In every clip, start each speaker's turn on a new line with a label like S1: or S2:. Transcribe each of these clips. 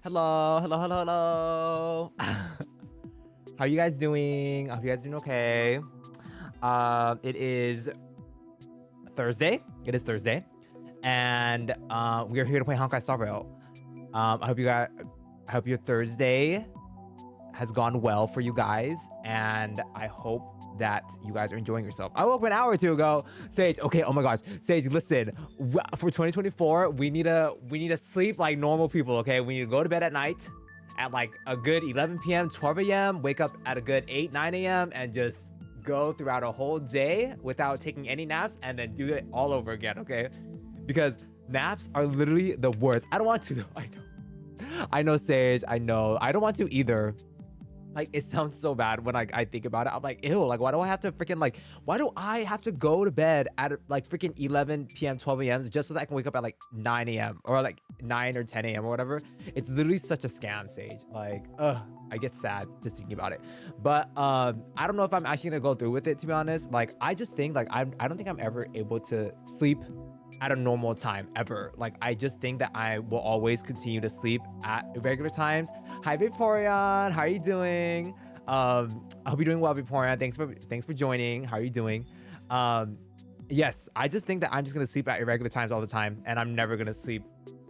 S1: Hello, hello, hello, hello. How are you guys doing? I hope you guys doing okay. It is Thursday. It is Thursday, and we are here to play Honkai Star Rail. I hope your Thursday has gone well for you guys, and I hope that you guys are enjoying yourself. I woke up an hour or two ago. Sage, okay, oh my gosh. Sage, listen, for 2024, we need to sleep like normal people, okay? We need to go to bed at night at like a good 11 p.m., 12 a.m., wake up at a good 8, 9 a.m., and just go throughout a whole day without taking any naps, and then do it all over again, okay? Because naps are literally the worst. I don't want to though. I know, Sage, I know. I don't want to either. Like, it sounds so bad when I think about it. I'm like, ew, like, why do I have to go to bed at like freaking 11 p.m., 12 a.m. just so that I can wake up at like 9 a.m. or like 9 or 10 a.m. or whatever? It's literally such a scam, Sage. Like, I get sad just thinking about it. But I don't know if I'm actually gonna go through with it, to be honest. Like, I just think like I don't think I'm ever able to sleep at a normal time ever. Like, I just think that I will always continue to sleep at irregular times. Hi Vaporeon, how are you doing? I hope you're doing well, Vaporeon. Thanks for joining. How are you doing? Yes, I just think that I'm just gonna sleep at irregular times all the time, and I'm never gonna sleep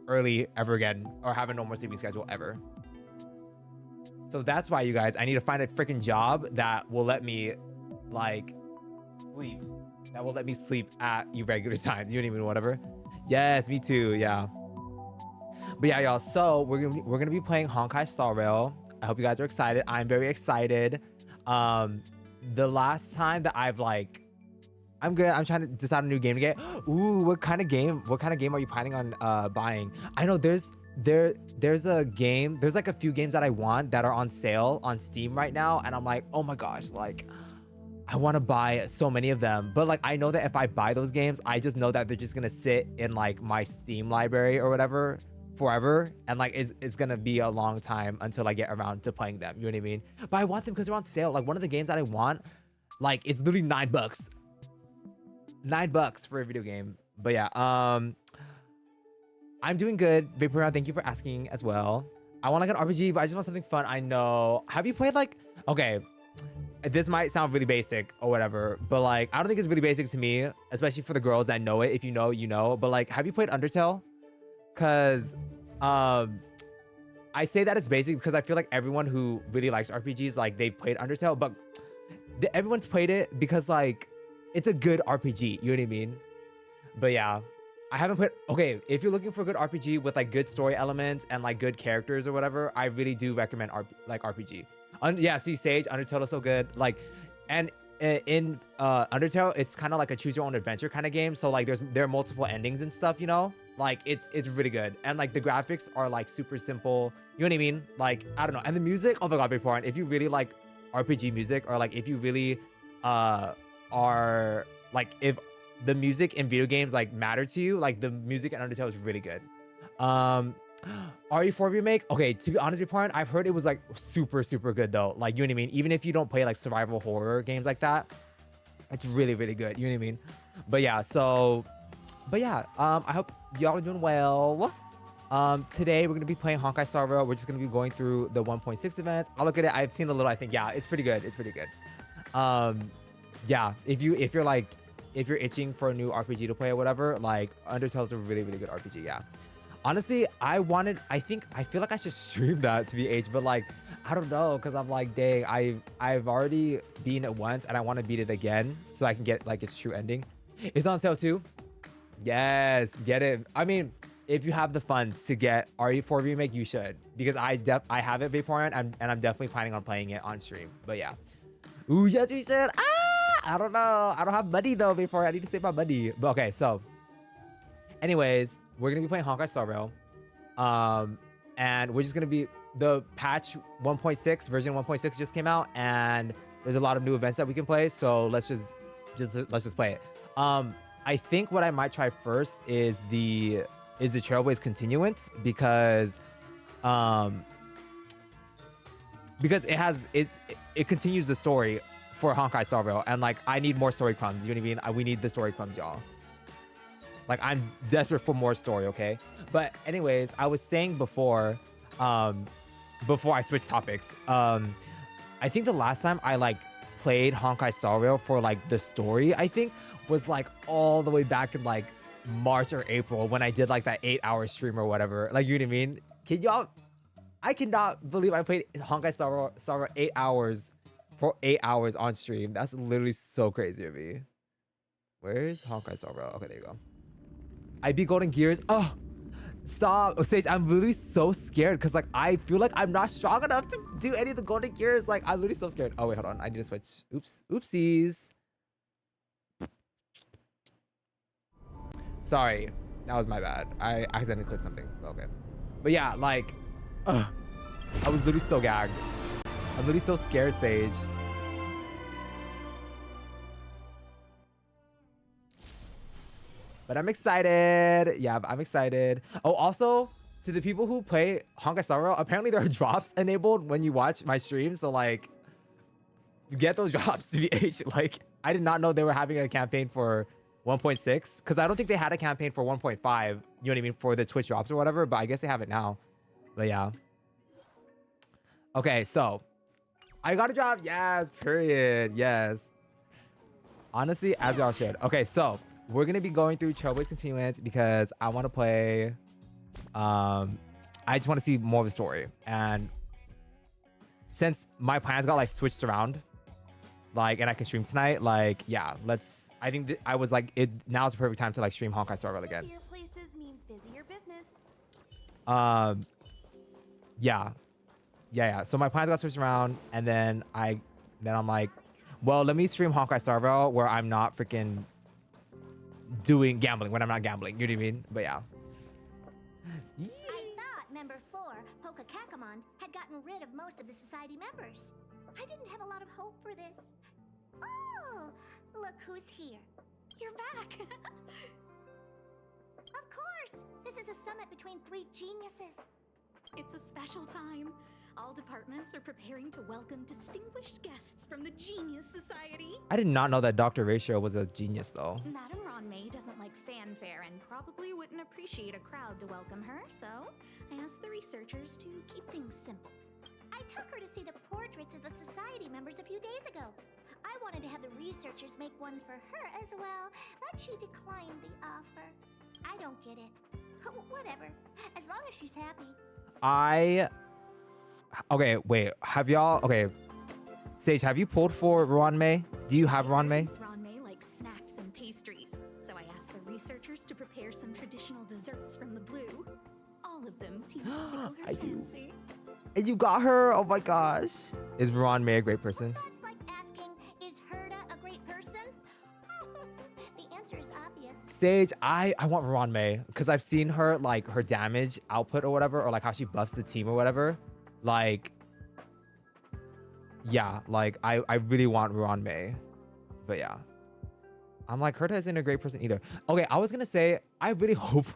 S1: early ever again or have a normal sleeping schedule ever. So that's why, you guys, I need to find a freaking job that will let me like sleep. That will let me sleep at irregular times. You don't even whatever. Yes, me too. Yeah. But yeah, y'all. So we're gonna be playing Honkai Star Rail. I hope you guys are excited. I'm very excited. The last time that I'm good. I'm trying to decide a new game to get. Ooh, what kind of game are you planning on buying? I know there's a game. There's like a few games that I want that are on sale on Steam right now, and I'm like, oh my gosh, like, I want to buy so many of them. But like, I know that if I buy those games, I just know that they're just gonna sit in like my Steam library or whatever forever, and like it's gonna be a long time until I get around to playing them. You know what I mean? But I want them because they're on sale. Like, one of the games that I want, like, it's literally $9. $9 for a video game. But yeah, I'm doing good. Vaporeon, thank you for asking as well. I want like an RPG, but I just want something fun. I know. Have you played like, okay, this might sound really basic or whatever, but like, I don't think it's really basic to me, especially for the girls that know it. If you know, you know. But like, have you played Undertale? Cause I say that it's basic because I feel like everyone who really likes RPGs, like, they've played Undertale, but everyone's played it because like it's a good RPG. You know what I mean? But yeah, I haven't played. Okay, if you're looking for a good RPG with like good story elements and like good characters or whatever, I really do recommend RPG. Yeah, see, Sage, Undertale is so good. Like, and in Undertale, it's kind of like a choose your own adventure kind of game. So like, there are multiple endings and stuff. You know, like it's really good. And like the graphics are like super simple. You know what I mean? Like, I don't know. And the music, oh my god, before, if you really like RPG music, or like if you really are like, if the music in video games like matter to you, like the music in Undertale is really good. RE4 remake, okay, to be honest, Report, I've heard it was like super good though. Like, you know what I mean? Even if you don't play like survival horror games like that, it's really good. You know what I mean? But yeah, I hope y'all are doing well. Today we're gonna be playing Honkai Star Rail. We're just gonna be going through the 1.6 events. I'll look at it. I've seen a little. I think, yeah, it's pretty good. Yeah, if you're itching for a new RPG to play or whatever, like, Undertale is a really good RPG. Yeah. Honestly, I feel like I should stream that, to be H, but like, I don't know, because I'm like, dang, I've already beaten it once and I want to beat it again so I can get like its true ending. It's on sale too. Yes, get it. I mean, if you have the funds to get RE4 remake, you should, because I have it, Vaporeon, and I'm definitely planning on playing it on stream. But yeah. Ooh, yes, we should. I don't know. I don't have money though, Vaporeon. I need to save my money. But okay, so anyways, we're gonna be playing Honkai Star Rail, and we're just gonna be, the patch 1.6 version 1.6 just came out, and there's a lot of new events that we can play. So let's just play it. I think what I might try first is the Trailblaze Continuance, because it continues the story for Honkai Star Rail, and like, I need more story crumbs. You know what I mean? We need the story crumbs, y'all. Like, I'm desperate for more story, okay? But anyways, I was saying before, before I switch topics. I think the last time I like played Honkai Star Rail for like the story, I think was like all the way back in like March or April when I did like that 8-hour stream or whatever. Like, you know what I mean? Can y'all? I cannot believe I played Honkai Star Rail 8 hours for 8 hours on stream. That's literally so crazy of me. Where's Honkai Star Rail? Okay, there you go. I beat Golden Gears. Oh, stop. Sage, I'm literally so scared because like I feel like I'm not strong enough to do any of the Golden Gears. Like, I'm literally so scared. Oh, wait, hold on. I need to switch. Oops. Oopsies. Sorry. That was my bad. I accidentally clicked something. Okay. But yeah, like, I was literally so gagged. I'm literally so scared, Sage. But I'm excited. Yeah, I'm excited. Oh, also, to the people who play Honkai Star Rail, apparently there are drops enabled when you watch my stream. So, like, get those drops, TBH. Like, I did not know they were having a campaign for 1.6. Because I don't think they had a campaign for 1.5. You know what I mean? For the Twitch drops or whatever. But I guess they have it now. But yeah. Okay, so. I got a drop. Yes, period. Yes. Honestly, as y'all should. Okay, so. We're going to be going through Trailblaze Continuance because I want to play, I just want to see more of the story. And since my plans got like switched around, like, and I can stream tonight, like, yeah, let's, I think I was like, now's the perfect time to like stream Honkai Star Rail again.
S2: Busier places mean busier business.
S1: Yeah. So my plans got switched around and then I'm like, well, let me stream Honkai Star Rail where I'm not freaking doing gambling when I'm not gambling, you know what I mean? But yeah.
S2: I thought member 4, Poka Kakamon, had gotten rid of most of the society members. I didn't have a lot of hope for this. Oh, look who's here. You're back. Of course. This is a summit between 3 geniuses.
S3: It's a special time. All departments are preparing to welcome distinguished guests from the Genius Society.
S1: I did not know that Dr. Ratio was a genius though.
S3: Madame Ronmei doesn't like fanfare and probably wouldn't appreciate a crowd to welcome her, so I asked the researchers to keep things simple.
S2: I took her to see the portraits of the society members a few days ago. I wanted to have the researchers make one for her as well, but she declined the offer. I don't get it. Whatever, as long as she's happy.
S1: Okay, wait. Have y'all... Okay. Sage, have you pulled for Ronmei? Do you have Ronmei?
S3: Ronmei likes snacks and pastries, so I asked the researchers to prepare some traditional desserts from the blue. All of them seem to tickle her
S1: I do.
S3: fancy.
S1: And you got her? Oh my gosh. Is Ronmei a great person?
S2: That's like asking, is Herda a great person? The answer is obvious.
S1: Sage, I want Ronmei because I've seen her, like, her damage output or whatever, or like how she buffs the team or whatever. Like, yeah, like I really want Ronmei, but yeah, I'm like, Herta isn't a great person either. Okay, I was gonna say, I really hope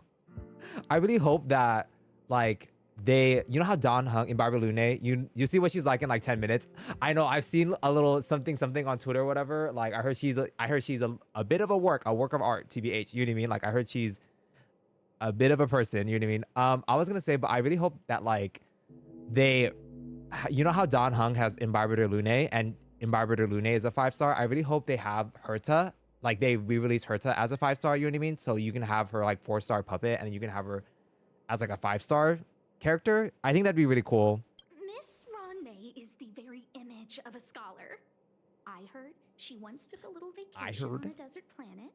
S1: that like you know how Dawn Hung in Barbara Lune, you see what she's like in like 10 minutes. I know I've seen a little something on Twitter or whatever. Like I heard she's a bit of a work of art, TBH. You know what I mean? Like I heard she's a bit of a person. You know what I mean? I was gonna say, but I really hope that like. You know how Dawn Hung has Imbiber de Lune and Imbiber de Lune is a 5-star? I really hope they have Herta, like they re-release Herta as a 5-star, you know what I mean? So you can have her like 4-star puppet and then you can have her as like a 5-star character. I think that'd be really cool.
S3: Miss Ronmei is the very image of a scholar. I heard she once took a little vacation on a desert planet.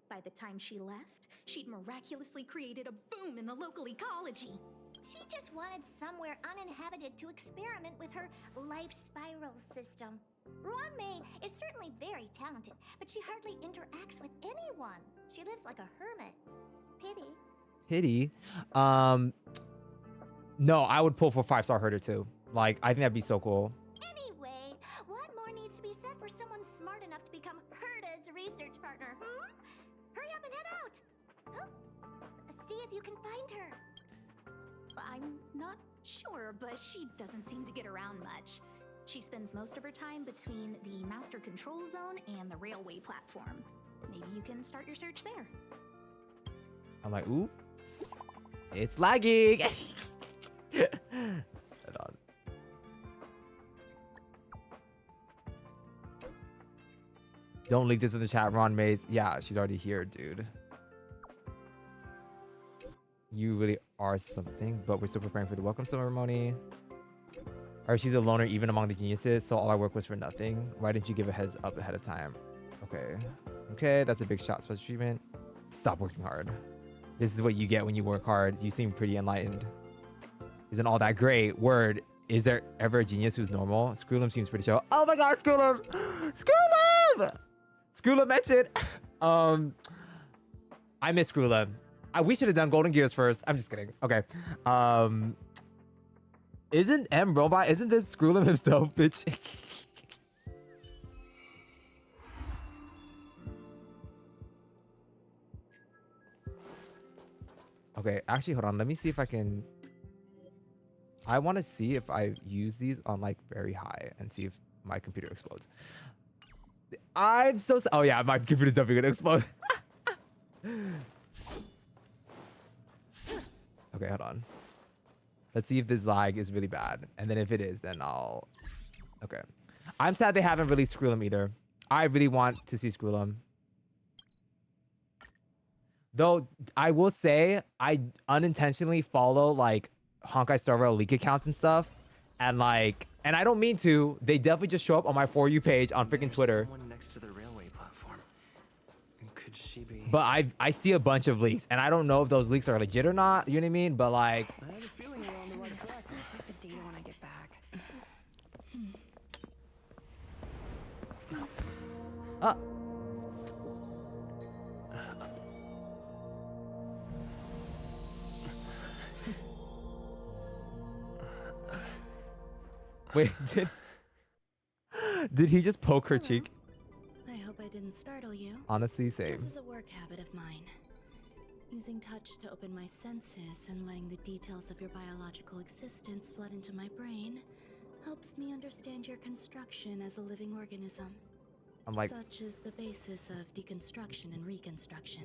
S3: By the time she left, she'd miraculously created a boom in the local ecology.
S2: She just wanted somewhere uninhabited to experiment with her life spiral system. Ronmei is certainly very talented, but she hardly interacts with anyone. She lives like a hermit. Pity.
S1: No, I would pull for 5-star Herder too. Like, I think that'd be so cool.
S2: Anyway, what more needs to be said for someone smart enough to become Herda's research partner, Hurry up and head out! See if you can find her.
S3: I'm not sure, but she doesn't seem to get around much. She spends most of her time between the master control zone and the railway platform. Maybe you can start your search there.
S1: I'm like, oops. It's lagging. Don't leak this in the chat, Ron Mays. Yeah, she's already here, dude. You really are something, but we're still preparing for the welcome ceremony. Or she's a loner even among the geniuses, so all our work was for nothing. Why didn't you give a heads up ahead of time? Okay. Okay, that's a big shot. Special treatment. Stop working hard. This is what you get when you work hard. You seem pretty enlightened. Isn't all that great. Word. Is there ever a genius who's normal? Screwllum seems pretty chill. Oh my god, Screwllum! Screwllum! Screwllum mentioned. I miss Screwllum. We should have done Golden Gears first. I'm just kidding. Okay. Isn't M Robot? Isn't this Screwllum himself, bitch? Okay, actually, hold on. Let me see if I can. I want to see if I use these on like very high and see if my computer explodes. I'm so. Oh yeah, my computer's definitely gonna explode. Okay, hold on. Let's see if this lag is really bad. And then if it is, then I'll... Okay. I'm sad they haven't released Screwllum either. I really want to see Screwllum. Though, I will say, I unintentionally follow, like, Honkai Star Rail leak accounts and stuff. And, like... And I don't mean to. They definitely just show up on my For You page on freaking Twitter.
S4: Someone next to the railway platform. Could she be...
S1: But I see a bunch of leaks. And I don't know if those leaks are legit or not. You know what I mean? But, like...
S4: I have a feeling we're on the right track.
S5: I'll check the data when I get back.
S1: Wait, did he just poke her cheek?
S6: I hope I didn't startle you.
S1: Honestly, same.
S6: This is a work habit of mine. Using touch to open my senses and letting the details of your biological existence flood into my brain helps me understand your construction as a living organism.
S1: I'm like...
S6: Such is the basis of deconstruction and reconstruction.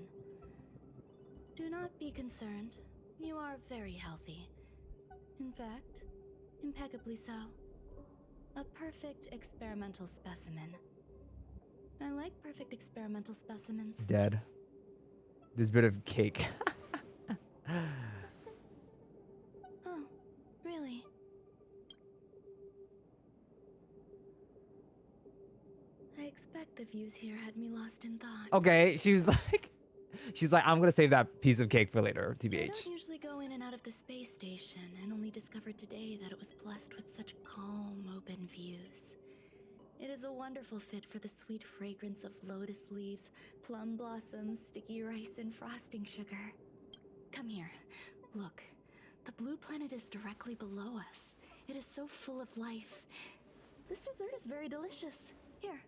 S6: Do not be concerned. You are very healthy. In fact, impeccably so. A perfect experimental specimen. I like perfect experimental specimens.
S1: Dead. This bit of cake.
S6: Oh, really? I expect the views here had me lost in thought.
S1: Okay, she's like, I'm gonna save that piece of cake for later,
S6: I
S1: TBH.
S6: don't usually go in and out of the space station, and only discovered today that it was blessed with such calm, open views. It is a wonderful fit for the sweet fragrance of lotus leaves, plum blossoms, sticky rice, and frosting sugar. Come here. Look. The blue planet is directly below us. It is so full of life. This dessert is very delicious. Here,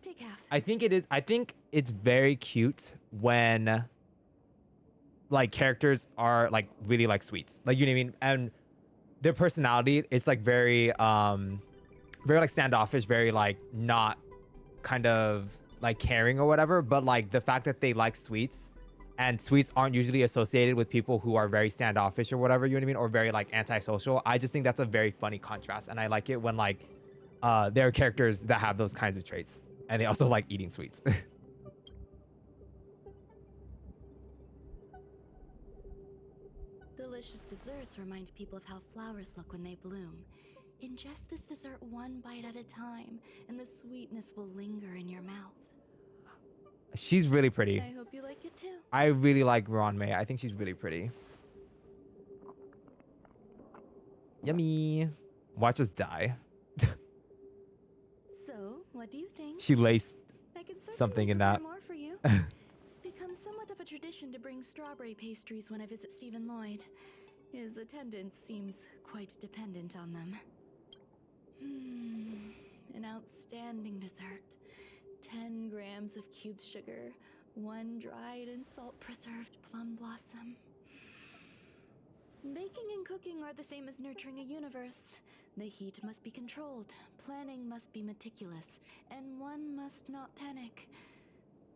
S6: take half.
S1: I think it is. I think it's very cute when like characters are like really like sweets. Like, you know what I mean? And their personality, it's like very very like standoffish, very like not kind of like caring or whatever, but like the fact that they like sweets, and sweets aren't usually associated with people who are very standoffish or whatever, you know what I mean, or very like antisocial. I just think that's a very funny contrast, and I like it when like there are characters that have those kinds of traits, and they also like eating sweets.
S6: Delicious desserts remind people of how flowers look when they bloom. Ingest this dessert one bite at a time, and the sweetness will linger in your mouth.
S1: She's really pretty.
S6: I hope you like it too.
S1: I really like Ron May. I think she's really pretty. Yummy. Watch us die.
S6: So, what do you think?
S1: She laced
S6: I can certainly
S1: something in
S6: prepare
S1: that.
S6: More for you. It's become somewhat of a tradition to bring strawberry pastries when I visit Stephen Lloyd. His attendance seems quite dependent on them. An outstanding dessert. 10 grams of cubed sugar, 1 dried and salt-preserved plum blossom. Baking and cooking are the same as nurturing a universe. The heat must be controlled, planning must be meticulous, and one must not panic.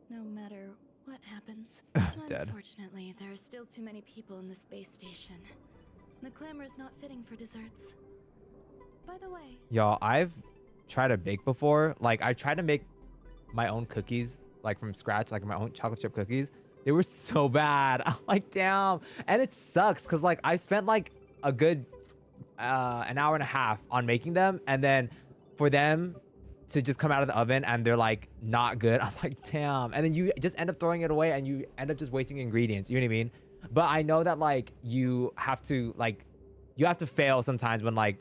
S6: No matter what happens.
S1: Dead.
S6: Unfortunately, there are still too many people in the space station. The clamor is not fitting for desserts. By the way...
S1: Y'all, I've tried to bake before. Like, I tried to make my own cookies, like from scratch, like my own chocolate chip cookies, they were so bad. I'm like, damn. And it sucks because like I spent like a good an hour and a half on making them, and then for them to just come out of the oven and they're like not good, I'm like, damn. And then you just end up throwing it away and you end up just wasting ingredients, you know what I mean? But I know that like you have to fail sometimes when like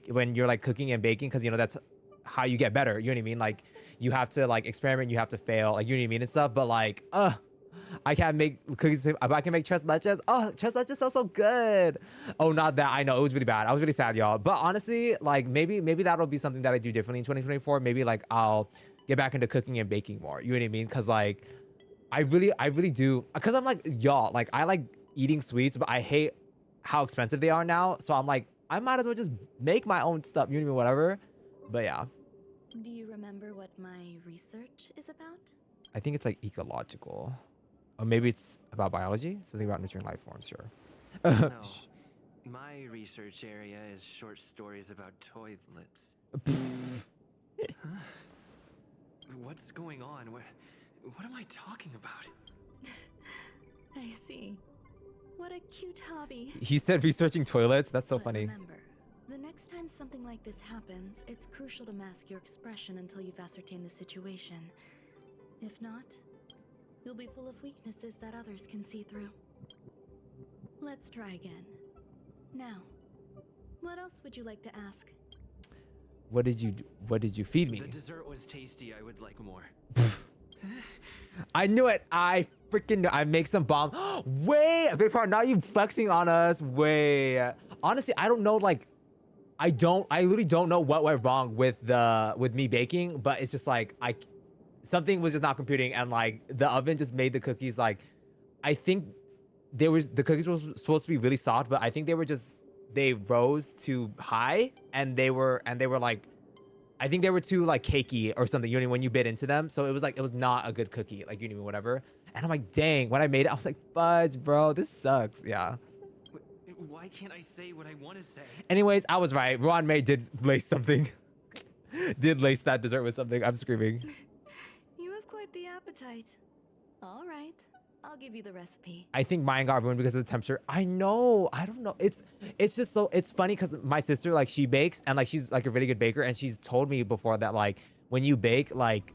S1: when you're like cooking and baking, because you know that's how you get better, you know what I mean? Like you have to like experiment, you have to fail, like you know what I mean and stuff. But like I can't make cookies, but I can make tres leches. Oh, tres leches sounds so good. Oh, not that. I know it was really bad. I was really sad, y'all. But honestly, like maybe that'll be something that I do differently in 2024. Maybe like I'll get back into cooking and baking more. You know what I mean? Because like I really do. Because I'm like, y'all, like I like eating sweets, but I hate how expensive they are now. So I'm like, I might as well just make my own stuff. You know what I mean? Whatever. But yeah.
S6: Do you remember what my research is about?
S1: I think it's like ecological. Or maybe it's about biology? Something about nurturing life forms, sure.
S4: No. My research area is short stories about toilets. Huh? What's going on? What am I talking about?
S6: I see. What a cute hobby.
S1: He said researching toilets. That's so
S6: But
S1: funny.
S6: remember, the next time something like this happens, it's crucial to mask your expression until you've ascertained the situation. If not, you'll be full of weaknesses that others can see through. Let's try again. Now, what else would you like to ask?
S1: What did you feed me?
S4: The dessert was tasty. I would like more.
S1: I knew it. I freaking knew. I make some bomb. Wait, big part. Now you flexing on us. Wait. Honestly, I don't know. Like, I literally don't know what went wrong with me baking. But it's just like something was just not computing, and like the oven just made the cookies like. I think the cookies were supposed to be really soft, but I think they rose too high, and they were like. I think they were too like cakey or something, you know, when you bit into them. So it was not a good cookie, like you know, whatever. And I'm like, dang, when I made it, I was like, fudge, bro, this sucks. Yeah.
S4: Why can't I say what I want to say?
S1: Anyways, I was right. Ron May did lace something. Did lace that dessert with something. I'm screaming.
S6: You have quite the appetite. All right, I'll give you the recipe.
S1: I think mine got ruined because of the temperature. I know. I don't know. It's just so, it's funny because my sister, like she bakes and like she's like a really good baker, and she's told me before that like when you bake, like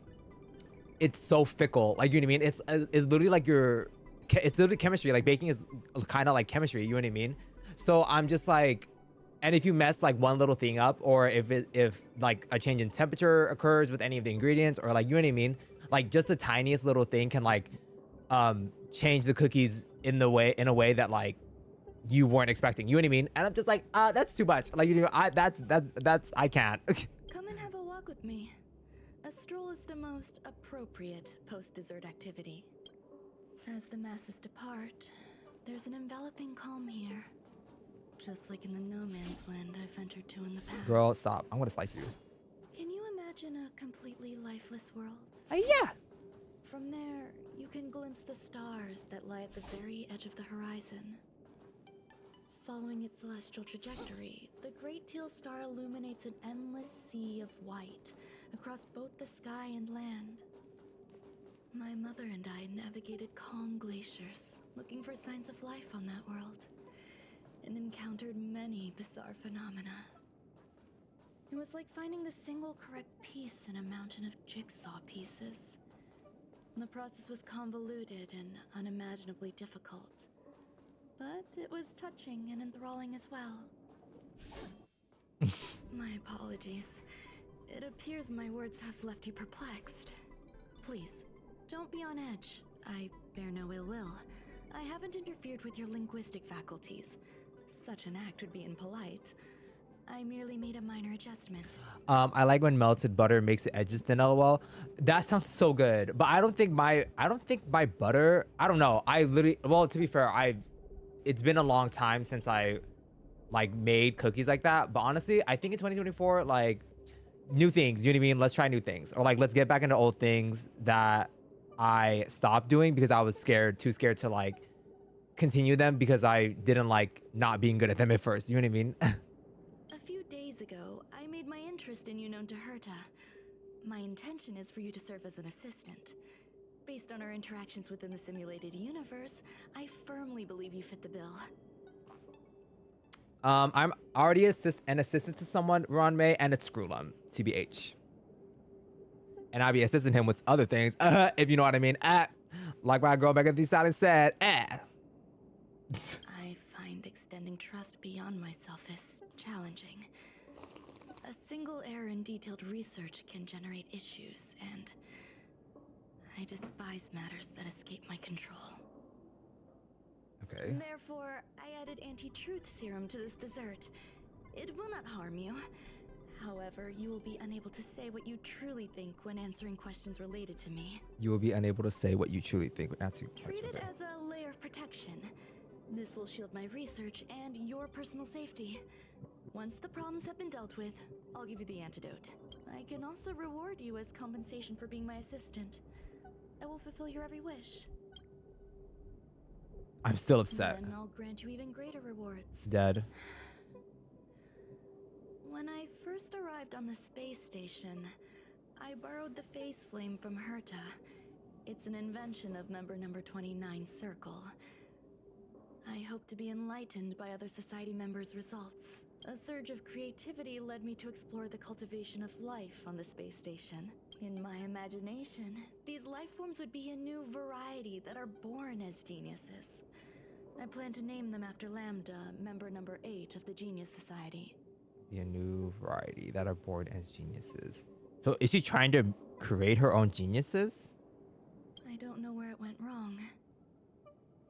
S1: it's so fickle. Like you know what I mean? It's literally like it's literally chemistry. Like baking is kind of like chemistry. You know what I mean? So I'm just like, and if you mess like one little thing up, or if like a change in temperature occurs with any of the ingredients, or like you know what I mean? Like just the tiniest little thing can like change the cookies in a way that like you weren't expecting. You know what I mean? And I'm just like, that's too much. Like you know, that's I can't.
S6: Come and have a walk with me. A stroll is the most appropriate post-dessert activity. As the masses depart, there's an enveloping calm here. Just like in the no man's land I've ventured to in the past.
S1: Girl, stop. I'm gonna slice you.
S6: Can you imagine a completely lifeless world?
S1: Yeah.
S6: From there, you can glimpse the stars that lie at the very edge of the horizon. Following its celestial trajectory, the Great Teal Star illuminates an endless sea of white across both the sky and land. My mother and I navigated calm glaciers, looking for signs of life on that world, and encountered many bizarre phenomena. It was like finding the single correct piece in a mountain of jigsaw pieces. The process was convoluted and unimaginably difficult, but it was touching and enthralling as well. My apologies. It appears my words have left you perplexed. Please, don't be on edge. I bear no ill will. I haven't interfered with your linguistic faculties. Such an act would be impolite. I merely made a minor adjustment.
S1: I like when melted butter makes the edges thin, lol. That sounds so good. But I don't think my butter, I don't know. I literally, well, to be fair, it's been a long time since I like made cookies like that. But honestly, I think in 2024, like new things, you know what I mean? Let's try new things. Or like, let's get back into old things that I stopped doing because I was too scared to like continue them because I didn't like not being good at them at first. You know what I mean?
S6: A few days ago, I made my interest in you known to Herta. My intention is for you to serve as an assistant. Based on our interactions within the simulated universe, I firmly believe you fit the bill.
S1: I'm already an assistant to someone, Ron May, and it's Screwllum, TBH. And I'll be assisting him with other things, if you know what I mean. Like my girl Megan Thee Stallion said,
S6: I find extending trust beyond myself is challenging. A single error in detailed research can generate issues, and I despise matters that escape my control.
S1: Okay.
S6: Therefore, I added anti-truth serum to this dessert. It will not harm you. However, you will be unable to say what you truly think when answering questions related to me.
S1: You will be unable to say what you truly think when answering
S6: Treat
S1: questions.
S6: it as a layer of protection. This will shield my research and your personal safety. Once the problems have been dealt with, I'll give you the antidote. I can also reward you as compensation for being my assistant. I will fulfill your every wish.
S1: I'm still upset.
S6: Then I'll grant you even greater rewards.
S1: Dead.
S6: When I first arrived on the space station, I borrowed the phase flame from Herta. It's an invention of member number 29 Circle. I hope to be enlightened by other society members' results. A surge of creativity led me to explore the cultivation of life on the space station. In my imagination, these life forms would be a new variety that are born as geniuses. I plan to name them after Lambda, member number 8 of the Genius Society.
S1: Be a new variety that are born as geniuses. So is she trying to create her own geniuses?
S6: I don't know where it went wrong.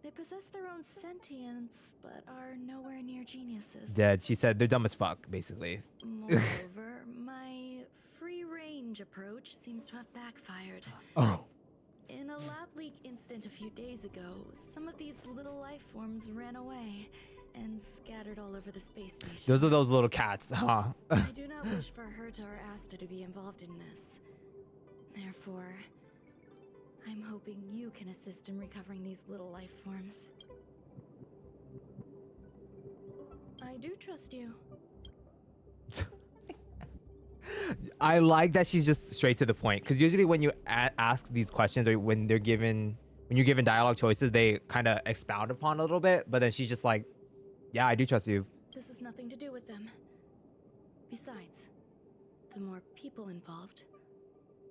S6: They possess their own sentience, but are nowhere near geniuses.
S1: Dead. She said they're dumb as fuck, basically.
S6: Moreover, my free-range approach seems to have backfired.
S1: Oh.
S6: In a lab leak incident a few days ago, some of these little life forms ran away and scattered all over the space station.
S1: Those are those little cats, huh?
S6: I do not wish for Herta or Asta to be involved in this. Therefore, I'm hoping you can assist in recovering these little life forms. I do trust you.
S1: I like that she's just straight to the point, because usually when you ask these questions or when you're given dialogue choices, they kind of expound upon a little bit, but then she's just like, yeah, I do trust you.
S6: This has nothing to do with them. Besides, the more people involved,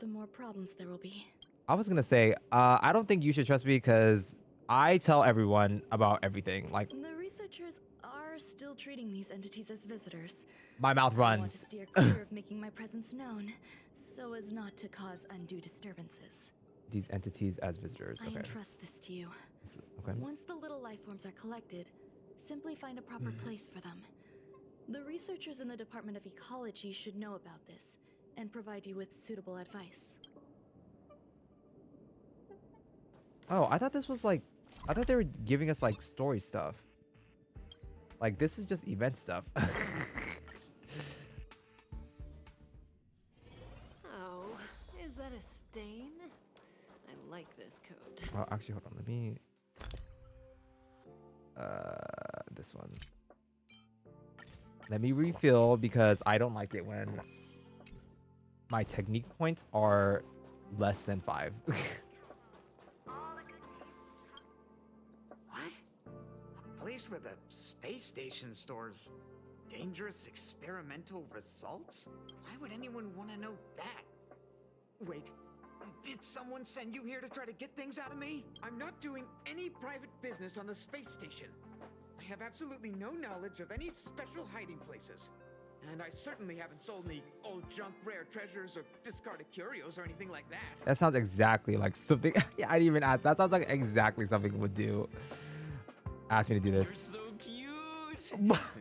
S6: the more problems there will be.
S1: I was gonna say, I don't think you should trust me because I tell everyone about everything. Like,
S6: The researchers are still treating these entities as visitors.
S1: my mouth
S6: I want to
S1: runs.
S6: steer clear of making my presence known, so as not to cause undue disturbances.
S1: These entities as visitors.
S6: I
S1: Okay.
S6: entrust this to you.
S1: Okay.
S6: Once the little life forms are collected, simply find a proper place for them. The researchers in the Department of Ecology should know about this and provide you with suitable advice.
S1: Oh, I thought this was like, I thought they were giving us like story stuff. Like, this is just event stuff.
S5: Oh, is that a stain? I like this coat.
S1: Oh, actually, hold on. Let me. This one. Let me refill because I don't like it when my technique points are less than 5.
S7: What? A place where the space station stores dangerous experimental results? Why would anyone want to know that? Wait, did someone send you here to try to get things out of me? I'm not doing any private business on the space station. I have absolutely no knowledge of any special hiding places. And I certainly haven't sold any old junk rare treasures or discarded curios or anything like that.
S1: That sounds exactly like something. Yeah, I didn't even ask. That sounds like exactly something would do. Ask me to do this.
S4: You're so cute.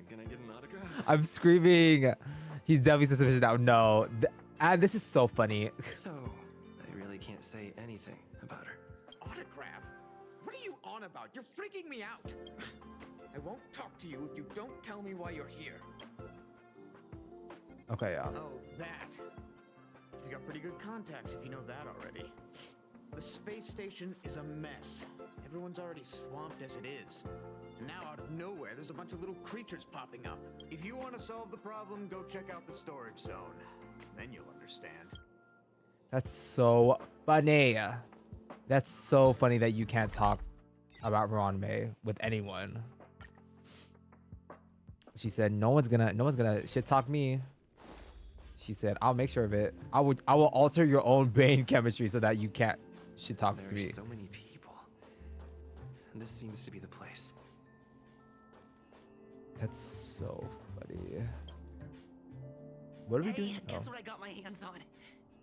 S4: Can I get an autograph?
S1: I'm screaming. He's definitely suspicious now. No. And this is so funny.
S4: So, I really can't say anything about her.
S7: Autograph? What are you on about? You're freaking me out. I won't talk to you if you don't tell me why you're here.
S1: Okay, yeah.
S7: Oh, that. You got pretty good contacts if you know that already. The space station is a mess. Everyone's already swamped as it is. And now out of nowhere, there's a bunch of little creatures popping up. If you want to solve the problem, go check out the storage zone. Then you'll understand.
S1: That's so funny. That's so funny that you can't talk about Ranmei with anyone. She said, no one's gonna shit talk me. She said, I'll make sure of it. I will alter your own brain chemistry so that you can't shit talk to me.
S4: There's so many people. And this seems to be the place.
S1: That's so funny. What are we doing?
S8: Guess what I got my hands on?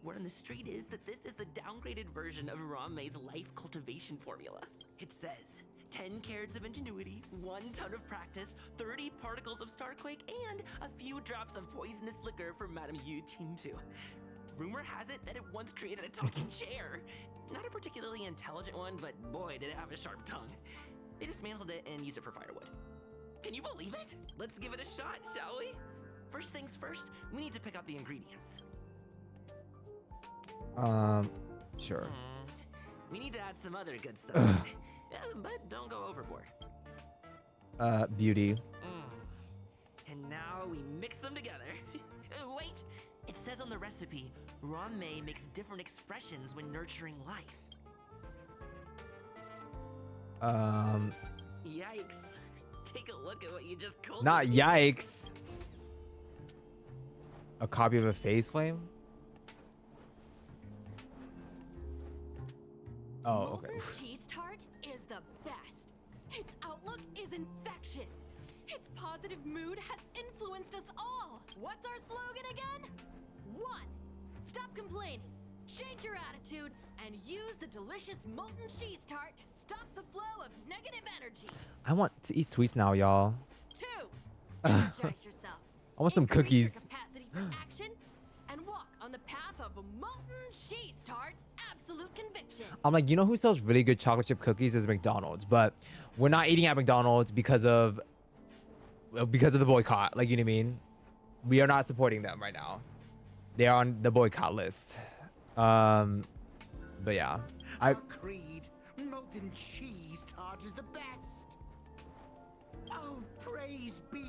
S8: Word on the street is that this is the downgraded version of Ranmei's life cultivation formula. It says 10 carats of ingenuity, 1 ton of practice, 30 particles of starquake, and a few drops of poisonous liquor for Madame Yu Tintu. Rumor has it that it once created a talking chair. Not a particularly intelligent one, but boy, did it have a sharp tongue. They dismantled it and used it for firewood. Can you believe it? Let's give it a shot, shall we? First things first, we need to pick out the ingredients.
S1: Sure.
S8: We need to add some other good stuff. But don't go overboard.
S1: Beauty.
S8: And now we mix them together. Wait! It says on the recipe, Ranmei makes different expressions when nurturing life. Yikes. Take a look at what you just called
S1: Not yikes. A copy of a phase flame? Oh, okay.
S9: Molten cheese tart is the best. Its outlook is infectious. Its positive mood has influenced us all. What's our slogan again? 1. Stop complaining. Change your attitude and use the delicious molten cheese tart to stop the flow of negative energy.
S1: I want to eat sweets now, y'all.
S9: 2. Energize yourself.
S1: I want some
S9: Increase
S1: cookies.
S9: Your capacity for action and walk on the path of molten cheese tarts. Absolute conviction.
S1: I'm like, you know who sells really good chocolate chip cookies is McDonald's, but we're not eating at McDonald's because of the boycott. Like, you know what I mean? We are not supporting them right now. They are on the boycott list. But yeah,
S10: Agreed. Molten cheese tart is the best. Oh, praise be.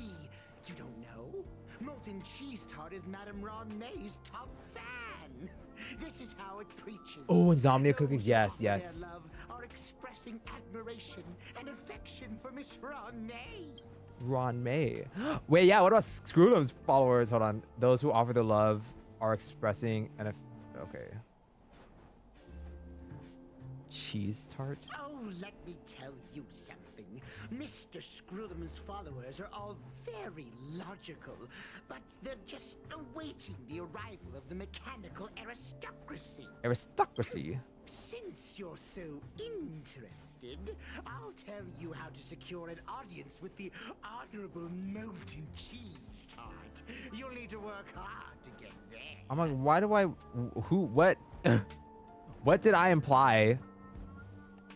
S10: You don't know? Molten cheese tart is Madame Ranmei's top fan. This is how it preaches.
S1: Oh, insomnia
S10: Those
S1: cookies.
S10: who
S1: Yes,
S10: offer
S1: yes.
S10: their love are expressing admiration and affection for Miss Ranmei.
S1: Ranmei. Wait, yeah. What about Screwllum's followers? Hold on. Those who offer their love are expressing an okay. Cheese tart.
S10: Oh, let me tell you something. Mr. Screwllum's followers are all very logical, but they're just awaiting the arrival of the mechanical aristocracy.
S1: Aristocracy.
S10: Since you're so interested, I'll tell you how to secure an audience with the Honorable Molten Cheese Tart. You'll need to work hard to get there.
S1: I'm like, why do I? What? What did I imply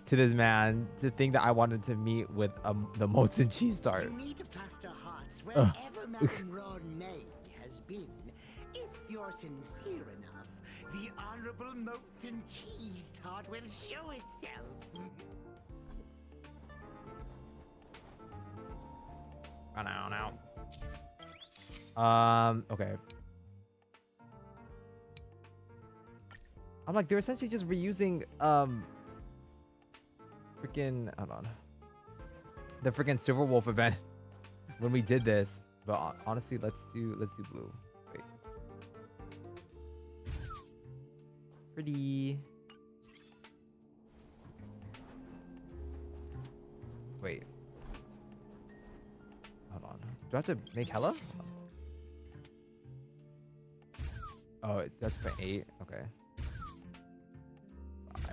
S1: to this man to think that I wanted to meet with the molten cheese tart?
S10: You need to plaster hearts wherever Madame Ranmei has been. If you're sincere enough, the Honorable Molten Cheese Tart will show itself.
S1: Oh, no. Okay. I'm like, they're essentially just reusing freaking, hold on, the freaking Silver Wolf event when we did this. But honestly, let's do blue. Wait. Pretty. Wait. Hold on. Do I have to make hella? Oh, that's for 8. Okay.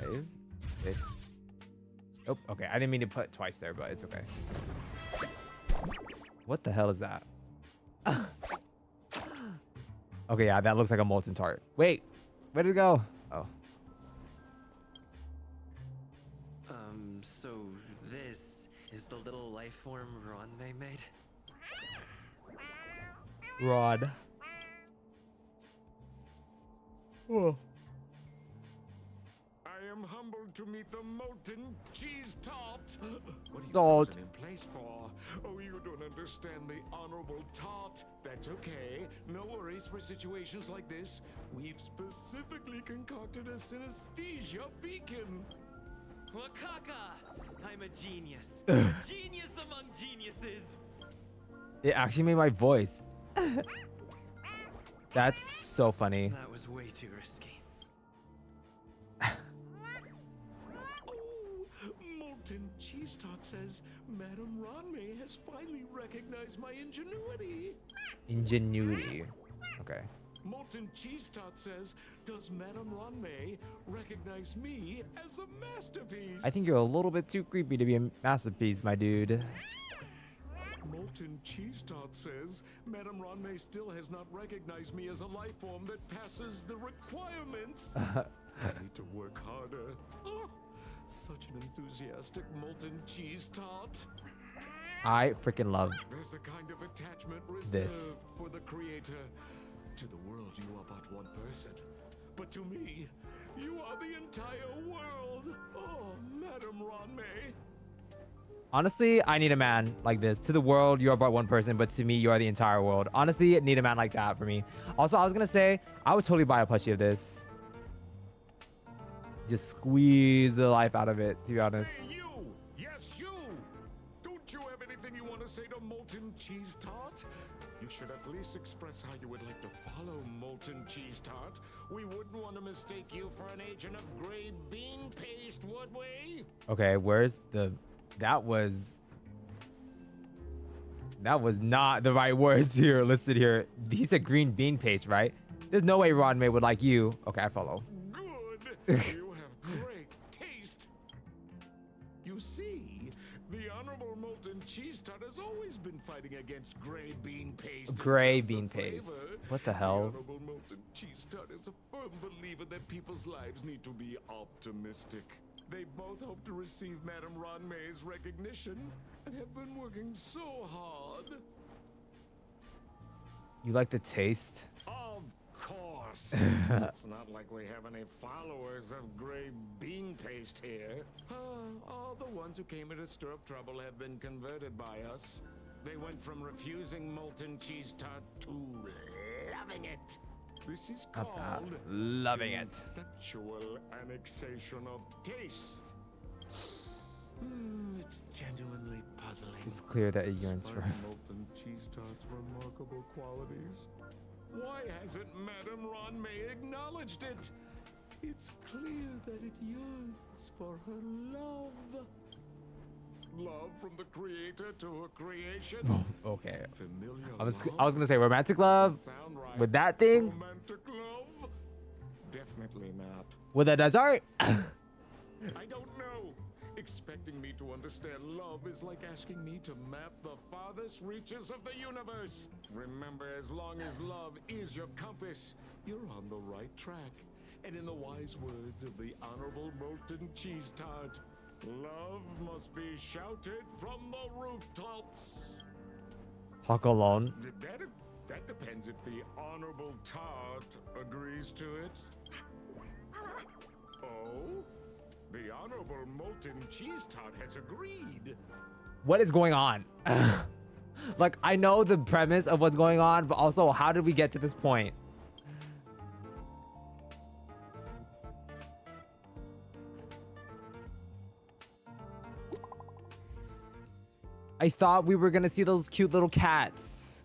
S1: 5, 6. Oh, okay. I didn't mean to put twice there, but it's okay. What the hell is that? Okay, yeah, that looks like a molten tart. Wait, where did it go? Oh.
S4: So this is the little life form Ranmei made?
S1: Rod.
S11: Oh. I am humbled to meet the molten cheese tart. What are you
S1: Tart.
S11: frozen in place for? Oh, you don't understand the honorable tart. That's okay. No worries for situations like this. We've specifically concocted a synesthesia beacon.
S4: Wakaka! I'm a genius. Genius among geniuses.
S1: It actually made my voice. That's so funny.
S4: That was way too risky.
S11: Molten cheese tart says Madame Ranmei has finally recognized my ingenuity.
S1: Ingenuity. Okay.
S11: Molten cheese tart says, does Madame Ranmei recognize me as a masterpiece?
S1: I think you're a little bit too creepy to be a masterpiece, my dude.
S11: Molten cheese tart says, Madame Ranmei still has not recognized me as a life form that passes the requirements. I need to work harder. Oh, such an enthusiastic molten cheese tart.
S1: I freaking love
S11: There's a kind of attachment reserved
S1: this.
S11: for the creator. To the world, you are but one person. But to me, you are the entire world. Oh, Madame Ranmei.
S1: Honestly, I need a man like this. To the world, you are but one person, but to me, you are the entire world. Honestly, need a man like that for me. Also, I was gonna say, I would totally buy a plushie of this. Just squeeze the life out of it, to be honest.
S11: Hey, you! Yes, you! Don't you have anything you want to say to Molten Cheese Tart? You should at least express how you would like to follow Molten Cheese Tart. We wouldn't want to mistake you for an agent of grade bean paste, would we?
S1: Okay, where's the... That was not the right words here listed here. He said green bean paste, right? There's no way Ranmei would like you. Okay, I follow.
S11: Good. You have great taste. You see, the Honorable Molten Cheese Tart has always been fighting against gray bean paste. in
S1: Gray
S11: terms of
S1: bean paste.
S11: flavor.
S1: What the
S11: The
S1: hell?
S11: Honorable Molten Cheese Tart is a firm believer that people's lives need to be optimistic. They both hope to receive Madame Ranmei's recognition and have been working so hard.
S1: You like the taste?
S11: Of course. It's not like we have any followers of gray bean paste here. All the ones who came here to stir up trouble have been converted by us. They went from refusing molten cheese tart to loving it. This is
S1: Not that.
S11: called
S1: Loving it.
S11: conceptual annexation of taste. It's genuinely puzzling.
S1: It's clear that it yearns for
S11: Despite molten cheese tart's remarkable qualities, why hasn't Madame Ranmei acknowledged it? It's clear that it yearns for her love. Love from the creator to her creation.
S1: Okay.
S11: Familiar
S1: I was
S11: love?
S1: gonna say romantic love
S11: Doesn't sound right.
S1: with that thing,
S11: Romantic love? Definitely not.
S1: with a desert.
S11: I don't know. Expecting me to understand love is like asking me to map the farthest reaches of the universe. Remember, as long as love is your compass, you're on the right track. And in the wise words of the Honorable Molten Cheese Tart, love must be shouted from the rooftops.
S1: Talk alone.
S11: That depends if the Honorable Tart agrees to it. Oh? The Honorable Molten Cheese Tart has agreed.
S1: What is going on? Like, I know the premise of what's going on, but also, how did we get to this point? I thought we were gonna see those cute little cats.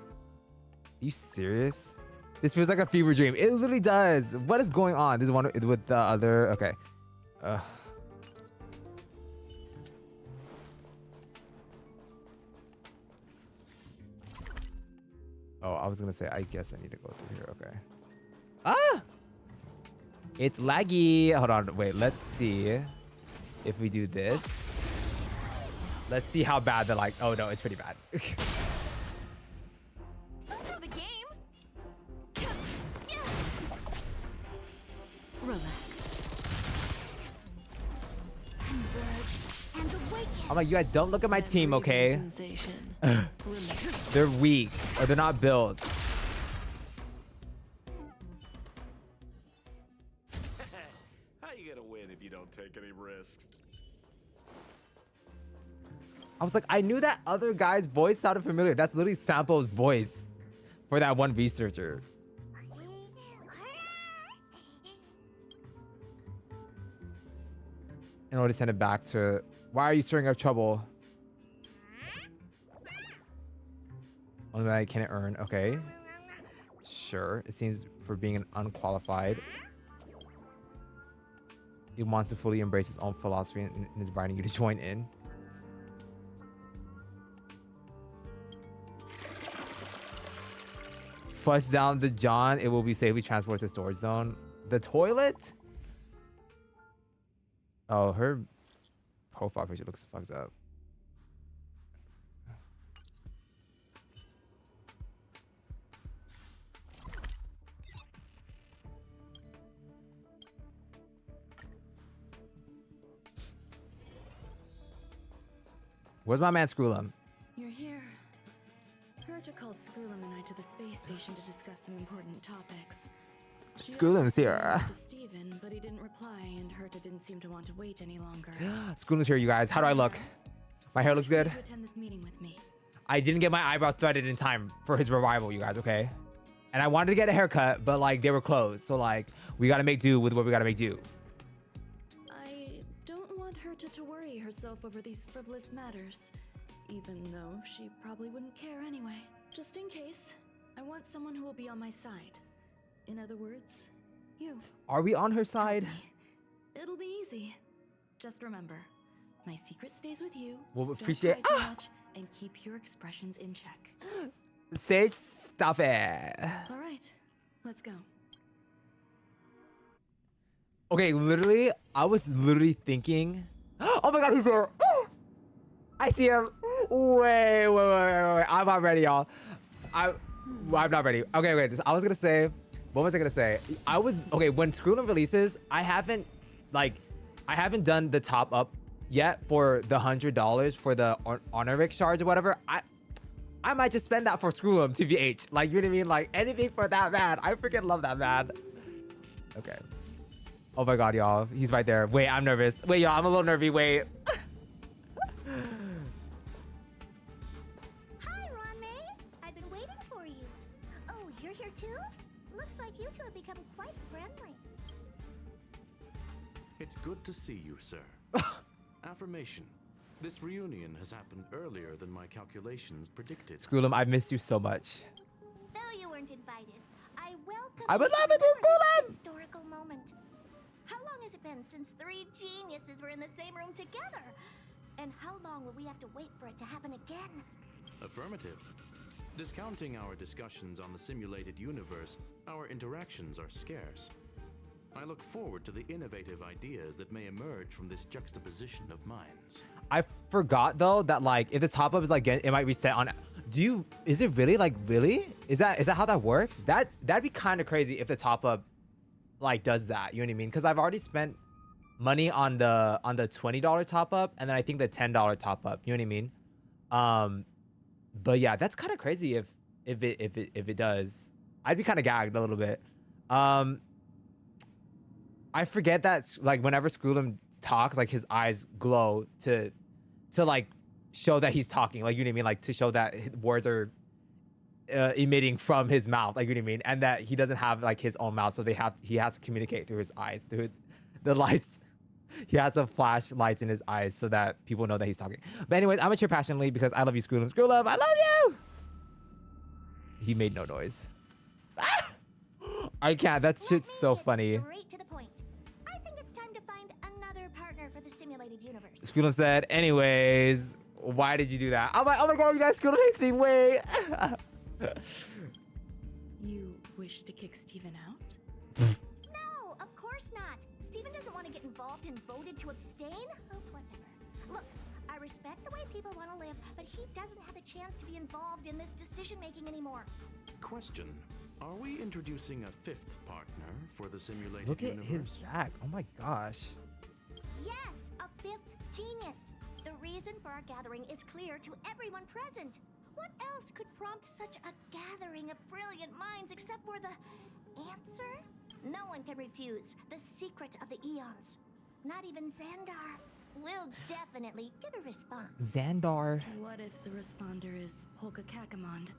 S1: Are you serious? This feels like a fever dream. It literally does. What is going on? This is one with the other. Okay. Oh, I was gonna say, I guess I need to go through here. Okay. Ah! It's laggy. Hold on. Wait, let's see if we do this. Let's see how bad they're like. Oh, no, it's pretty bad.
S9: For the game?
S6: Relax. Converge and awaken.
S1: I'm like, you guys don't look at my team, okay?
S5: Sensation.
S1: They're weak or they're not built.
S11: How you gonna win if you
S1: was like, I knew that other guy's voice sounded familiar. That's literally Sampo's voice for that one researcher. In order to send it back to, why are you stirring up trouble? Only I can earn. Okay. Sure. It seems for being an unqualified. He wants to fully embrace his own philosophy and is inviting you to join in. Flush down the John. It will be safely transported to storage zone. The toilet? Oh, her profile picture looks fucked up. Where's my man Screwllum?
S6: You're here. Herta called Screwllum and I to the space station to discuss some important topics.
S1: Screwllum's here.
S6: To Steven, but he didn't reply, and Herta didn't seem to want to wait any longer.
S1: Screwllum's here, you guys. How do I look? My hair looks good.
S6: To attend this meeting with me.
S1: I didn't get my eyebrows threaded in time for his revival, you guys, okay? And I wanted to get a haircut, but like they were closed. So like we gotta make do with what we gotta make do.
S6: I don't want Herta to worry herself over these frivolous matters, even though she probably wouldn't care anyway. Just in case, I want someone who will be on my side. In other words, you.
S1: Are we on her side?
S6: It'll be easy. Just remember, my secret stays with you.
S1: We'll appreciate.
S6: Don't cry too much, and keep your expressions in check.
S1: Sage, stop it.
S6: All right, let's go.
S1: Okay, literally, I was literally thinking. Oh my God, he's here. I see him. Wait. I'm not ready, y'all. I'm not ready. Okay, wait. I was gonna say. What was I gonna say? Okay. When Screwllum releases, I haven't done the top up yet for the $100 for the honorific shards or whatever. I might just spend that for Screwllum, TBH. Like, you know what I mean? Like, anything for that man. I freaking love that man. Okay. Oh my God, y'all. He's right there. Wait, I'm nervous. Wait, y'all. I'm a little nervy. Wait.
S2: Hi, Ron May. I've been waiting for you. Oh, you're here too? Looks like you two have become quite friendly.
S12: It's good to see you, sir. Affirmation. This reunion has happened earlier than my calculations predicted.
S1: Screwllum, I've missed you so much.
S2: Though you weren't invited, I welcome
S1: I would
S2: you
S1: love
S2: to
S1: it, this
S2: remember
S1: Screwllum!
S2: this historical moment. How long has it been since three geniuses were in the same room together? And how long will we have to wait for it to happen again?
S12: Affirmative. Discounting our discussions on the simulated universe, our interactions are scarce. I look forward to the innovative ideas that may emerge from this juxtaposition of minds.
S1: I forgot though that like if the top up is like it might reset on. Is it really like really? Is that how that works? That'd be kind of crazy if the top up like does that. You know what I mean? Because I've already spent money on the $20 top up and then I think the $10 top up. You know what I mean? But yeah, that's kind of crazy if it does. I'd be kind of gagged a little bit. I forget that like whenever Screwllum talks, like his eyes glow to like show that he's talking, like you know what I mean, like to show that words are emitting from his mouth, like you know what I mean, and that he doesn't have like his own mouth, so he has to communicate through his eyes, through the lights. He has some flash lights in his eyes so that people know that he's talking. But anyways, I'm a cheer passionately because I love you, Screwllum. Screwllum, I love you. He made no noise. I can't. That shit's so funny.
S2: Straight to the point. I think it's time to find another partner for the simulated universe.
S1: Screwllum said, anyways, why did you do that? I'm like, oh my God, you guys, Screwllum hates me. Wait.
S6: You wish to kick Steven out?
S2: No, of course not. Steven doesn't want to get involved and voted to abstain. Oh, whatever. Look, I respect the way people want to live, but he doesn't have a chance to be involved in this decision-making anymore.
S12: Question. Are we introducing a fifth partner for the simulated
S1: Look at
S12: universe?
S1: his back. Oh my gosh.
S2: Yes, a fifth genius. The reason for our gathering is clear to everyone present. What else could prompt such a gathering of brilliant minds except for the answer? No one can refuse the secret of the eons. Not even Xandar. We'll definitely get a response.
S1: Xandar.
S6: What if the responder is Polka Kakamond?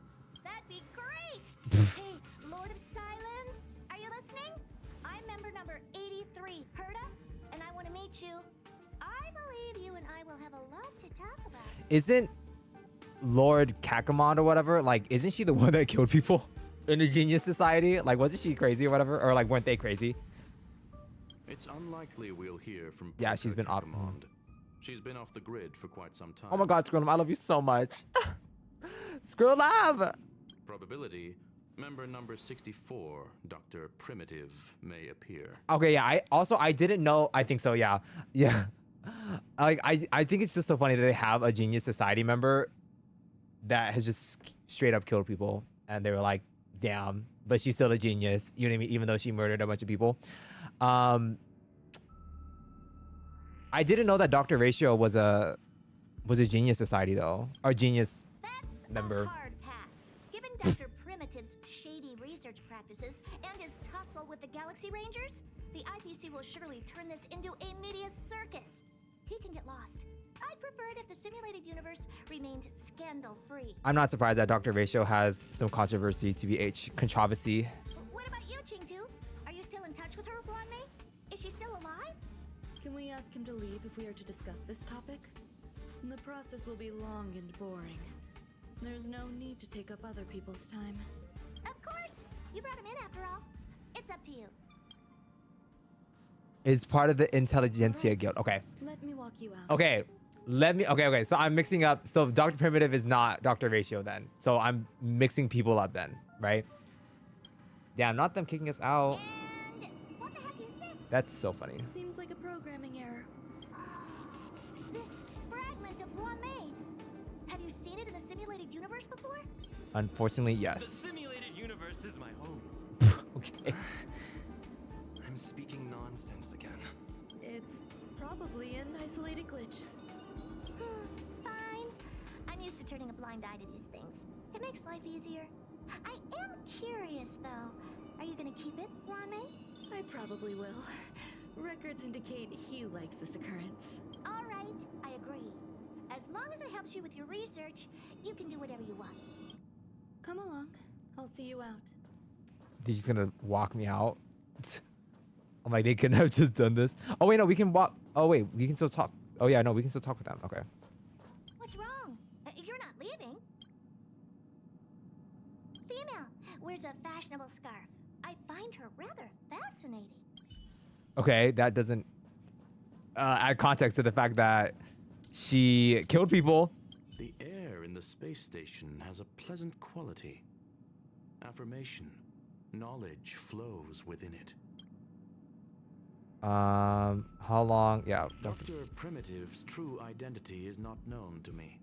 S2: That'd be great! Hey, Lord of Silence, are you listening? I'm member number 83, Herda, and I want to meet you. I believe you and I will have a lot to talk about.
S1: Isn't Lord Kakamond or whatever, like, isn't she the one that killed people in the Genius Society? Like, wasn't she crazy or whatever? Or, like, weren't they crazy?
S12: It's unlikely we'll hear from
S1: Yeah, she's been off.
S12: She's been off the grid for quite some time.
S1: Oh my god, Screwllum, I love you so much. Screwllum!
S12: Probability, member number 64, Dr. Primitive, may appear.
S1: Okay, yeah, I didn't know. I think so, yeah. Yeah. Like, I think it's just so funny that they have a Genius Society member that has just straight up killed people. And they were like, damn, but she's still a genius. You know what I mean? Even though she murdered a bunch of people. I didn't know that Dr. Ratio was a Genius Society though, or Genius member.
S2: A hard pass. Given Dr. Primitive's shady research practices and his tussle with the Galaxy Rangers, the IPC will surely turn this into a media circus. He can get lost. I'd prefer it if the simulated universe remained scandal-free.
S1: I'm not surprised that Dr. Ratio has some controversy, TBH, controversy.
S2: What about you, Chingdu? Are you still in touch with her, Ronmei? Is she still alive?
S6: Can we ask him to leave if we are to discuss this topic? The process will be long and boring. There's no need to take up other people's time.
S2: Of course! You brought him in after all. It's up to you.
S1: Is part of the Intelligentsia Guild. Okay.
S6: Let me walk you out.
S1: Okay. Okay. So I'm mixing up. So Dr. Primitive is not Dr. Ratio then. So I'm mixing people up then, right? Damn, not them kicking us out.
S2: And what the heck is this?
S1: That's so funny.
S6: Seems like a programming error.
S2: This fragment of Ronmei. Have you seen it in the simulated universe before?
S1: Unfortunately,
S4: The
S1: yes.
S4: simulated universe is my home.
S1: Okay.
S4: I'm speaking nonsense again.
S6: It's probably an isolated glitch.
S2: Fine. I'm used to turning a blind eye to these things. It makes life easier. I am curious, though. Are you gonna keep it, Ronmei?
S6: I probably will. Records indicate he likes this occurrence.
S2: All right, I agree. As long as it helps you with your research, you can do whatever you want.
S6: Come along. I'll see you out.
S1: They're just gonna walk me out. I'm like, they couldn't have just done this. Oh wait, no, we can walk. Oh wait, we can still talk. Oh yeah, no, we can still talk with them. Okay.
S2: What's wrong? You're not leaving. Female wears a fashionable scarf. I find her rather fascinating.
S1: Okay, that doesn't add context to the fact that she killed people.
S12: The air in the space station has a pleasant quality. Affirmation. Knowledge flows within it.
S1: How long? Yeah.
S12: Dr. Primitive's true identity is not known to me.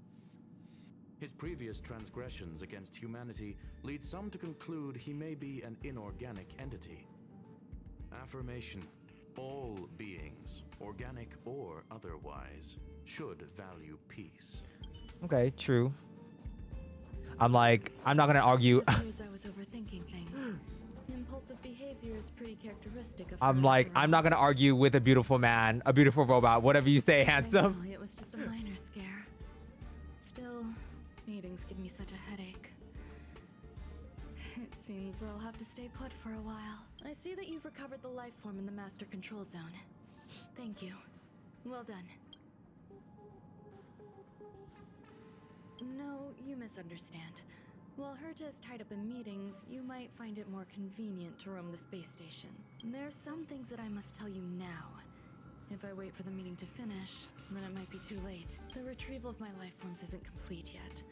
S12: His previous transgressions against humanity lead some to conclude he may be an inorganic entity. Affirmation. All beings, organic or otherwise, should value peace.
S1: Okay, true. I'm like, I'm not gonna argue.
S6: I was overthinking things. Impulsive behavior is pretty characteristic of
S1: I'm
S6: her
S1: like,
S6: after
S1: I'm
S6: all.
S1: not gonna argue with a beautiful man, a beautiful robot, whatever you say, handsome.
S6: I know, it was just a minor scare. Still, meetings give me such a headache. It seems I'll have to stay put for a while. I see that you've recovered the life form in the master control zone. Thank you. Well done. No, you misunderstand. While Herta is tied up in meetings, you might find it more convenient to roam the space station. There's some things that I must tell you now. If I wait for the meeting to finish, then it might be too late. The retrieval of my life forms isn't complete yet.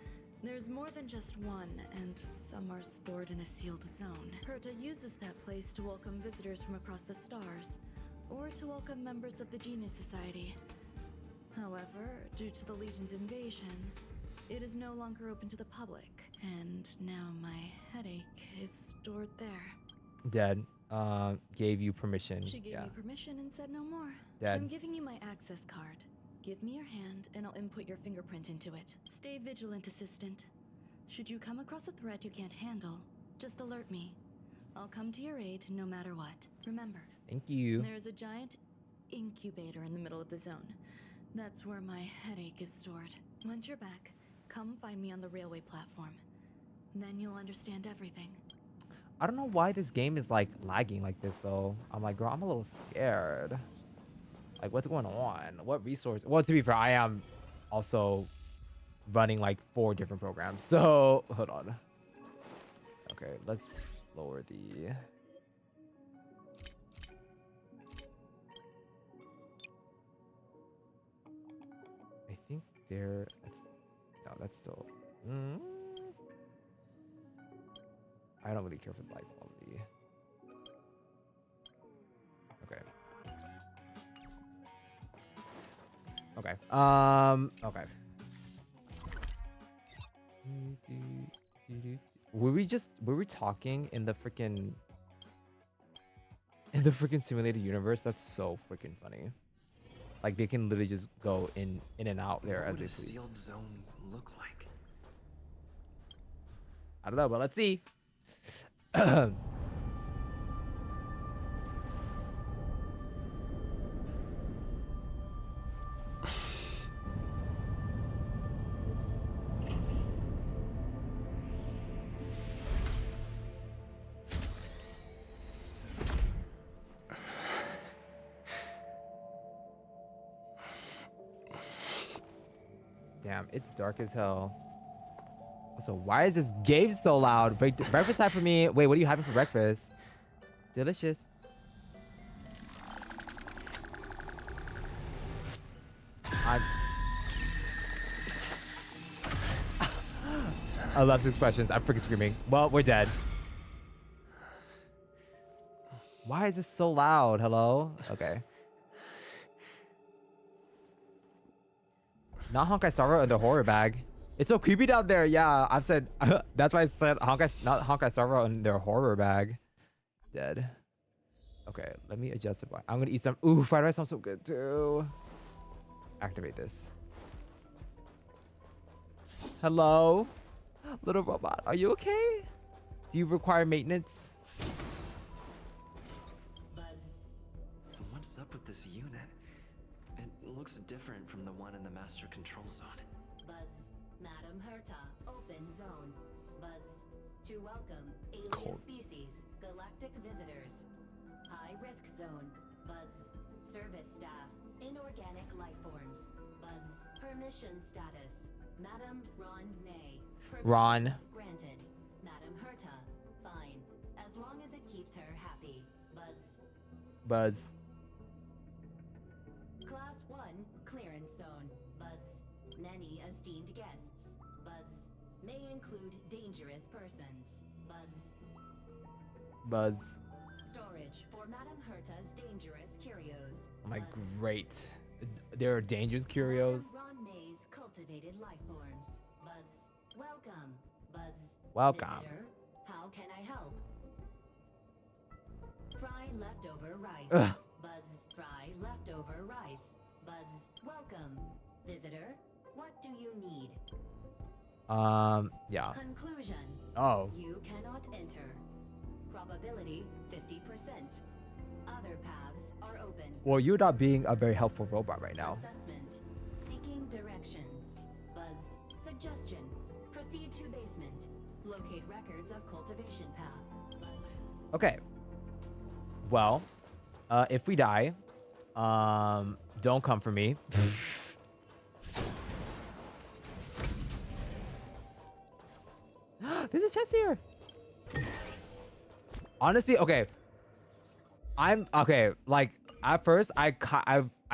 S6: There's more than just one, and some are stored in a sealed zone. Herta uses that place to welcome visitors from across the stars, or to welcome members of the Genius Society. However, due to the Legion's invasion, it is no longer open to the public, and now my headache is stored there.
S1: Dead. Gave you permission.
S6: She gave me permission and said no more.
S1: Dead.
S6: I'm giving you my access card. Give me your hand, and I'll input your fingerprint into it. Stay vigilant, assistant. Should you come across a threat you can't handle, just alert me. I'll come to your aid no matter what. Remember.
S1: Thank you.
S6: There's a giant incubator in the middle of the zone. That's where my headache is stored. Once you're back, come find me on the railway platform. Then you'll understand everything.
S1: I don't know why this game is like lagging like this though. I'm like, girl, I'm a little scared. Like, what's going on? What resource? Well, to be fair, I am also running like 4 different programs. So hold on. Okay, let's lower the. I think there. No, that's still. I don't really care for the light quality. Okay. Okay. Okay. Were we talking in the freaking simulated universe? That's so freaking funny. Like they can literally just go in and out there as they please.
S4: What would a sealed zone look like?
S1: I don't know, but let's see. Damn, it's dark as hell. So why is this game so loud? Breakfast time for me. Wait, what are you having for breakfast? Delicious. I love his expressions. I'm freaking screaming. Well, we're dead. Why is this so loud? Hello? Okay. Not Honkai Star Rail in the horror bag. It's so creepy down there. Yeah, I've said. That's why I said not Honkai Star Rail in their horror bag. Dead. Okay, let me adjust it. I'm gonna eat some. Ooh, fried rice sounds so good too. Activate this. Hello, little robot. Are you okay? Do you require maintenance?
S4: Buzz. What's up with this unit? It looks different from the one in the master control zone.
S13: Buzz, Madam Herta, open zone. Buzz, to welcome alien species, galactic visitors. High risk zone. Buzz, service staff, inorganic life forms. Buzz, permission status. Madam Ron May.
S1: Ron.
S13: Granted. Madam Herta, fine. As long as it keeps her happy. Buzz.
S1: Buzz.
S13: Class 1, clearance zone. Buzz. Many esteemed guests. Buzz. May include dangerous persons. Buzz.
S1: Buzz.
S13: Storage for Madam Herta's dangerous curios.
S1: Oh my, great. There are dangerous curios.
S13: Ron May's cultivated life forms. Buzz. Welcome. Buzz.
S1: Welcome.
S13: Visitor, how can I help? Fry leftover rice.
S1: Ugh.
S13: Buzz. Fry leftover rice. Buzz. Welcome. Visitor, what do you need?
S1: Yeah.
S13: Conclusion.
S1: Oh.
S13: You cannot enter. Probability 50%. Other paths are open.
S1: Well, you're not being a very helpful robot right now.
S13: Assessment. Seeking directions. Buzz. Suggestion. Proceed to basement. Locate records of cultivation path. Buzz.
S1: Okay. Well, if we die, don't come for me. There's a chest here. Honestly, okay. I'm okay. Like at first, I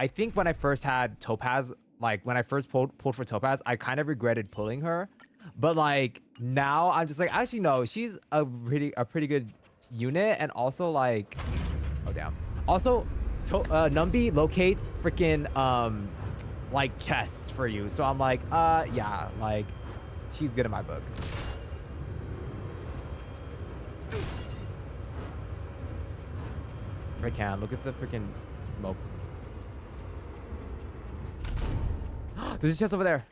S1: think when I first had Topaz, like when I first pulled for Topaz, I kind of regretted pulling her. But like now, I'm just like, actually no, she's a pretty good unit, and also like, oh damn. Also, Numbi locates freaking like chests for you, so I'm like, yeah, like she's good in my book. I can look at the freaking smoke. There's a chest over there.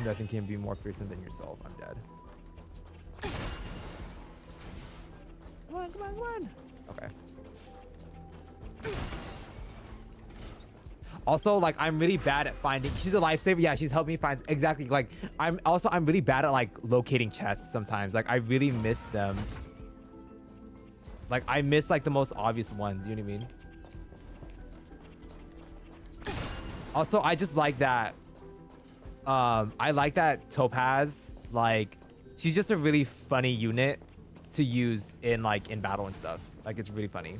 S1: Nothing can be more fearsome than yourself. I'm dead. on. Okay. Also, like, I'm really bad at finding. She's a lifesaver. Yeah, she's helped me find exactly. Like, I'm really bad at like locating chests sometimes. Like, I really miss them. Like, I miss like the most obvious ones. You know what I mean? Also, I just like that. I like that Topaz. Like, she's just a really funny unit to use in battle and stuff. Like, it's really funny.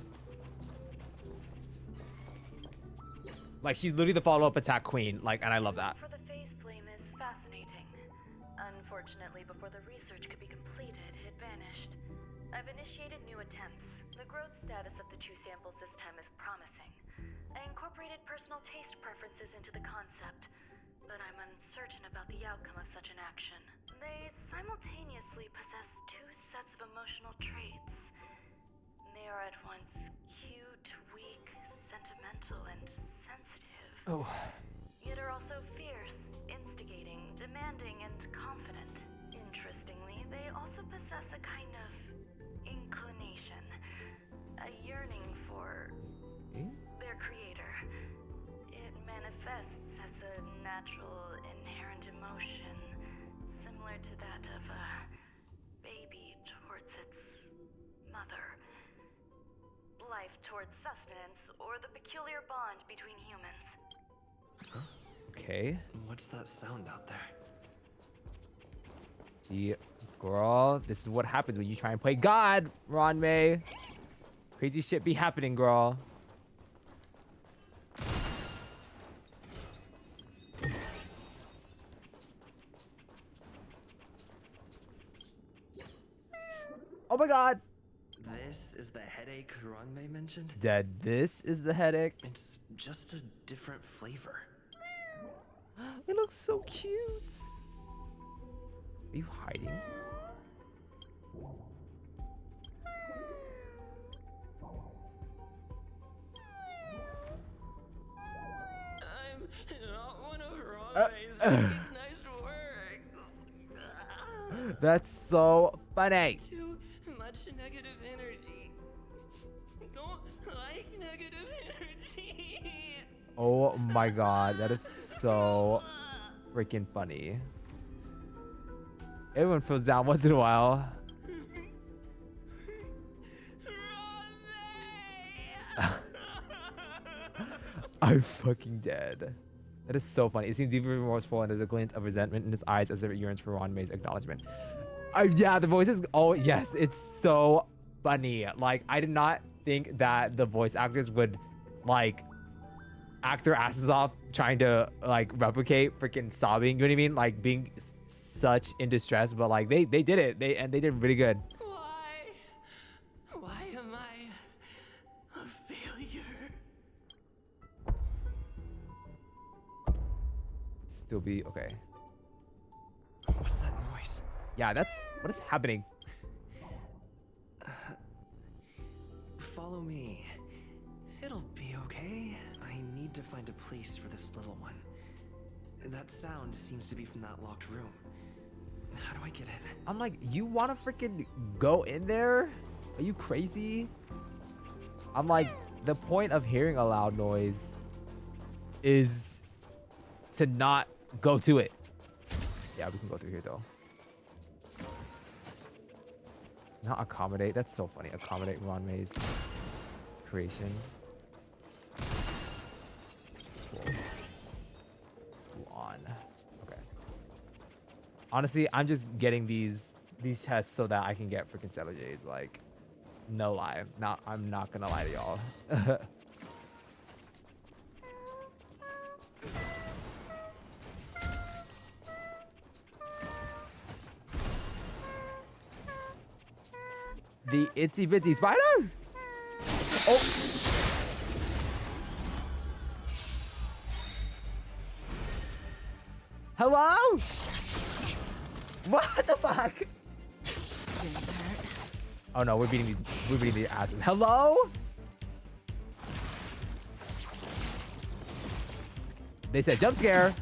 S1: Like, she's literally the follow-up attack queen. Like, and I love that.
S14: For the phase flame is fascinating. Unfortunately, before the research could be completed, it vanished. I've initiated new attempts. The growth status of the 2 samples this time is promising. I incorporated personal taste preferences into the concept, but I'm uncertain about the outcome of such an action. They simultaneously possess 2 sets of emotional traits. They are at once cute, weak, sentimental, and sensitive.
S1: Oh.
S14: Yet are also fierce, instigating, demanding, and confident. Interestingly, they also possess a kind of inclination, a yearning for their creator. It manifests as a natural, inherent emotion, similar to that of a baby towards its mother. Life towards sustenance, or the peculiar bond between humans.
S1: Okay.
S4: What's that sound out there?
S1: See, girl, this is what happens when you try and play God, Ron May. Crazy shit be happening, girl. Oh my god.
S4: This is the headache Ranmei mentioned?
S1: Dead. This is the headache.
S4: It's just a different flavor.
S1: It looks so cute. Are you hiding?
S8: I'm not one of Ranmei's recognized works.
S1: That's so funny.
S8: Too much negative energy. Don't like negative energy.
S1: Oh my god, that is so freaking funny. Everyone feels down once in a while. I'm fucking dead. That is so funny. It seems deeply remorseful, and there's a glint of resentment in his eyes as it yearns for Ron May's acknowledgement. Yeah, the voices. Oh yes, it's so funny. Like, I did not think that the voice actors would like act their asses off trying to like replicate freaking sobbing. You know what I mean? Like being such in distress, but like they did it. They did really good.
S8: Why am I a failure?
S1: Still be okay.
S4: What's that noise?
S1: Yeah, that's what is happening.
S4: Follow me. It'll be okay. I need to find a place for this little one. That sound seems to be from that locked room. How do I get in?
S1: I'm like, you want to freaking go in there? Are you crazy? I'm like, the point of hearing a loud noise is to not go to it. Yeah, we can go through here though. Not accommodate. That's so funny. Accommodate Ron May's creation. Cool. Go on. Okay. Honestly, I'm just getting these chests so that I can get freaking J's. Like, no lie. I'm not gonna lie to y'all. The itsy bitsy spider? Oh. Hello? What the fuck? Oh no, we're beating the asses. Hello? They said jump scare.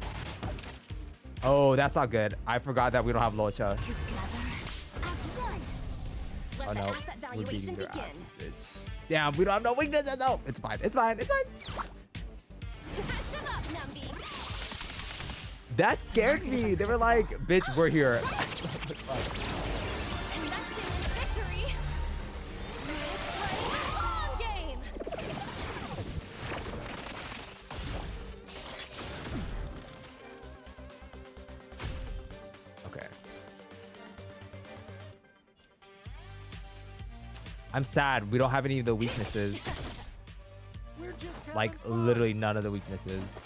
S1: Oh, that's not good. I forgot that we don't have Locha.
S2: Together as one.
S1: Oh no. We're beating
S9: evaluation
S1: their
S9: begin.
S1: asses, bitch. Damn, we don't have no weaknesses though. It's fine. It's fine. It's fine.
S9: Shut up, Numby.
S1: That scared me. They were like, bitch, we're here.
S9: And that's in victory. Let's play long game.
S1: Okay. I'm sad. We don't have any of the weaknesses. Like, literally none of the weaknesses.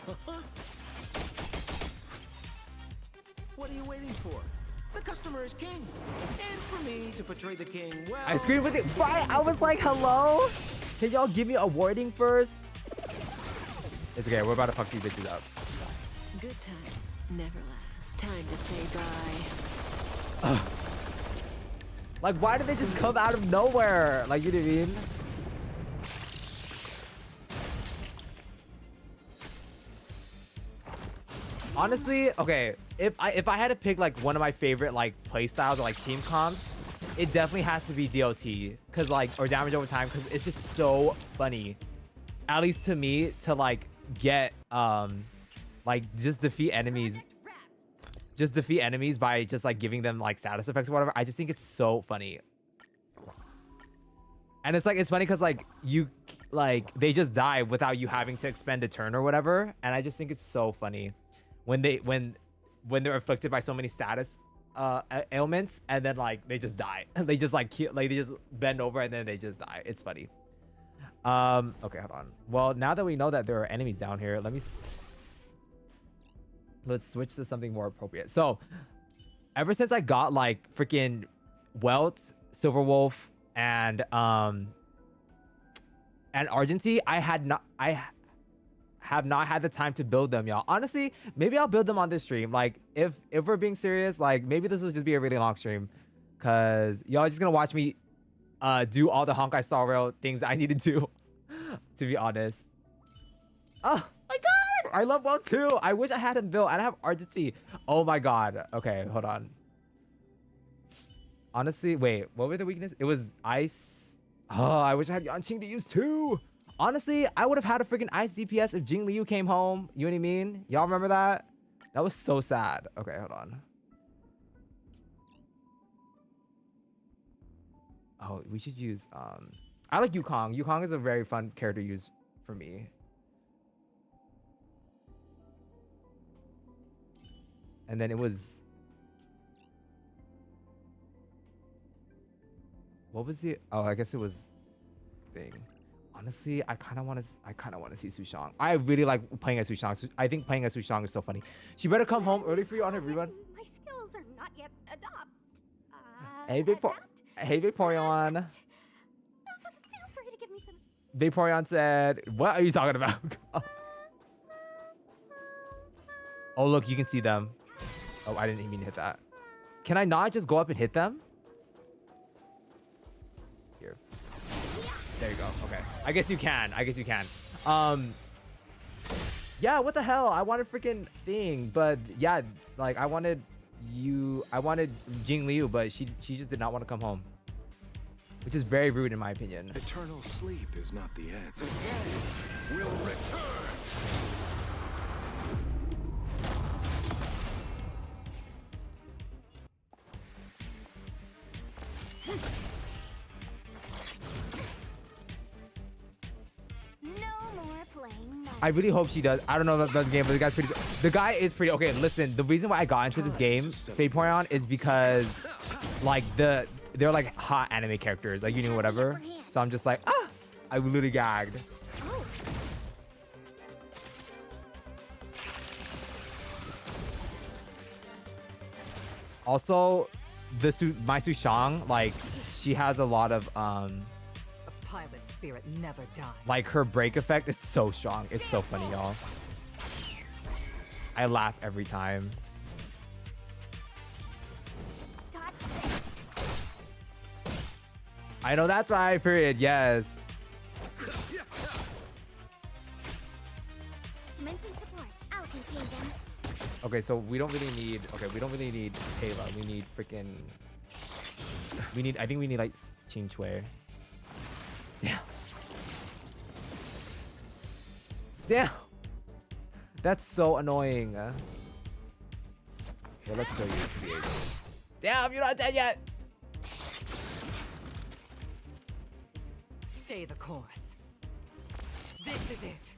S10: What are you waiting for? The customer is king. And for me to portray the king, well...
S1: I screamed with it. Right? I was like, hello? Can y'all give me a warning first? It's okay. We're about to fuck these bitches up.
S5: Good times never last. Time to say bye.
S1: Like, why did they just come out of nowhere? Like, you know what I mean? Honestly, okay, if I had to pick like one of my favorite like play styles or like team comps, it definitely has to be DOT, cause like, or damage over time, cause it's just so funny. At least to me, to like get like just defeat enemies. Just defeat enemies by just like giving them like status effects or whatever. I just think it's so funny. And it's like, it's funny because like they just die without you having to expend a turn or whatever. And I just think it's so funny when they're afflicted by so many status ailments and then like they just die. They just like they just bend over and then they just die. It's funny. Okay, hold on. Well, now that we know that there are enemies down here, let's switch to something more appropriate. So ever since I got like freaking Welt, Silverwolf, and Argenty, I have not had the time to build them, y'all. Honestly, maybe I'll build them on this stream. Like if we're being serious, like maybe this will just be a really long stream, cause y'all are just gonna watch me do all the Honkai Star Rail things I need to do, to be honest. Oh my god, I love Welt too. I wish I had him built. I have Argenty. Oh my god. Okay, hold on. Honestly, wait, what were the weaknesses? It was ice. Oh, I wish I had Yanqing to use too. Honestly, I would have had a freaking ice DPS if Jing Liu came home. You know what I mean? Y'all remember that? That was so sad. Okay, hold on. Oh, we should use I like Yukong. Yukong is a very fun character to use for me. And then it was, what was it? Oh, I guess it was thing. Honestly, I kind of want to see Sushang. I really like playing as Sushang. I think playing as Sushang is so funny. She better come home early for you on her rerun.
S9: My skills are not yet
S1: Hey, Vaporeon.
S9: Feel free to give me some.
S1: Vaporeon said, what are you talking about? Oh, look, you can see them. Oh, I didn't even mean to hit that. Can I not just go up and hit them? Here. There you go. Okay. I guess you can. Yeah, what the hell? I wanted freaking thing, but yeah, like I wanted Jing Liu, but she just did not want to come home. Which is very rude in my opinion.
S11: Eternal sleep is not the end. The end will return.
S1: I really hope she does. I don't know about the game, but the guy's pretty. The guy is pretty. Okay, listen. The reason why I got into this game, Vaporeon, is because like they're like hot anime characters, like you know whatever. So I'm just like, I literally gagged. Also, my Sushang, like she has a lot of
S15: A pilot spirit never dies.
S1: like her break effect is so strong. It's so funny, y'all. I laugh every time. I know that's right, period. Yes. Okay, so we don't really need Kayla. We need freaking I think we need like Qing Chui. Damn. Damn. That's so annoying. Yeah, let's kill you. Damn, you're not dead yet.
S15: Stay the course. This is it.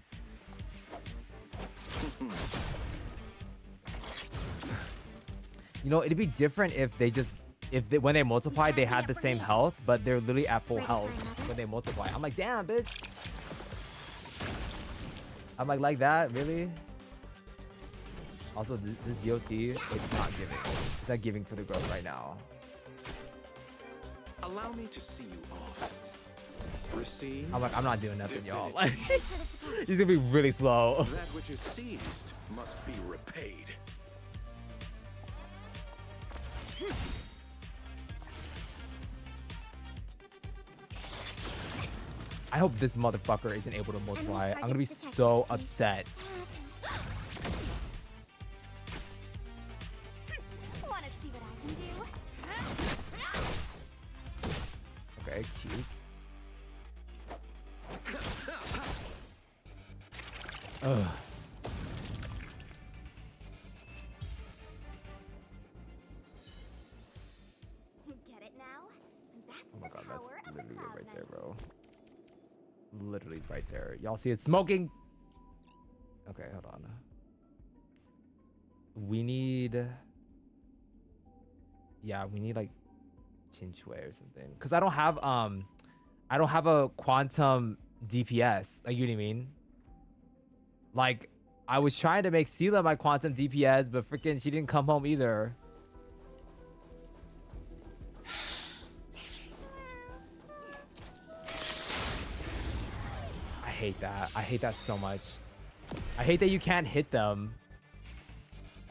S1: You know, it'd be different if they just, when they multiply, they had the same health, but they're literally at full health when they multiply. I'm like, damn, bitch. I'm like that, really? Also, this DOT, it's not giving. It's not giving for the growth right now.
S11: Allow me to see you off. Receive.
S1: I'm like, I'm not doing nothing, y'all. Like, he's gonna be really slow.
S11: That which is seized must be repaid.
S1: I hope this motherfucker isn't able to multiply. I'm gonna be so upset.
S2: Wanna see what I can do?
S1: Okay, cute. Ugh.
S2: Get it now? That's
S1: Oh my god, that's
S2: power of the
S1: literally
S2: cloud
S1: right there,
S2: knights.
S1: bro. Literally right there. Y'all see it smoking? Okay, hold on. We need... Yeah, we need like Qin Chui or something. Cause I don't have a quantum DPS. Like, you know what I mean? Like, I was trying to make Sela my quantum DPS, but freaking she didn't come home either. I hate that. I hate that so much. I hate that you can't hit them.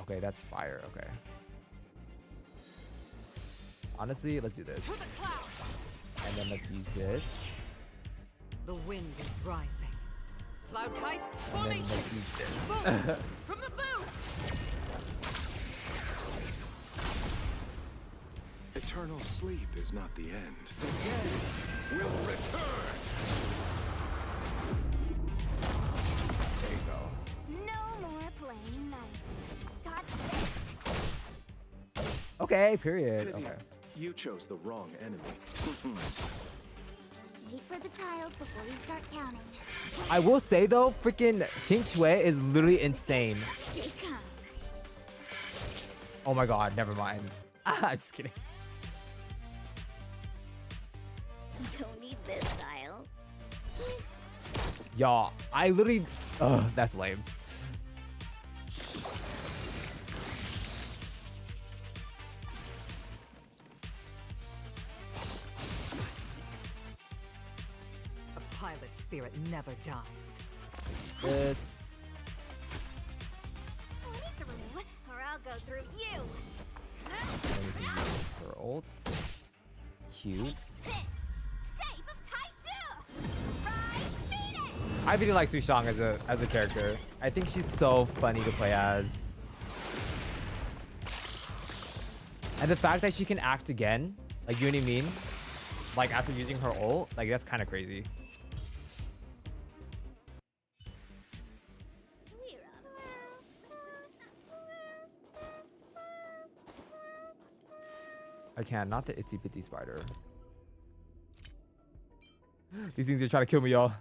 S1: Okay, that's fire. Okay. Honestly, let's do this. And then let's use this.
S15: The wind is rising. Cloud kites,
S1: And then
S15: formation.
S1: let's use this.
S15: From the boot.
S11: Eternal sleep is not the end. The dead will return.
S1: There you go.
S2: No more playing nice. Dodge this.
S1: Okay, period.
S11: Lydia,
S1: Okay.
S11: You chose the wrong enemy.
S2: Wait for the tiles before you start counting.
S1: I will say though, freaking Qing Chui is literally insane.
S2: Stay calm.
S1: Oh my god, never mind. I'm just kidding.
S2: Don't need this tile.
S1: Y'all, I literally... Ugh, that's lame.
S15: A pilot spirit never dies.
S1: This...
S2: Let me through, or I'll go through you.
S1: Then we can use her ult. Cute.
S2: This shape of Taishu. Rise, Phoenix.
S1: I really like Sushang as a character. I think she's so funny to play as. And the fact that she can act again, like, you know what I mean? Like, after using her ult, like, that's kind of crazy. I can't, not the itsy bitsy spider. These things are trying to kill me, y'all.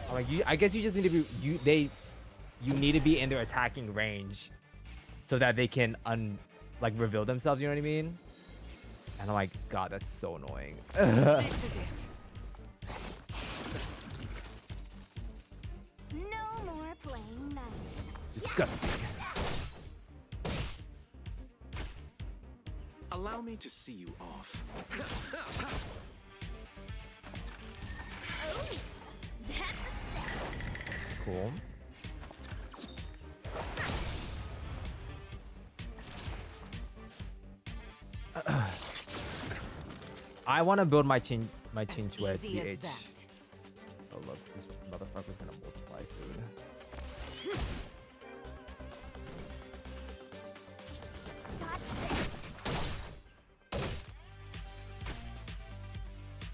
S1: I'm like, I guess you just need to be you need to be in their attacking range so that they can reveal themselves, you know what I mean? And I'm like, god, that's so annoying.
S15: This is it.
S2: No more playing nice.
S1: Disgusting.
S11: Allow me to see you off.
S2: Oh,
S1: Cool. I want to build my Qing Chui
S15: Easy as
S1: TBH
S15: that.
S1: a look, this motherfucker's gonna multiply soon.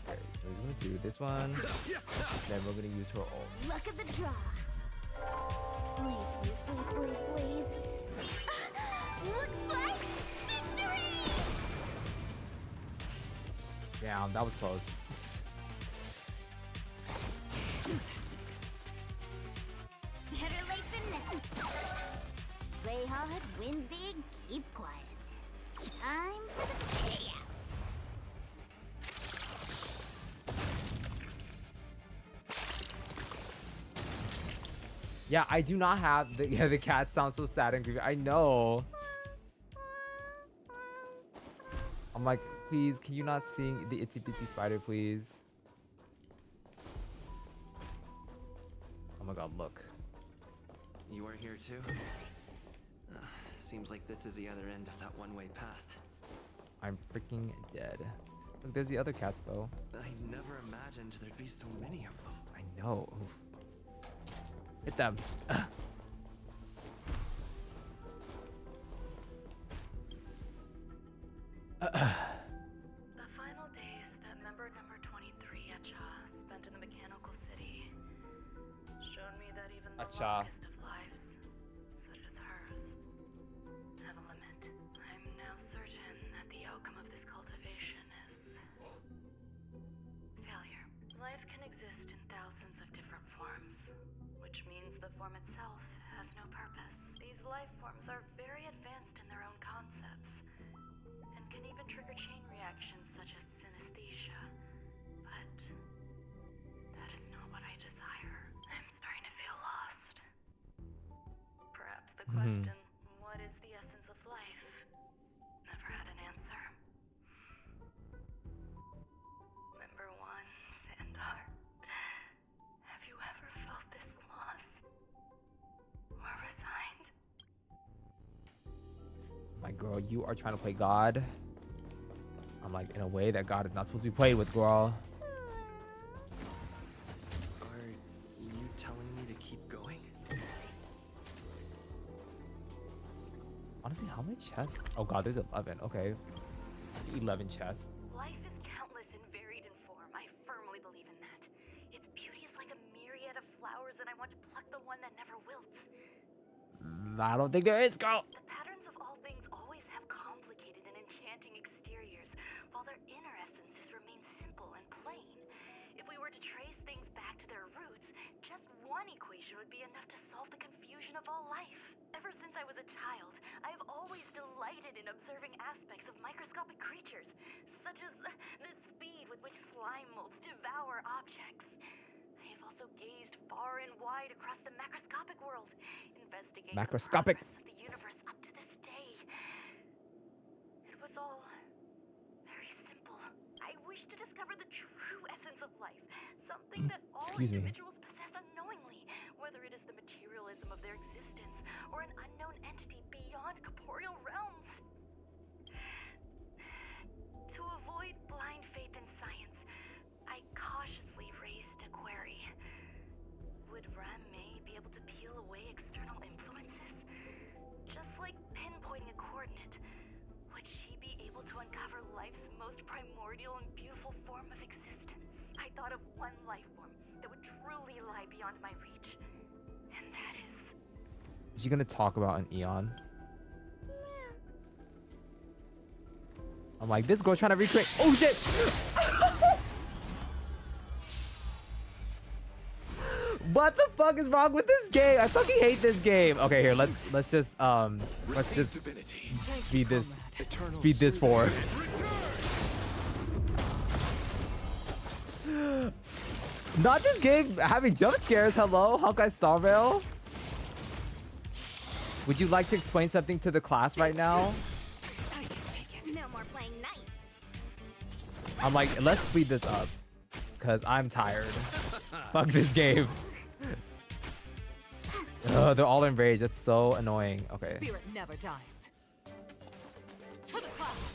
S1: Okay, so we're gonna do this one. Then we're gonna use her ult.
S2: Look at the draw. Please, please, please, please, please. Looks like victory!
S1: Damn, that was close.
S2: Better late than never. Play hard, win big, keep quiet. Time for the payout.
S1: Yeah, I do not have the the cat sounds so sad and creepy. I know. I'm like, please, can you not sing the Itsy Bitsy Spider, please? Oh my god, look.
S4: You are here too? Seems like this is the other end of that one-way path.
S1: I'm freaking dead. Look, there's the other cats though.
S4: I never imagined there'd be so many of them.
S1: I know. Oof. Hit them.
S14: The final days that member number 23, Acha, spent in the mechanical city showed me that even the
S1: Acha.
S14: longest of lives, such as hers, have a limit. I'm now certain that the outcome of this cultivation is failure. Life can exist in thousands of different forms, which means the form itself has no purpose. These life forms are very advanced in their own concepts, and can even trigger chain reactions such as synesthesia. But that is not what I desire. I'm starting to feel lost. Perhaps the question, what is the essence of life, never had an answer. Member 1, Sandar, have you ever felt this lost? Or resigned?
S1: My girl, you are trying to play God. I'm like, in a way that God is not supposed to be played with, girl.
S4: Are you telling me to keep going?
S1: Honestly, how many chests? Oh god, there's 11. Okay. 11 chests.
S14: Life is countless and varied in form. I firmly believe in that. Its beauty is like a myriad of flowers, and I want to pluck the one that never wilts.
S1: I don't think there is, girl.
S14: The patterns of all things always have complicated and enchanting exteriors, while their inner essences remain simple and plain. If we were to trace things back to their roots, just one equation would be enough to solve the confusion of all life. Ever since I was a child, I have always delighted in observing aspects of microscopic creatures, such as the speed with which slime molds devour objects. I have also gazed far and wide across the macroscopic world, investigating
S1: Macroscopic.
S14: the progress of the universe up to this day. It was all very simple. I wish to discover the true essence of life, something that all individuals possess unknowingly, whether it is the materialism of their existence or an unknown entity beyond corporeal realms. To avoid blind faith in science, I cautiously raised a query. Would Ram-Mei be able to peel away external influences? Just like pinpointing a coordinate, would she be able to uncover life's most primordial and beautiful form of existence? I thought of one life form that would truly lie beyond my reach, and that is...
S1: Is she gonna talk about an Eon? I'm like, this girl's trying to recreate. Oh shit! What the fuck is wrong with this game? I fucking hate this game. Okay, here, let's just speed this forward. Not this game having jump scares. Hello, Honkai Star Rail. Would you like to explain something to the class right now?
S2: No more playing nice.
S1: I'm like, let's speed this up, cause I'm tired. Fuck this game. Ugh, they're all enraged. That's so annoying. Okay.
S15: Spirit never dies.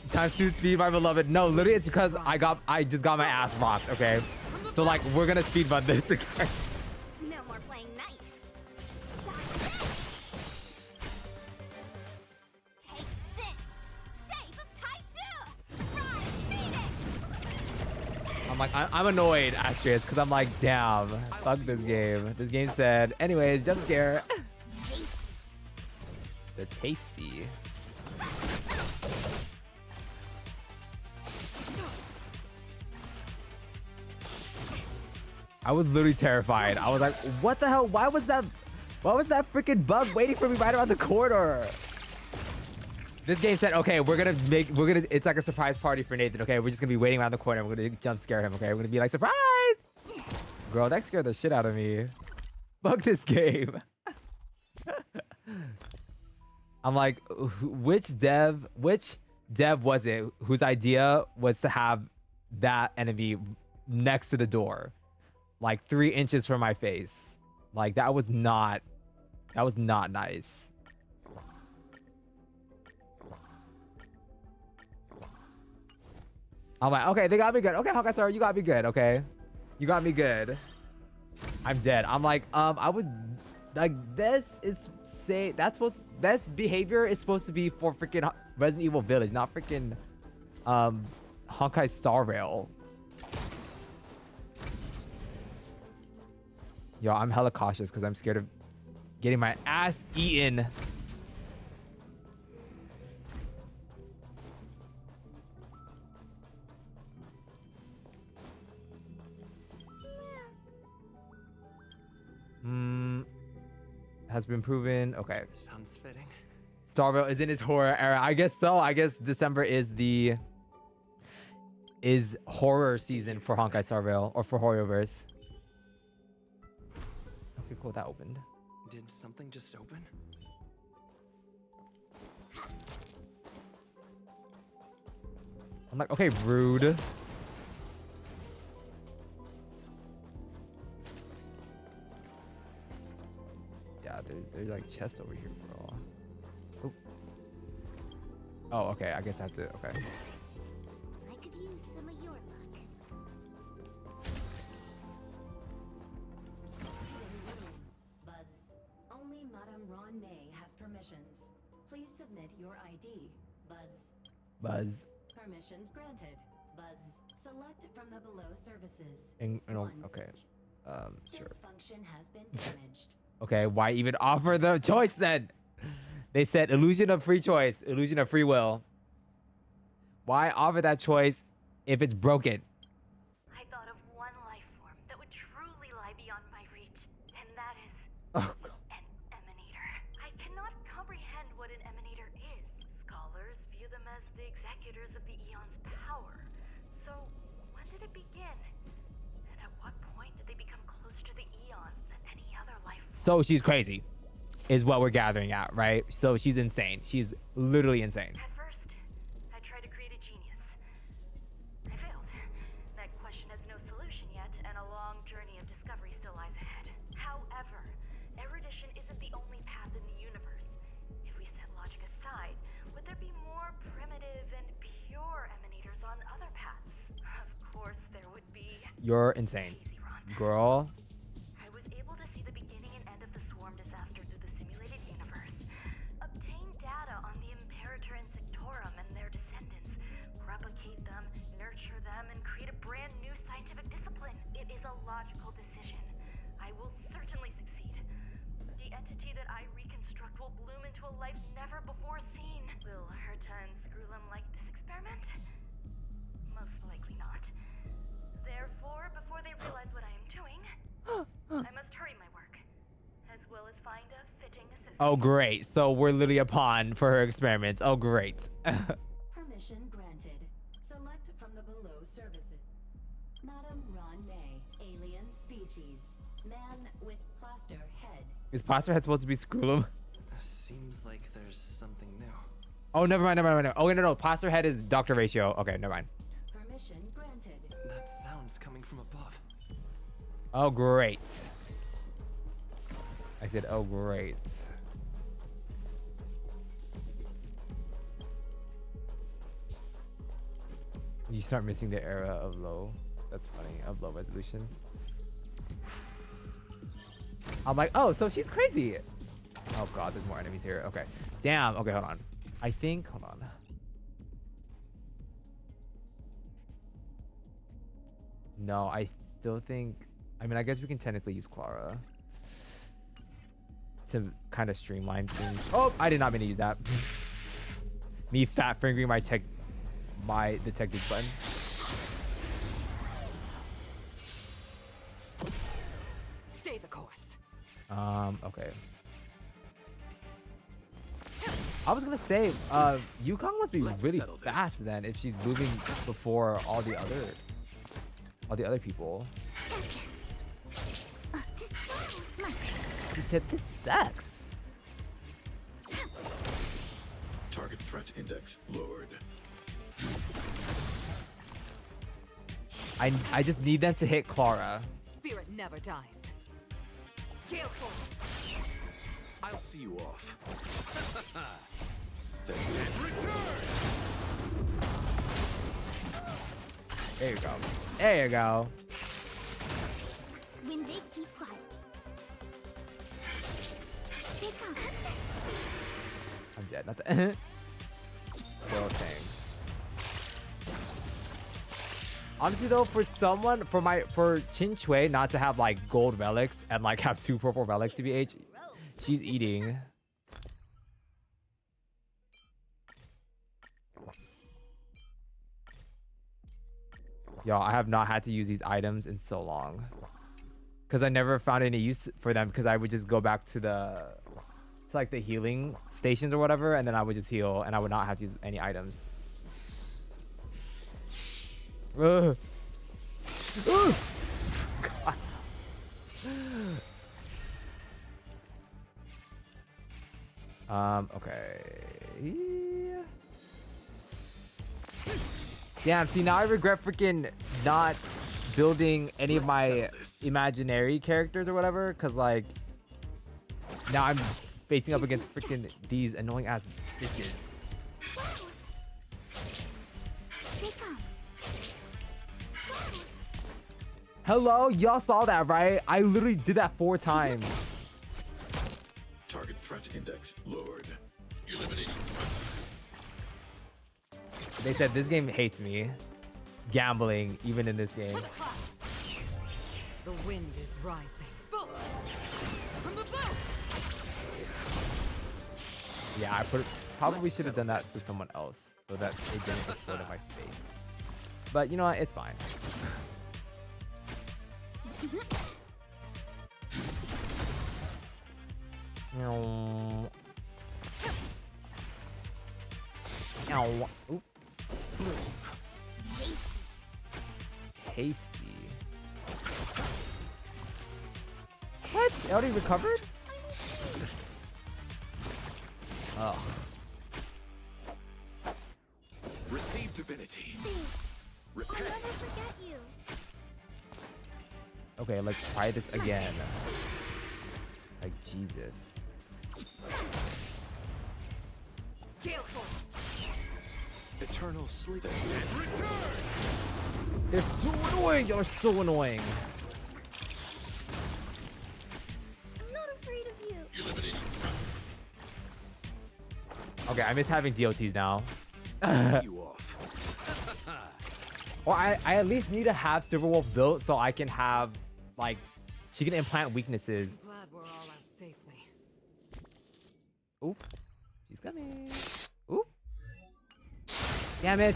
S1: Times 2 speed, my beloved. No, literally, it's because I just got my ass rocked. Okay. So like we're gonna speedrun this again.
S2: No more playing nice. Take this, shape of Taishu. Rise, Phoenix.
S1: I'm like I'm annoyed, Astrius, because I'm like, damn, fuck this game. This game said, anyways, jump scare. They're tasty. I was literally terrified. I was like, what the hell? Why was that freaking bug waiting for me right around the corner? This game said, okay, it's like a surprise party for Nathan. Okay, we're just gonna be waiting around the corner. We're gonna jump scare him. Okay, we're gonna be like, surprise! Girl, that scared the shit out of me. Fuck this game. I'm like, which dev was it whose idea was to have that enemy next to the door? Like 3 inches from my face. Like that was not nice. I'm like, okay, they got me good. Okay, Honkai Star, you got me good. Okay, you got me good. I'm dead. I'm like, I would like this. This behavior is supposed to be for freaking Resident Evil Village, not freaking Honkai Star Rail. Yo, I'm hella cautious because I'm scared of getting my ass eaten. Has been proven. Okay.
S4: Sounds fitting.
S1: Starville is in his horror era. I guess so. I guess December is horror season for Honkai Starville or for Horrorverse. Okay, cool. That opened.
S4: Did something just open?
S1: I'm like, okay, rude. Yeah, there's like chests over here, bro. Oop. Oh, okay. I guess I have to. Okay.
S2: I could use some of your luck.
S13: Buzz. Only Madame Ron May has permissions. Please submit your ID. Buzz.
S1: Buzz.
S13: Permissions granted. Buzz. Select from the below services.
S1: Okay. Sure.
S13: This function has been damaged.
S1: Okay, why even offer the choice then? They said illusion of free choice, illusion of free will. Why offer that choice if it's broken?
S14: I thought of one life form that would truly lie beyond my reach, and that is an emanator. I cannot comprehend what an emanator is. Scholars view them as the executors of the Eon's power. So, when did it begin? And at what point did they become closer to the Eons than any other life form?
S1: So she's crazy, is what we're gathering at, right? So she's insane. She's literally insane.
S14: At first, I tried to create a genius. I failed. That question has no solution yet, and a long journey of discovery still lies ahead. However, erudition isn't the only path in the universe. If we set logic aside, would there be more primitive and pure emanators on other paths? Of course there would be.
S1: You're insane, girl.
S14: I was able to see the beginning and end of the swarm disaster through the simulated universe, obtain data on the Imperator and Sectorum and their descendants, replicate them, nurture them, and create a brand new scientific discipline. It is a logical decision. I will certainly succeed. The entity that I reconstruct will bloom into a life never before seen. Will Herta and Screwllum like this experiment? Most likely not. Therefore, before they realize what I am doing, I must hurry my work, as well as find a fitting assistant.
S1: Oh, great. So we're literally a pawn for her experiments. Oh, great.
S13: Permission granted. Select from the below services. Madame Ron May, alien species. Man with plaster head.
S1: Is Plaster Head supposed to be Screwllum?
S4: Seems like there's something new.
S1: Oh, never mind. Oh, wait, no. Plaster Head is Dr. Ratio. Okay, never mind.
S13: Permission granted.
S4: That sound's coming from above.
S1: Oh, great. I said, oh, great. You start missing the era of low. That's funny. Of low resolution. I'm like, oh, so she's crazy. Oh god, there's more enemies here. Okay. Damn. Okay, hold on. I think, hold on. No, I still think, I mean, I guess we can technically use Clara to kind of streamline things. Oh, I did not mean to use that. Me fat fingering my detective button.
S15: Stay the course.
S1: Okay. I was gonna say, Yukong must be really fast then if she's moving before all the other people. She said this sucks.
S16: Target threat index lowered.
S1: I just need them to hit Clara.
S15: Spirit never dies. Gale force.
S16: I'll see you off.
S1: There you go. There you go.
S2: When they keep quiet. Pick up.
S1: I'm dead. Not the They're all saying. Honestly though, for someone, for Chin Chui not to have like gold relics and like have 2 purple relics to be H, she's eating. Yo, I have not had to use these items in so long. Because I never found any use for them because I would just go back to like the healing stations or whatever, and then I would just heal and I would not have to use any items. Ugh. Ugh. God. Okay. Damn, see now I regret freaking not building any of my imaginary characters or whatever, cause like now I'm facing up against freaking these annoying ass bitches. Hello, y'all saw that, right? I literally did that 4 times.
S16: Target threat index lowered. Eliminating.
S1: They said this game hates me. Gambling, even in this game.
S15: The wind is rising.
S1: Yeah, probably should have done that to someone else so that it didn't explode in my face. But you know what? It's fine. Oop. Tasty. What? It already recovered? Oh.
S16: Receive divinity.
S2: I'll never forget you.
S1: Okay, let's try this again. Like Jesus.
S16: Eternal sleep.
S1: They're so annoying. You're so annoying.
S2: I'm not afraid of you.
S1: Okay, I miss having DOTs now.
S16: You off.
S1: Or I at least need to have Silverwolf built so I can have, like, she can implant weaknesses.
S15: Glad we're all out safely.
S1: Oop. She's coming. Oop. Damn it.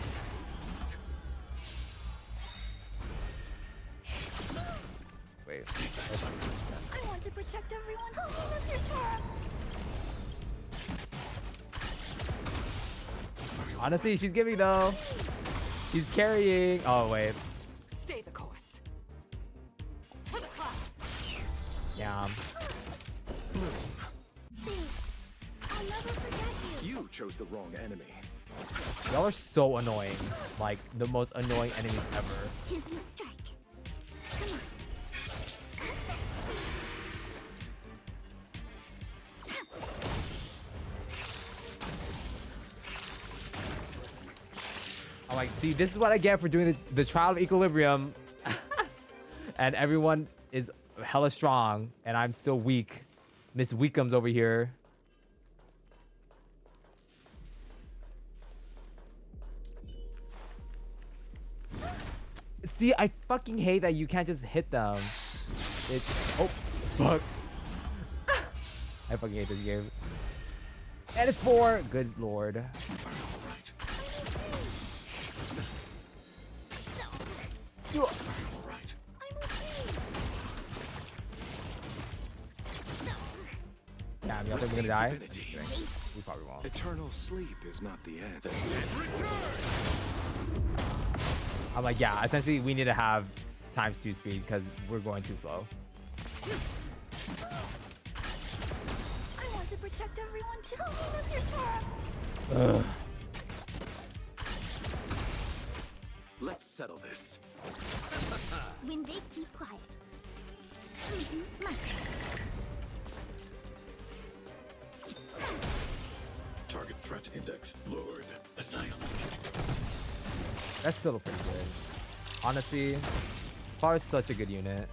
S1: Wait.
S2: I want to protect everyone. Oh, that's your turn.
S1: Honestly, she's giving though. She's carrying. Oh, wait.
S15: Stay the course. To the clock.
S1: Yeah.
S2: I'll never forget you.
S16: You chose the wrong enemy.
S1: Y'all are so annoying. Like, the most annoying enemies ever.
S2: Choose my strike. Come on.
S1: I'm like, see, this is what I get for doing the trial of equilibrium. And everyone is hella strong, and I'm still weak. Miss Weakum's over here. See, I fucking hate that you can't just hit them. It's oh fuck. I fucking hate this game. And it's 4. Good lord. Damn, y'all think we're gonna die? We probably won't.
S16: Eternal sleep is not the end.
S1: I'm like, yeah, essentially we need to have ×2 speed because we're going too slow.
S2: I want to protect everyone too. What's your turn?
S1: Ugh.
S16: Let's settle this.
S2: When they keep quiet. My turn.
S16: Target threat index lowered. Annihilate.
S1: That's still pretty good. Honestly, Clara's such a good unit.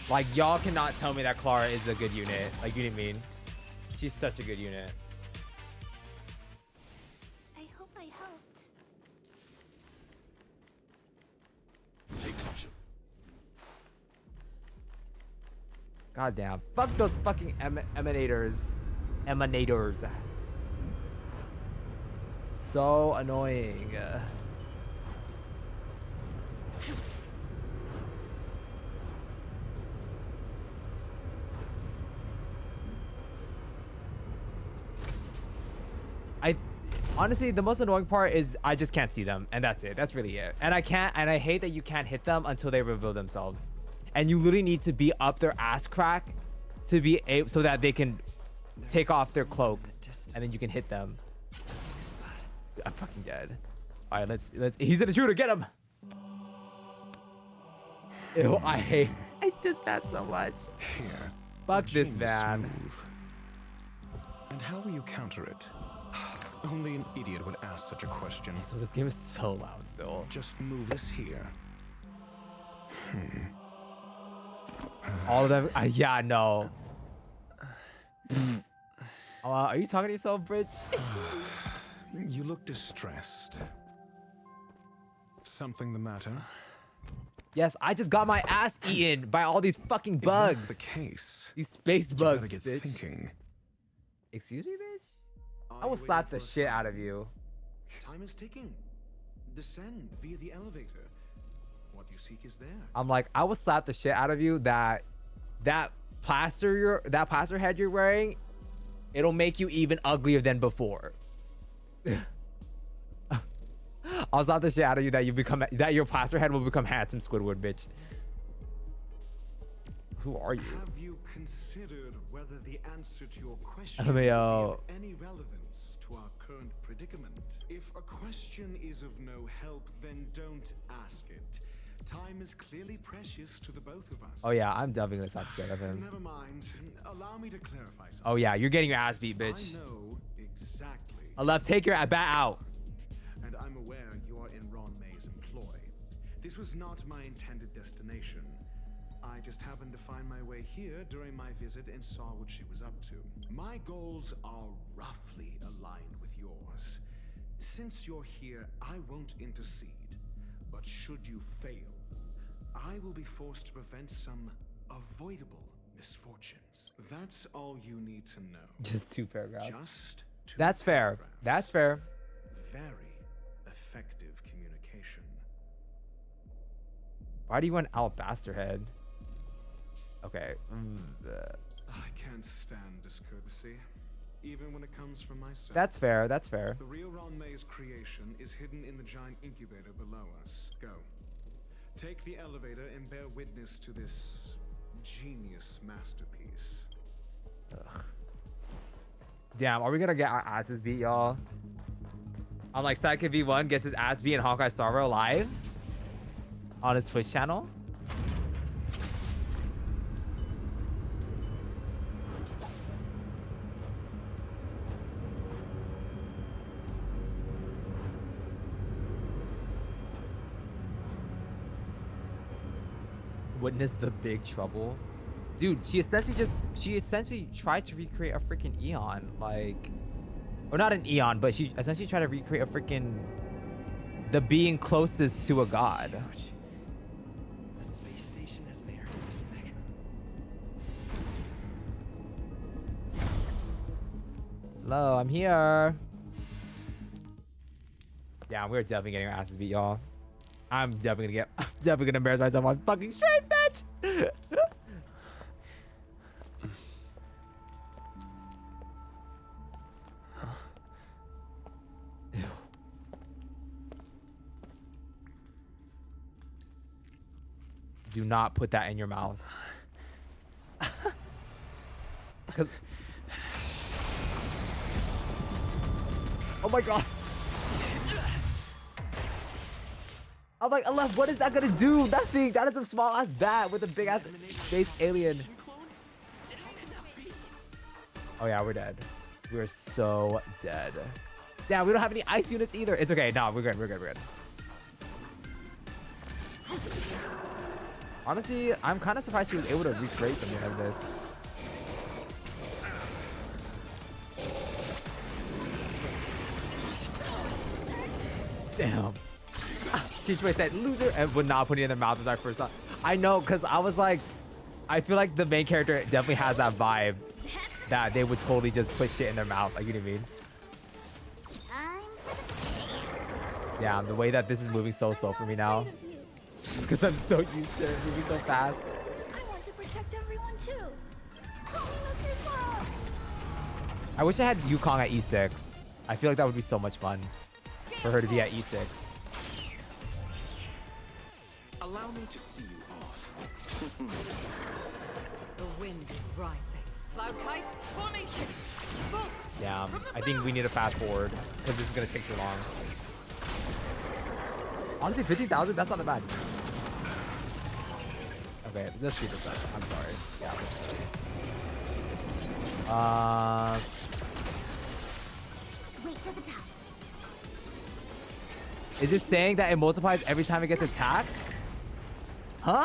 S1: Like, y'all cannot tell me that Clara is a good unit. Like, you know what I mean? She's such a good unit.
S2: I hope I helped.
S16: Take caution.
S1: God damn. Fuck those fucking emanators. Emanators. So annoying. Honestly, the most annoying part is I just can't see them, and that's it. That's really it. And I hate that you can't hit them until they reveal themselves. And you literally need to be up their ass crack to be able so that they can take off their cloak, and then you can hit them. I'm fucking dead. All right, let's. He's in the shooter. Get him. Ew, I hate this man so much.
S17: Here.
S1: Fuck this man.
S17: Move. And how will you counter it? Only an idiot would ask such a question.
S1: So this game is so loud still.
S17: Just move this here.
S1: All of them. Yeah, no. Are you talking to yourself, Bridge?
S17: You look distressed. Something the matter?
S1: Yes, I just got my ass eaten by all these fucking bugs.
S17: If that's the case,
S1: these space bugs,
S17: you gotta get thinking.
S1: Excuse me, bitch? I will slap the shit out of you.
S10: Time is ticking. Descend via the elevator. What you seek is there.
S1: I'm like, I will slap the shit out of you. That plaster head you're wearing, it'll make you even uglier than before. I'll slap the shit out of you that your plaster head will become handsome, Squidward, bitch. Who are you?
S10: Have you considered whether the answer to your question
S1: LMAO.
S10: is of any relevance to our current predicament? If a question is of no help, then don't ask it. Time is clearly precious to the both of us.
S1: Oh yeah, I'm definitely gonna slap the shit out of him.
S10: Never mind. Allow me to clarify something.
S1: Oh yeah, you're getting your ass beat, bitch.
S10: I know exactly.
S1: Alef, take your bat out.
S10: And I'm aware you are in Ron May's employ. This was not my intended destination. I just happened to find my way here during my visit and saw what she was up to. My goals are roughly aligned with yours. Since you're here, I won't intercede. But should you fail, I will be forced to prevent some avoidable misfortunes. That's all you need to know.
S1: Just 2 paragraphs.
S10: Just 2
S1: That's fair.
S10: paragraphs.
S1: That's fair.
S10: Very effective communication.
S1: Why do you want Alabaster Head? Okay.
S10: I can't stand discourtesy, even when it comes from myself.
S1: That's fair. That's fair.
S10: The real Ron May's creation is hidden in the giant incubator below us. Go. Take the elevator and bear witness to this genius masterpiece.
S1: Ugh. Damn, are we gonna get our asses beat, y'all? I'm like, Sidekick V1 gets his ass beat in Honkai Star Rail live on his Twitch channel. Witness the big trouble. Dude, she essentially tried to recreate a freaking Eon, like, or not an Eon, but she essentially tried to recreate a freaking the being closest to a god.
S4: The space station has merited this mech.
S1: Hello, I'm here. Yeah, we're definitely getting our asses beat, y'all. I'm definitely gonna embarrass myself on fucking straight, bitch. Ew. Do not put that in your mouth. Cause oh my god. I'm like, Aleph, what is that gonna do? Nothing. That is a small ass bat with a big ass space alien. Oh yeah, we're dead. We're so dead. Damn, we don't have any ice units either. It's okay. No, we're good. We're good. We're good. Honestly, I'm kind of surprised she was able to recreate something like this. Damn. Chichway said loser and would not put it in their mouth as I first thought. I know, because I was like, I feel like the main character definitely has that vibe that they would totally just put shit in their mouth. Like, you know what I mean? Yeah, the way that this is moving so slow for me now. Because I'm so used to it moving so fast.
S2: I want to protect everyone too. Holiness yourself.
S1: I wish I had Yukong at E6. I feel like that would be so much fun for her to be at E6.
S16: Allow me to see you off.
S15: The wind is rising.
S9: Cloud kites, formation. Boom.
S1: Yeah, I think we need to fast forward because this is going to take too long. Honestly, 15,000, that's not that bad. Okay, let's speed this up. I'm sorry. Yeah.
S2: Wait for the time.
S1: Is it saying that it multiplies every time it gets attacked? Huh?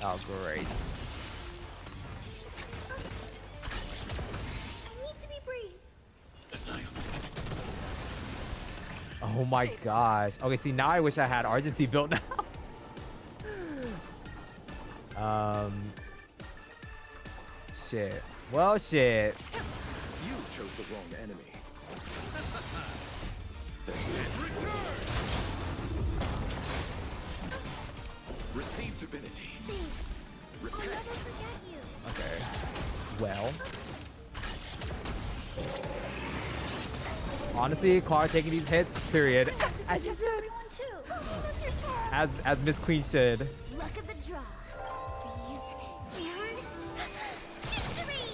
S1: Oh, great.
S2: I need to be brief.
S1: Oh my gosh. Okay, see, now I wish I had Argentine built now. Shit. Well, shit.
S16: You chose the wrong enemy. Receive divinity.
S2: I'll never forget you.
S1: Okay. Well. Honestly, Clara taking these hits, period. As you should.
S2: Everyone too. Holiness your turn.
S1: As Miss Queen should.
S2: Luck of the draw. Freeze and victory.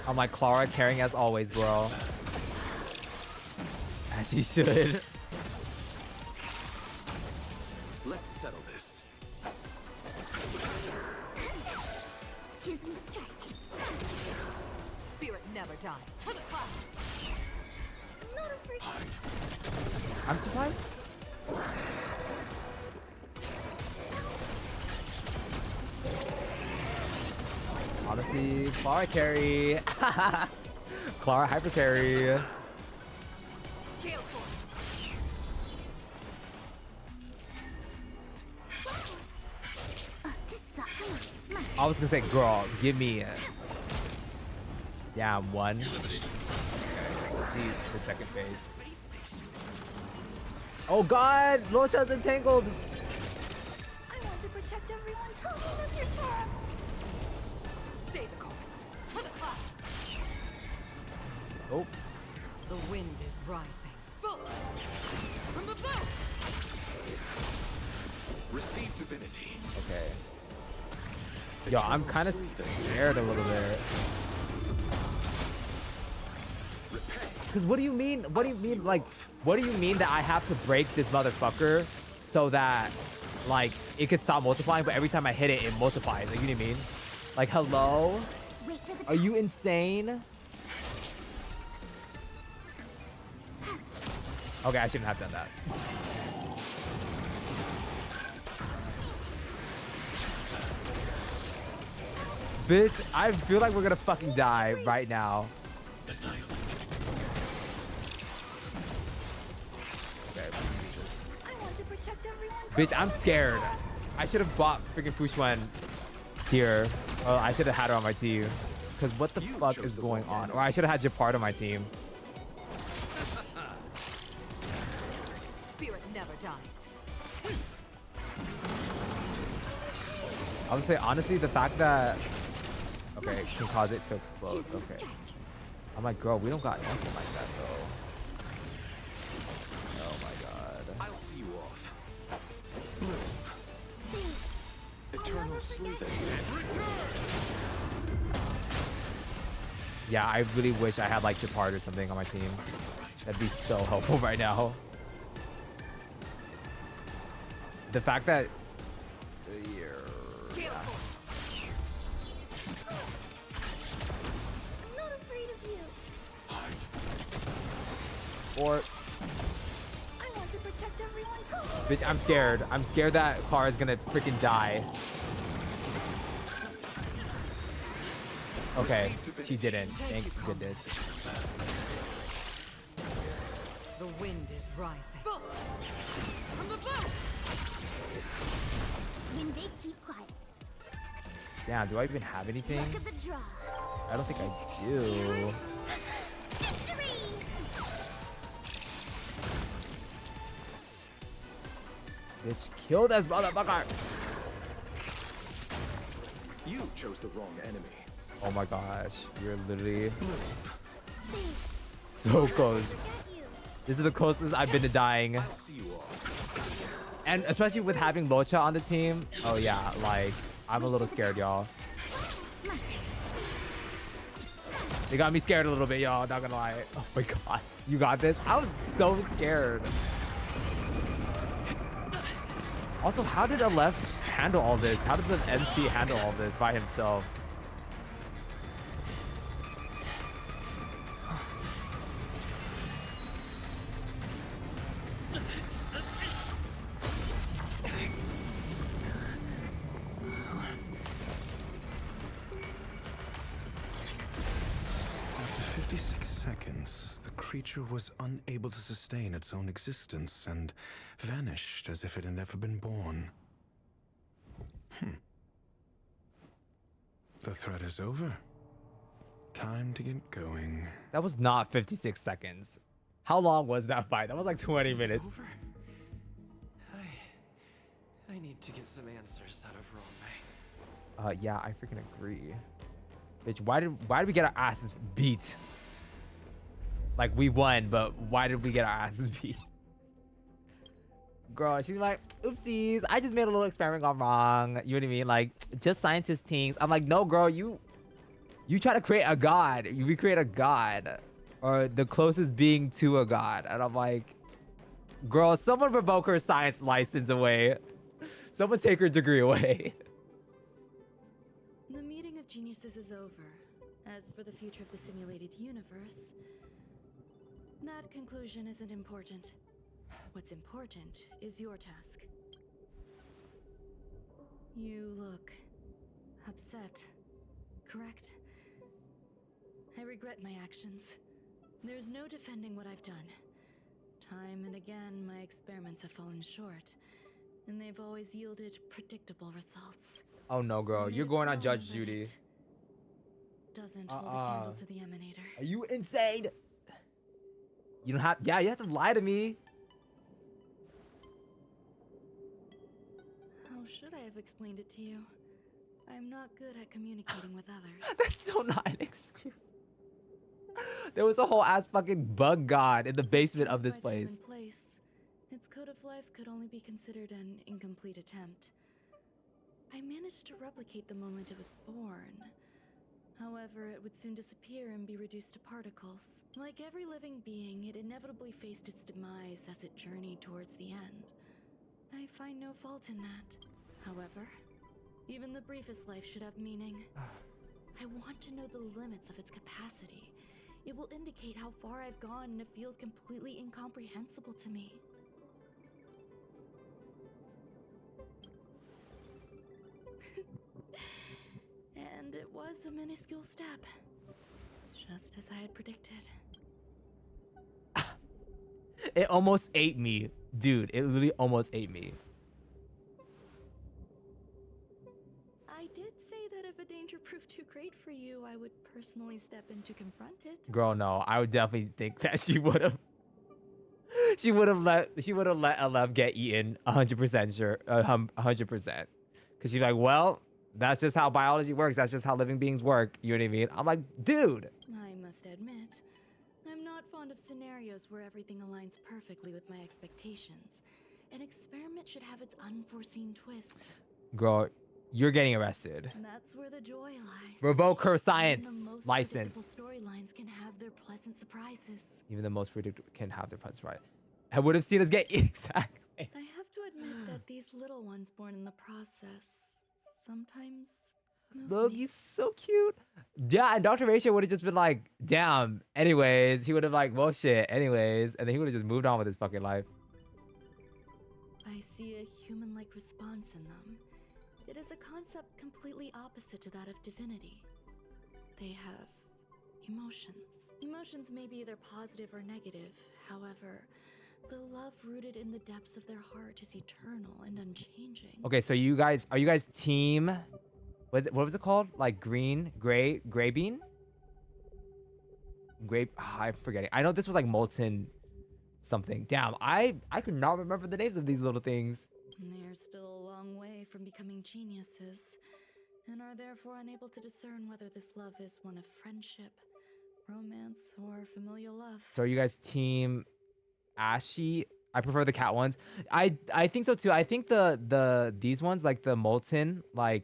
S1: I'm like Clara carrying as always, bro. As she should.
S16: Let's settle this.
S2: Choose me strike.
S15: Spirit never dies. For the cloud.
S2: I'm not afraid.
S1: I'm surprised. Honestly, Clara carry. Clara hyper carry. I was gonna say, girl, give me a... Yeah, I'm one. Okay, let's see the second phase. Oh god, Locha's entangled.
S2: I want to protect everyone. Tell me that's your turn.
S15: Stay the course. For the cloud.
S1: Oh.
S15: The wind is rising.
S9: From the back.
S16: Receive divinity.
S1: Okay. Yo, I'm kind of scared a little bit. Cause what do you mean? What do you mean? Like, what do you mean that I have to break this motherfucker so that, like, it can stop multiplying? But every time I hit it, it multiplies. Like, you know what I mean? Like, hello? Are you insane? Okay, I shouldn't have done that. Bitch, I feel like we're gonna fucking die right now. Okay, bitch, I'm scared. I should have bought freaking Fushuen here. Oh, I should have had her on my team. Because what the fuck is going on? Or I should have had Japard on my team.
S15: Spirit never dies.
S1: I would say, honestly, the fact that... Okay, it can cause it to explode. Okay. I'm like, girl, we don't got nothing like that, though. Oh my god.
S16: I'll see you off. Eternal sleep and return.
S1: Yeah, I really wish I had like Japard or something on my team. That'd be so helpful right now. The fact that... Yeah.
S2: I'm not afraid of you.
S1: Or...
S2: I want to protect everyone too.
S1: Bitch, I'm scared. I'm scared that Clara is gonna freaking die. Okay, she didn't. Thank goodness.
S15: The wind is rising.
S9: From the boat!
S2: When they keep quiet,
S1: Damn, do I even have anything?
S2: look at the draw.
S1: I don't think I do.
S2: Victory!
S1: Bitch, kill this motherfucker!
S16: You chose the wrong enemy.
S1: Oh my gosh, you're literally so close. This is the closest I've been to dying.
S16: I'll see you off.
S1: And especially with having Locha on the team. Oh yeah, like, I'm a little scared, y'all. They got me scared a little bit, y'all, not gonna lie. Oh my god, you got this? I was so scared. Also, how did Aleph handle all this? How did the MC handle all this by himself?
S17: After 56 seconds, the creature was unable to sustain its own existence and vanished as if it had never been born. The threat is over. Time to get going.
S1: That was not 56 seconds. How long was that fight? That was like 20 minutes.
S4: Over? I need to get some answers out of Rome.
S1: Yeah, I freaking agree. Bitch, why did we get our asses beat? Like, we won, but why did we get our asses beat? Girl, she's like, oopsies, I just made a little experiment gone wrong. You know what I mean? Like, just scientist things. I'm like, no, girl, you try to create a god. You recreate a god. Or the closest being to a god. And I'm like, girl, someone revoke her science license away. Someone take her degree away.
S6: The meeting of geniuses is over. As for the future of the simulated universe, that conclusion isn't important. What's important is your task. You look upset, correct? I regret my actions. There's no defending what I've done. Time and again, my experiments have fallen short, and they've always yielded predictable results.
S1: Oh no, girl, you're going on Judge Judy.
S6: Doesn't hold a candle to the emanator.
S1: Are you insane? You don't have, yeah, you have to lie to me.
S6: How should I have explained it to you? I'm not good at communicating with others.
S1: That's so not an excuse. There was a whole ass fucking bug god in the basement of this place.
S6: Its code of life could only be considered an incomplete attempt. I managed to replicate the moment it was born. However, it would soon disappear and be reduced to particles. Like every living being, it inevitably faced its demise as it journeyed towards the end. I find no fault in that. However, even the briefest life should have meaning. I want to know the limits of its capacity. It will indicate how far I've gone in a field completely incomprehensible to me. And it was a minuscule step, just as I had predicted.
S1: It almost ate me. Dude, it literally almost ate me.
S6: I did say that if a danger proved too great for you, I would personally step in to confront it.
S1: Girl, no, I would definitely think that she would have. She would have let Alef get eaten 100% sure, 100%. Because she's like, well, that's just how biology works. That's just how living beings work. You know what I mean? I'm like, dude.
S6: I must admit, I'm not fond of scenarios where everything aligns perfectly with my expectations. An experiment should have its unforeseen twists.
S1: Girl, you're getting arrested.
S6: And that's where the joy lies.
S1: Revoke her
S6: Even
S1: science
S6: the most
S1: license.
S6: predictable storylines can have their pleasant surprises.
S1: Even the most predictable can have their price right. I would have seen us get exactly.
S6: I have to admit that these little ones born in the process sometimes
S1: Look, he's so cute. Yeah, and Dr. Ratio would have just been like, damn, anyways. He would have like, well, shit, anyways. And then he would have just moved on with his fucking life.
S6: I see a human-like response in them. It is a concept completely opposite to that of divinity. They have emotions. Emotions may be either positive or negative. However, the love rooted in the depths of their heart is eternal and unchanging.
S1: Okay, so are you guys team, what was it called? Like gray bean? I'm forgetting. I know this was like molten something. Damn, I could not remember the names of these little things.
S6: They're still a long way from becoming geniuses, and are therefore unable to discern whether this love is one of friendship, romance, or familial love.
S1: So are you guys team Ashy? I prefer the cat ones. I think so too. I think these ones, like the molten, like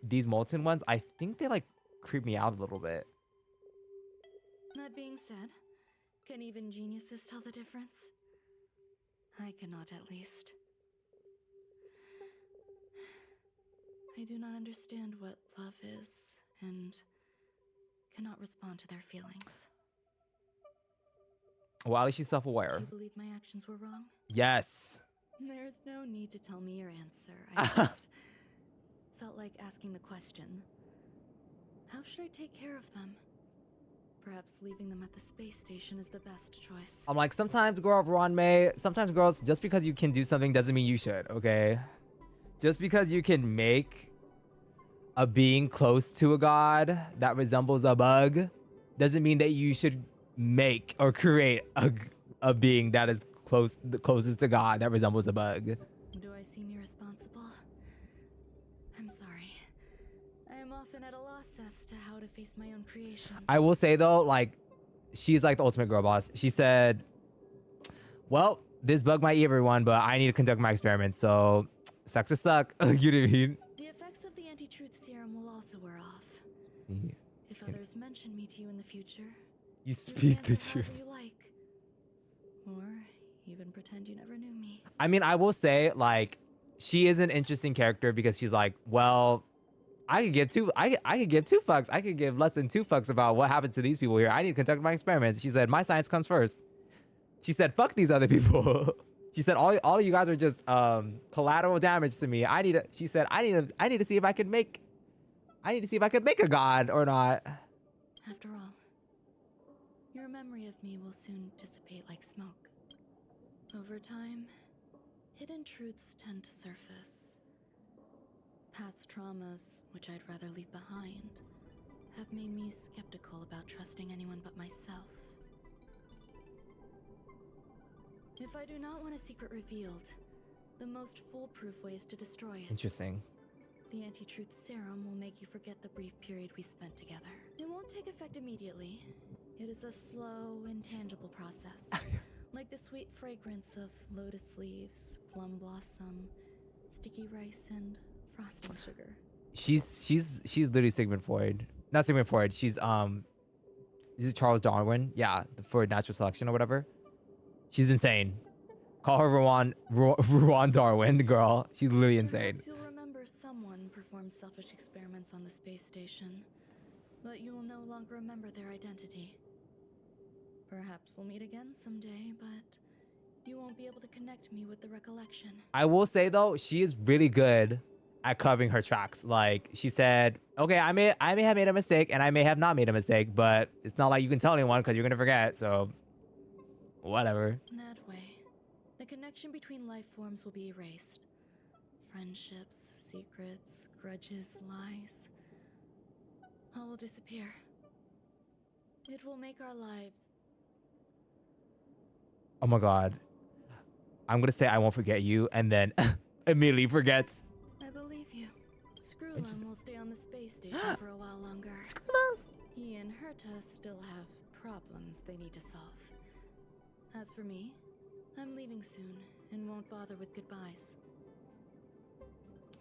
S1: these molten ones, I think they like creep me out a little bit.
S6: That being said, can even geniuses tell the difference? I cannot, at least. I do not understand what love is, and cannot respond to their feelings.
S1: Well, at least she's self-aware.
S6: Do you believe my actions were wrong?
S1: Yes.
S6: There's no need to tell me your answer. I just felt like asking the question. How should I take care of them? Perhaps leaving them at the space station is the best choice.
S1: I'm like, sometimes, sometimes girls, just because you can do something doesn't mean you should, okay? Just because you can make a being close to a god that resembles a bug doesn't mean that you should make or create a being that is the closest to God that resembles a bug.
S6: Do I seem irresponsible? I'm sorry. I am often at a loss as to how to face my own creation.
S1: I will say though, like, she's like the ultimate girl boss. She said, well, this bug might eat everyone, but I need to conduct my experiments, so sucks to suck. You know what I mean?
S6: The effects of the anti-truth serum will also wear off. If others mention me to you in the future,
S1: you speak the truth.
S6: You like. Or even pretend you never knew me.
S1: I mean, I will say, like, she is an interesting character because she's like, well, I could give two fucks. I could give less than 2 fucks about what happened to these people here. I need to conduct my experiments. She said, my science comes first. She said, fuck these other people. She said, all of you guys are just collateral damage to me. She said, I need to see if I could make a god or not.
S6: After all, your memory of me will soon dissipate like smoke. Over time, hidden truths tend to surface. Past traumas, which I'd rather leave behind, have made me skeptical about trusting anyone but myself. If I do not want a secret revealed, the most foolproof way is to destroy it.
S1: Interesting.
S6: The anti-truth serum will make you forget the brief period we spent together. It won't take effect immediately. It is a slow, intangible process. Like the sweet fragrance of lotus leaves, plum blossom, sticky rice, and frosting sugar.
S1: She's literally Sigmund Freud. Not Sigmund Freud. She's is it Charles Darwin? Yeah, for natural selection or whatever. She's insane. Call her Ruan Darwin, girl. She's literally insane.
S6: Perhaps you'll remember someone performed selfish experiments on the space station, but you will no longer remember their identity. Perhaps we'll meet again someday, but you won't be able to connect me with the recollection.
S1: I will say though, she is really good at covering her tracks. Like she said, okay, I may have made a mistake and I may have not made a mistake, but it's not like you can tell anyone because you're gonna forget. So whatever.
S6: That way, the connection between life forms will be erased. Friendships, secrets, grudges, lies, all will disappear. It will make our lives.
S1: Oh my god. I'm gonna say I won't forget you and then immediately forgets.
S6: I believe you. Screwllum will stay on the space station for a while longer. He and Herta still have problems they need to solve. As for me, I'm leaving soon and won't bother with goodbyes.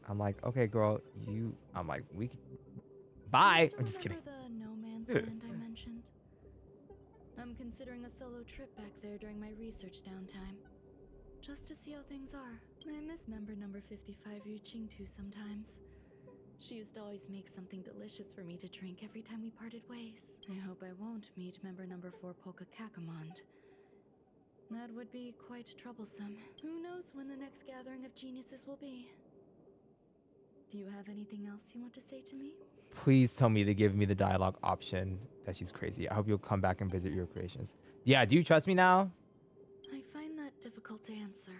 S1: I'm like, okay, girl, I'm like, bye. I'm just kidding.
S6: The no man's land I mentioned? I'm considering a solo trip back there during my research downtime. Just to see how things are. I miss member number 55 Yuchingtu sometimes. She used to always make something delicious for me to drink every time we parted ways. I hope I won't meet member number 4 Polka Kakamond. That would be quite troublesome. Who knows when the next gathering of geniuses will be? Do you have anything else you want to say to me?
S1: Please tell me they give me the dialogue option that she's crazy. I hope you'll come back and visit your creations. Yeah, do you trust me now?
S6: I find that difficult to answer.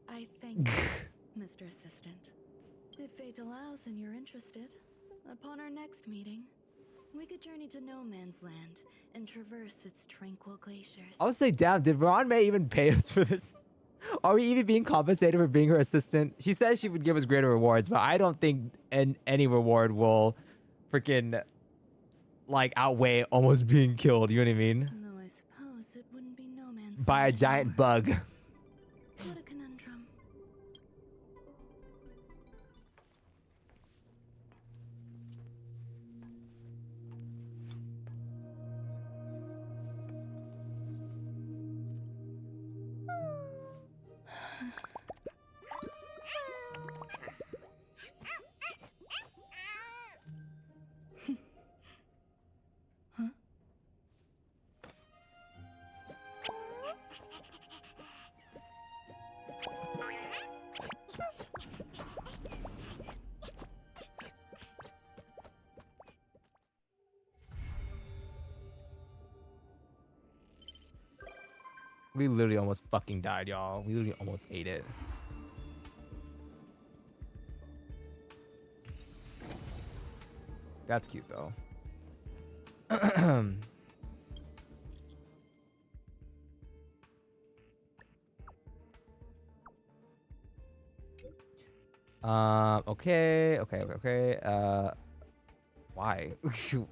S6: I thank you, Mr. Assistant. If fate allows and you're interested, upon our next meeting, we could journey to No Man's Land and traverse its tranquil glaciers.
S1: I would say, damn, did Ron May even pay us for this? Are we even being compensated for being her assistant? She says she would give us greater rewards, but I don't think any reward will freaking like outweigh almost being killed. You know what I mean?
S6: Though I suppose it wouldn't be No Man's
S1: By a giant bug.
S6: What a conundrum.
S1: We literally almost fucking died, y'all. We literally almost ate it. That's cute, though. Okay. Why?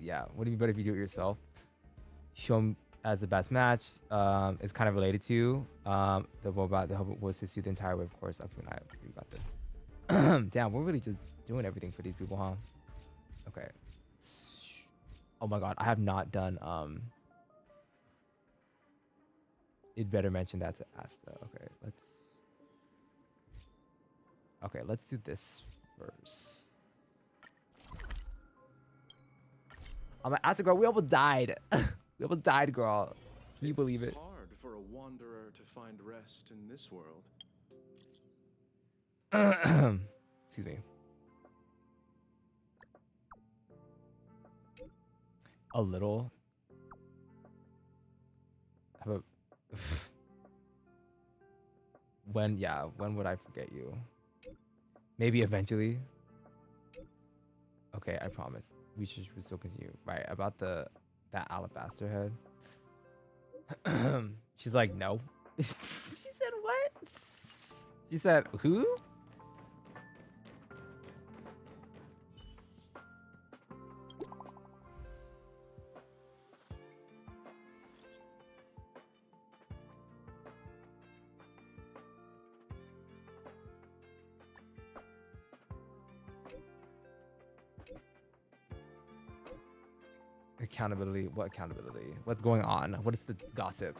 S1: Yeah, what do you better if you do it yourself? Show 'em as the best match. Is kind of related to the robot. The hope will assist you the entire way, of course. Okay, we got this. Damn, we're really just doing everything for these people, huh? Okay. Oh my god, I have not done it better mention that to Asta. Okay, let's do this first. I'm like, Asta girl, we almost died. We almost died, girl. Can you believe it?
S18: It's hard for a wanderer to find rest in this world.
S1: Excuse me. A little. Have a when would I forget you? Maybe eventually. Okay, I promise. We should still continue. Right, about that alabaster head. She's like, no. She said what? She said, who? Accountability? What accountability? What's going on? What is the gossip?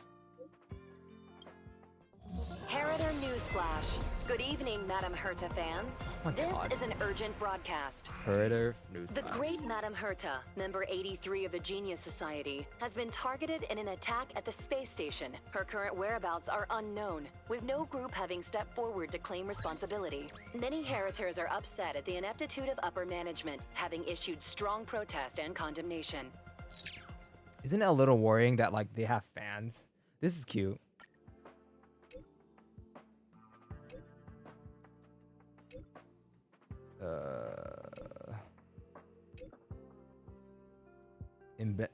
S15: Harrider Newsflash.
S19: Good evening, Madame Herta fans.
S1: my
S19: This
S1: God.
S19: is an urgent broadcast.
S1: Herder news.
S19: The great Madame Herta, member 83 of the Genius Society, has been targeted in an attack at the space station. Her current whereabouts are unknown, with no group having stepped forward to claim responsibility. Many Heritors are upset at the ineptitude of upper management, having issued strong protest and condemnation.
S1: Isn't it a little worrying that like they have fans? This is cute.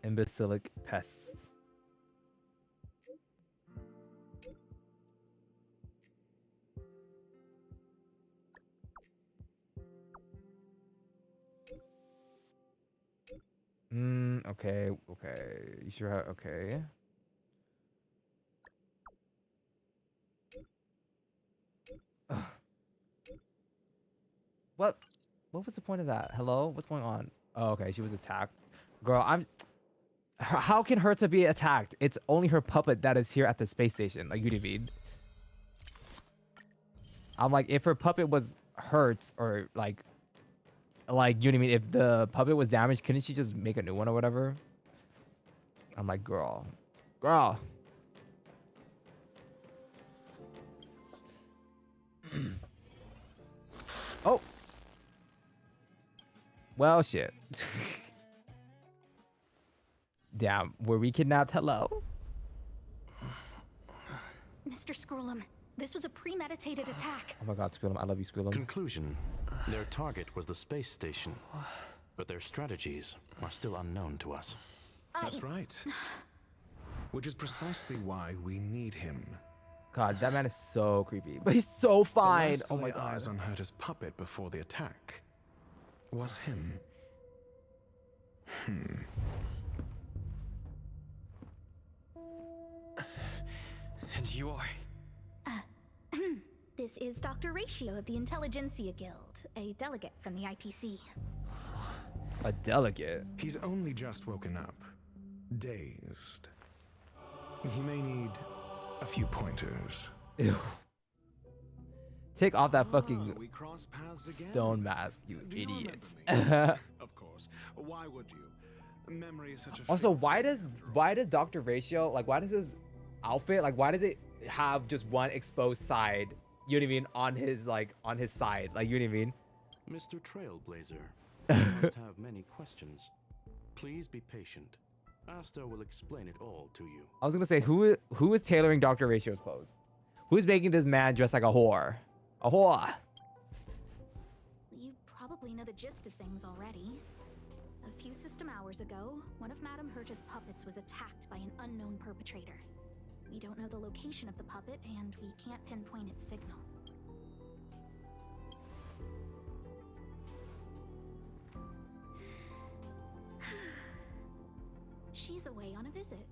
S1: Imbecilic pests. Okay, okay. You sure have, okay. Ugh. What was the point of that? Hello? What's going on? Oh, okay, she was attacked. Girl, how can Herta be attacked? It's only her puppet that is here at the space station. Like, you know what I mean? I'm like, if her puppet was hurt or like, you know what I mean? If the puppet was damaged, couldn't she just make a new one or whatever? I'm like, girl. Oh. Well, shit. Damn, were we kidnapped? Hello?
S3: Mr. Screwllum, this was a premeditated attack.
S1: Oh my God, Screwllum, I love you, Screwllum.
S12: Conclusion. Their target was the space station, but their strategies are still unknown to us.
S17: That's right. Which is precisely why we need him.
S1: God, that man is so creepy, but he's so fine.
S17: The last to
S1: Oh my
S17: lay
S1: God.
S17: eyes on Herta's puppet before the attack was him.
S4: And you are?
S3: This is Dr. Ratio of the Intelligentsia Guild, a delegate from the IPC.
S1: A delegate?
S17: He's only just woken up, dazed. He may need a few pointers.
S1: Ew. Take off that fucking
S10: we cross paths again.
S1: stone mask, you
S10: Do you
S1: idiots.
S10: remember me? Of course. Why would you? Memory is such a
S1: Also,
S10: fickle
S1: why
S10: thing.
S1: does Dr. Ratio, like, why does his outfit, like, why does it have just one exposed side, you know what I mean, on his side, like, you know what I mean?
S12: Mr. Trailblazer, you must have many questions. Please be patient. Asta will explain it all to you.
S1: I was gonna say, who is tailoring Dr. Ratio's clothes? Who's making this man dress like a whore? A whore.
S3: You probably know the gist of things already. A few system hours ago, one of Madame Herta's puppets was attacked by an unknown perpetrator. We don't know the location of the puppet, and we can't pinpoint its signal. She's away on a visit.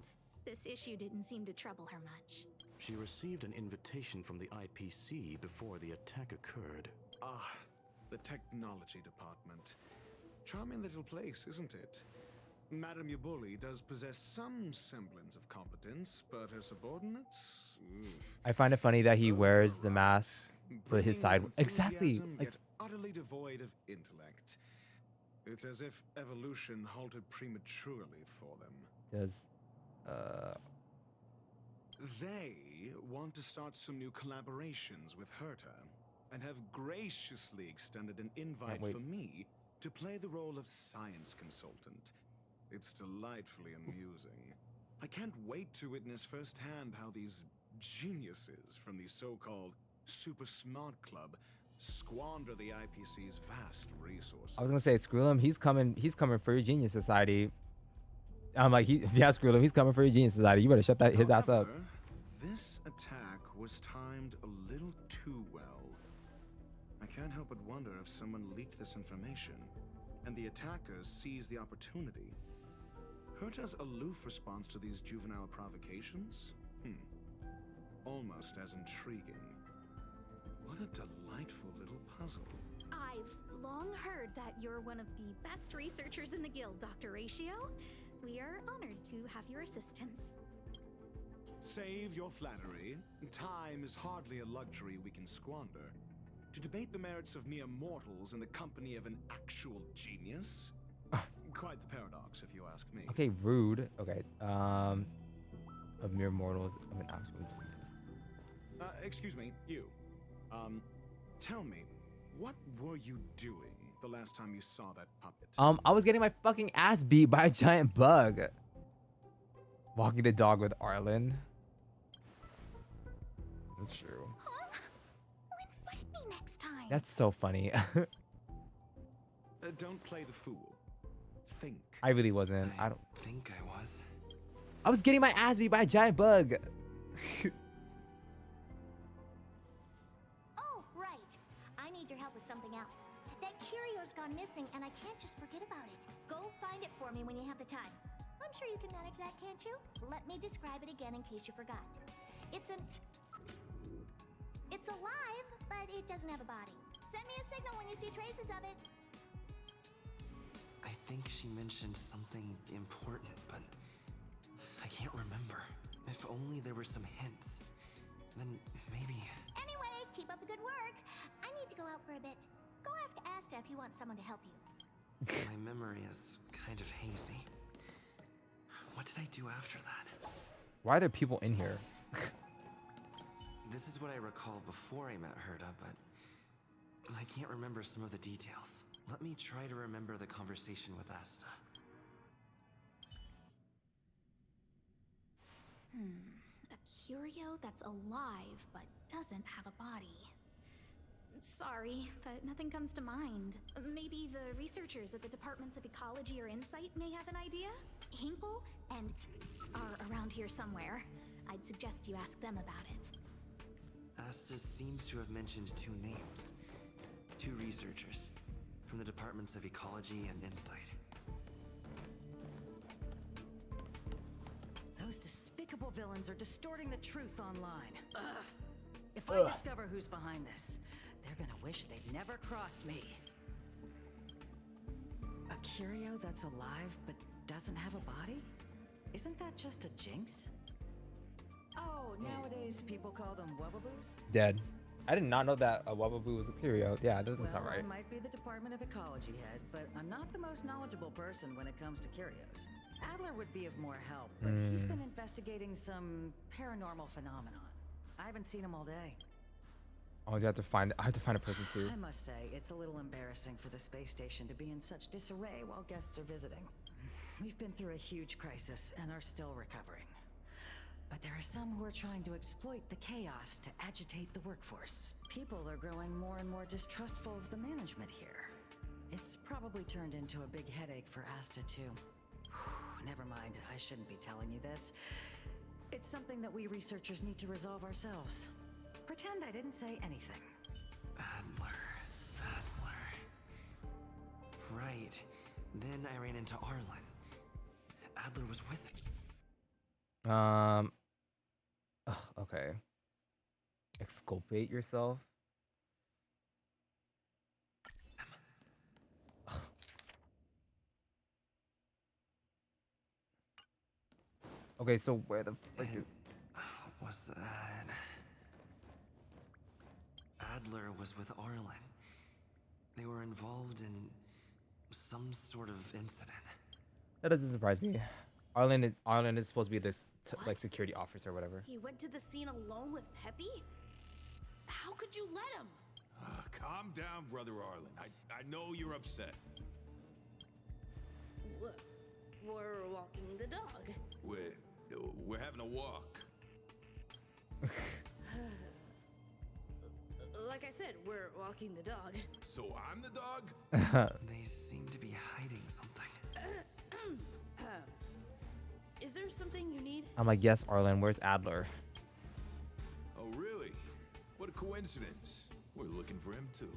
S3: This issue didn't seem to trouble her much.
S12: She received an invitation from the IPC before the attack occurred.
S10: Ah, the technology department. Charming little place, isn't it? Madame Yabuli does possess some semblance of competence, but her subordinates?
S1: I find it funny that he wears the mask, but his side exactly
S10: Enthusiasm,
S1: like
S10: yet utterly devoid of intellect. It's as if evolution halted prematurely for them.
S1: does.
S10: They want to start some new collaborations with Herta, and have graciously extended an invite
S1: wait.
S10: for me to play the role of science consultant. It's delightfully amusing. I can't wait to witness firsthand how these geniuses from the so-called Super Smart Club squander the IPC's vast resources.
S1: I was gonna say, Screwllum, he's coming for your Genius Society. I'm like, yeah, Screwllum, he's coming for your Genius Society. You better shut his ass up.
S10: However, this attack was timed a little too well. I can't help but wonder if someone leaked this information, and the attackers seized the opportunity. Herta's aloof response to these juvenile provocations? Almost as intriguing. What a delightful little puzzle.
S3: I've long heard that you're one of the best researchers in the guild, Dr. Ratio. We are honored to have your assistance.
S20: Save your flattery. Time is hardly a luxury we can squander. To debate the merits of mere mortals in the company of an actual genius? Quite the paradox, if you ask me.
S1: Okay, rude. Okay. Of mere mortals of an actual genius.
S20: Excuse me, you. Tell me, what were you doing the last time you saw that puppet?
S1: I was getting my fucking ass beat by a giant bug. Walking the dog with Arlen. That's true.
S3: Huh? Well, invite me next time.
S1: That's so funny.
S20: Don't play the fool. Think.
S1: I really wasn't. I don't
S4: think I was.
S1: I was getting my ass beat by a giant bug.
S2: Oh, right. I need your help with something else. That curio's gone missing, and I can't just forget about it. Go find it for me when you have the time. I'm sure you can manage that, can't you? Let me describe it again in case you forgot. It's alive, but it doesn't have a body. Send me a signal when you see traces of it.
S4: I think she mentioned something important, but I can't remember. If only there were some hints. Then maybe...
S2: Anyway, keep up the good work. I need to go out for a bit. Go ask Asta if you want someone to help you.
S4: My memory is kind of hazy. What did I do after that?
S1: Why are there people in here?
S4: This is what I recall before I met Herta, but I can't remember some of the details. Let me try to remember the conversation with Asta.
S3: A curio that's alive but doesn't have a body. Sorry, but nothing comes to mind. Maybe the researchers at the Departments of Ecology or Insight may have an idea? Hinkle and are around here somewhere. I'd suggest you ask them about it.
S4: Asta seems to have mentioned two names. Two researchers from the Departments of Ecology and Insight.
S21: Those despicable villains are distorting the truth online. Ugh. If I discover who's behind this, they're gonna wish they'd never crossed me. A curio that's alive but doesn't have a body? Isn't that just a jinx? Oh, nowadays people call them wubbaboos?
S1: Dead. I did not know that a Wubaboo was a curio. Yeah, it doesn't sound right.
S21: I might be the Department of Ecology head, but I'm not the most knowledgeable person when it comes to curios. Adler would be of more help, but he's been investigating some paranormal phenomenon. I haven't seen him all day.
S1: Oh, I have to find a person too.
S21: I must say, it's a little embarrassing for the space station to be in such disarray while guests are visiting. We've been through a huge crisis and are still recovering. But there are some who are trying to exploit the chaos to agitate the workforce. People are growing more and more distrustful of the management here. It's probably turned into a big headache for Asta too. Never mind, I shouldn't be telling you this. It's something that we researchers need to resolve ourselves. Pretend I didn't say anything.
S4: Adler. Right. Then I ran into Arlen. Adler was with him.
S1: Okay. Exculpate yourself. Okay, so where the frick is...
S4: Was that... Adler was with Arlen. They were involved in some sort of incident.
S1: That doesn't surprise me. Arlen is supposed to be this like security officer or whatever.
S9: He went to the scene alone with Peppy? How could you let him?
S11: Calm down, Brother Arlen. I know you're upset.
S9: We're walking the dog.
S11: We're having a walk.
S9: Like I said, we're walking the dog.
S11: So I'm the dog?
S4: They seem to be hiding something.
S9: Is there something you need?
S1: I'm like, yes, Arlen, where's Adler?
S11: Oh, really? What a coincidence. We're looking for him, too.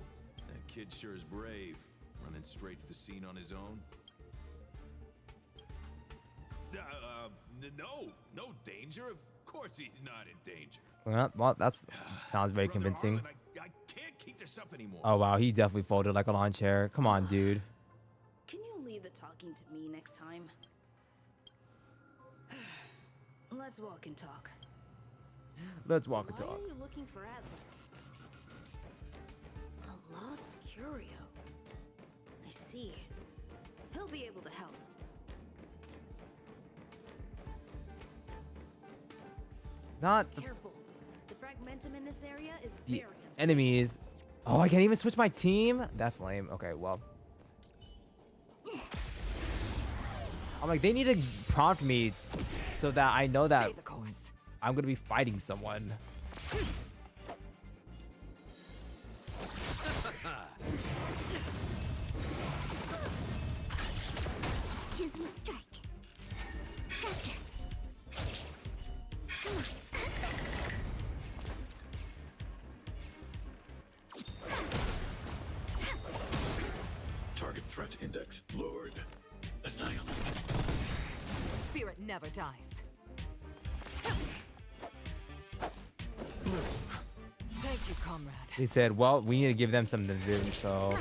S11: That kid sure is brave, running straight to the scene on his own. No danger. Of course he's not in danger.
S1: Well, that sounds very convincing.
S11: Arlen, I can't keep this up anymore.
S1: Oh, wow, he definitely folded like a lawn chair. Come on, dude.
S9: Can you leave the talking to me next time? Let's walk and talk.
S1: Let's walk and
S9: Why
S1: talk.
S9: are you looking for Adler? A lost curio. I see. He'll be able to help.
S1: Not the,
S9: Careful. The fragmentum in this area is
S1: the
S9: very
S1: enemies. Oh, I can't even switch my team? That's lame. Okay, well. I'm like, they need to prompt me so that I know that I'm going to be fighting someone.
S2: Choose my strike. Gotcha. Come on.
S16: Target threat index lowered. Annihilate.
S15: Spirit never dies. Thank you, comrade.
S1: They said, well, we need to give them something to do, so.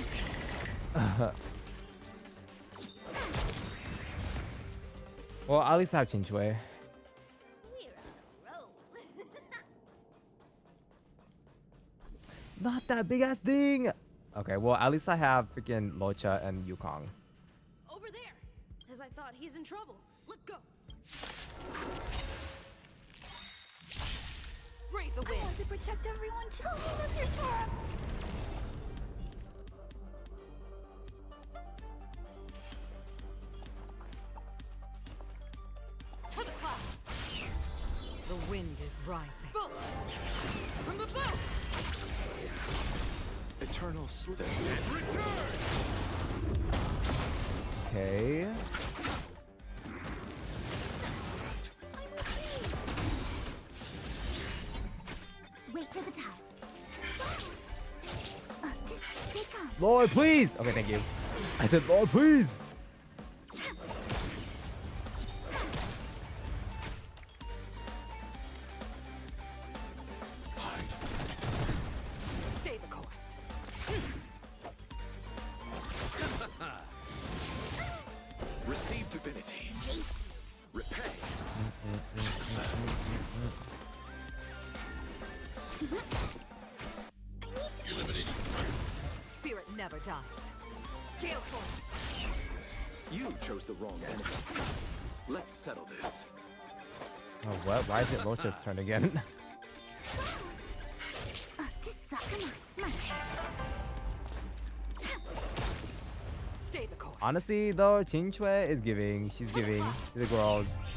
S1: Well, at least I have Chinchue.
S2: We're on a roll.
S1: Not that big ass thing. Okay, well, at least I have freaking Locha and Yukong.
S9: over there. As I thought, he's in trouble. Let's go.
S15: Brave the
S2: I
S15: wind.
S2: want to protect everyone too. Let's hear for him.
S15: To the clouds. The wind is rising. Bolt from the bow.
S18: Eternal slip.
S1: Okay.
S2: Wait for the tiles. They come.
S1: Lord, please. Okay, thank you. I said, Lord, please.
S15: Stay the course.
S16: Receive divinity. Repay. Eliminating.
S15: Spirit never dies. Gale force.
S18: You chose the wrong enemy. Let's settle this.
S1: Oh, what? Why is it Locha's turn again?
S2: Come on, my turn.
S15: Stay the course.
S1: Honestly, though, Chinchue is giving. She's giving to the girls.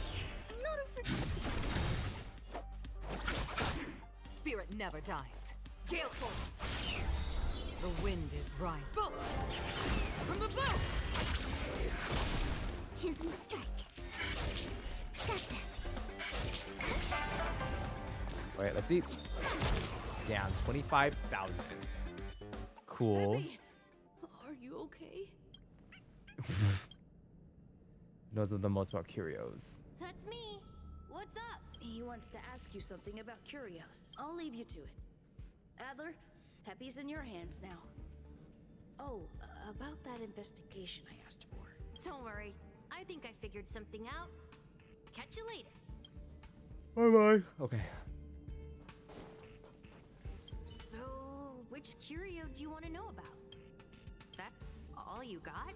S15: Spirit never dies. Gale force. The wind is rising. Bolt from the bow.
S2: Choose my strike. Gotcha.
S1: Wait, let's see. Down 25,000. Cool.
S9: Debbie, are you okay?
S1: Those are the most about curios.
S2: That's me. What's up?
S9: He wants to ask you something about curios. I'll leave you to it. Adler, Peppy's in your hands now. Oh, about that investigation I asked for.
S7: Don't worry. I think I figured something out. Catch you later.
S1: Bye bye. Okay.
S7: So, which curio do you want to know about? That's all you got?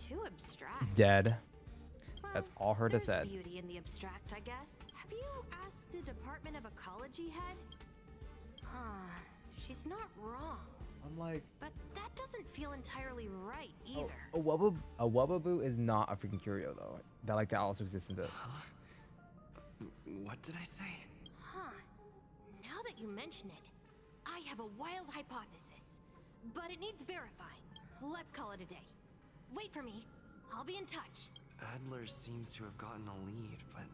S7: Too abstract.
S1: Dead. That's all her to
S7: There's
S1: said.
S7: beauty in the abstract, I guess. Have you asked the Department of Ecology head? Huh. She's not wrong.
S1: I'm like,
S7: But that doesn't feel entirely right either.
S1: a Wubaboo is not a freaking curio though. That also exists in the.
S4: What did I say?
S7: Huh. Now that you mention it, I have a wild hypothesis. But it needs verifying. Let's call it a day. Wait for me. I'll be in touch.
S4: Adler seems to have gotten a lead, but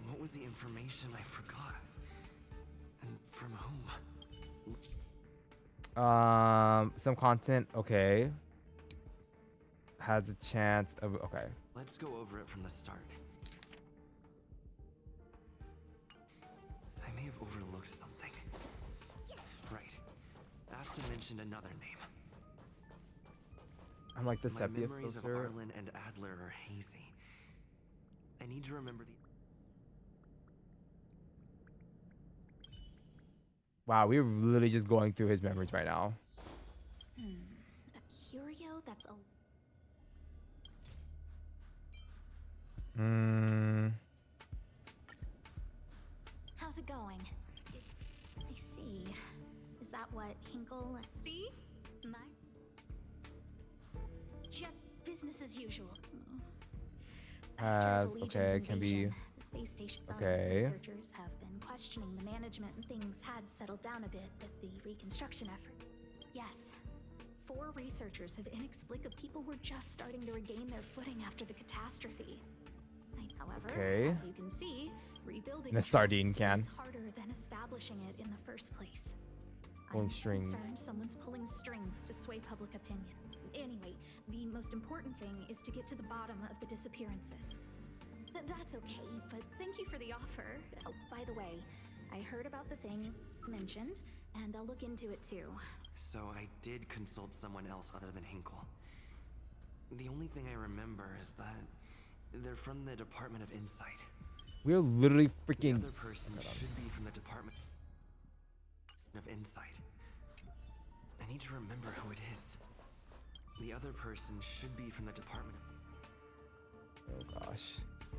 S4: what was the information I forgot? And from whom?
S1: Some content. Okay. Has a chance of. Okay.
S4: Let's go over it from the start. I may have overlooked something. Right. Aston mentioned another name.
S1: I'm like the
S4: My
S1: sepia
S4: memories of
S1: filter.
S4: Arlen and Adler are hazy. I need to remember
S1: Wow, we're literally just going through his memories right now.
S3: A curio that's a... How's it going? I see. Is that what Hinkle... See? My... Just business as usual. After the Legion's
S1: Okay, can be.
S3: invasion, the space station's
S1: Okay.
S3: researchers have been questioning the management, and things had settled down a bit with the reconstruction effort. Yes. 4 researchers have inexplicably... People were just starting to regain their footing after the catastrophe. However,
S1: Okay.
S3: as you can see, rebuilding
S1: In a sardine
S3: trust
S1: can.
S3: is harder than establishing it in the first place.
S1: Pulling
S3: I'm
S1: strings.
S3: concerned someone's pulling strings to sway public opinion. Anyway, the most important thing is to get to the bottom of the disappearances. That's okay, but thank you for the offer. Oh, by the way, I heard about the thing mentioned, and I'll look into it too.
S4: So I did consult someone else other than Hinkle. The only thing I remember is that they're from the Department of Insight.
S1: We're literally freaking.
S4: The other person should be from the Department of Insight. I need to remember who it is. The other person should be from the Department of...
S1: Oh gosh.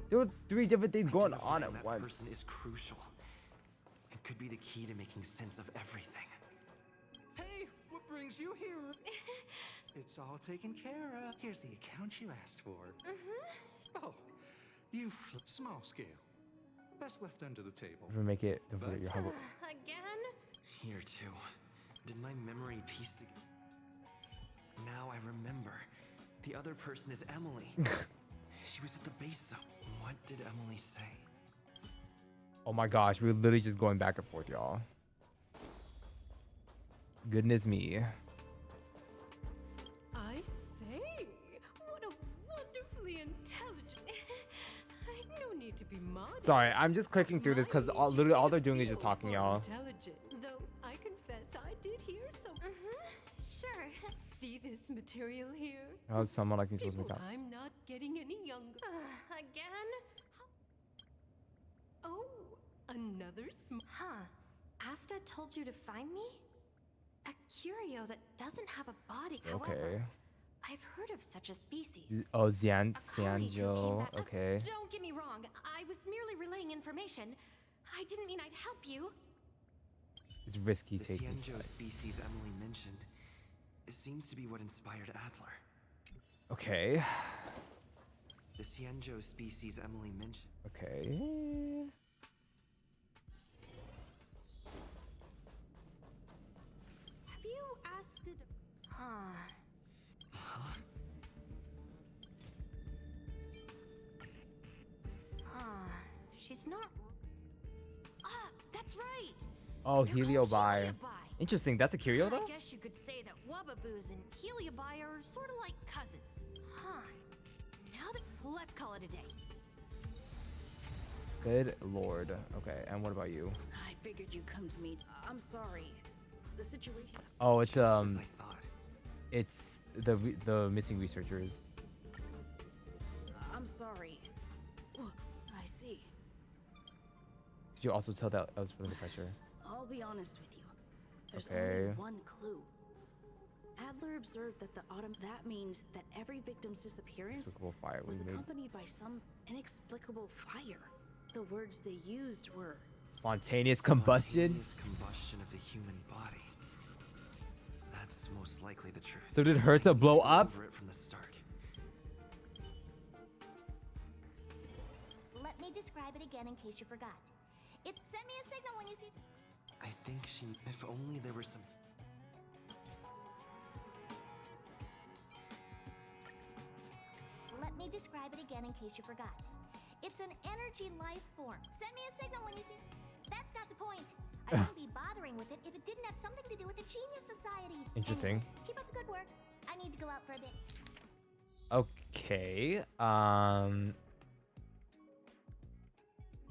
S1: There were 3 different things going on at
S4: that
S1: once.
S4: person is crucial. It could be the key to making sense of everything.
S10: Hey, what brings you here? It's all taken care of. Here's the account you asked for. Oh, you small scale. Best left under the table.
S1: If we make it, don't forget your humble.
S7: Again?
S4: Here too. Did my memory piece together? Now I remember. The other person is Emily. She was at the base zone. What did Emily say?
S1: Oh my gosh, we're literally just going back and forth, y'all. Goodness me.
S9: I say, what a wonderfully intelligent. No need to be modest.
S1: Sorry, I'm just clicking through this because literally all they're doing is just talking, y'all.
S9: Intelligent, though I confess I did hear some.
S7: Sure.
S9: See this material here?
S1: How is someone like me supposed to make
S9: People,
S1: that?
S9: I'm not getting any younger.
S7: Again?
S9: Oh, another
S7: Huh. Asta told you to find me? A curio that doesn't have a body.
S1: Okay.
S7: However, I've heard of such a species.
S1: Oh,
S7: A colleague who came
S1: Sanjo.
S7: back-
S1: Okay.
S7: Don't get me wrong. I was merely relaying information. I didn't mean I'd help you.
S1: It's risky
S4: The
S1: taking
S4: Cienjo
S1: sides.
S4: species Emily mentioned seems to be what inspired Adler.
S1: Okay.
S4: The Cienjo species Emily mentioned.
S1: Okay.
S7: Have you asked the... Huh. Huh. She's not... Ah, that's right!
S1: Oh,
S7: They're called
S1: Heliobi.
S7: Heliobi.
S1: Interesting. That's a curio though?
S7: I guess you could say that Wubbaboos and Heliobi are sort of like cousins. Huh. Now that... Let's call it a day.
S1: Good lord. Okay, and what about you?
S21: I figured you'd come to me. I'm sorry. The situation.
S1: Oh, it's it's the missing researchers.
S21: I'm sorry. Look, I see.
S1: Could you also tell that was from the pressure?
S21: I'll be honest with you. There's
S1: Okay.
S21: only one clue. Adler observed that the autumn. That means that every victim's disappearance
S1: Inexplicable fire
S21: was
S1: was made.
S21: accompanied by some inexplicable fire. The words they used were
S1: Spontaneous combustion.
S4: Spontaneous combustion of the human body. That's most likely the truth.
S1: So did Herta blow up?
S4: Over it from the start.
S2: Let me describe it again in case you forgot. Send me a signal when you see...
S4: I think she... If only there were some...
S2: Let me describe it again in case you forgot. It's an energy life form. Send me a signal when you see... That's not the point. I wouldn't be bothering with it if it didn't have something to do with the Genius Society.
S1: Interesting.
S2: Anyway, keep up the good work. I need to go out for a bit.
S1: Okay.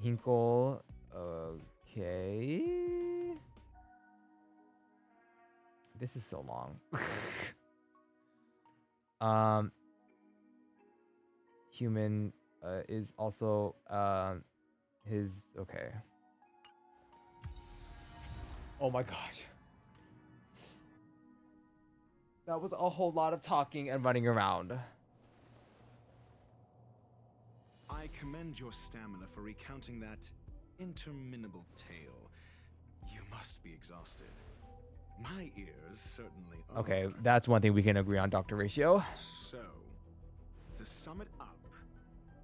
S1: Hinkle. Okay. This is so long. Human is also his okay. Oh my gosh. That was a whole lot of talking and running around.
S20: I commend your stamina for recounting that interminable tale. You must be exhausted. My ears certainly are.
S1: Okay, that's one thing we can agree on, Dr. Ratio.
S20: So, to sum it up,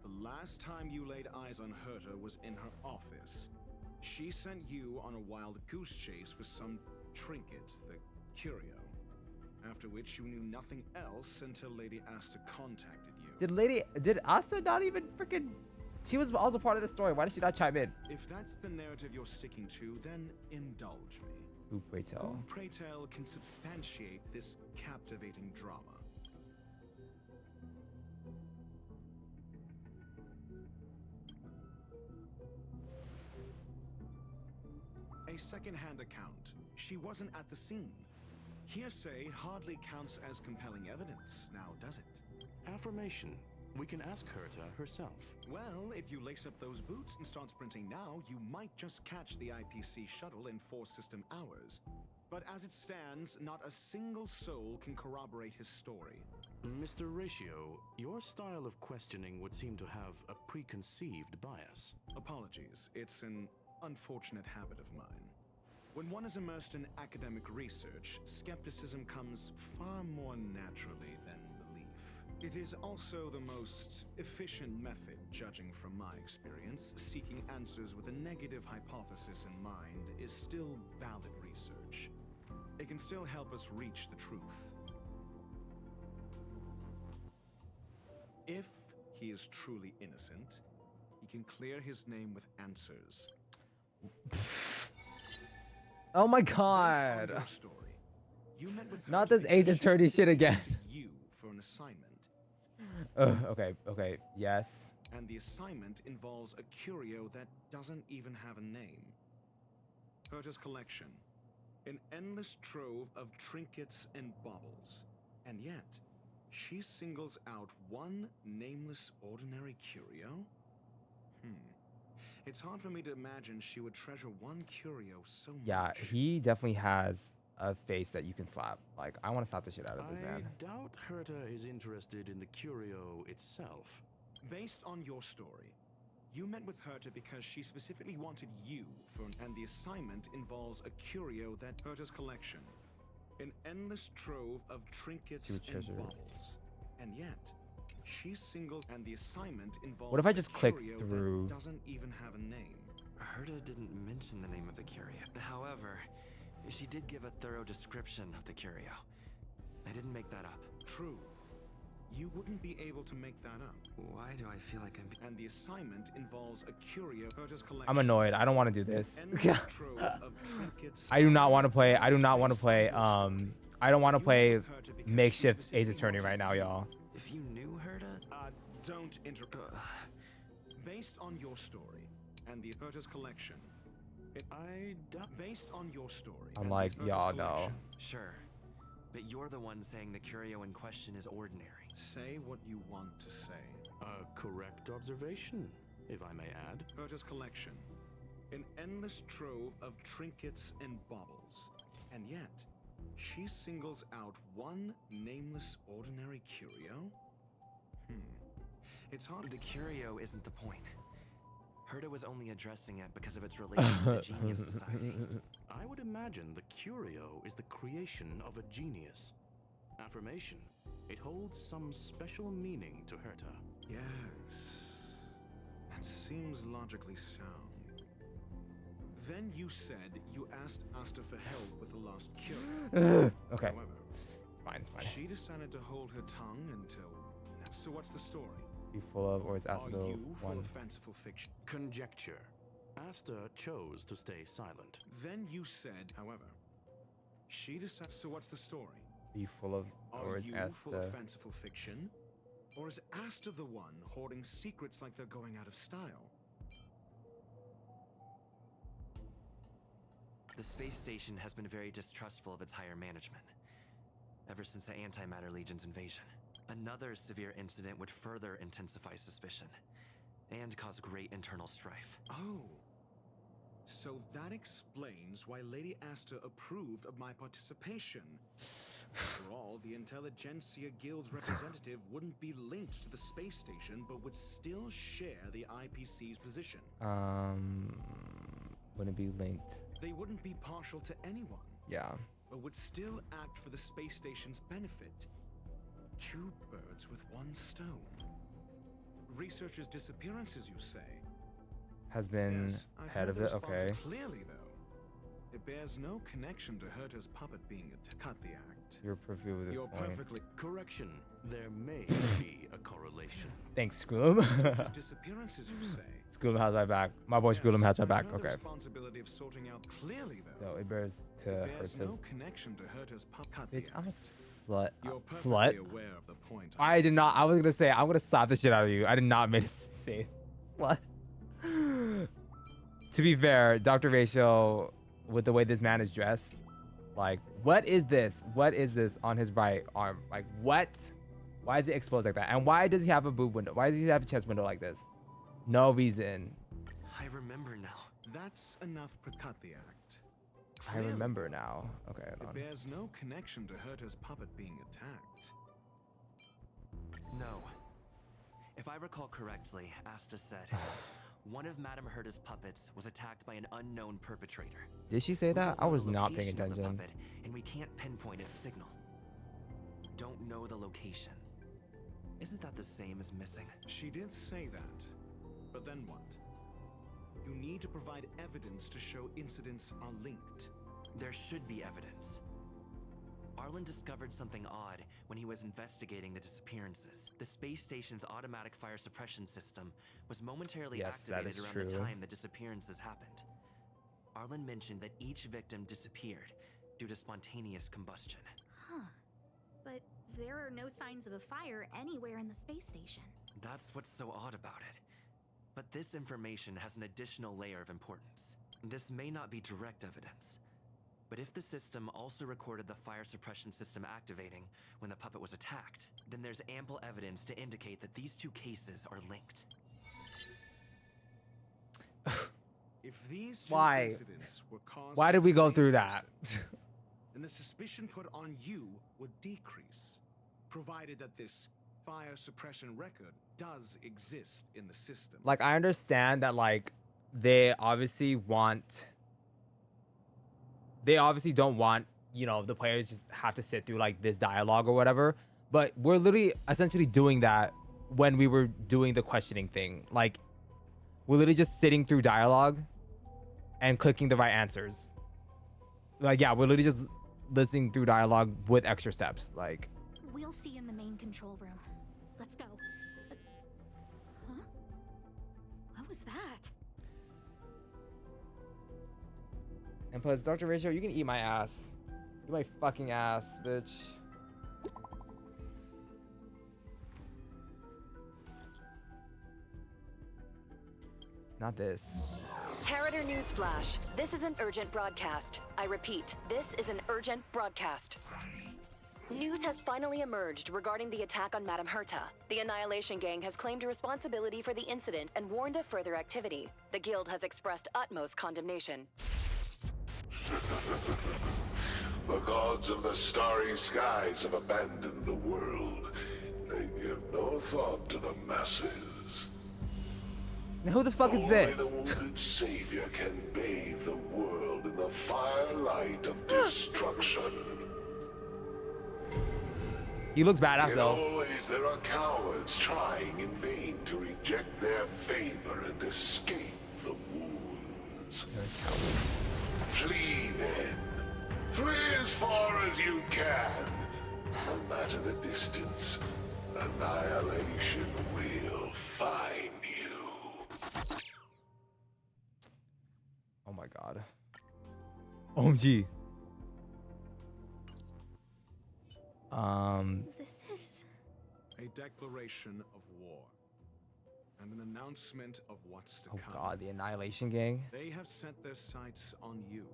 S20: the last time you laid eyes on Herta was in her office. She sent you on a wild goose chase for some trinket, the curio. After which you knew nothing else until Lady Asta contacted you.
S1: Did Asta not even freaking... She was also part of the story. Why did she not chime in?
S20: If that's the narrative you're sticking to, then indulge me.
S1: Who, pray tell?
S20: Who, pray tell, can substantiate this captivating drama? A second-hand account. She wasn't at the scene. Hearsay hardly counts as compelling evidence, now does it?
S12: Affirmation. We can ask Herta herself.
S20: Well, if you lace up those boots and start sprinting now, you might just catch the IPC shuttle in 4 system hours. But as it stands, not a single soul can corroborate his story.
S12: Mr. Ratio, your style of questioning would seem to have a preconceived bias.
S20: Apologies, it's an unfortunate habit of mine. When one is immersed in academic research, skepticism comes far more naturally than belief. It is also the most efficient method, judging from my experience. Seeking answers with a negative hypothesis in mind is still valid research. It can still help us reach the truth. If he is truly innocent, he can clear his name with answers.
S1: Oh my god.
S20: Your story, you met with
S1: Not
S20: Herta
S1: this age
S20: because she
S1: attorney shit again.
S20: specifically you for an assignment.
S1: Okay, yes.
S20: And the assignment involves a curio that doesn't even have a name. Herta's collection. An endless trove of trinkets and baubles. And yet, she singles out one nameless ordinary curio? It's hard for me to imagine she would treasure one curio so much.
S1: Yeah, he definitely has a face that you can slap. Like, I want to slap the shit out of this man.
S12: I doubt Herta is interested in the curio itself.
S20: Based on your story, you met with Herta because she specifically wanted you for and the assignment involves a curio that Herta's collection. An endless trove of trinkets and baubles. And yet, she singles and the assignment involves
S1: What if I just click
S20: curio
S1: through?
S20: that doesn't even have a name.
S4: Herta didn't mention the name of the curio. However, she did give a thorough description of the curio. I didn't make that up.
S20: True. You wouldn't be able to make that up.
S4: Why do I feel like I'm...
S20: And the assignment involves a curio Herta's collection.
S1: I'm annoyed. I don't want to do this.
S20: Endless trove of trinkets
S1: I do not want to play. I do not want to play. I don't want to play makeshift Ace Attorney right now, y'all.
S4: If you knew Herta...
S20: don't interrupt. Based on your story and the Herta's collection. Based on your story.
S1: I'm like, y'all know.
S4: Sure. But you're the one saying the curio in question is ordinary.
S20: Say what you want to say.
S12: A correct observation, if I may add.
S20: Herta's collection. An endless trove of trinkets and baubles. And yet, she singles out one nameless ordinary curio? It's hard.
S4: The curio isn't the point. Herta was only addressing it because of its relation to the Genius Society.
S12: I would imagine the curio is the creation of a genius. Affirmation. It holds some special meaning to Herta.
S20: Yes. That seems logically sound. Then you said you asked Asta for help with the lost curio.
S1: Okay.
S20: However,
S1: Fine, it's fine.
S20: she decided to hold her tongue until... So what's the story?
S1: Be full of, or is Asta the
S20: Are you full
S1: one?
S20: of fanciful fiction?
S12: Conjecture. Asta chose to stay silent.
S20: Then you said, however, she decided... So what's the story?
S1: Be full of, or
S20: Are
S1: is
S20: you full
S1: Asta?
S20: of fanciful fiction? Or is Asta the one hoarding secrets like they're going out of style?
S4: The space station has been very distrustful of its higher management, ever since the Antimatter Legion's invasion. Another severe incident would further intensify suspicion, and cause great internal strife.
S20: Oh. So that explains why Lady Asta approved of my participation. After all, the Intelligentsia Guild's representative wouldn't be linked to the space station, but would still share the IPC's position.
S1: Wouldn't be linked.
S20: They wouldn't be partial to anyone.
S1: Yeah.
S20: But would still act for the space station's benefit. Two birds with one stone. Researchers' disappearances, you say?
S1: Has been
S20: Yes, I've
S1: head
S20: heard
S1: of
S20: the
S1: it.
S20: response
S1: Okay.
S20: Clearly, though, it bears no connection to Herta's puppet being cut the act.
S1: You're perfectly with
S20: You're
S1: the point.
S20: perfectly
S12: Correction. There may be a correlation.
S1: Thanks, Screwllum.
S20: Researchers' disappearances, you say?
S1: Screwllum has my back. My boy Screwllum has my back.
S20: I've heard the
S1: Okay.
S20: responsibility of sorting out clearly, though.
S1: No, it bears to
S20: There's
S1: Herta's.
S20: no connection to Herta's puppet.
S1: Bitch, I'm a slut.
S20: You're perfectly
S1: Slut.
S20: aware of the point.
S1: I did not. I was gonna say I'm gonna slap the shit out of you. I did not mean to say slut. To be fair, Dr. Ratio, with the way this man is dressed, like, what is this? What is this on his right arm? Like, what? Why is it exposed like that? And why does he have a boob window? Why does he have a chest window like this? No reason.
S4: I remember now.
S20: That's enough to cut the act.
S1: I remember now. Okay, hold
S20: It
S1: on.
S20: bears no connection to Herta's puppet being attacked.
S4: No. If I recall correctly, Asta said, one of Madame Herta's puppets was attacked by an unknown perpetrator.
S1: Did she say
S4: We
S1: that?
S4: don't
S1: I
S4: know
S1: was
S4: the
S1: not paying
S4: location of the
S1: attention.
S4: puppet, and we can't pinpoint its signal. Don't know the location. Isn't that the same as missing?
S20: She did say that. But then what? You need to provide evidence to show incidents are linked.
S4: There should be evidence. Arlen discovered something odd when he was investigating the disappearances. The space station's automatic fire suppression system was momentarily
S1: Yes, that
S4: activated
S1: is
S4: around the
S1: true.
S4: time the disappearances happened. Arlen mentioned that each victim disappeared due to spontaneous combustion.
S3: Huh. But there are no signs of a fire anywhere in the space station.
S4: That's what's so odd about it. But this information has an additional layer of importance. This may not be direct evidence, but if the system also recorded the fire suppression system activating when the puppet was attacked, then there's ample evidence to indicate that these two cases are linked.
S20: If these two
S1: Why?
S20: incidents were caused
S1: Why
S20: by
S1: did we
S20: the
S1: go
S20: same
S1: through that?
S20: person, then the suspicion put on you would decrease, provided that this fire suppression record does exist in the system.
S1: Like, I understand that, like, they obviously don't want, you know, the players just have to sit through, like, this dialogue or whatever. But we're literally essentially doing that when we were doing the questioning thing. Like, we're literally just sitting through dialogue and clicking the right answers. Like, yeah, we're literally just listening through dialogue with extra steps. Like,
S3: We'll see in the main control room. Let's go. Huh? What was that?
S1: and plus, Dr. Ratio, you can eat my ass. Eat my fucking ass, bitch. Not this.
S19: Harrider Newsflash. This is an urgent broadcast. I repeat, this is an urgent broadcast. News has finally emerged regarding the attack on Madame Herta. The Annihilation Gang has claimed responsibility for the incident and warned of further activity. The Guild has expressed utmost condemnation.
S16: The gods of the starry skies have abandoned the world. They give no thought to the masses.
S1: Now, who the fuck is this?
S16: Only the wounded savior can bathe the world in the firelight of destruction.
S1: He looks badass
S16: Yet
S1: though.
S16: always there are cowards trying in vain to reject their favor and escape the wounds. Flee then. Flee as far as you can. No matter the distance, annihilation will find you.
S1: Oh my god. OMG.
S3: This is
S20: A declaration of war. And an announcement of what's to
S1: Oh
S20: come.
S1: god, the Annihilation Gang.
S20: They have set their sights on you.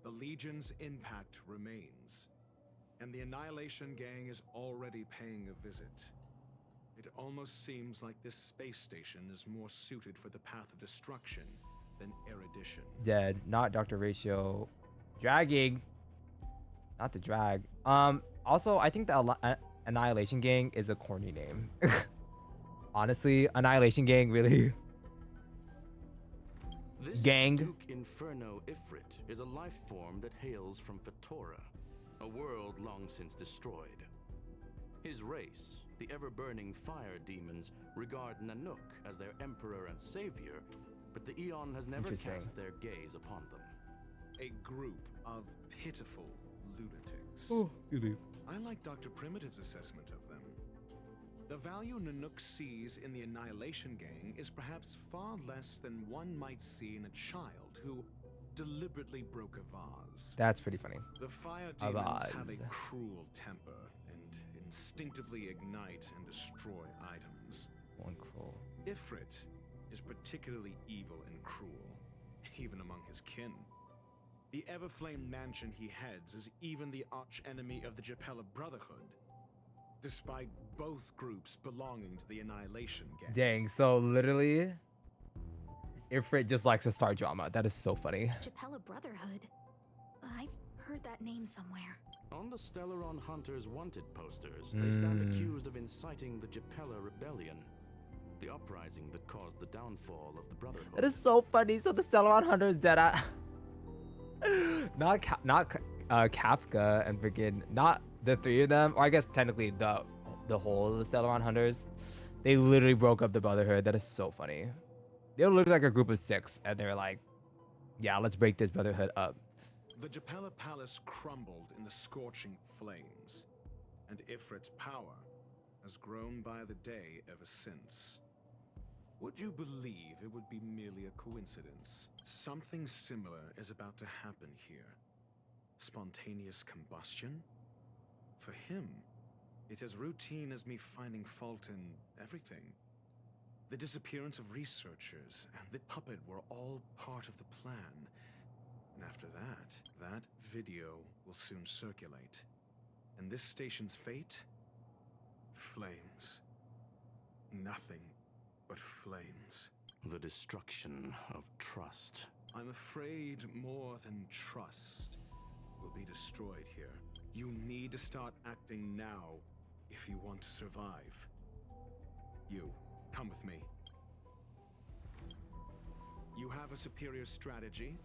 S20: The Legion's impact remains. And the Annihilation Gang is already paying a visit. It almost seems like this space station is more suited for the path of destruction than erudition.
S1: Dead. Not Dr. Ratio. Dragging. Not the drag. Also, I think the Annihilation Gang is a corny name. Honestly, Annihilation Gang really.
S12: This
S1: Gang.
S12: Duke Inferno Ifrit is a life form that hails from Fatora, a world long since destroyed. His race, the ever-burning fire demons, regard Nanook as their emperor and savior, but the Eon has never cast their gaze upon them.
S20: A group of pitiful lunatics.
S1: Oh, excuse me.
S20: I like Dr. Primitive's assessment of them. The value Nanook sees in the Annihilation Gang is perhaps far less than one might see in a child who deliberately broke a vase.
S1: That's pretty funny.
S20: The fire demons have a cruel temper and instinctively ignite and destroy items.
S1: One cruel.
S20: Ifrit is particularly evil and cruel, even among his kin. The Everflame mansion he heads is even the arch-enemy of the Japella Brotherhood, despite both groups belonging to the Annihilation Gang.
S1: Dang, so literally, Ifrit just likes to start drama. That is so funny.
S3: Japella Brotherhood. I've heard that name somewhere.
S12: On the Stellaron Hunters wanted posters, they stand accused of inciting the Japella Rebellion, the uprising that caused the downfall of the Brotherhood.
S1: That is so funny. So the Stellaron Hunter is dead. Not Kafka and freaking not the three of them, or I guess technically the whole of the Stellaron Hunters. They literally broke up the Brotherhood. That is so funny. They were literally like a group of 6, and they were like, "Yeah, let's break this Brotherhood up."
S20: The Japella Palace crumbled in the scorching flames, and Ifrit's power has grown by the day ever since. Would you believe it would be merely a coincidence? Something similar is about to happen here. Spontaneous combustion? For him, it's as routine as me finding fault in everything. The disappearance of researchers and the puppet were all part of the plan. And after that video will soon circulate. And this station's fate? Flames. Nothing but flames.
S12: The destruction of trust.
S20: I'm afraid more than trust will be destroyed here. You need to start acting now if you want to survive. You, come with me. You have a superior strategy?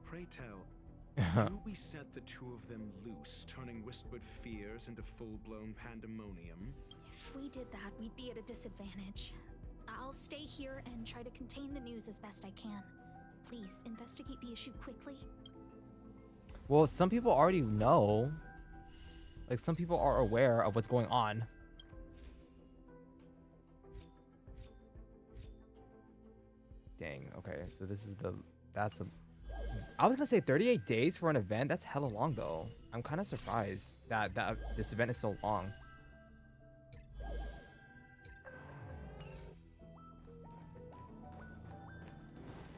S20: Pray tell, do we set the two of them loose, turning whispered fears into full-blown pandemonium?
S3: If we did that, we'd be at a disadvantage. I'll stay here and try to contain the news as best I can. Please, investigate the issue quickly.
S1: Well, some people already know. Like, some people are aware of what's going on. Dang, okay, so this is I was gonna say 38 days for an event. That's hella long, though. I'm kind of surprised that this event is so long.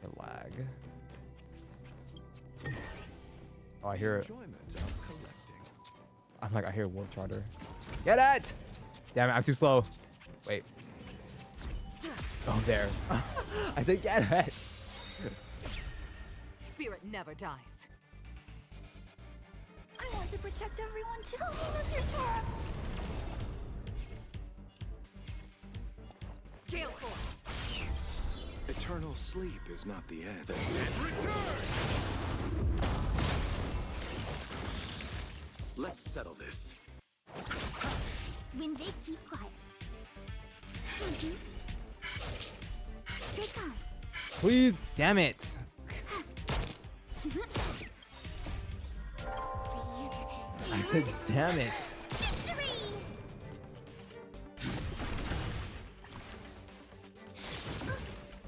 S1: The lag. Oh, I hear it. I'm like, I hear Warp Charter. Get it! Damn it, I'm too slow. Wait. Oh, there. I said get it!
S15: Spirit never dies.
S2: I want to protect everyone too, Mr. Tora.
S15: Gale Force!
S11: Eternal sleep is not the end.
S8: Let's settle this.
S2: When they keep quiet. Stay calm.
S1: Please, damn it. I said, damn it.
S2: Victory!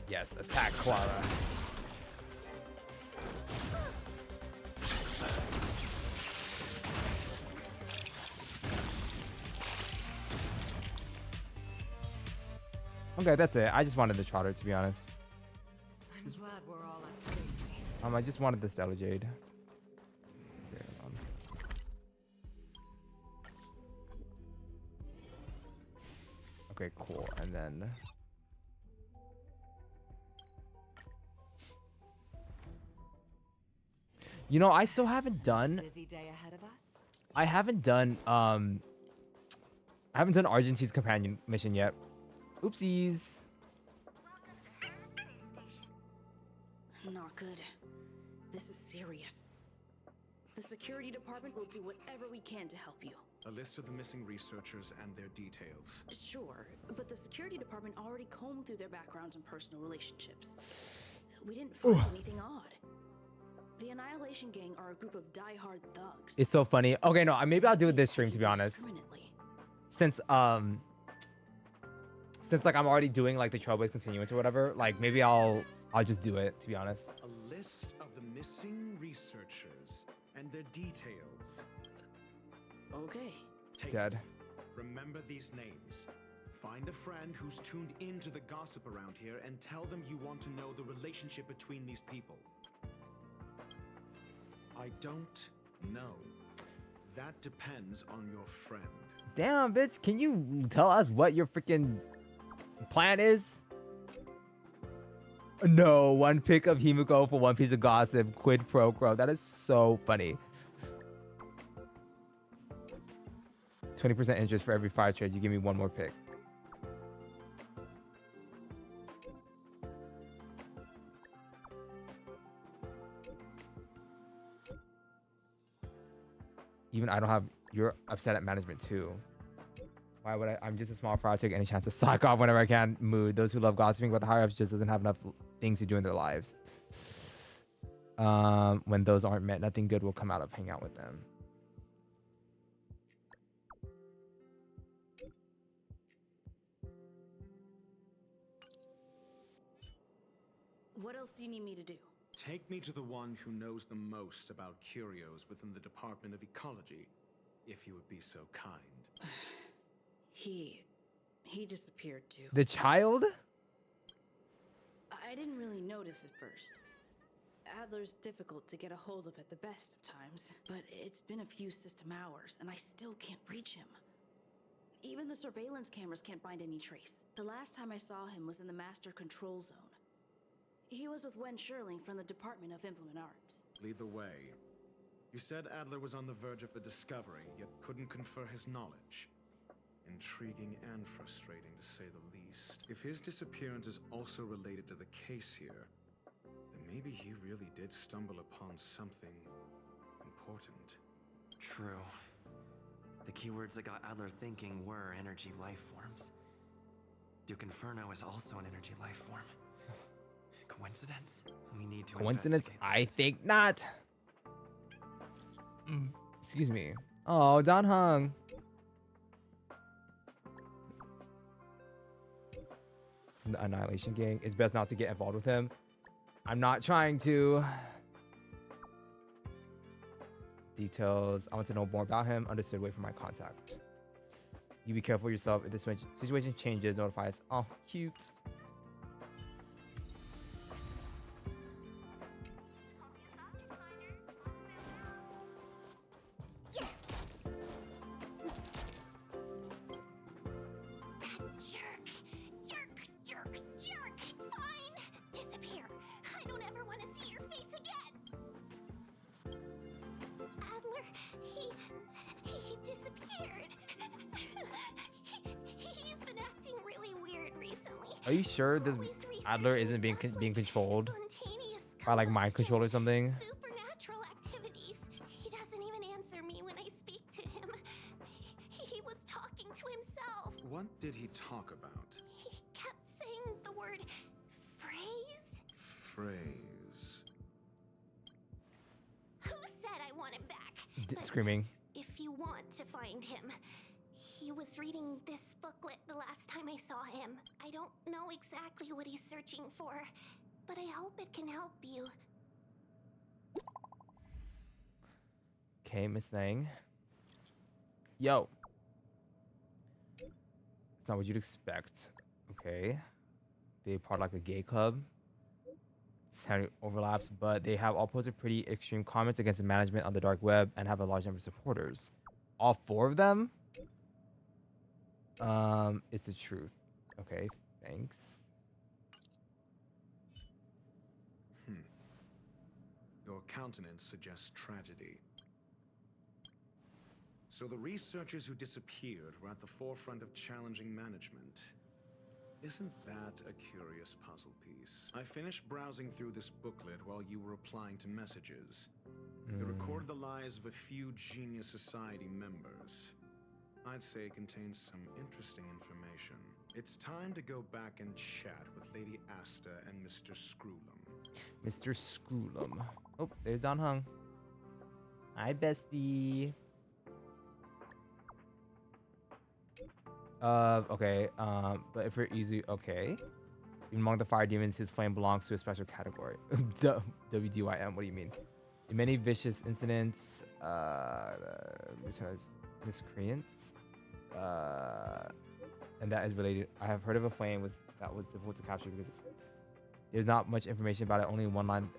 S1: Yes, attack Clara. Okay, that's it. I just wanted the Trotter, to be honest.
S15: I'm glad we're all at safety.
S1: I just wanted the Stellar Jade. Okay, okay, cool. And then You know, I still haven't done.
S15: Busy day ahead of us.
S1: I haven't done Argentine's companion mission yet. Oopsies.
S5: Not good. This is serious. The security department will do whatever we can to help you.
S20: A list of the missing researchers and their details.
S5: Sure, but the security department already combed through their backgrounds and personal relationships. We didn't find anything odd. The Annihilation Gang are a group of die-hard thugs.
S1: It's so funny. Okay, no, maybe I'll do it this stream, to be honest. Since like I'm already doing like the Trailblaze Continuance or whatever, like maybe I'll just do it, to be honest.
S20: A list of the missing researchers and their details.
S5: Okay.
S1: Dead.
S20: It. Remember these names. Find a friend who's tuned into the gossip around here and tell them you want to know the relationship between these people. I don't know. That depends on your friend.
S1: Damn, bitch. Can you tell us what your freaking plan is? No, one pick of Himiko for one piece of gossip. Quid pro quo. That is so funny. 20% interest for every 5 trades. You give me one more pick. Even I don't have. You're upset at management too. Why would I? I'm just a small fry. I take any chance to slack off whenever I can. Mood. Those who love gossiping about the higher ups just doesn't have enough things to do in their lives. When those aren't met, nothing good will come out of hanging out with them.
S5: What else do you need me to do?
S20: Take me to the one who knows the most about curios within the Department of Ecology, if you would be so kind.
S5: He disappeared too.
S1: The child?
S5: I didn't really notice at first. Adler's difficult to get a hold of at the best of times, but it's been a few system hours and I still can't reach him. Even the surveillance cameras can't find any trace. The last time I saw him was in the Master Control Zone. He was with Wen Sherling from the Department of Implement Arts.
S20: Lead the way. You said Adler was on the verge of a discovery, yet couldn't confer his knowledge. Intriguing and frustrating, to say the least. If his disappearance is also related to the case here, then maybe he really did stumble upon something important.
S4: True. The keywords that got Adler thinking were energy life forms. Duke Inferno is also an energy life form. Coincidence? We need to
S1: Coincidence?
S4: investigate
S1: I
S4: this.
S1: think not. Excuse me. Oh, Don Hung. From the Annihilation Gang. It's best not to get involved with him. I'm not trying to. Details. I want to know more about him. Understood. Wait for my contact. You be careful yourself. If this situation changes, notify us. Oh, cute.
S2: Jerk! Fine! Disappear! I don't ever want to see your face again! Adler, he disappeared. He's been acting really weird recently.
S1: Are you sure this Adler isn't being controlled by like mind control or something?
S2: Supernatural activities. He doesn't even answer me when I speak to him. He was talking to himself.
S20: What did he talk about?
S2: He kept saying the word phrase.
S20: Phrase.
S2: Who said I want him back? But
S1: Screaming.
S2: if you want to find him, he was reading this booklet the last time I saw him. I don't know exactly what he's searching for, but I hope it can help you.
S1: Okay, Miss Thang. Yo. It's not what you'd expect. Okay. They part like a gay club. Sound overlaps, but they have all posted pretty extreme comments against the management on the dark web and have a large number of supporters. All 4 of them? It's the truth. Okay, thanks.
S20: Your countenance suggests tragedy. So the researchers who disappeared were at the forefront of challenging management. Isn't that a curious puzzle piece? I finished browsing through this booklet while you were replying to messages. It recorded the lives of a few Genius Society members. I'd say it contains some interesting information. It's time to go back and chat with Lady Asta and Mr. Screwllum.
S1: Mr. Screwllum. Oh, there's Don Hung. Hi, bestie. Okay, but if we're easy, okay. Even among the fire demons, his flame belongs to a special category. WDYM, what do you mean? In many vicious incidents, miscreants, and that is related. I have heard of a flame that was difficult to capture because there's not much information about it. Only one line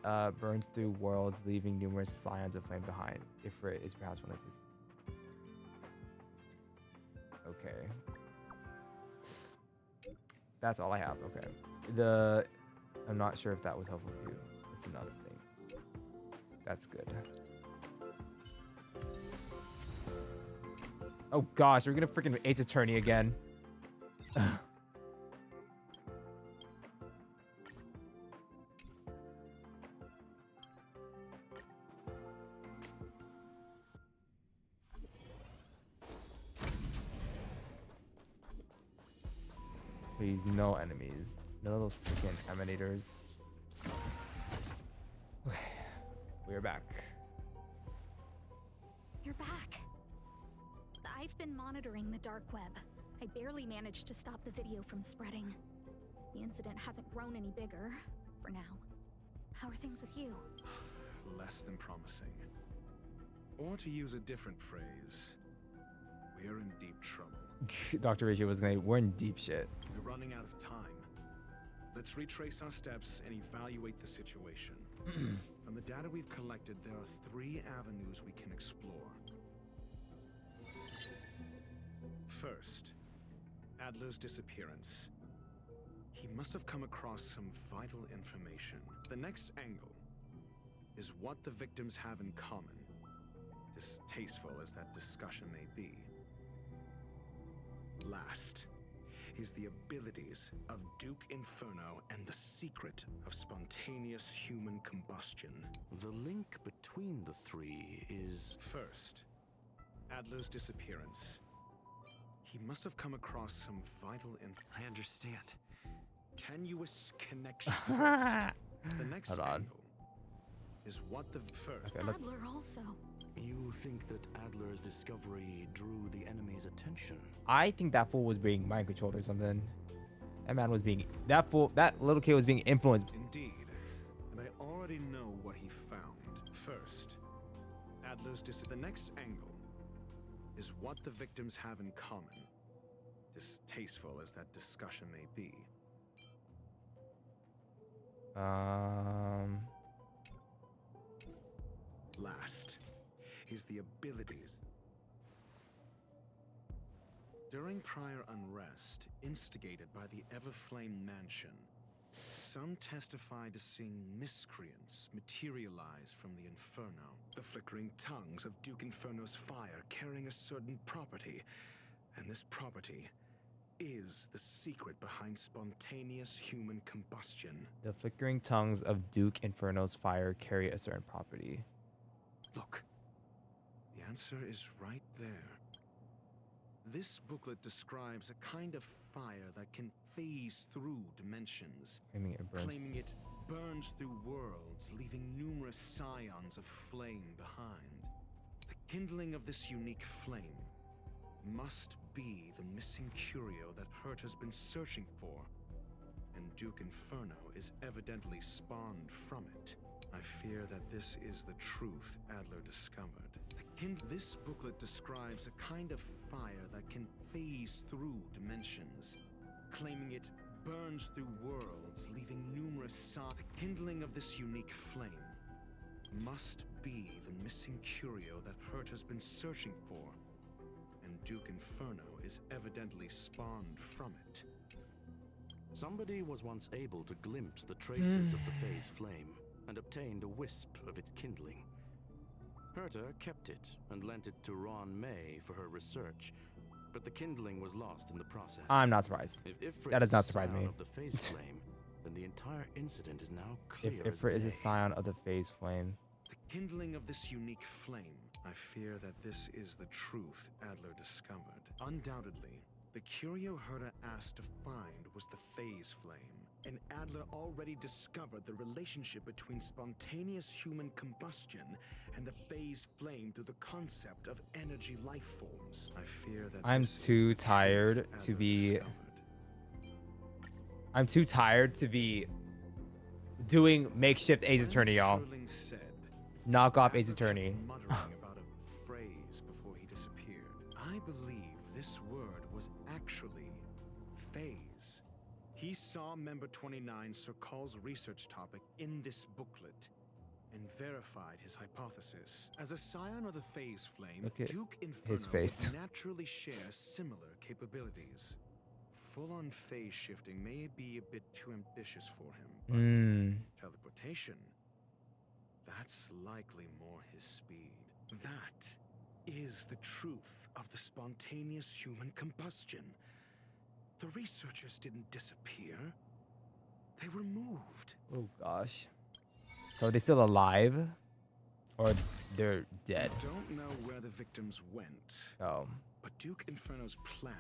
S1: burns through worlds, leaving numerous scions of flame behind. Ifrit is perhaps one of his. Okay. That's all I have. Okay. I'm not sure if that was helpful for you. It's enough things. That's good. Oh gosh, we're gonna freaking Ace Attorney again. Please, no enemies. None of those freaking emanators. Okay, we're back.
S3: You're back. I've been monitoring the dark web. I barely managed to stop the video from spreading. The incident hasn't grown any bigger, for now. How are things with you?
S20: Less than promising. Or to use a different phrase, we're in deep trouble.
S1: Dr. Ratio was gonna, we're in deep shit.
S20: We're running out of time. Let's retrace our steps and evaluate the situation. From the data we've collected, there are 3 avenues we can explore. First, Adler's disappearance. He must have come across some vital information. The next angle is what the victims have in common, distasteful as that discussion may be. Last is the abilities of Duke Inferno and the secret of spontaneous human combustion.
S12: The link between the 3 is...
S20: First, Adler's disappearance. He must have come across some vital
S4: I understand.
S20: Tenuous connection first. The next angle is what the first...
S3: Okay, Adler also.
S12: You think that Adler's discovery drew the enemy's attention?
S1: I think that fool was being mind controlled or something. That man was being... That little kid was being influenced.
S20: Indeed. And I already know what he found. First, Adler's the next angle is what the victims have in common, distasteful as that discussion may be. Last is the abilities. During prior unrest, instigated by the Everflame Mansion, some testified to seeing miscreants materialize from the Inferno. The flickering tongues of Duke Inferno's fire carrying a certain property, and this property is the secret behind spontaneous human combustion.
S1: The flickering tongues of Duke Inferno's fire carry a certain property.
S20: Look, the answer is right there. This booklet describes a kind of fire that can phase through dimensions, claiming it burns through worlds, leaving numerous scions of flame behind. The kindling of this unique flame must be the missing curio that Hurt has been searching for, and Duke Inferno is evidently spawned from it. I fear that this is the truth Adler discovered. This booklet describes a kind of fire that can phase through dimensions, claiming it burns through worlds, leaving numerous The kindling of this unique flame must be the missing curio that Hurt has been searching for, and Duke Inferno is evidently spawned from it.
S12: Somebody was once able to glimpse the traces of the phase flame. and obtained a wisp of its kindling. Herta kept it and lent it to Ron May for her research, but the kindling was lost in the process.
S1: I'm not surprised.
S12: If Ifrit
S1: That does
S12: is
S1: not
S12: a
S1: surprise
S12: scion
S1: me.
S12: of the phase flame, then the entire incident is now clear
S1: If
S12: as
S1: Ifrit is a
S12: day.
S1: scion of the phase flame.
S20: The kindling of this unique flame. I fear that this is the truth Adler discovered. Undoubtedly, the curio Herta asked to find was the phase flame. And Adler already discovered the relationship between spontaneous human combustion and the phase flame through the concept of energy life forms. I fear that
S1: I'm too tired to be doing makeshift Ace Attorney, y'all. Knock off Ace Attorney.
S20: Muttering about a phrase before he disappeared. I believe this word was actually phase. He saw Member 29 Sir Call's research topic in this booklet and verified his hypothesis. As a scion of the phase flame,
S1: Look at
S20: Duke Inferno
S1: his face.
S20: would naturally share similar capabilities. Full-on phase shifting may be a bit too ambitious for him, but teleportation, that's likely more his speed. That is the truth of the spontaneous human combustion. The researchers didn't disappear. They were moved.
S1: Oh gosh. So are they still alive? Or they're dead?
S20: I don't know where the victims went.
S1: Oh.
S20: But Duke Inferno's plan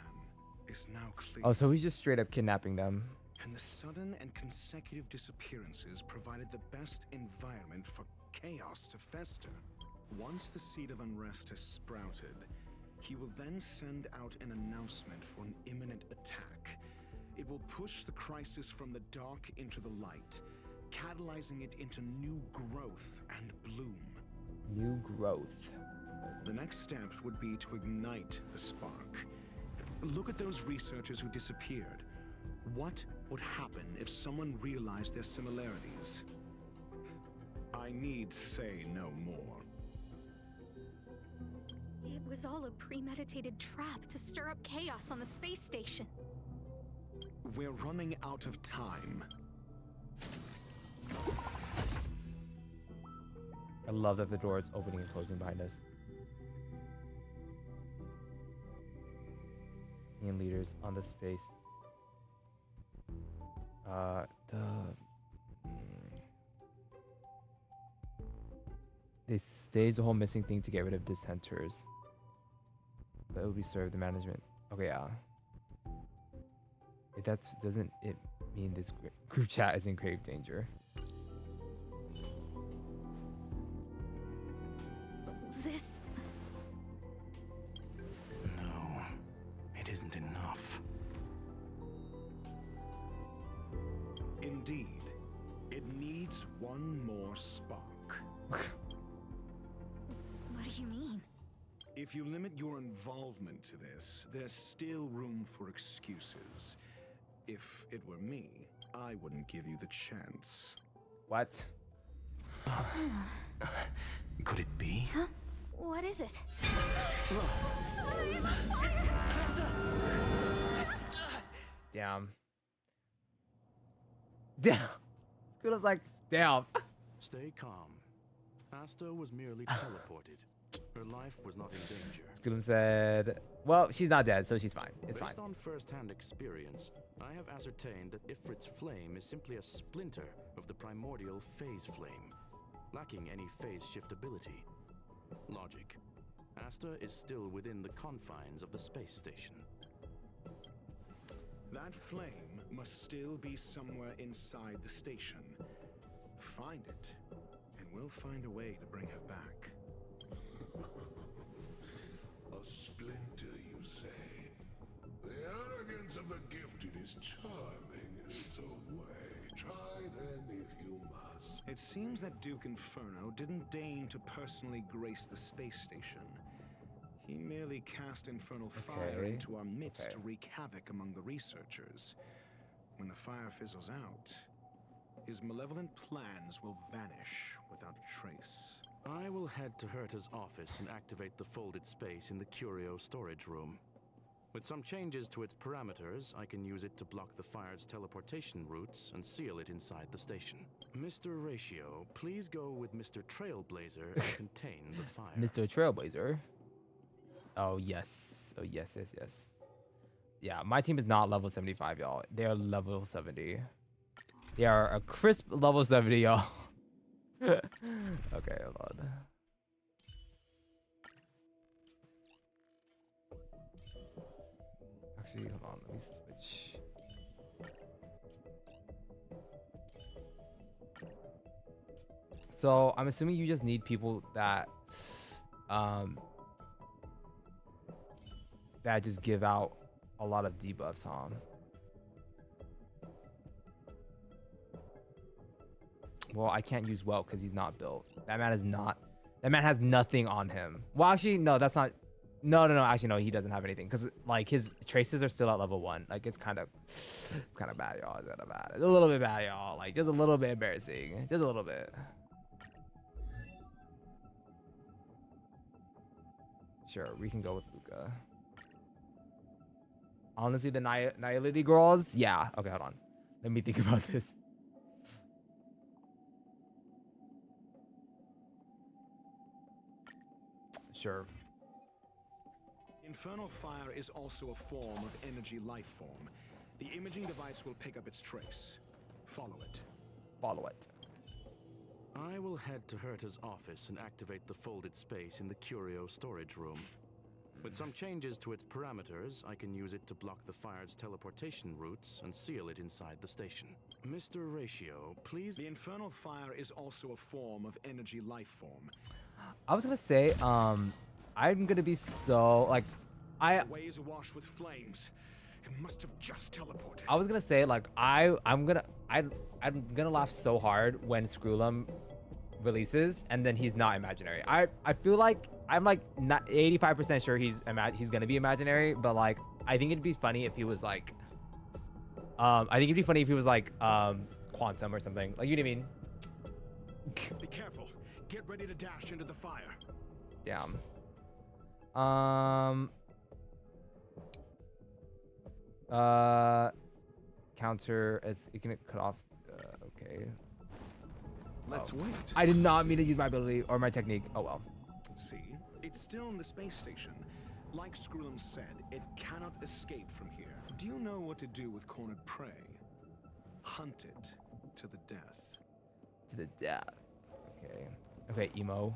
S20: is now clear.
S1: Oh, so he's just straight up kidnapping them.
S20: And the sudden and consecutive disappearances provided the best environment for chaos to fester. Once the seed of unrest has sprouted, he will then send out an announcement for an imminent attack. It will push the crisis from the dark into the light, catalyzing it into new growth and bloom.
S1: New growth.
S20: The next step would be to ignite the spark. Look at those researchers who disappeared. What would happen if someone realized their similarities? I need say no more.
S3: It was all a premeditated trap to stir up chaos on the space station.
S20: We're running out of time.
S1: I love that the door is opening and closing behind us. Union leaders on the space. They staged the whole missing thing to get rid of dissenters. But it will be served the management. Okay, yeah. If that's doesn't it mean this group chat is in grave danger?
S3: This...
S12: No, it isn't enough.
S20: Indeed, it needs one more spark.
S3: What do you mean?
S20: If you limit your involvement to this, there's still room for excuses. If it were me, I wouldn't give you the chance.
S1: What?
S12: Could it be?
S3: Huh? What is it?
S1: Damn. Damn. Screwllum's like, damn.
S12: Stay calm. Asta was merely teleported. Her life was not in danger.
S1: Screwllum said, well, she's not dead, so she's fine. It's
S12: Based
S1: fine.
S12: on first-hand experience, I have ascertained that Ifrit's flame is simply a splinter of the primordial phase flame, lacking any phase shift ability. Logic. Asta is still within the confines of the space station.
S20: That flame must still be somewhere inside the station. Find it, and we'll find a way to bring her back.
S16: A splinter, you say? The arrogance of the gifted is charming in its own way. Try then if you must.
S20: It seems that Duke Inferno didn't deign to personally grace the space station. He merely cast infernal fire into our midst to wreak havoc among the researchers. When the fire fizzles out, his malevolent plans will vanish without a trace.
S12: I will head to Herta's office and activate the folded space in the curio storage room. With some changes to its parameters, I can use it to block the fire's teleportation routes and seal it inside the station. Mr. Ratio, please go with Mr. Trailblazer and contain the fire.
S1: Mr. Trailblazer. Oh, yes. Oh, yes, yes, yes. Yeah, my team is not level 75, y'all. They are level 70. They are a crisp level 70, y'all. Okay, hold on. Actually, hold on. Let me switch. So I'm assuming you just need people that that just give out a lot of debuffs, huh? Well, I can't use Welt because he's not built. That man is not. That man has nothing on him. Well, actually, no, that's not. No. Actually, no, he doesn't have anything because like his traces are still at level 1. Like it's kind of bad, y'all. It's kind of bad. It's a little bit bad, y'all. Like just a little bit embarrassing. Just a little bit. Sure, we can go with Luca. Honestly, the Nihility girls, yeah. Okay, hold on. Let me think about this. Sure.
S20: Infernal fire is also a form of energy life form. The imaging device will pick up its trace. Follow it.
S1: Follow it.
S12: I will head to Herta's office and activate the folded space in the curio storage room. With some changes to its parameters, I can use it to block the fire's teleportation routes and seal it inside the station. Mr. Ratio, please.
S20: The infernal fire is also a form of energy life form.
S1: I was gonna say, I'm gonna be so like,
S20: The way is awash with flames. It must have just teleported.
S1: I was gonna say like I'm gonna laugh so hard when Screwllum releases and then he's not imaginary. I feel like I'm like not 85% sure he's gonna be imaginary, but like I think it'd be funny if he was like Quantum or something. Like, you know what I mean?
S20: Be careful. Get ready to dash into the fire.
S1: Damn. Counter as it can cut off. Okay.
S20: Let's wait.
S1: I did not mean to use my ability or my technique. Oh well.
S20: See, it's still in the space station. Like Screwllum said, it cannot escape from here. Do you know what to do with cornered prey? Hunt it to the death.
S1: To the death. Okay. Okay, emo.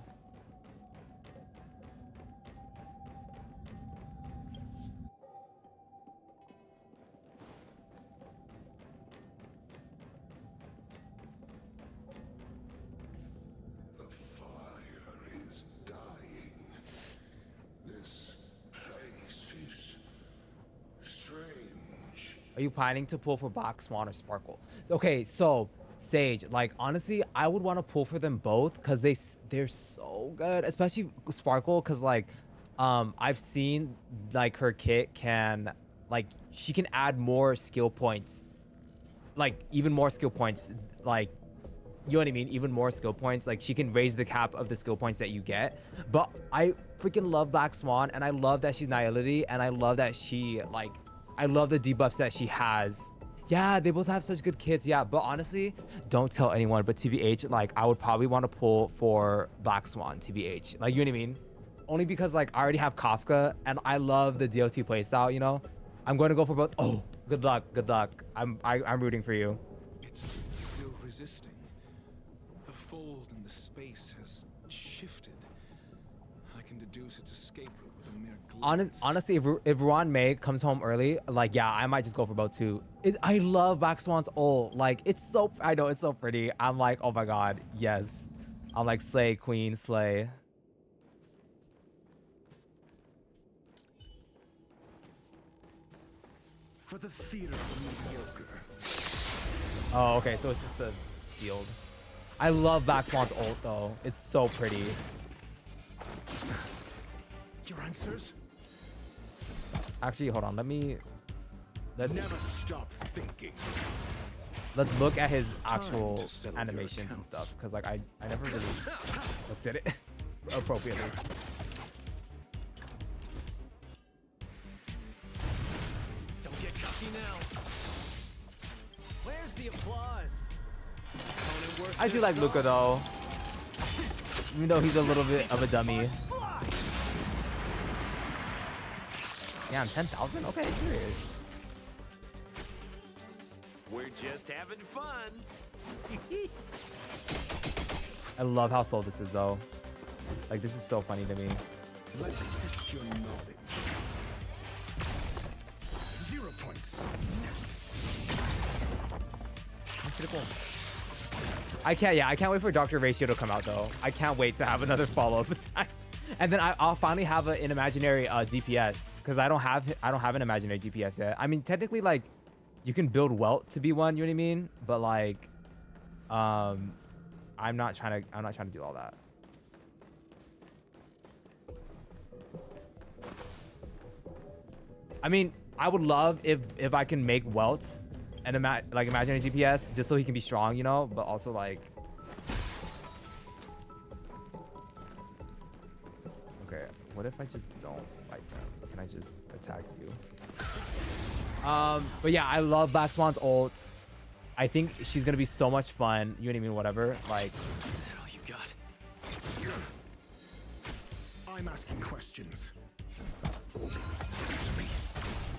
S16: The fire is dying. This place is strange.
S1: Are you planning to pull for Black Swan or Sparkle? Okay, so Sage, like honestly, I would want to pull for them both because they're so good, especially Sparkle, because like I've seen like her kit can like she can add more skill points, like even more skill points, like you know what I mean, even more skill points. Like she can raise the cap of the skill points that you get. But I freaking love Black Swan, and I love that she's Nihility, and I love that she like I love the debuffs that she has. Yeah, they both have such good kits. Yeah, but honestly, don't tell anyone. But TBH, like, I would probably want to pull for Black Swan, TBH. Like, you know what I mean? Only because, like, I already have Kafka, and I love the DOT playstyle, you know? I'm going to go for both. Oh, good luck, good luck. I'm rooting for you.
S20: It's still resisting. The fold in the space has shifted. I can deduce its escape route with a mere glance.
S1: Honestly, if Ruan May comes home early, like, yeah, I might just go for both too. I love Black Swan's ult. Like, it's so, I know, it's so pretty. I'm like, oh my god, yes. I'm like, slay, queen, slay.
S20: For the theater of the mediocre.
S1: Oh, okay, so it's just a field. I love Black Swan's ult, though. It's so pretty.
S20: Your answers?
S1: Actually, hold on. Let's
S20: never stop thinking.
S1: Let's look at his actual animations and stuff, because like I never really looked at it appropriately.
S4: sketchy now. Where's the applause?
S1: I do like Luca though. Even though he's a little bit of a dummy. Damn, 10,000? Okay, period.
S8: We're just having fun.
S1: I love how slow this is though. Like, this is so funny to me.
S20: Let's test your knowledge. 0 points.
S1: I can't wait for Dr. Ratio to come out though. I can't wait to have another follow-up attack. And then I'll finally have an imaginary DPS, because I don't have an imaginary DPS yet. I mean, technically, like, you can build Welt to be one, you know what I mean? But like, I'm not trying to do all that. I mean, I would love if I can make Welt and like imaginary DPS just so he can be strong, you know, but also like. Okay, what if I just don't fight them? Can I just attack you? But yeah, I love Black Swan's ult. I think she's gonna be so much fun. You know what I mean? Whatever. Like.
S8: Is that all you got?
S20: I'm asking questions.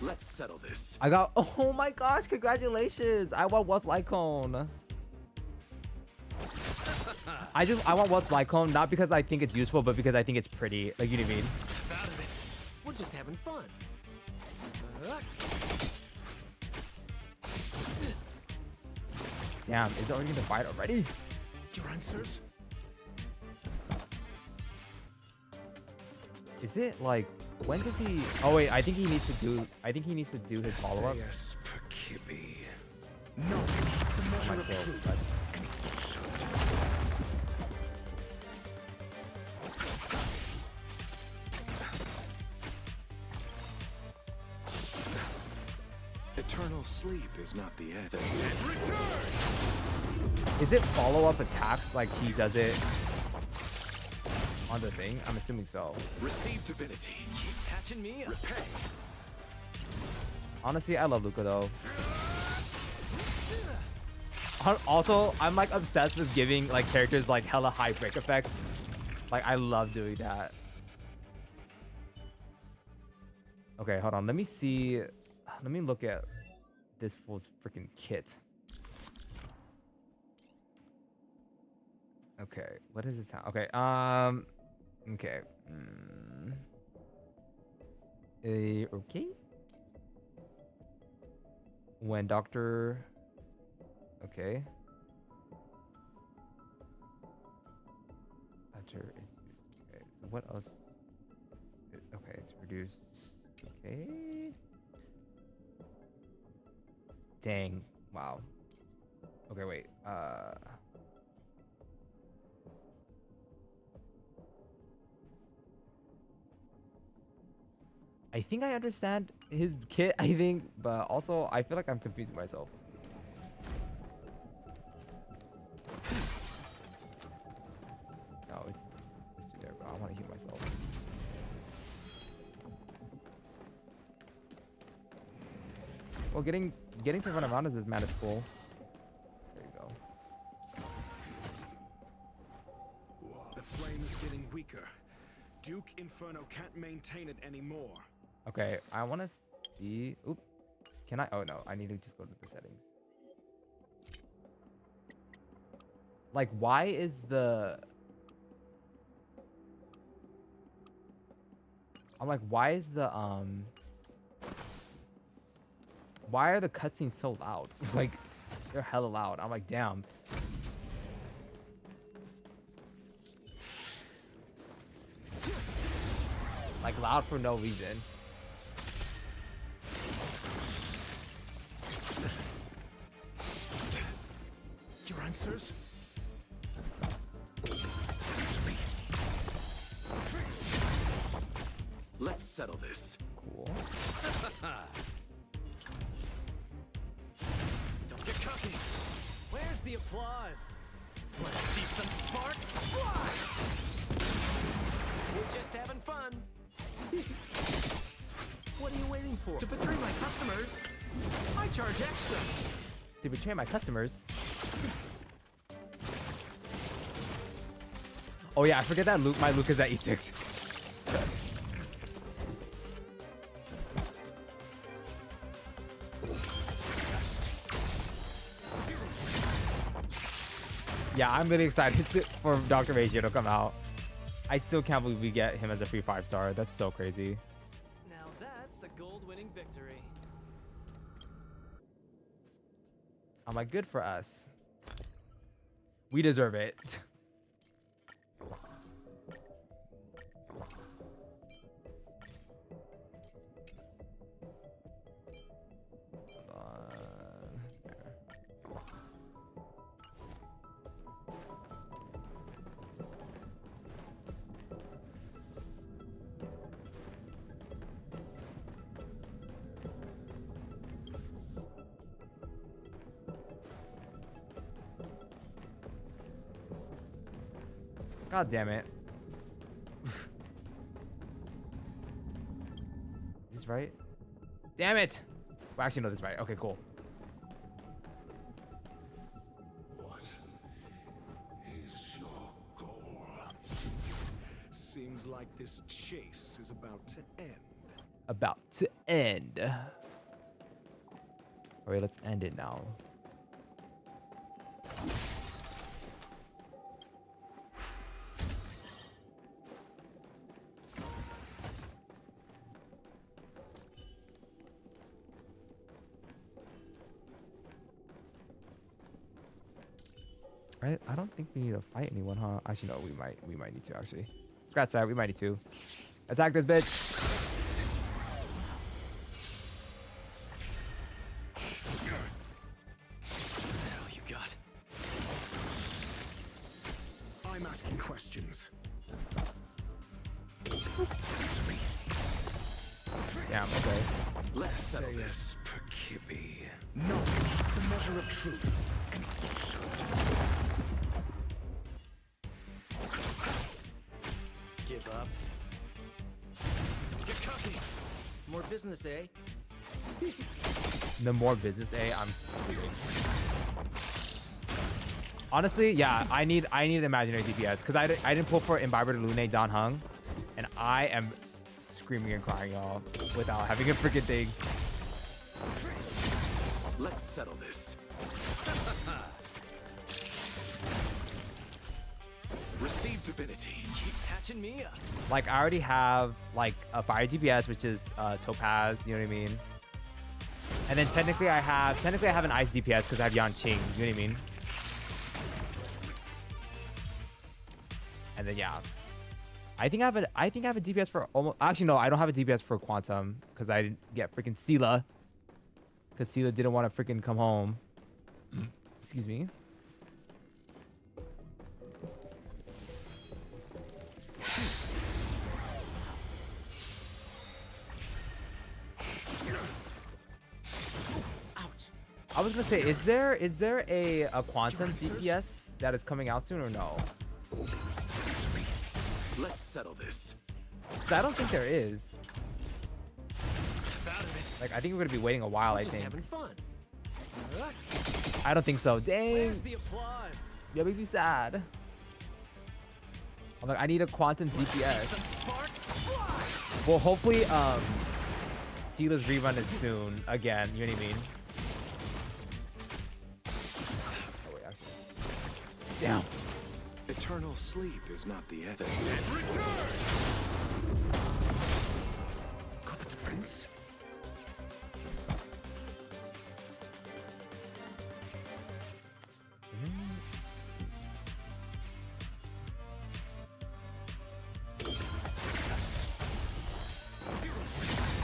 S8: Let's settle this.
S1: I got. Oh my gosh! Congratulations! I want What's Lycone. I want What's Lycone not because I think it's useful, but because I think it's pretty. Like, you know what I mean?
S8: Out of it. We're just having fun.
S1: Damn, is it already gonna fight already?
S20: Your answers?
S1: Is it like, when does he? Oh wait, I think he needs to do his follow-up.
S17: Yes, Perkibi.
S8: Eternal sleep is not the end.
S1: Is it follow-up attacks like he does it on the thing? I'm assuming so.
S8: Receive divinity. Keep catching me up. Repay.
S1: Honestly, I love Luca though. Also, I'm like obsessed with giving like characters like hella high break effects. Like, I love doing that. Okay, hold on. Let me see. Let me look at this fool's freaking kit. Okay, what is this sound? Okay, okay. Okay. When Dr. Okay. Hunter is used. Okay, so what else? Okay, it's reduced. Okay. Dang. Wow. Okay, wait. I think I understand his kit, I think, but also I feel like I'm confusing myself. No, it's too terrible. I want to heal myself. Well, getting to run around as this man is cool. There you go.
S20: The flame is getting weaker. Duke Inferno can't maintain it anymore.
S1: Okay, I want to see. Oop. Can I? Oh no, I need to just go to the settings. Like, why is the? I'm like, why is the Why are the cutscenes so loud? Like, they're hella loud. I'm like, damn. Like, loud for no reason.
S20: Your answers?
S8: Let's settle this.
S1: Cool.
S4: Don't get cocky. Where's the applause? Wanna see some spark? Fly!
S8: We're just having fun.
S4: What are you waiting for? To betray my customers? I charge extra.
S1: To betray my customers. Oh yeah, I forget that my Luke is at E6. Yeah, I'm really excited for Dr. Ratio to come out. I still can't believe we get him as a free 5-star. That's so crazy.
S4: Now that's a gold-winning victory.
S1: I'm like, good for us. We deserve it. God damn it. Is this right? Damn it! Well, actually, no, this is right. Okay, cool.
S16: What is your goal?
S20: Seems like this chase is about to end.
S1: About to end. Alright, let's end it now. I don't think we need to fight anyone, huh? Actually, no, we might need to actually. Scratch that, we might need to. Attack this bitch.
S4: What the hell you got?
S20: I'm asking questions.
S1: Damn, okay.
S20: Let's say this, Perkibi. Knowledge, the measure of truth and falsehood.
S8: Give up. You're cocky. More business, eh?
S1: No more business, I'm screwed. Honestly, yeah, I need imaginary DPS because I didn't pull for Imbiber to Lune Dan Hung, and I am screaming and crying, y'all, without having a freaking thing.
S8: Let's settle this. Receive divinity.
S4: Keep patching me up.
S1: Like, I already have like a fire DPS, which is Topaz, you know what I mean? And then technically I have an ice DPS because I have Yan Qing, you know what I mean? And then yeah, I think I have a DPS for almost. Actually, no, I don't have a DPS for Quantum because I didn't get freaking Sela. Because Sela didn't want to freaking come home. Excuse me. I was gonna say, is there a Quantum DPS that is coming out soon or no?
S8: Let's settle this.
S1: Because I don't think there is. Like, I think we're gonna be waiting a while. I think. I don't think so. Dang.
S4: Where's the applause?
S1: That makes me sad. I'm like, I need a Quantum DPS. Well, hopefully, Sela's rerun is soon again. You know what I mean? Oh wait, actually. Damn.
S8: Eternal sleep is not the end.
S20: Got the defense?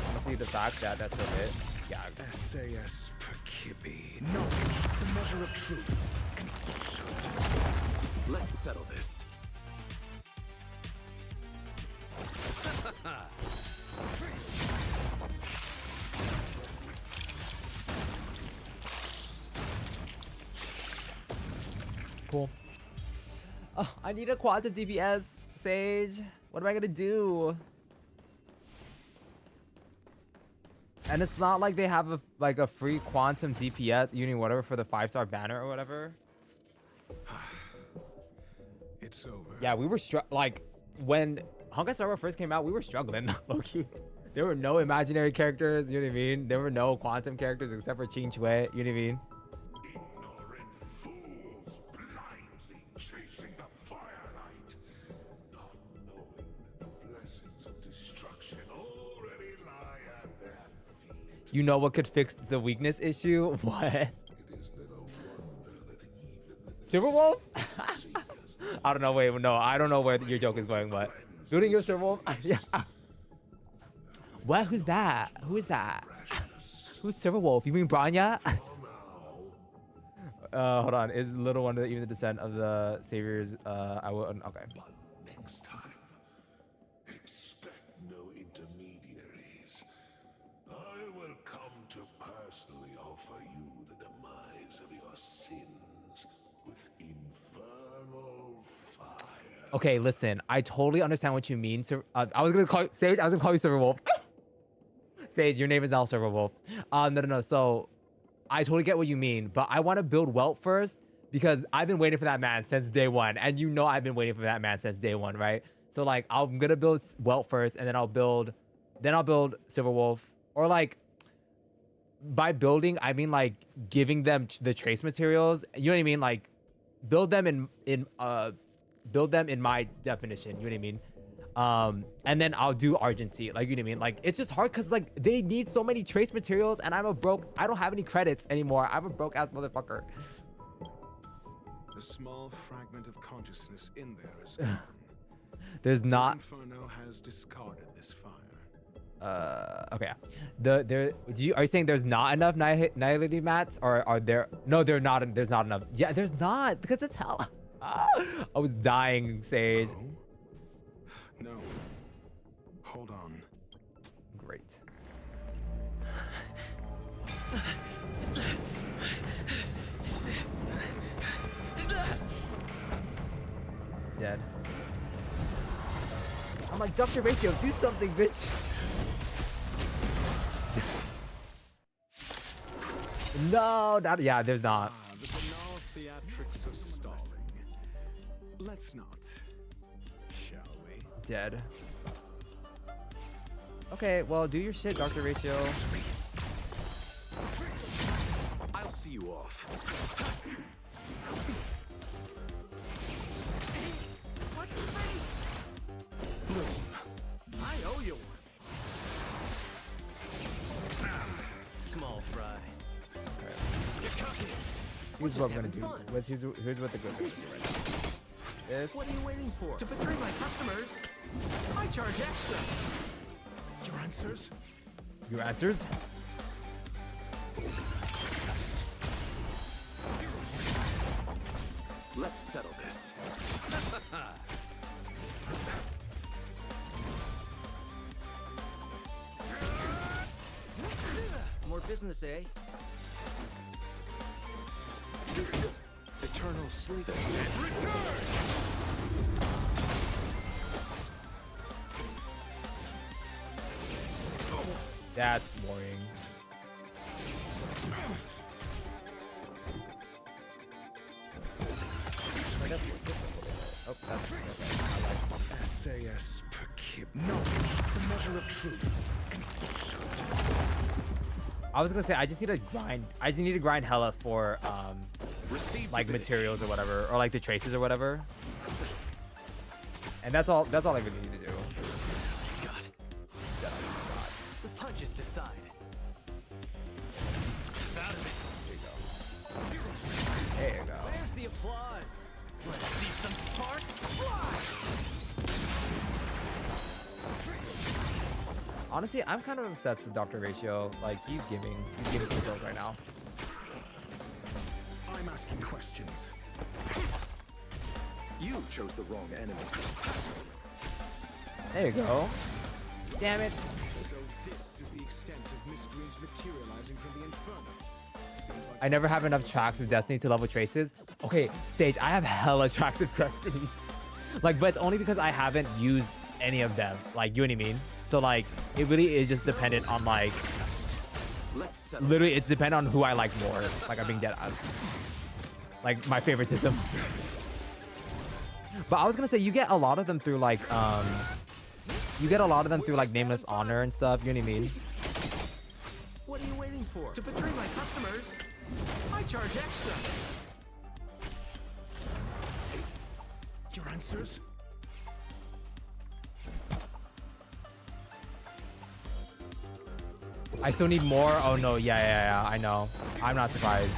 S1: Honestly, the fact that that's a hit. Yeah.
S20: SAS Perkibi. Knowledge, the measure of truth and falsehood.
S8: Let's settle this.
S1: Cool. Oh, I need a Quantum DPS, Sage. What am I gonna do? And it's not like they have a like a free quantum DPS uni whatever for the 5-star banner or whatever.
S17: It's over.
S1: Yeah, we were like when Honkai Star Rail first came out, we were struggling. Low-key. There were no imaginary characters, you know what I mean? There were no quantum characters except for Qing Chui, you know what I mean?
S16: Ignorant fools blindly chasing the firelight, not knowing that the blessings of destruction already lie at their feet.
S1: You know what could fix the weakness issue? What?
S16: It is little wonder that even the
S1: Silverwolf? I don't know. Wait, no, I don't know where your joke is going, but building your Silverwolf? Yeah. What? Who's that? Who is that? Who's Silverwolf? You mean Branya? Hold on. Is little wonder that even the descent of the saviors? I will. Okay.
S16: Next time, expect no intermediaries. I will come to personally offer you the demise of your sins with infernal fire.
S1: Okay, listen. I totally understand what you mean. I was gonna call you, Sage. I was gonna call you Silverwolf. Sage, your name is now Silverwolf. No. So, I totally get what you mean, but I want to build Welt first because I've been waiting for that man since day one, and you know I've been waiting for that man since day one, right? So like, I'm gonna build Welt first, and then I'll build Silverwolf, or like, by building I mean like giving them the trace materials. You know what I mean? Like, build them in my definition. You know what I mean? And then I'll do Argenty, like, you know what I mean? Like, it's just hard because like they need so many trace materials, and I don't have any credits anymore. I'm a broke ass motherfucker.
S20: The small fragment of consciousness in there is gone.
S1: There's not.
S20: Inferno has discarded this fire.
S1: Okay. Are you saying there's not enough nihility mats, or are there? No, there's not enough. Yeah, there's not, because it's hell. I was dying, Sage.
S20: Oh? No. Hold on.
S1: Great. Dead. I'm like, Dr. Ratio, do something, bitch. No, yeah, there's not.
S20: The banal theatrics of stalling. Let's not. Shall we?
S1: Dead. Okay, well, do your shit, Dr. Ratio.
S8: I'll see you off.
S4: What's the fate? I owe you one. Small fry.
S1: Here's what I'm gonna do. Here's what the good thing is right now. This.
S4: What are you waiting for? To betray my customers, I charge extra.
S10: Your answers?
S1: Your answers?
S8: Let's settle this.
S4: More business, eh?
S8: Eternal sleep.
S1: That's worrying. Oh, that's okay. I like
S10: SAS per kib. Knowledge, the measure of truth and falsehood.
S1: I was gonna say I just need to grind. I just need to grind hella for like materials or whatever, or like the traces or whatever. And that's all I really need to do.
S4: God. The punches decide. Out of it.
S1: There you go.
S4: There's the applause. Let's see some sparks fly.
S1: Honestly, I'm kind of obsessed with Dr. Ratio. Like, he's giving some kills right now.
S10: I'm asking questions.
S8: You chose the wrong enemy.
S1: There you go. Damn it.
S20: So this is the extent of miscreants materializing from the Inferno. Seems like
S1: I never have enough tracks of Destiny to level traces. Okay, Sage, I have hella tracks of Destiny. Like, but it's only because I haven't used any of them. Like, you know what I mean? So, like, it really is just dependent on, like,
S8: Let's settle
S1: Literally, it's depend on who I like more. Like, I'm being dead ass. Like, my favoritism. But I was gonna say, you get a lot of them through, like, Nameless Honor and stuff. You know what I mean?
S4: What are you waiting for? To betray my customers, I charge extra.
S10: Your answers?
S1: I still need more. Oh no, yeah, I know. I'm not surprised.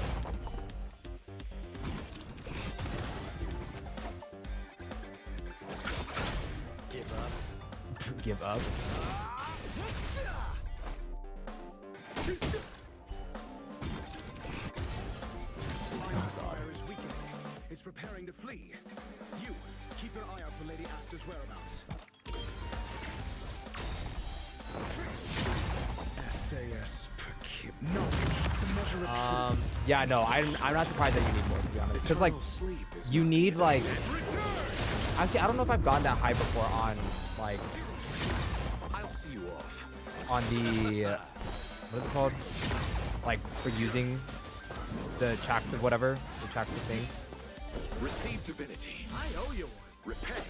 S4: Give up.
S1: Give up.
S20: Fire is weakening. It's preparing to flee. You, keep your eye out for Lady Asta's whereabouts. SAS per kid. Knowledge, the measure of truth.
S1: Yeah, no, I'm not surprised that you need more, to be honest. Because, like, you need, like... Actually, I don't know if I've gone that high before on, like...
S8: I'll see you off.
S1: On the... what is it called? Like, for using the tracks of whatever. The tracks of thing.
S8: Receive divinity.
S4: I owe you one.
S8: Repay.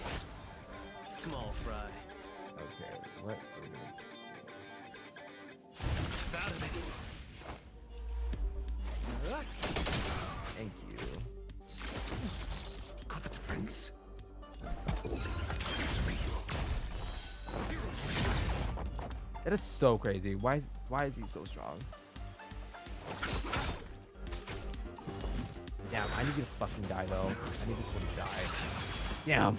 S4: Small fry.
S1: Okay, what?
S4: Out of it.
S1: Thank you.
S10: Got the defense.
S1: That is so crazy. Why is he so strong? Damn, I need you to fucking die though. I need this one to die. Damn.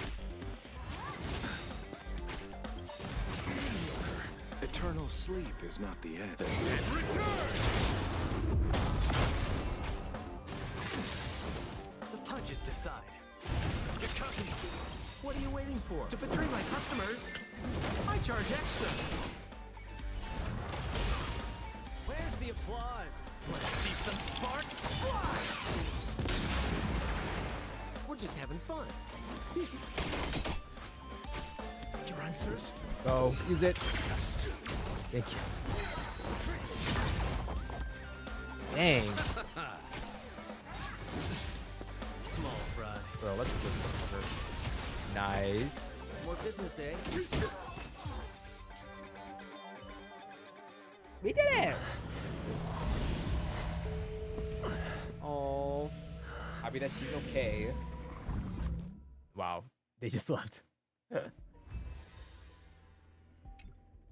S8: Eternal sleep is not the end.
S4: The punches decide. Get cocky. What are you waiting for? To betray my customers, I charge extra. Where's the applause? Wanna see some spark? We're just having fun.
S10: Your answers?
S1: Go. Use it. Thank you. Dang.
S4: Small fry.
S1: Bro, let's get this. Nice.
S4: More business, eh?
S1: We did it! Oh. Happy that she's okay. Wow. They just left.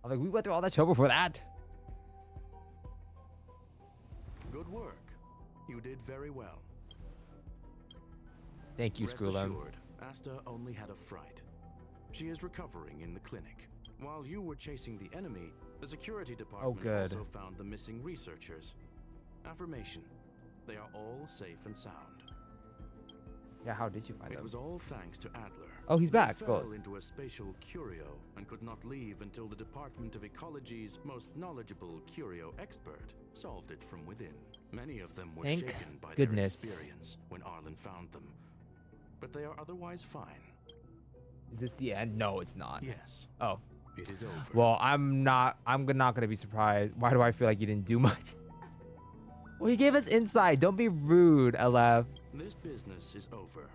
S1: I'm like, we went through all that trouble for that.
S12: Good work. You did very well.
S1: Thank you,
S12: Rest
S1: Screwllum.
S12: assured, Asta only had a fright. She is recovering in the clinic. While you were chasing the enemy, the security department
S1: good.
S12: also found the missing researchers. Affirmation. They are all safe and sound.
S1: Yeah, how did you find
S12: It
S1: them?
S12: was all thanks to Adler.
S1: Oh, he's back.
S12: He
S1: Cool.
S12: fell into a spatial curio and could not leave until the Department of Ecology's most knowledgeable curio expert solved it from within. Many of them were
S1: Thank
S12: shaken by
S1: goodness.
S12: their experience when Arlen found them. But they are otherwise fine.
S1: Is this the end? No, it's not.
S12: Yes.
S1: Oh.
S12: It is over.
S1: Well, I'm not gonna be surprised. Why do I feel like you didn't do much? Well, he gave us insight. Don't be rude, LF.
S12: This business is over,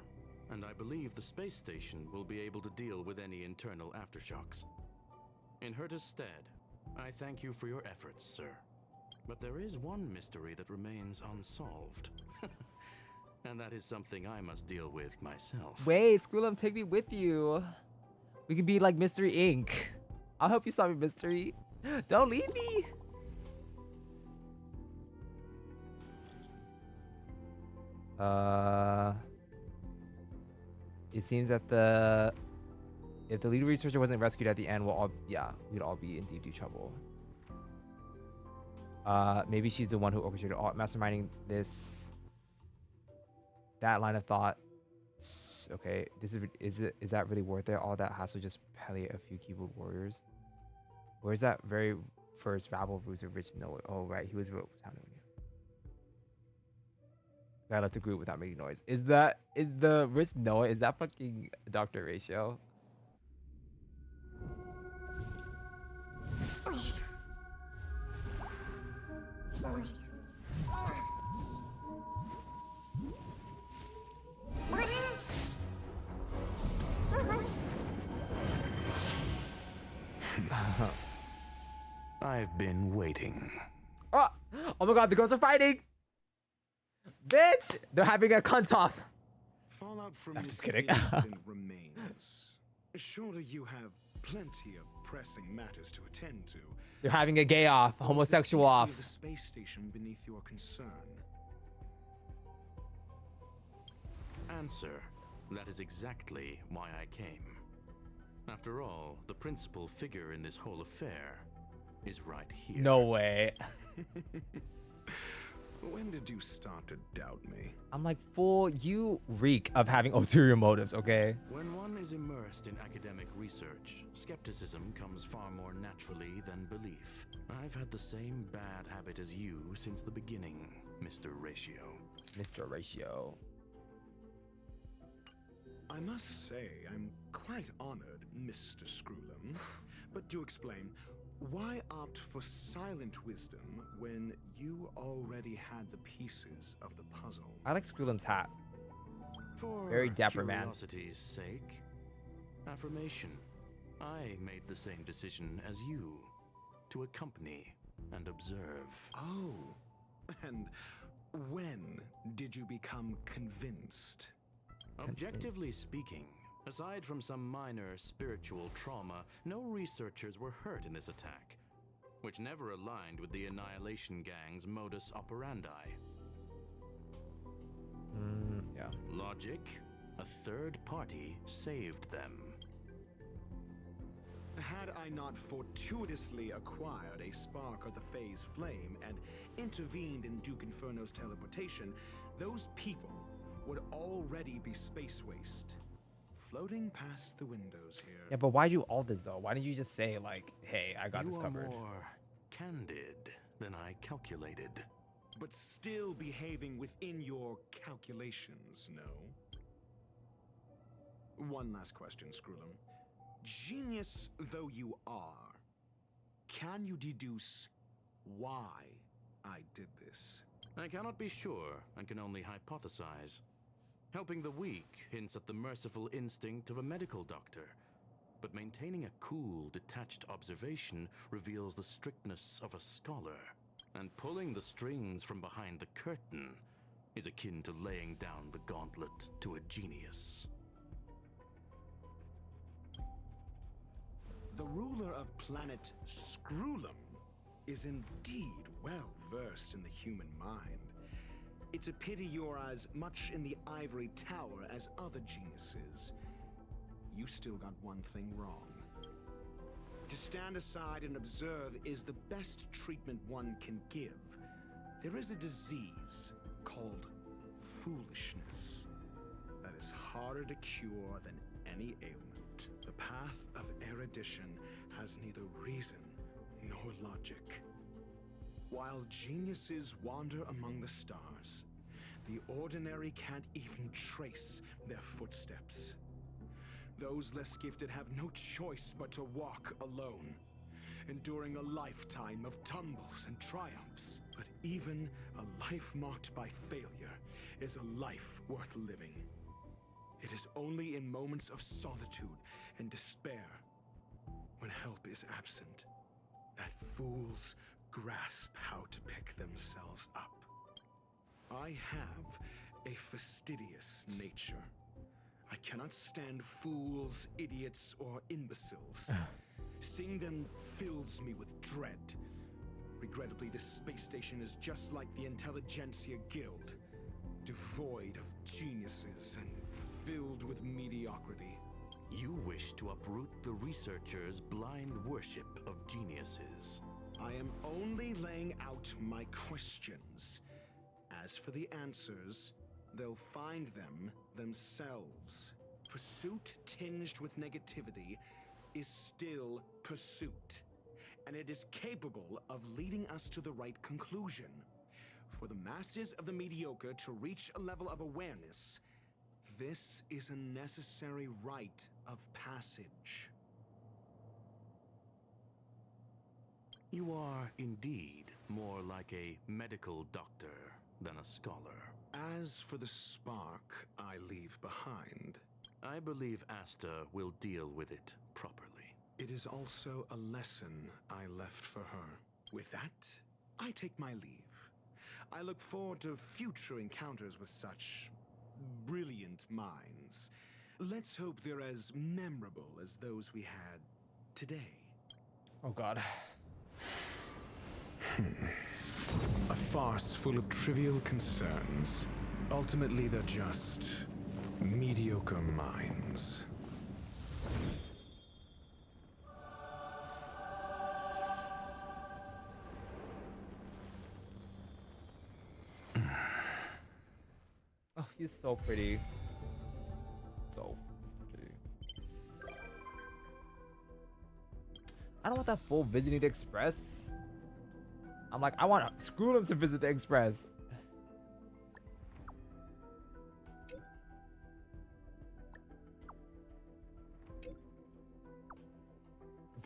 S12: and I believe the space station will be able to deal with any internal aftershocks. In Herta's stead, I thank you for your efforts, sir. But there is one mystery that remains unsolved. And that is something I must deal with myself.
S1: Wait, Screwllum, take me with you. We can be like Mystery Inc. I'll help you solve your mystery. Don't leave me. It seems that if the lead researcher wasn't rescued at the end, we'd all be in deep trouble. Maybe she's the one who orchestrated all masterminding this. That line of thought. Okay, is that really worth it? All that hassle just palliate a few keyboard warriors. Where's that very first rabble who's a rich Noah? Oh right, he was wrote with you. I left the group without making noise. Is the rich Noah? Is that fucking Dr. Ratio?
S12: I've been waiting.
S1: Oh, oh my god, the girls are fighting! Bitch! They're having a cunt off.
S20: Fallout from
S1: I'm
S20: this
S1: just kidding.
S20: incident remains. Surely you have plenty of pressing matters to attend to.
S1: They're having a gay off,
S20: Or is
S1: homosexual
S20: the safety
S1: off.
S20: of the space station beneath your concern?
S12: Answer. That is exactly why I came. After all, the principal figure in this whole affair is right here.
S1: No way.
S20: When did you start to doubt me?
S1: I'm like, fool, you reek of having ulterior motives, okay?
S12: When one is immersed in academic research, skepticism comes far more naturally than belief. I've had the same bad habit as you since the beginning, Mr. Ratio.
S1: Mr. Ratio.
S20: I must say, I'm quite honored, Mr. Screwllum. But to explain, why opt for silent wisdom when you already had the pieces of the puzzle?
S1: I like Screwllum's hat.
S12: For
S1: Very dapper man.
S12: curiosity's sake, affirmation. I made the same decision as you, to accompany and observe.
S20: Oh, and when did you become convinced?
S12: Objectively speaking, aside from some minor spiritual trauma, no researchers were hurt in this attack, which never aligned with the Annihilation Gang's modus operandi.
S1: Yeah.
S12: Logic? A third party saved them.
S20: Had I not fortuitously acquired a spark of the phase flame and intervened in Duke Inferno's teleportation, those people would already be space waste, floating past the windows here.
S1: Yeah, but why do all this though? Why didn't you just say like, hey, I got this covered?
S12: You are more candid than I calculated.
S20: But still behaving within your calculations, no? One last question, Screwllum. Genius though you are, can you deduce why I did this?
S12: I cannot be sure and can only hypothesize. Helping the weak hints at the merciful instinct of a medical doctor, but maintaining a cool, detached observation reveals the strictness of a scholar. And pulling the strings from behind the curtain is akin to laying down the gauntlet to a genius.
S20: The ruler of planet Screwllum is indeed well versed in the human mind. It's a pity you're as much in the ivory tower as other geniuses. You still got one thing wrong. To stand aside and observe is the best treatment one can give. There is a disease called foolishness that is harder to cure than any ailment. The path of erudition has neither reason nor logic. While geniuses wander among the stars, the ordinary can't even trace their footsteps. Those less gifted have no choice but to walk alone, enduring a lifetime of tumbles and triumphs. But even a life marked by failure is a life worth living. It is only in moments of solitude and despair, when help is absent, that fools grasp how to pick themselves up. I have a fastidious nature. I cannot stand fools, idiots, or imbeciles. Seeing them fills me with dread. Regrettably, this space station is just like the Intelligentsia Guild, devoid of geniuses and filled with mediocrity.
S12: You wish to uproot the researchers' blind worship of geniuses.
S20: I am only laying out my questions. As for the answers, they'll find them themselves. Pursuit tinged with negativity is still pursuit, and it is capable of leading us to the right conclusion. For the masses of the mediocre to reach a level of awareness, this is a necessary rite of passage.
S12: You are indeed More like a medical doctor than a scholar.
S17: As for the spark I leave behind,
S12: I believe Asta will deal with it properly.
S17: it is also a lesson I left for her. With that, I take my leave. I look forward to future encounters with such brilliant minds. Let's hope they're as memorable as those we had today.
S1: Oh God.
S17: A farce full of trivial concerns. Ultimately, they're just mediocre minds.
S1: Oh, he's so pretty. So pretty. I don't want that full visiting the Express. I'm like, I want Screwllum to visit the Express.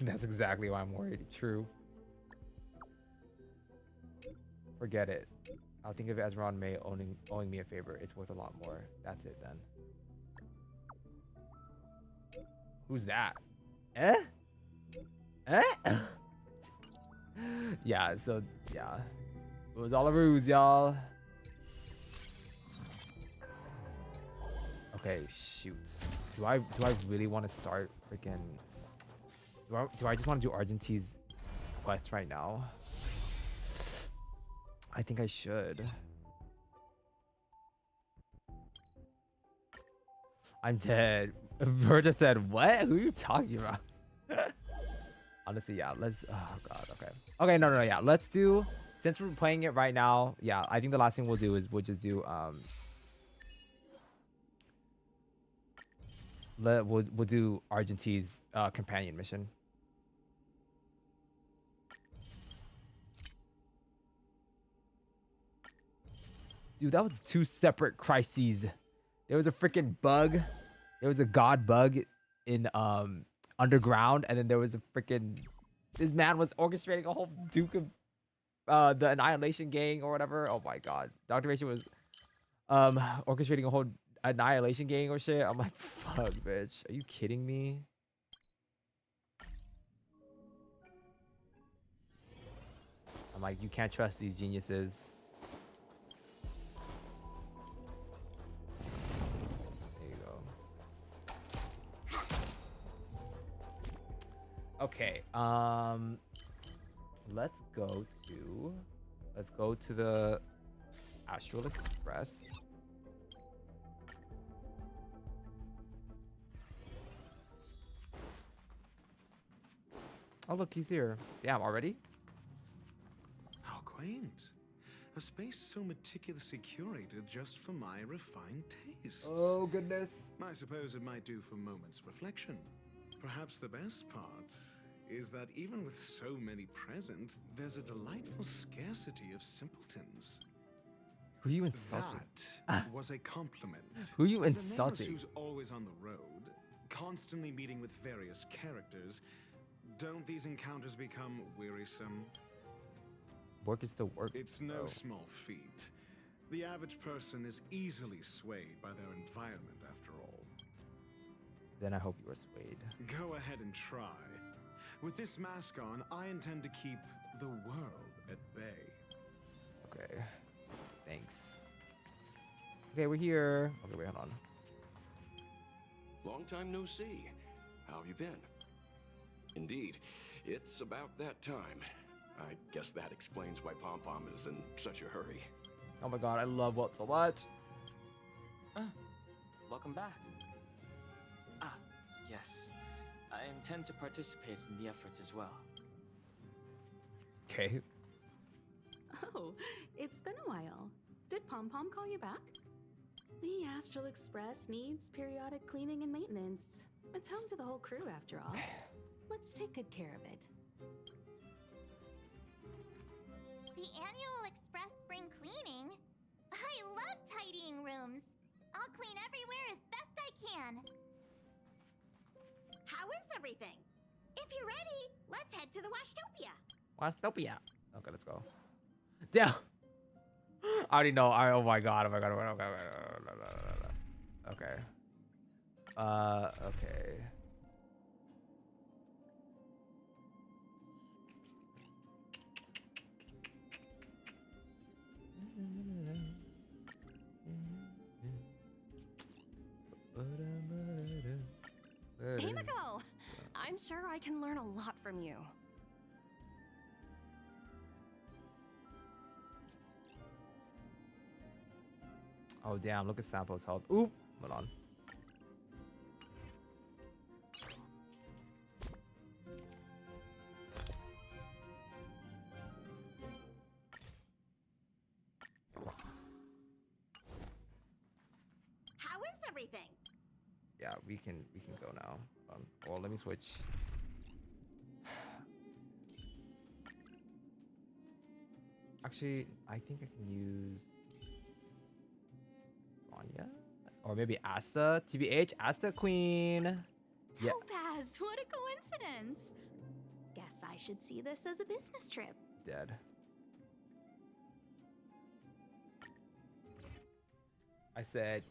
S1: That's exactly why I'm worried. True. Forget it. I'll think of it as Ron May owing me a favor. It's worth a lot more. That's it then. Who's that? Eh? Eh? Yeah, so yeah. It was all a ruse, y'all. Okay, shoot. Do I really want to start freaking do I just want to do Argentine's quest right now? I think I should. I'm dead. Virja said, what? Who are you talking about? Honestly, yeah, let's... Oh, God, okay. Okay, no, yeah. Let's do... Since we're playing it right now, yeah, I think the last thing we'll do is we'll just do... We'll do Argentine's companion mission. Dude, that was 2 separate crises. There was a freaking bug. There was a god bug in underground, and then there was a freaking... This man was orchestrating a whole Duke of the Annihilation gang or whatever. Oh my god. Dr. Rachel was orchestrating a whole Annihilation gang or shit. I'm like, fuck, bitch. Are you kidding me? I'm like, you can't trust these geniuses. Okay, let's go to the Astral Express. Oh look, he's here. Damn, already?
S17: How quaint. A space so meticulously curated just for my refined tastes.
S1: Oh goodness.
S17: I suppose it might do for moments of reflection. Perhaps the best part is that even with so many present, there's a delightful scarcity of simpletons.
S1: Who you insulting?
S17: That was a compliment.
S1: Who you
S17: As a
S1: insulting?
S17: who's always on the road, constantly meeting with various characters, don't these encounters become wearisome?
S1: Work is still work.
S17: It's no small feat. The average person is easily swayed by their environment, after all.
S1: Then I hope you are swayed.
S17: Go ahead and try. With this mask on, I intend to keep the world at bay.
S1: Okay. Thanks. Okay, we're here. Okay, wait, hold on.
S8: Long time no see. How have you been? Indeed, it's about that time. I guess that explains why Pom Pom is in such a hurry.
S1: Oh my god, I love Walt so much.
S14: Welcome back. Ah, yes. I intend to participate in the efforts as well.
S1: Okay.
S3: Oh, it's been a while. Did Pom Pom call you back? The Astral Express needs periodic cleaning and maintenance. It's home to the whole crew, after all. Let's take good care of it.
S2: The annual Express Spring Cleaning? I love tidying rooms. I'll clean everywhere as best I can. How is everything? If you're ready, let's head to the Washtopia.
S1: Washtopia. Okay, let's go. Damn. I already know. Oh my god. Oh my god. Okay. Okay.
S13: Himiko, I'm sure I can learn a lot from you.
S1: Oh damn, look at Sampo's health. Oop, hold on.
S2: How is everything?
S1: Yeah, we can go now. Well, let me switch. Actually, I think I can use Anya or maybe Asta. TBH, Asta Queen. Yeah.
S3: Topaz, what a coincidence. Guess I should see this as a business trip.
S1: Dead. I said,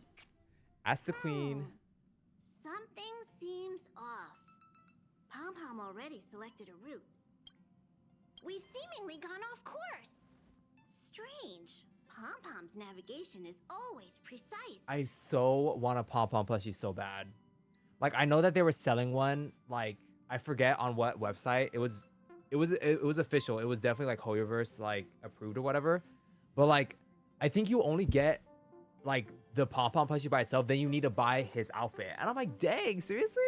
S1: Asta Queen.
S2: Something seems off. Pom Pom already selected a route. We've seemingly gone off course. Strange. Pom Pom's navigation is always precise.
S1: I so want a Pom Pom plushie so bad. Like, I know that they were selling one. Like, I forget on what website. It was official. It was definitely like Hoyoverse like approved or whatever. But like, I think you only get like the Pom Pom plushie by itself. Then you need to buy his outfit. And I'm like, dang, seriously?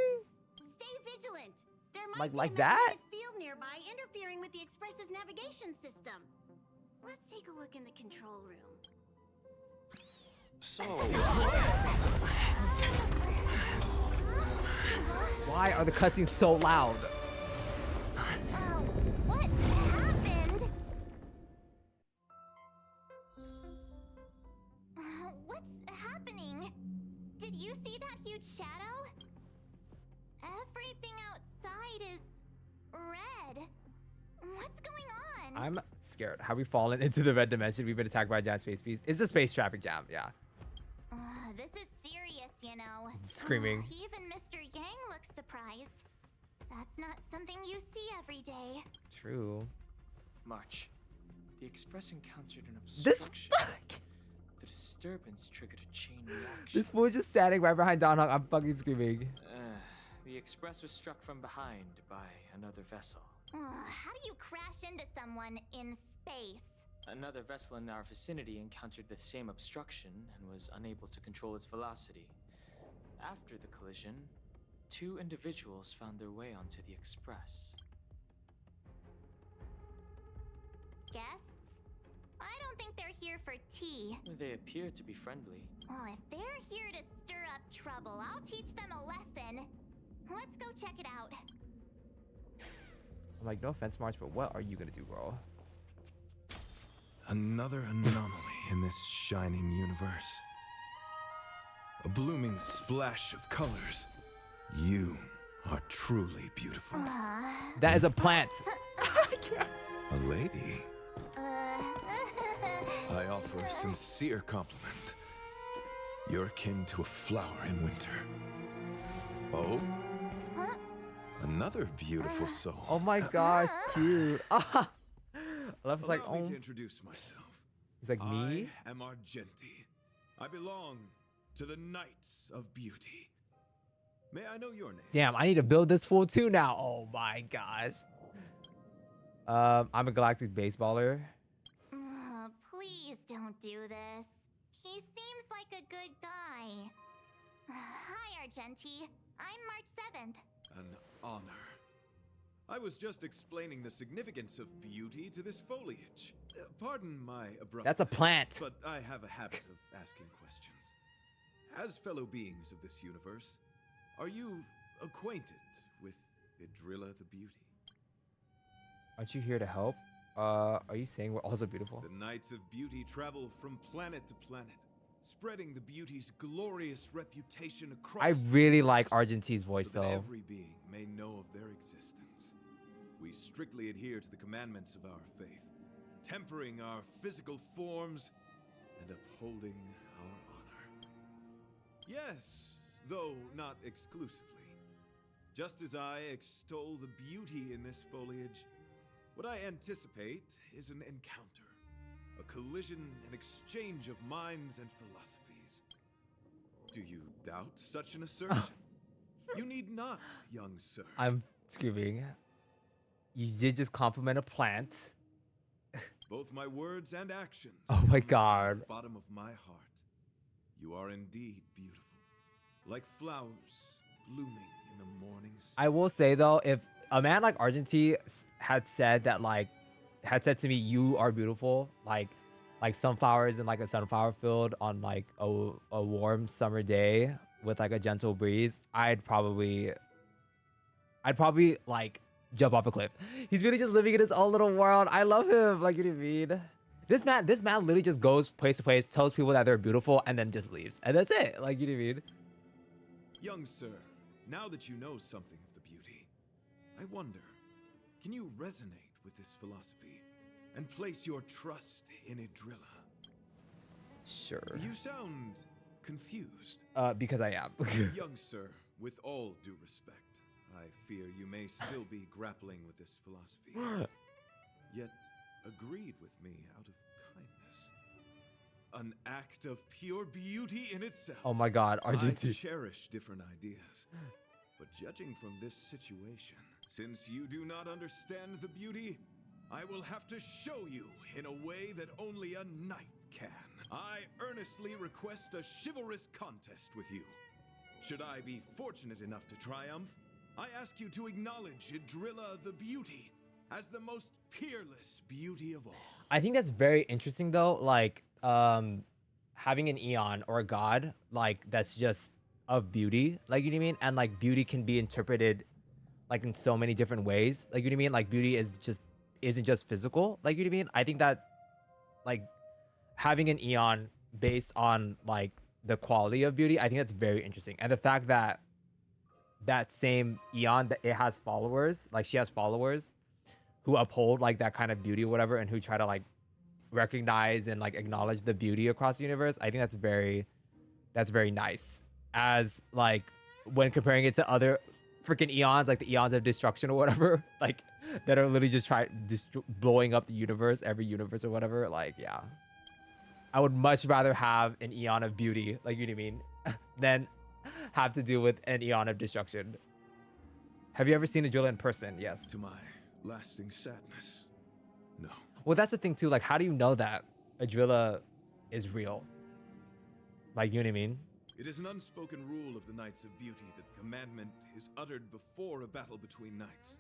S2: Stay vigilant. There might
S1: Like
S2: be a
S1: that?
S2: magnetic field nearby interfering with the Express's navigation system. Let's take a look in the control room.
S8: So,
S1: Why are the cutscenes so loud?
S2: What happened?
S22: What's happening? Did you see that huge shadow? Everything outside is red. What's going on?
S1: I'm scared. Have we fallen into the red dimension? We've been attacked by a giant space beast. It's a space traffic jam, yeah.
S22: This is serious, you know.
S1: Screaming.
S22: Even Mr. Yang looks surprised. That's not something you see every day.
S1: True.
S14: March, the Express encountered an
S1: This
S14: obstruction. The disturbance triggered a chain reaction.
S1: This fool is just standing right behind Don Hong. I'm fucking screaming.
S14: The Express was struck from behind by another vessel.
S22: How do you crash into someone in space?
S14: Another vessel in our vicinity encountered the same obstruction and was unable to control its velocity. After the collision, 2 individuals found their way onto the Express.
S22: Guests? I don't think they're here for tea.
S14: They appear to be friendly.
S22: Well, if they're here to stir up trouble, I'll teach them a lesson. Let's go check it out.
S1: I'm like, no offense, March, but what are you gonna do, bro?
S23: Another anomaly in this shining universe. A blooming splash of colors. You are truly beautiful.
S1: That is a plant.
S23: A lady. I offer a sincere compliment. You're akin to a flower in winter. Oh? Another beautiful soul.
S1: Oh my gosh, cute. Love's like,
S23: Allow me
S1: oh.
S23: to introduce myself.
S1: He's like, me?
S23: I am Argenti. I belong to the Knights of Beauty. May I know your name?
S1: Damn, I need to build this fool too now. Oh my gosh. I'm a galactic baseballer.
S22: Please don't do this. He seems like a good guy. Hi, Argenti. I'm March 7th.
S23: An honor. I was just explaining the significance of beauty to this foliage. Pardon my abruptness.
S1: That's a plant.
S23: But I have a habit of asking questions. As fellow beings of this universe, are you acquainted with Idrilla the Beauty?
S1: Aren't you here to help? Are you saying we're also beautiful?
S23: The Knights of Beauty travel from planet to planet, spreading the beauty's glorious reputation across.
S1: I really like Argenti's voice
S23: so that
S1: though.
S23: every being may know of their existence. We strictly adhere to the commandments of our faith. tempering our physical forms and upholding our honor. Yes, though not exclusively. Just as I extol the beauty in this foliage, what I anticipate is an encounter, a collision and exchange of minds and philosophies. Do you doubt such an assertion? You need not, young sir.
S1: I'm screaming. You did just compliment a plant.
S23: Both my words and actions.
S1: Oh my
S23: come
S1: God.
S23: from the bottom of my heart. You are indeed beautiful, like flowers blooming in the morning sun.
S1: I will say though, if a man like Argentine had said that, like, had said to me, "You are beautiful," like sunflowers in like a sunflower field on like a warm summer day with like a gentle breeze, I'd probably like jump off a cliff. He's really just living in his own little world. I love him. Like, you know what I mean? This man literally just goes place to place, tells people that they're beautiful, and then just leaves. And that's it. Like, you know what I mean?
S23: Young sir, now that you know something of the beauty, I wonder, can you resonate with this philosophy and place your trust in Idrilla?
S1: Sure.
S23: You sound confused.
S1: Because I am.
S23: Young sir, with all due respect, I fear you may still be grappling with this philosophy, yet agreed with me out of kindness. An act of pure beauty in itself.
S1: Oh my God, Argentine.
S23: I cherish different ideas, but judging from this situation, since you do not understand the beauty, I will have to show you in a way that only a knight can. I earnestly request a chivalrous contest with you. Should I be fortunate enough to triumph, I ask you to acknowledge Idrilla the Beauty as the most peerless beauty of all.
S1: I think that's very interesting though, like having an Eon or a god like that's just of beauty, like, you know what I mean? And like beauty can be interpreted like in so many different ways, like, you know what I mean? Like beauty isn't just physical, like, you know what I mean? I think that like having an Eon based on like the quality of beauty, I think that's very interesting. And the fact that that same Eon, that it has followers, like she has followers who uphold like that kind of beauty or whatever, and who try to like recognize and like acknowledge the beauty across the universe. I think that's very nice. As like when comparing it to other freaking Eons, like the Eons of destruction or whatever, like that are literally just blowing up the universe, every universe or whatever. Like, yeah, I would much rather have an Eon of beauty, like, you know what I mean, than have to deal with an Eon of destruction. Have you ever seen Idrilla in person? Yes.
S23: To my lasting sadness, no.
S1: Well, that's the thing too. Like, how do you know that Idrilla is real? Like, you know what I mean?
S23: It is an unspoken rule of the Knights of Beauty that commandment is uttered before a battle between knights.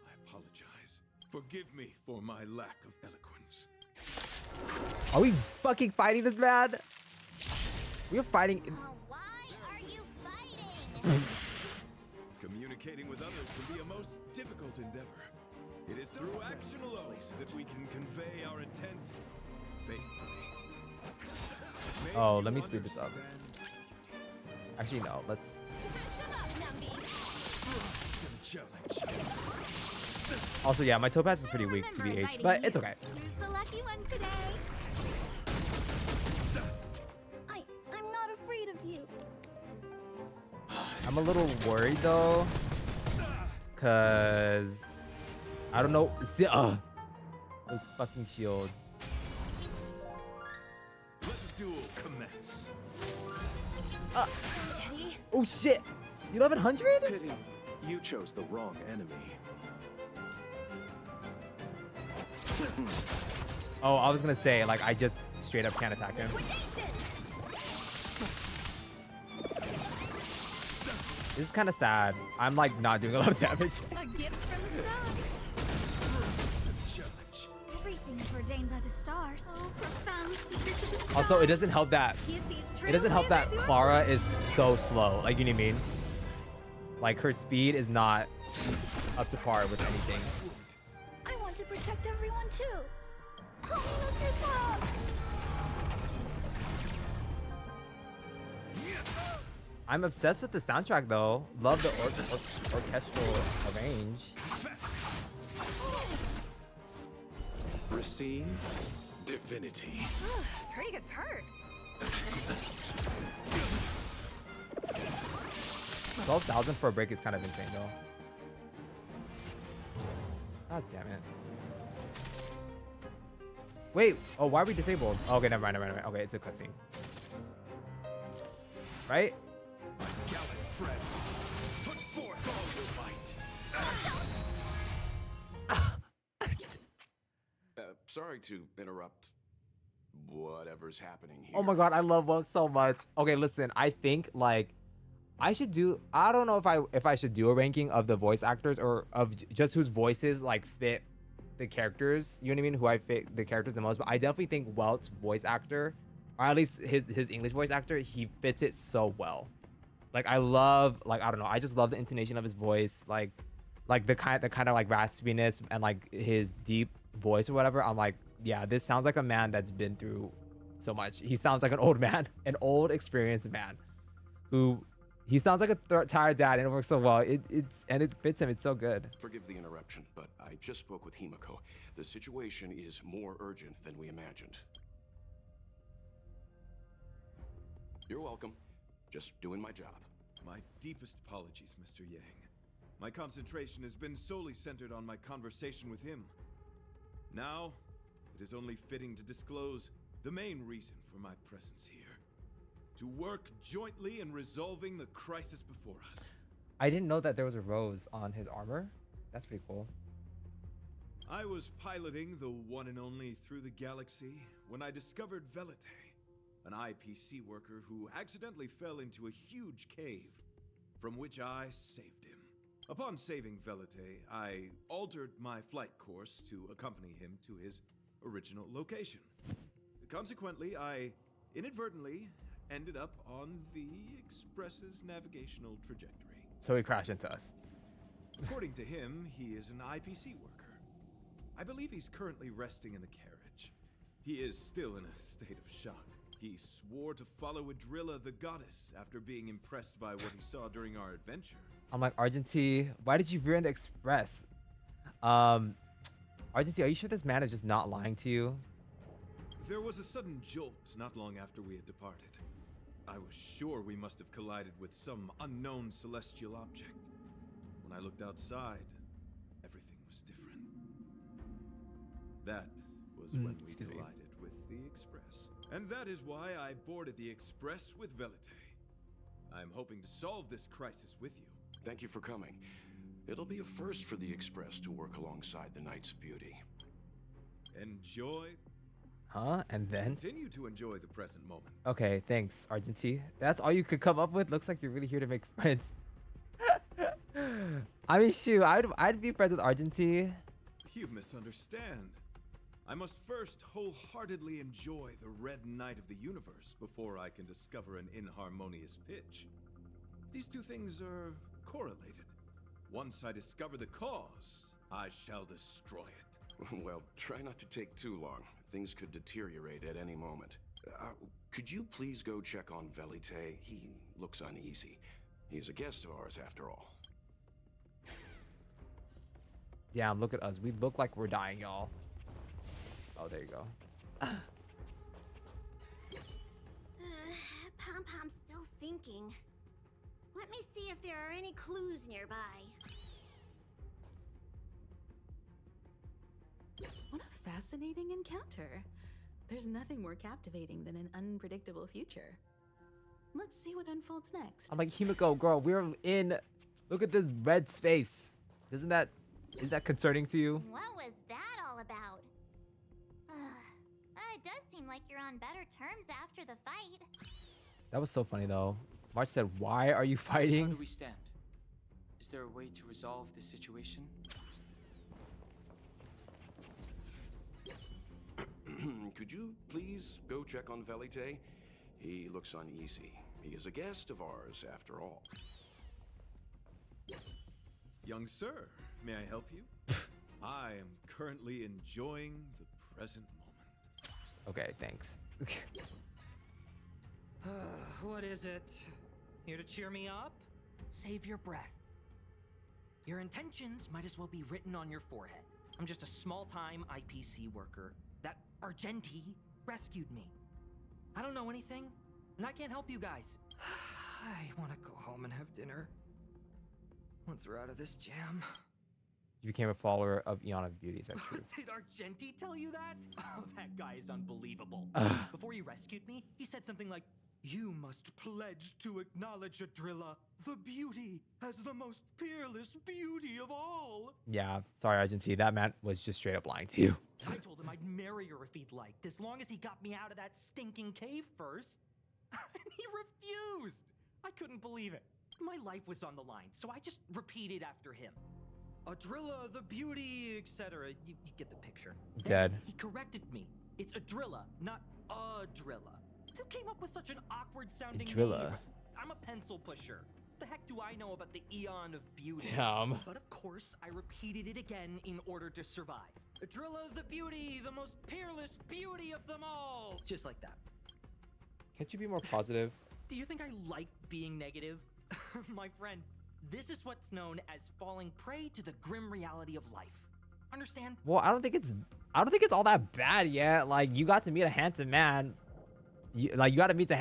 S23: I apologize. Forgive me for my lack of eloquence.
S1: Are we fucking fighting this man? We are fighting.
S22: Why are you fighting?
S23: Communicating with others can be a most difficult endeavor. It is through action alone that we can convey our intent faithfully.
S1: Oh, let me speed this up. Actually, no. Let's. Also, yeah, my topaz is pretty weak to BH, but it's okay.
S22: Who's the lucky one today? I'm not afraid of you.
S1: I'm a little worried though, cause I don't know. See, those fucking shields.
S23: Let the duel commence.
S1: Oh shit! 1100?
S6: Pity, you chose the wrong enemy.
S1: Oh, I was gonna say, like, I just straight up can't attack him. This is kind of sad. I'm like not doing a lot of damage.
S3: A gift from the stars. Everything's ordained by the stars. Oh, profound secrets of the stars.
S1: Also, it doesn't help that Clara is so slow. Like, you know what I mean? Like, her speed is not up to par with anything.
S22: I want to protect everyone too. Help me, Mr. Top.
S1: I'm obsessed with the soundtrack though. Love the orchestral arrange.
S6: Receive divinity.
S13: Pretty good perk.
S1: 12,000 for a break is kind of insane though. God damn it. Wait, oh, why are we disabled? Oh, okay, never mind. Okay, it's a cutscene. Right?
S23: My gallant friend, put forth all your might.
S8: Sorry to interrupt whatever's happening here.
S1: Oh my god, I love Walt so much. Okay, listen, I think like I don't know if I should do a ranking of the voice actors or of just whose voices like fit the characters. You know what I mean? Who I fit the characters the most. But I definitely think Welt's voice actor, or at least his English voice actor, he fits it so well. Like I love, like I don't know, I just love the intonation of his voice, like the kind of like raspiness and like his deep voice or whatever. I'm like, yeah, this sounds like a man that's been through so much. He sounds like an old man, an old experienced man who. He sounds like a tired dad, and it works so well. It fits him. It's so good.
S8: Forgive the interruption, but I just spoke with Himiko. The situation is more urgent than we imagined. You're welcome. Just doing my job.
S23: My deepest apologies, Mr. Yang. My concentration has been solely centered on my conversation with him. Now, it is only fitting to disclose the main reason for my presence here. To work jointly in resolving the crisis before us.
S1: I didn't know that there was a rose on his armor. That's pretty cool.
S23: I was piloting the one and only through the galaxy when I discovered Velite, an IPC worker who accidentally fell into a huge cave, from which I saved him. Upon saving Velite, I altered my flight course to accompany him to his original location. Consequently, I inadvertently ended up on the Express's navigational trajectory.
S1: So he crashed into us.
S23: According to him, he is an IPC worker. I believe he's currently resting in the carriage. He is still in a state of shock. He swore to follow Adrilla the goddess after being impressed by what he saw during our adventure.
S1: I'm like, Argentine, why did you veer in the Express? Argentine, are you sure this man is just not lying to you?
S23: There was a sudden jolt not long after we had departed. I was sure we must have collided with some unknown celestial object. When I looked outside, everything was different. That was when we collided with the Express. And that is why I boarded the Express with Velite. I'm hoping to solve this crisis with you.
S8: Thank you for coming. It'll be a first for the Express to work alongside the Knights of Beauty.
S23: Enjoy.
S1: Huh? And then?
S23: Continue to enjoy the present moment.
S1: Okay, thanks, Argentine. That's all you could come up with? Looks like you're really here to make friends. I mean, shoot, I'd be friends with Argentine.
S23: You misunderstand. I must first wholeheartedly enjoy the red night of the universe before I can discover an inharmonious pitch. These two things are correlated. Once I discover the cause, I shall destroy it.
S8: Well, try not to take too long. Things could deteriorate at any moment. Could you please go check on Velite? He looks uneasy. He's a guest of ours after all.
S1: Damn, look at us. We look like we're dying, y'all. Oh, there you go.
S22: Pom-Pom's still thinking. Let me see if there are any clues nearby.
S3: What a fascinating encounter. There's nothing more captivating than an unpredictable future. Let's see what unfolds next.
S1: I'm like, Himiko, girl, we're in. Look at this red space. Is that concerning to you?
S22: What was that all about? It does seem like you're on better terms after the fight.
S1: That was so funny though. March said, "Why are you fighting?"
S14: How do we stand? Is there a way to resolve this situation?
S8: Could you please go check on Velite? He looks uneasy. He is a guest of ours, after all.
S23: Young sir, may I help you? I am currently enjoying the present moment.
S1: Okay, thanks.
S7: What is it? Here to cheer me up? Save your breath. Your intentions might as well be written on your forehead. I'm just a small-time IPC worker. That Argenti rescued me. I don't know anything, and I can't help you guys. I want to go home and have dinner. Once we're out of this jam.
S1: You became a follower of Eon of Beauty. Is that true?
S7: Did Argenti tell you that? Oh, that guy is unbelievable. Before he rescued me, he said something like, "You must pledge to acknowledge Adrilla, the beauty, as the most peerless beauty of all."
S1: Yeah, sorry, Argentina. That man was just straight up lying to you.
S7: I told him I'd marry her if he'd liked, as long as he got me out of that stinking cave first. And he refused. I couldn't believe it. My life was on the line, so I just repeated after him. Adrilla, the beauty, etc. You get the picture.
S1: Dead.
S7: Then he corrected me. It's Adrilla, not Adrilla. Who came up with such an awkward sounding
S1: Adrilla.
S7: name? I'm a pencil pusher. What the heck do I know about the Eon of Beauty?
S1: Damn.
S7: But of course, I repeated it again in order to survive. Adrilla, the beauty, the most peerless beauty of them all. Just like that.
S1: Can't you be more positive?
S7: Do you think I like being negative? My friend, this is what's known as falling prey to the grim reality of life. Understand?
S1: Well, I don't think it's all that bad yet. Like, you got to meet a handsome man. You got to meet a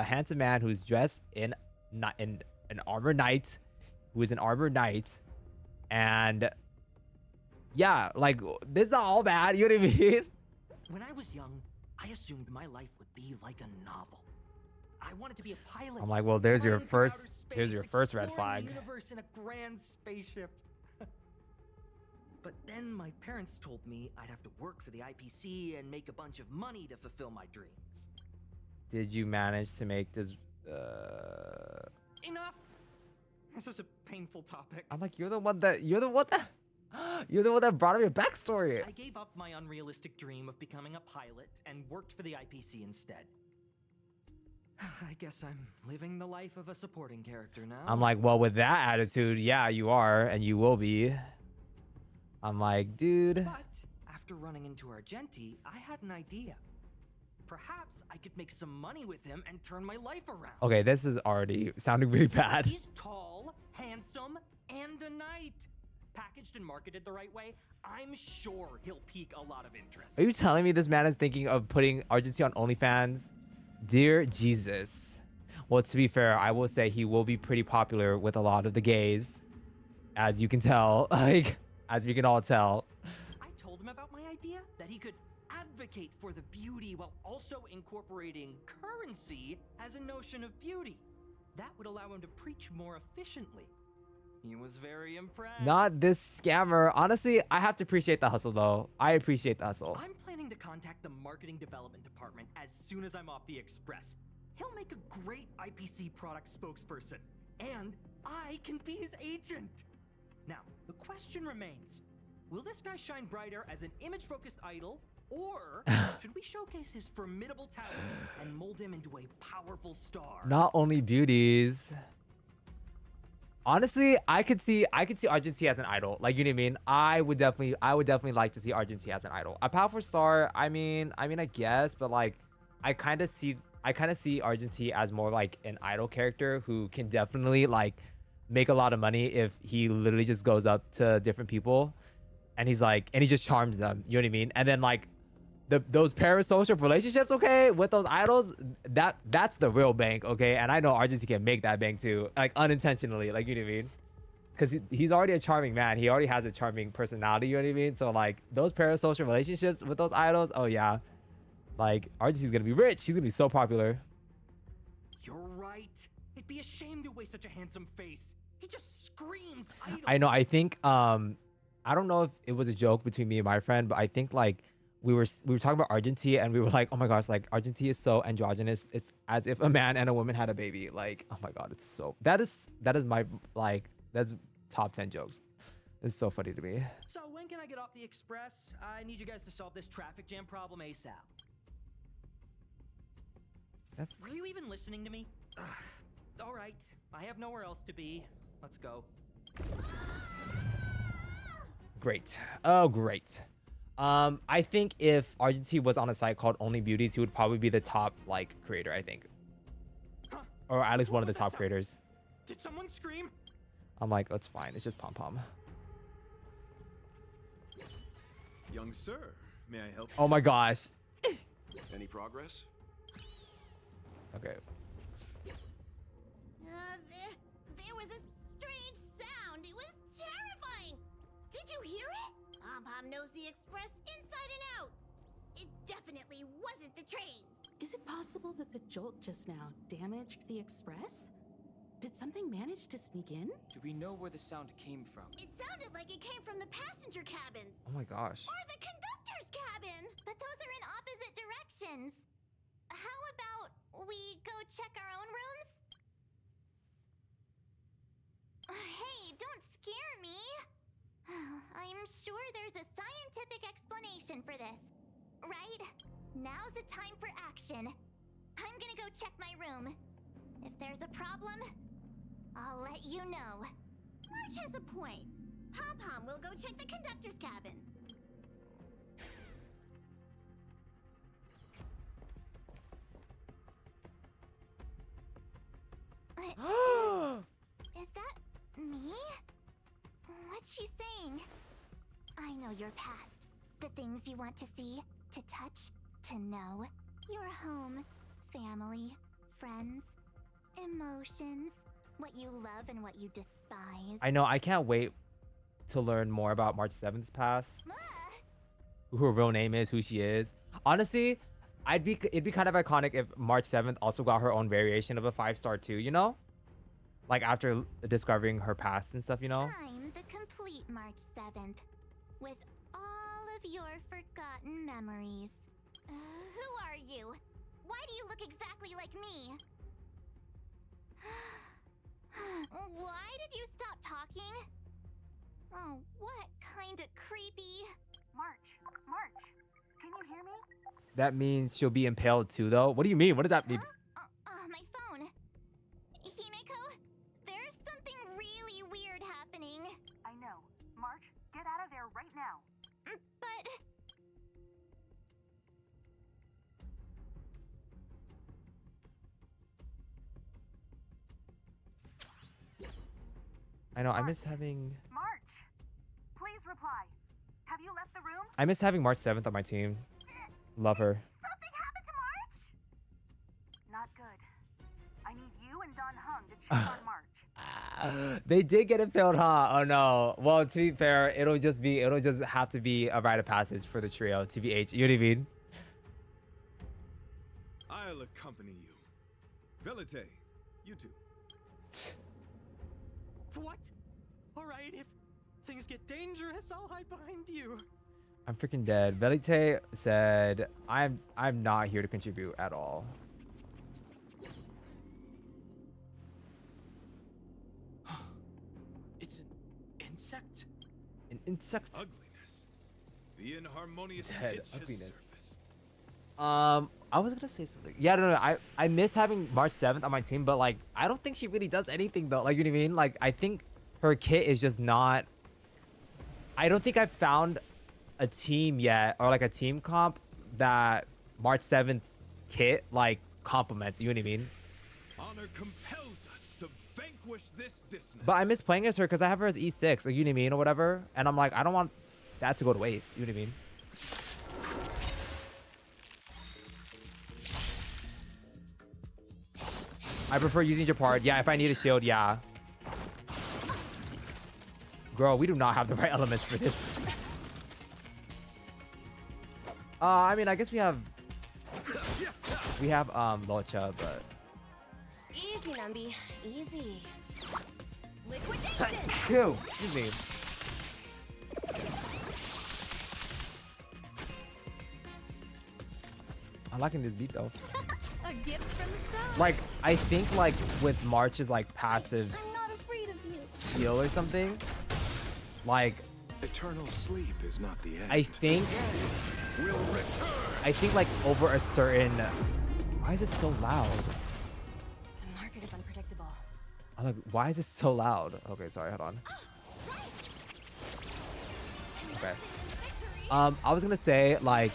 S1: handsome man who's dressed in an armor knight, who is an armor knight, and yeah, like, this is not all bad. You know what I mean?
S7: When I was young, I assumed my life would be like a novel. I wanted to be a pilot.
S1: I'm like, well, there's your
S7: flying through
S1: first
S7: outer
S1: red
S7: space,
S1: flag.
S7: exploring the universe in a grand spaceship. But then my parents told me I'd have to work for the IPC and make a bunch of money to fulfill my dreams.
S1: Did you manage to make this?
S7: Enough. This is a painful topic.
S1: I'm like, you're the one that brought up your backstory.
S7: I gave up my unrealistic dream of becoming a pilot and worked for the IPC instead. I guess I'm living the life of a supporting character now.
S1: I'm like, well, with that attitude, yeah, you are, and you will be. I'm like, dude.
S7: But after running into Argenti, I had an idea. Perhaps I could make some money with him and turn my life around.
S1: Okay, this is already sounding really bad.
S7: He's tall, handsome, and a knight. Packaged and marketed the right way, I'm sure he'll pique a lot of interest.
S1: Are you telling me this man is thinking of putting Argentina on OnlyFans? Dear Jesus. Well, to be fair, I will say he will be pretty popular with a lot of the gays, as you can tell. Like, as we can all tell.
S7: I told him about my idea, that he could advocate for the beauty while also incorporating currency as a notion of beauty. That would allow him to preach more efficiently. He was very impressed.
S1: Not this scammer. Honestly, I have to appreciate the hustle, though. I appreciate the hustle.
S7: I'm planning to contact the marketing development department as soon as I'm off the express. He'll make a great IPC product spokesperson, and I can be his agent. Now, the question remains, will this guy shine brighter as an image-focused idol, or should we showcase his formidable talents and mold him into a powerful star?
S1: Not only beauties. Honestly, I could see Argentina as an idol. Like, you know what I mean? I would definitely like to see Argentina as an idol. A powerful star, I mean, I guess, but like, I kind of see Argentina as more like an idol character who can definitely like make a lot of money if he literally just goes up to different people and he's like, and he just charms them. You know what I mean? And then like those parasocial relationships, okay, with those idols, that's the real bank, okay? And I know Argentina can make that bank too, like unintentionally, like, you know what I mean? Because he's already a charming man. He already has a charming personality, you know what I mean? So like those parasocial relationships with those idols, oh yeah. Like, Argentina's gonna be rich. She's gonna be so popular.
S7: You're right. It'd be a shame to waste such a handsome face. He just screams idol.
S1: I know, I think, I don't know if it was a joke between me and my friend, but I think like, we were talking about Argentina and we were like, oh my gosh, like Argentina is so androgynous. It's as if a man and a woman had a baby. Like, oh my God, it's so, that is my, like, that's top 10 jokes. It's so funny to me.
S7: So when can I get off the express? I need you guys to solve this traffic jam problem ASAP. Were you even listening to me? All right, I have nowhere else to be. Let's go.
S1: Great. Oh, great. I think if Argentina was on a site called Only Beauties, he would probably be the top like creator, I think. Or at least one of the top creators.
S7: Did someone scream?
S1: I'm like, oh, it's fine. It's just pom pom.
S23: Young sir, may I help?
S1: Oh my gosh.
S8: Any progress?
S1: Okay.
S22: There was a strange sound. It was terrifying. Did you hear it? Pom knows the express inside and out. It definitely wasn't the train.
S5: Is it possible that the jolt just now damaged the express? Did something manage to sneak in?
S14: Do we know where the sound came from?
S22: It sounded like it came from the passenger cabins.
S1: Oh my gosh.
S22: Or the conductor's cabin. But those are in opposite directions. How about we go check our own rooms? Hey, don't scare me. I'm sure there's a scientific explanation for this. Right? Now's the time for action. I'm gonna go check my room. If there's a problem, I'll let you know. March has a point. Pom-Pom will go check the conductor's cabin. Is that me? What's she saying? I know your past. The things you want to see, to touch, to know. Your home, family, friends, emotions, what you love and what you despise.
S1: I know. I can't wait to learn more about March 7th's past. Who her real name is, who she is. Honestly, it'd be kind of iconic if March 7th also got her own variation of a 5-star too, you know? Like after discovering her past and stuff, you know?
S22: I'm the complete March 7th, with all of your forgotten memories. Who are you? Why do you look exactly like me? Why did you stop talking? Oh, what kind of creepy...
S9: March, can you hear me?
S1: That means she'll be impaled too, though. What do you mean? What did that mean?
S22: My phone. Himeko, there's something really weird happening.
S9: I know. March, get out of there right now.
S22: But...
S1: I know. I miss having...
S9: March, please reply. Have you left the room?
S1: I miss having March 7th on my team. Love her.
S9: Something happened to March? Not good. I need you and Don Hung to check on March.
S1: They did get impaled, huh? Oh no. Well, to be fair, it'll just have to be a rite of passage for the trio, TBH. You know what I mean?
S23: I'll accompany you. Velite, you too.
S7: What? All right, if things get dangerous, I'll hide behind you.
S1: I'm freaking dead. Velite said, I'm not here to contribute at all.
S14: It's an insect.
S1: An insect?
S23: Ugliness. The inharmonious
S1: Dead
S23: itch has
S1: ugliness.
S23: surfaced.
S1: I was gonna say something. Yeah, no. I miss having March 7th on my team, but like, I don't think she really does anything though. Like, you know what I mean? Like, I think her kit is just not. I don't think I've found a team yet, or like a team comp that March 7th kit like complements. You know what I mean?
S23: Honor compels us to vanquish this dissonance.
S1: But I miss playing as her because I have her as E6, like, you know what I mean, or whatever. And I'm like, I don't want that to go to waste. You know what I mean? I prefer using Japard. Yeah, if I need a shield, yeah. Girl, we do not have the right elements for this. I mean, I guess we have Locha, but
S13: Easy, Numby. Easy. Liquidation!
S1: Ew, excuse me. I'm liking this beat though.
S22: A gift from the stars.
S1: Like, I think like with March's like passive
S22: I'm not afraid of you.
S1: skill or something, like
S8: eternal sleep is not the end.
S1: I think like over a certain. Why is it so loud?
S13: The market is unpredictable.
S1: I'm like, why is it so loud? Okay, sorry, hold on. Okay. I was gonna say like,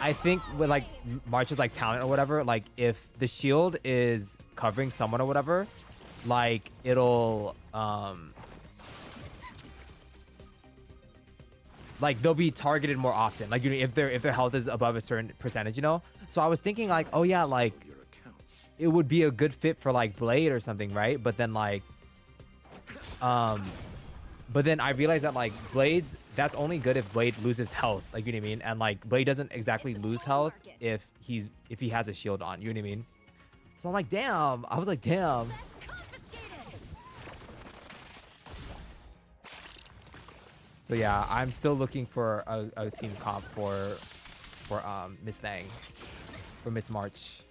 S1: I think with like March's like talent or whatever, like if the shield is covering someone or whatever, like it'll like they'll be targeted more often. Like, you know, if their health is above a certain percentage, you know. So I was thinking like, oh yeah, like it would be a good fit for like Blade or something, right? But then like, but then I realized that like Blade's, that's only good if Blade loses health, like, you know what I mean? And like Blade doesn't exactly lose health if he has a shield on, you know what I mean? So I'm like, damn. I was like, damn. So yeah, I'm still looking for a team comp for Miss Thang, for Miss March.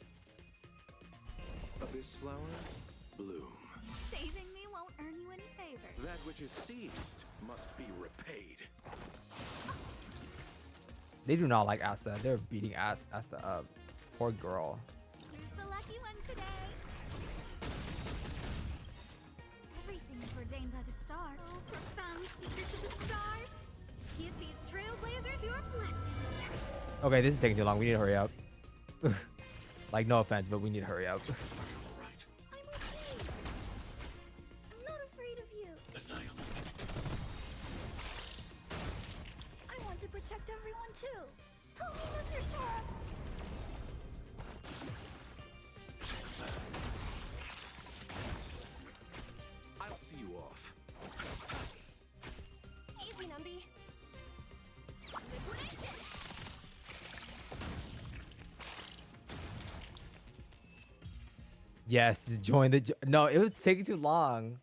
S8: Abyss flower, bloom.
S3: Saving me won't earn you any favors.
S8: That which is seized must be repaid.
S1: They do not like Asta. They're beating Asta up. Poor girl.
S3: Who's the lucky one today? Everything is ordained by the stars. Oh, profound secrets of the stars. Give these trailblazers your blessing.
S1: Okay, this is taking too long. We need to hurry up. Like, no offense, but we need to hurry up.
S2: I'm not afraid of you. I want to protect everyone too. Help me, Mr. Sora.
S8: I'll see you off.
S13: Easy, Numby.
S1: Yes, join the... No, it was taking too long.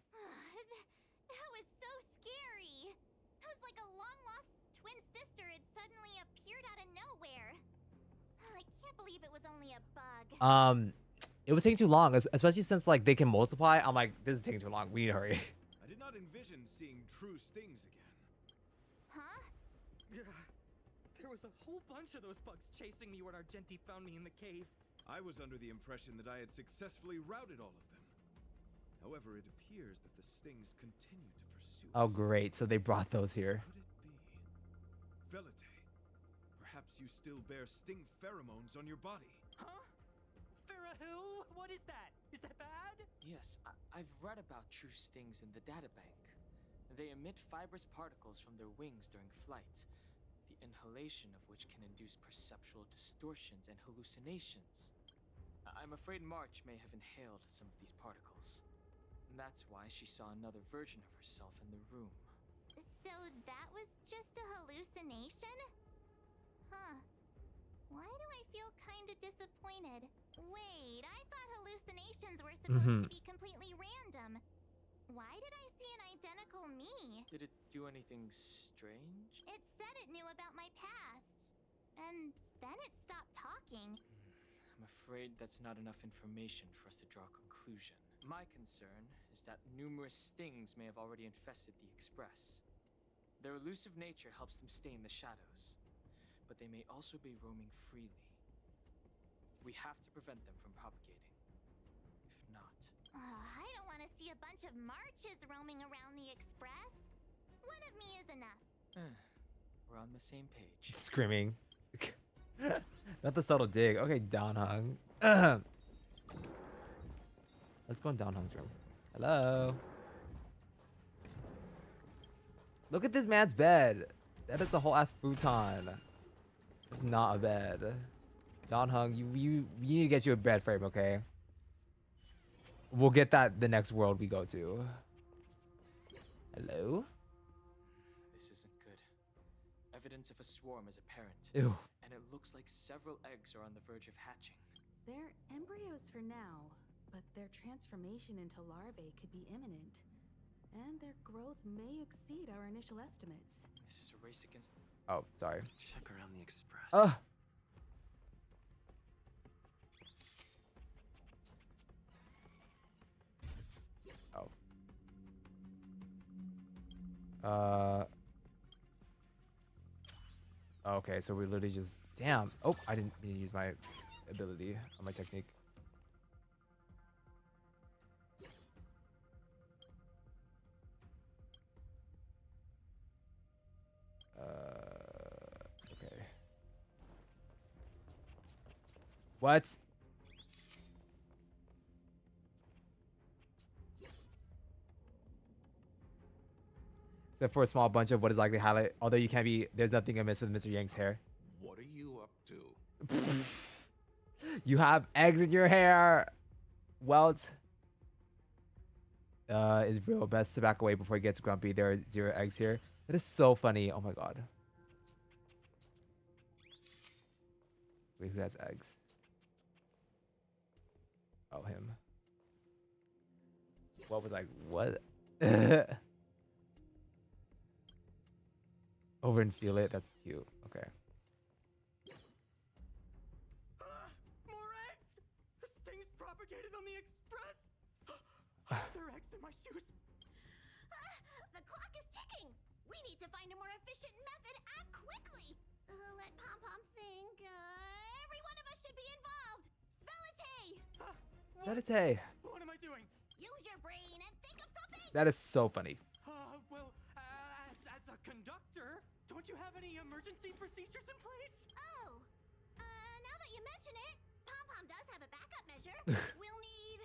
S22: That was so scary. It was like a long-lost twin sister had suddenly appeared out of nowhere. I can't believe it was only a bug.
S1: It was taking too long, especially since like they can multiply. I'm like, this is taking too long. We need to hurry.
S23: I did not envision seeing true stings again.
S22: Huh?
S7: Yeah. There was a whole bunch of those bugs chasing me when Argenti found me in the cave.
S23: I was under the impression that I had successfully routed all of them. However, it appears that the stings continue to pursue
S1: Oh,
S23: us.
S1: great. So they brought those here.
S23: Velite, perhaps you still bear sting pheromones on your body.
S7: Huh? Farahil? What is that? Is that bad?
S14: Yes, I've read about true stings in the databank. They emit fibrous particles from their wings during flight, the inhalation of which can induce perceptual distortions and hallucinations. I'm afraid March may have inhaled some of these particles. And that's why she saw another version of herself in the room.
S22: So that was just a hallucination? Huh. Why do I feel kinda disappointed? Wait, I thought hallucinations were supposed to be completely random. Why did I see an identical me?
S14: Did it do anything strange?
S22: It said it knew about my past. And then it stopped talking.
S14: I'm afraid that's not enough information for us to draw a conclusion. My concern is that numerous stings may have already infested the Express. Their elusive nature helps them stay in the shadows, but they may also be roaming freely. We have to prevent them from propagating. If not...
S22: I don't want to see a bunch of marches roaming around the Express. One of me is enough.
S14: We're on the same page.
S1: Screaming. Not the subtle dig. Okay, Don Hung. Let's go in Don Hung's room. Hello. Look at this man's bed. That is a whole ass futon. It's not a bed. Don Hung, you need to get you a bed frame, okay? We'll get that the next world we go to. Hello?
S14: This isn't good. Evidence of a swarm is apparent.
S1: Ew.
S14: And it looks like several eggs are on the verge of hatching.
S18: They're embryos for now, but their transformation into larvae could be imminent. And their growth may exceed our initial estimates.
S14: This is a race against...
S1: Oh, sorry.
S4: Check around the Express.
S1: Oh. Okay, so we literally just... Damn. Oh, I didn't need to use my ability on my technique. Okay. What? Except for a small bunch of what is likely highlight. Although you can't be, there's nothing amiss with Mr. Yang's hair.
S8: What are you up to?
S1: You have eggs in your hair. Welt is real. Best to back away before he gets grumpy. There are 0 eggs here. That is so funny. Oh my god. Wait, who has eggs? Oh, him. What was like, what? Over and feel it. That's cute. Okay.
S7: More eggs! This thing's propagated on the express! There are eggs in my shoes!
S22: The clock is ticking! We need to find a more efficient method. Act quickly! Let Pom-Pom think. Every one of us should be involved! Velite!
S1: Velite.
S7: What am I doing?
S22: Use your brain and think of something!
S1: That is so funny.
S7: Well, as a conductor, don't you have any emergency procedures in place?
S22: Oh, now that you mention it, Pom-Pom does have a backup measure. We'll need...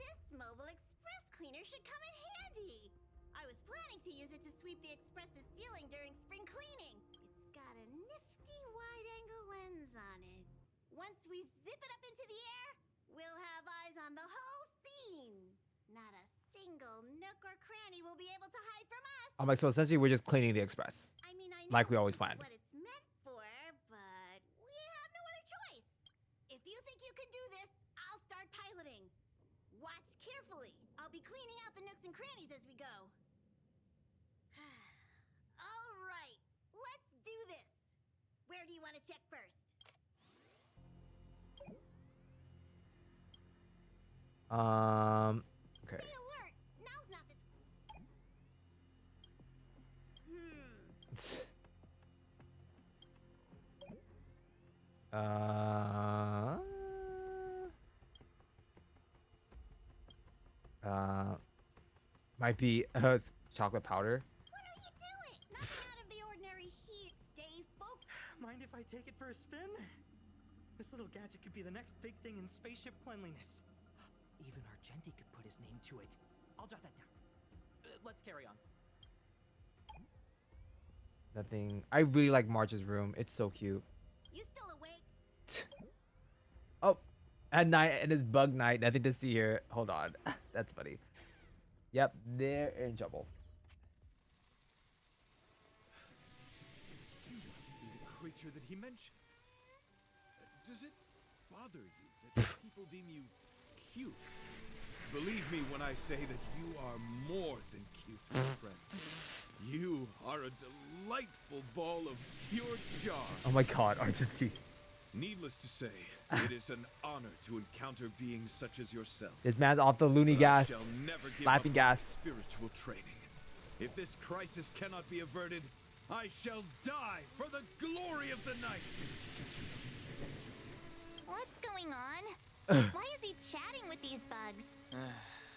S22: This mobile express cleaner should come in handy. I was planning to use it to sweep the express's ceiling during spring cleaning. It's got a nifty wide-angle lens on it. Once we zip it up into the air, we'll have eyes on the whole scene. Not a single nook or cranny will be able to hide from us.
S1: I'm like, so essentially we're just cleaning the express.
S22: I mean, I know
S1: like we always planned.
S22: what it's meant for, but we have no other choice. If you think you can do this, I'll start piloting. Watch carefully. I'll be cleaning out the nooks and crannies as we go. All right, let's do this. Where do you want to check first?
S1: Okay.
S22: Stay alert. Now's not the...
S1: Might be chocolate powder.
S22: What are you doing? Nothing out of the ordinary here. Stay focused.
S7: Mind if I take it for a spin? This little gadget could be the next big thing in spaceship cleanliness. Even Argenti could put his name to it. I'll jot that down. Let's carry on.
S1: Nothing. I really like March's room. It's so cute.
S22: You still awake?
S1: Oh, at night, and it's bug night. Nothing to see here. Hold on. That's funny. Yep, they're in trouble.
S23: The creature that he mentioned. Does it bother you that people deem you cute? Believe me when I say that you are more than cute, my friend. You are a delightful ball of pure charm.
S1: Oh my god, Argentine.
S23: Needless to say, it is an honor to encounter beings such as yourself.
S1: This man's off the loony
S23: But
S1: gas.
S23: I shall never give
S1: Laughing
S23: up
S1: gas.
S23: my spiritual training. If this crisis cannot be averted, I shall die for the glory of the night.
S22: What's going on? Why is he chatting with these bugs?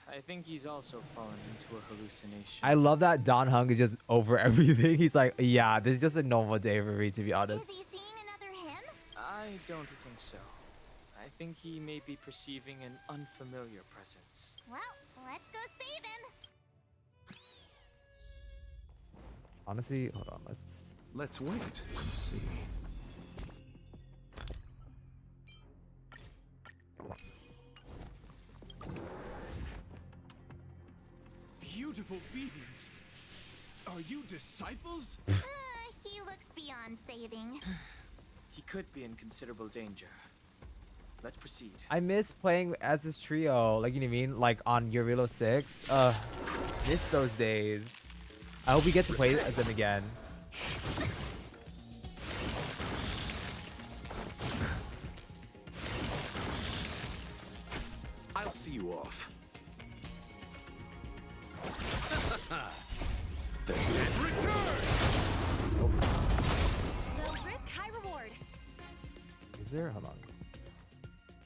S14: I think he's also fallen into a hallucination.
S1: I love that Don Hung is just over everything. He's like, yeah, this is just a normal day for me, to be honest.
S22: Is he seeing another him?
S14: I don't think so. I think he may be perceiving an unfamiliar presence.
S22: Well, let's go save him.
S1: Honestly, hold on,
S8: Let's wait and see.
S23: Beautiful beings. Are you disciples?
S22: He looks beyond saving.
S14: He could be in considerable danger. Let's proceed.
S1: I miss playing as this trio. Like, you know what I mean? Like on Eurilo 6. Miss those days. I hope we get to play as them again.
S8: I'll see you off.
S22: The risk, high reward.
S1: Is there? Hold on.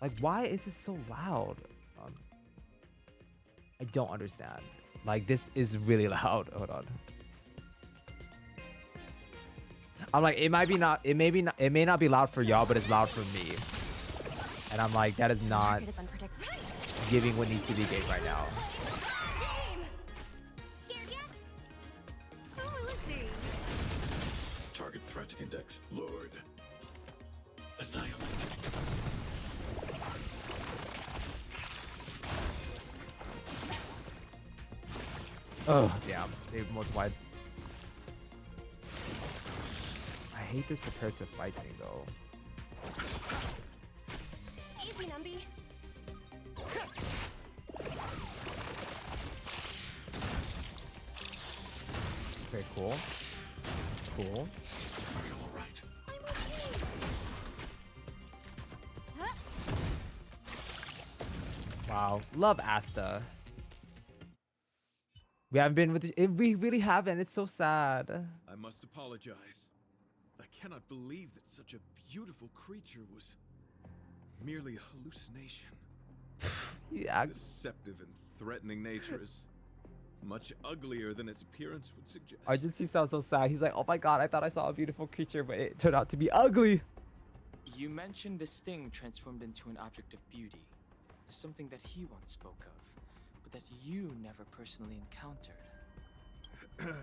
S1: Like, why is this so loud? I don't understand. Like, this is really loud. Hold on. I'm like, it may not be loud for y'all, but it's loud for me. And I'm like, that is not giving what needs to be gave right now.
S6: Index Lord. Annihilate.
S1: Oh, damn. They multiplied. I hate this prepared to fight thing, though.
S13: Easy, Numby.
S1: Okay, cool. Cool. Wow. Love Asta. We haven't been with we really haven't. It's so sad.
S23: I must apologize. I cannot believe that such a beautiful creature was merely a hallucination.
S1: Yeah.
S23: Deceptive and threatening nature is much uglier than its appearance would suggest.
S1: Argency sounds so sad. He's like, oh my god, I thought I saw a beautiful creature, but it turned out to be ugly.
S14: You mentioned this thing transformed into an object of beauty. Something that he once spoke of, but that you never personally encountered.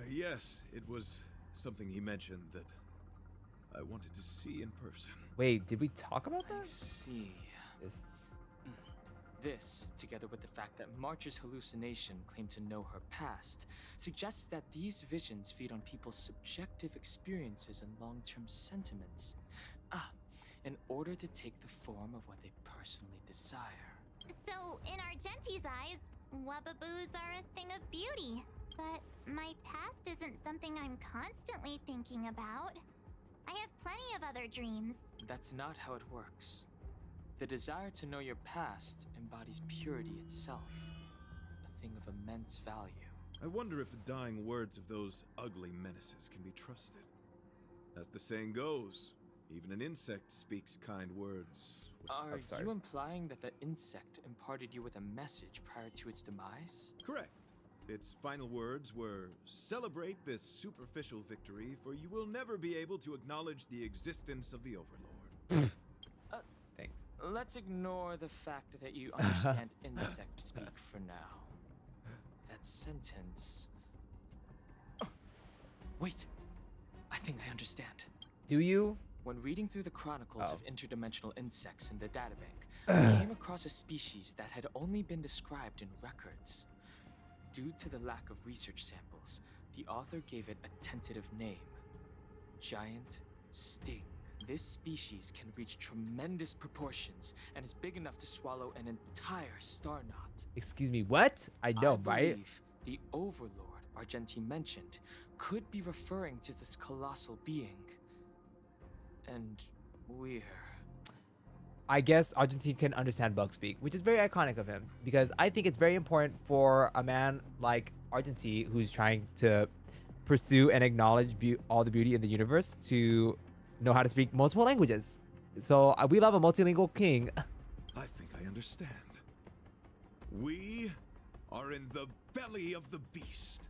S23: Yes, it was something he mentioned that I wanted to see in person.
S1: Wait, did we talk about that?
S14: I see. This, together with the fact that March's hallucination claimed to know her past, suggests that these visions feed on people's subjective experiences and long-term sentiments. In order to take the form of what they personally desire.
S22: So, in Argenti's eyes, Wubbaboos are a thing of beauty. But my past isn't something I'm constantly thinking about. I have plenty of other dreams.
S14: That's not how it works. The desire to know your past embodies purity itself, a thing of immense value.
S23: I wonder if the dying words of those ugly menaces can be trusted. As the saying goes, even an insect speaks kind words.
S14: Are you implying that the insect imparted you with a message prior to its demise?
S23: Correct. Its final words were, "Celebrate this superficial victory, for you will never be able to acknowledge the existence of the Overlord."
S1: Thanks.
S14: Let's ignore the fact that you understand insect speak for now. That sentence... Wait, I think I understand.
S1: Do you?
S14: When reading through the chronicles of interdimensional insects in the databank, I came across a species that had only been described in records. Due to the lack of research samples, the author gave it a tentative name: Giant Sting. This species can reach tremendous proportions and is big enough to swallow an entire star knot.
S1: Excuse me, what? I know, right?
S14: believe the Overlord Argenti mentioned could be referring to this colossal being. And we're...
S1: I guess Argentine can understand bug speak, which is very iconic of him, because I think it's very important for a man like Argentine, who's trying to pursue and acknowledge all the beauty in the universe, to know how to speak multiple languages. So we love a multilingual king.
S23: I think I understand. We are in the belly of the beast.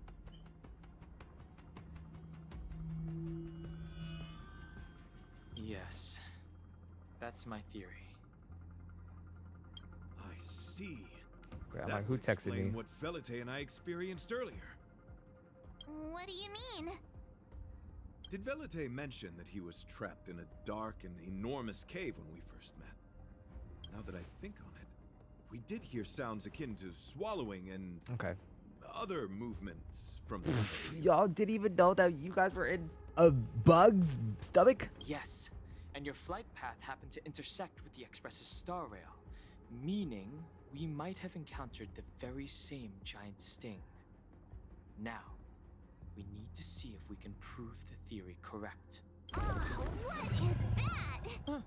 S14: Yes, that's my theory.
S23: I see.
S1: Okay, I'm like, who texted me?
S23: What Velite and I experienced earlier.
S22: What do you mean?
S23: Did Velite mention that he was trapped in a dark and enormous cave when we first met? Now that I think on it, we did hear sounds akin to swallowing and other movements from the
S1: Y'all didn't even know that you guys were in a bug's stomach?
S14: Yes, and your flight path happened to intersect with the Express's star rail, meaning we might have encountered the very same giant sting. Now, we need to see if we can prove the theory correct.
S22: What is that?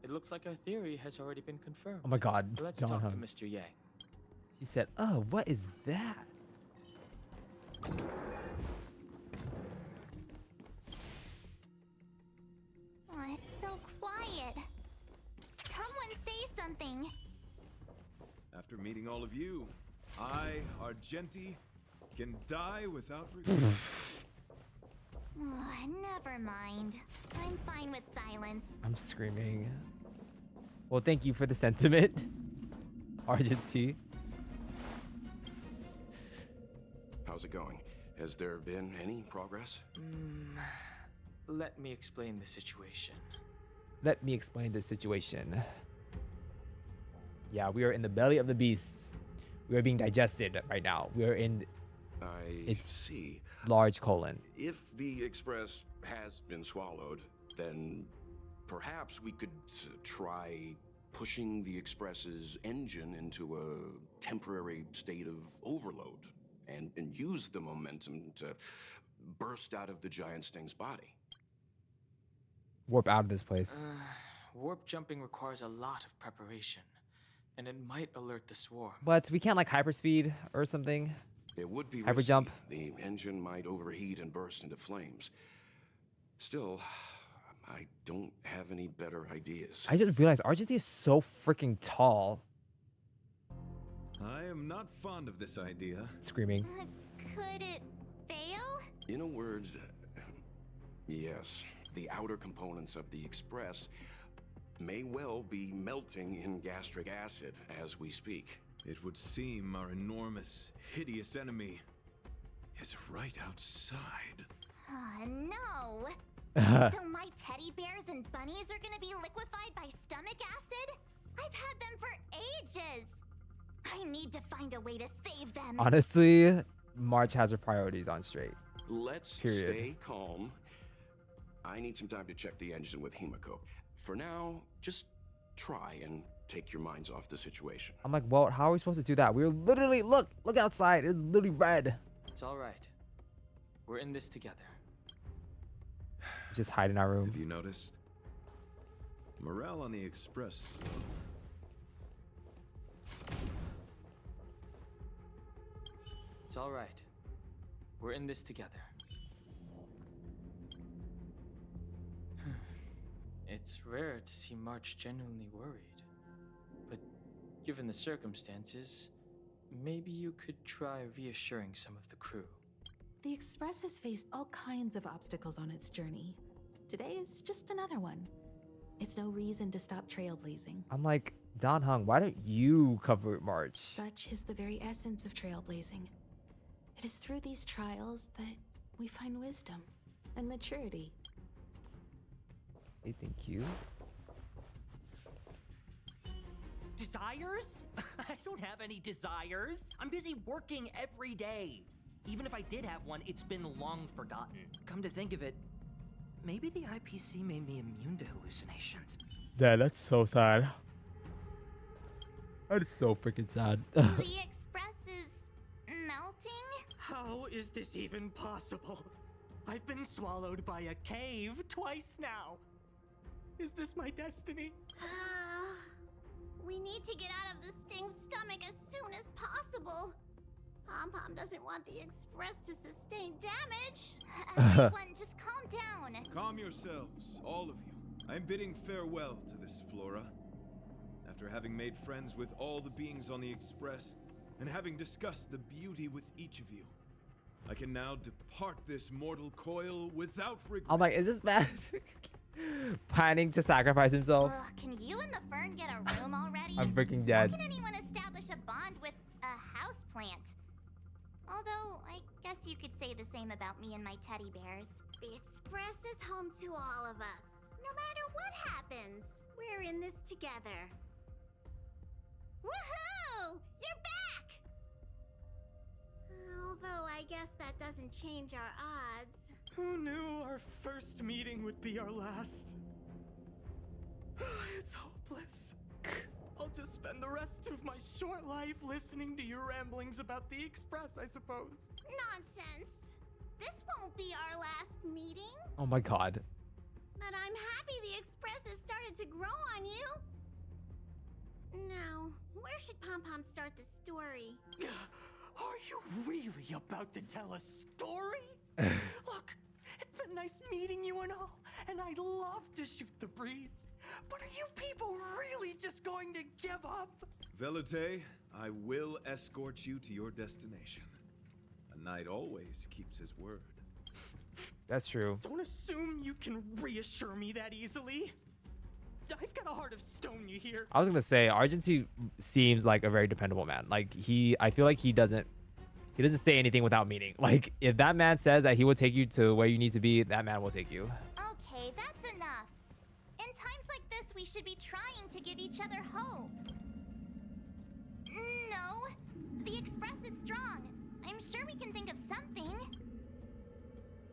S14: It looks like our theory has already been confirmed.
S1: Oh my god.
S14: Let's
S1: Don
S14: talk to
S1: Hung.
S14: Mr. Yang.
S1: He said, oh, what is that?
S22: Oh, it's so quiet. Someone say something.
S23: After meeting all of you, I, Argenti, can die without regret.
S22: Oh, never mind. I'm fine with silence.
S1: I'm screaming. Well, thank you for the sentiment, Argentine.
S8: How's it going? Has there been any progress?
S14: Let me explain the situation.
S1: Let me explain the situation. Yeah, we are in the belly of the beast. We are being digested right now. We are in
S8: see.
S1: Large colon.
S8: If the Express has been swallowed, then perhaps we could try pushing the Express's engine into a temporary state of overload and use the momentum to burst out of the giant Sting's body.
S1: Warp out of this place.
S14: Warp jumping requires a lot of preparation, and it might alert the swarm.
S1: But we can't like hyperspeed or something.
S8: It would be
S1: hyper
S8: risky.
S1: jump.
S8: The engine might overheat and burst into flames. Still, I don't have any better ideas.
S1: I just realized Argentina is so freaking tall.
S23: I am not fond of this idea.
S1: Screaming.
S22: Could it fail?
S8: In a word, yes. The outer components of the Express may well be melting in gastric acid as we speak.
S23: It would seem our enormous, hideous enemy is right outside.
S22: No. So my teddy bears and bunnies are gonna be liquefied by stomach acid? I've had them for ages. I need to find a way to save them.
S1: Honestly, March has her priorities on straight.
S8: Let's stay calm. I need some time to check the engine with Himiko. For now, just try and take your minds off the situation.
S1: I'm like, well, how are we supposed to do that? We were literally, look outside. It's literally red.
S14: It's all right. We're in this together.
S1: Just hide in our room.
S23: Have you noticed? Morale on the Express is low.
S14: It's all right. We're in this together. It's rare to see March genuinely worried. But given the circumstances, maybe you could try reassuring some of the crew.
S18: The Express has faced all kinds of obstacles on its journey. Today is just another one. It's no reason to stop trailblazing.
S1: I'm like, Don Hung, why don't you cover March?
S18: Such is the very essence of trailblazing. It is through these trials that we find wisdom and maturity.
S1: Hey, thank you.
S7: Desires? I don't have any desires. I'm busy working every day. Even if I did have one, it's been long forgotten. Come to think of it, maybe the IPC made me immune to hallucinations.
S1: Yeah, that's so sad. That is so freaking sad.
S22: The Express is melting?
S7: How is this even possible? I've been swallowed by a cave twice now. Is this my destiny?
S2: We need to get out of the Sting's stomach as soon as possible. Pom-Pom doesn't want the Express to sustain damage.
S22: Everyone, just calm down.
S23: Calm yourselves, all of you. I'm bidding farewell to this Flora. After having made friends with all the beings on the Express, and having discussed the beauty with each of you, I can now depart this mortal coil without regret.
S1: I'm like, is this bad? Planning to sacrifice himself.
S22: Can you and the Fern get a room already?
S1: I'm freaking dead.
S22: How can anyone establish a bond with a houseplant? Although, I guess you could say the same about me and my teddy bears.
S2: The Express is home to all of us. No matter what happens, we're in this together. Woohoo! You're back! Although I guess that doesn't change our odds.
S7: Who knew our first meeting would be our last? It's hopeless. I'll just spend the rest of my short life listening to your ramblings about the Express, I suppose.
S2: Nonsense. This won't be our last meeting.
S1: Oh my god.
S2: But I'm happy the Express has started to grow on you. Now, where should Pom-Pom start the story?
S7: Are you really about to tell a story? Look, it's been nice meeting you and all, and I'd love to shoot the breeze. But are you people really just going to give up?
S23: Velite, I will escort you to your destination. A knight always keeps his word.
S1: That's true.
S7: Don't assume you can reassure me that easily. I've got a heart of stone, you hear?
S1: I was gonna say, Argentina seems like a very dependable man. Like I feel like he doesn't say anything without meaning. Like if that man says that he will take you to where you need to be, that man will take you.
S22: should be trying to give each other hope. No, the Express is strong. I'm sure we can think of something.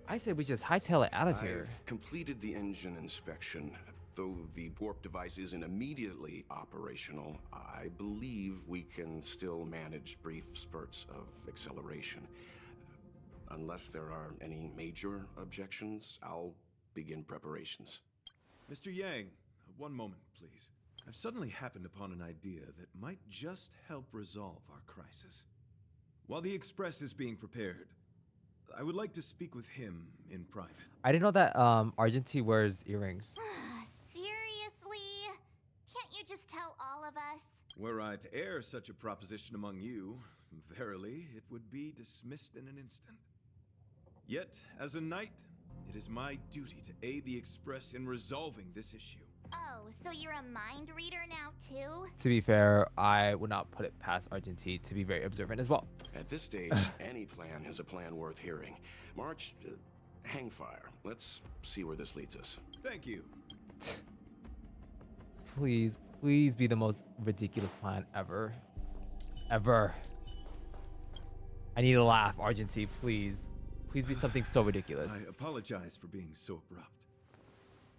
S1: I said we just hightail it out of here.
S8: I've completed the engine inspection. Though the warp device isn't immediately operational, I believe we can still manage brief spurts of acceleration. Unless there are any major objections, I'll begin preparations.
S23: Mr. Yang, one moment, please. I've suddenly happened upon an idea that might just help resolve our crisis. While the Express is being prepared, I would like to speak with him in private.
S1: I didn't know that Argentine wears earrings.
S22: Seriously? Can't you just tell all of us?
S23: Were I to air such a proposition among you, verily, it would be dismissed in an instant. Yet, as a knight, it is my duty to aid the Express in resolving this issue.
S22: Oh, so you're a mind reader now too?
S1: To be fair, I would not put it past Argentine to be very observant as well.
S8: At this stage, any plan is a plan worth hearing. March, hang fire. Let's see where this leads us.
S23: Thank you.
S1: Please, please be the most ridiculous plan ever. Ever. I need a laugh, Argentine, please. Please be something so ridiculous.
S23: I apologize for being so abrupt.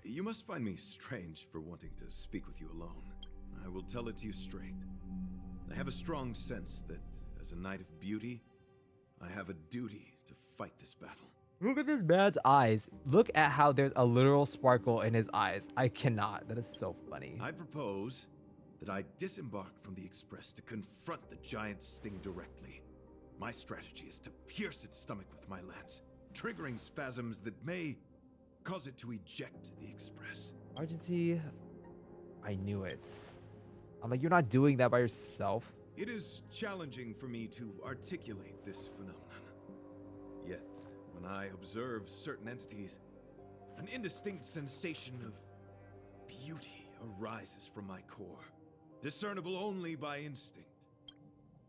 S23: You must find me strange for wanting to speak with you alone. I will tell it to you straight. I have a strong sense that, as a knight of beauty, I have a duty to fight this battle.
S1: Look at this man's eyes. Look at how there's a literal sparkle in his eyes. I cannot. That is so funny.
S23: I propose that I disembark from the Express to confront the giant sting directly. My strategy is to pierce its stomach with my lance, triggering spasms that may cause it to eject the Express.
S1: Argentine, I knew it. I'm like, you're not doing that by yourself.
S23: It is challenging for me to articulate this phenomenon. Yet, when I observe certain entities, an indistinct sensation of beauty arises from my core, discernible only by instinct.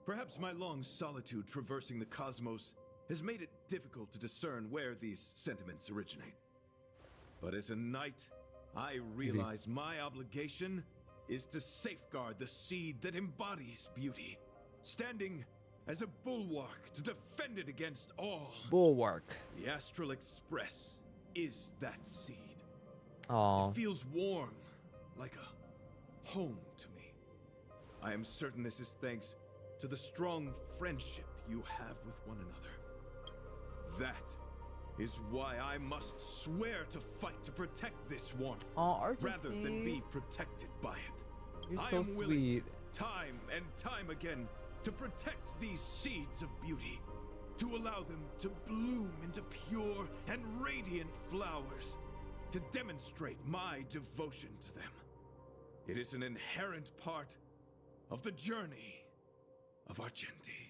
S23: Perhaps my long solitude traversing the cosmos has made it difficult to discern where these sentiments originate. But as a knight, I realize my obligation is to safeguard the seed that embodies beauty, standing as a bulwark to defend it against all.
S1: Bulwark.
S23: The Astral Express is that seed.
S1: Aww.
S23: It feels warm, like a home to me. I am certain this is thanks to the strong friendship you have with one another. That is why I must swear to fight to protect this warmth, rather than be protected by it.
S1: You're
S23: I
S1: so
S23: am willing,
S1: sweet.
S23: time and time again, to protect these seeds of beauty, to allow them to bloom into pure and radiant flowers, to demonstrate my devotion to them. It is an inherent part of the journey of Argenti.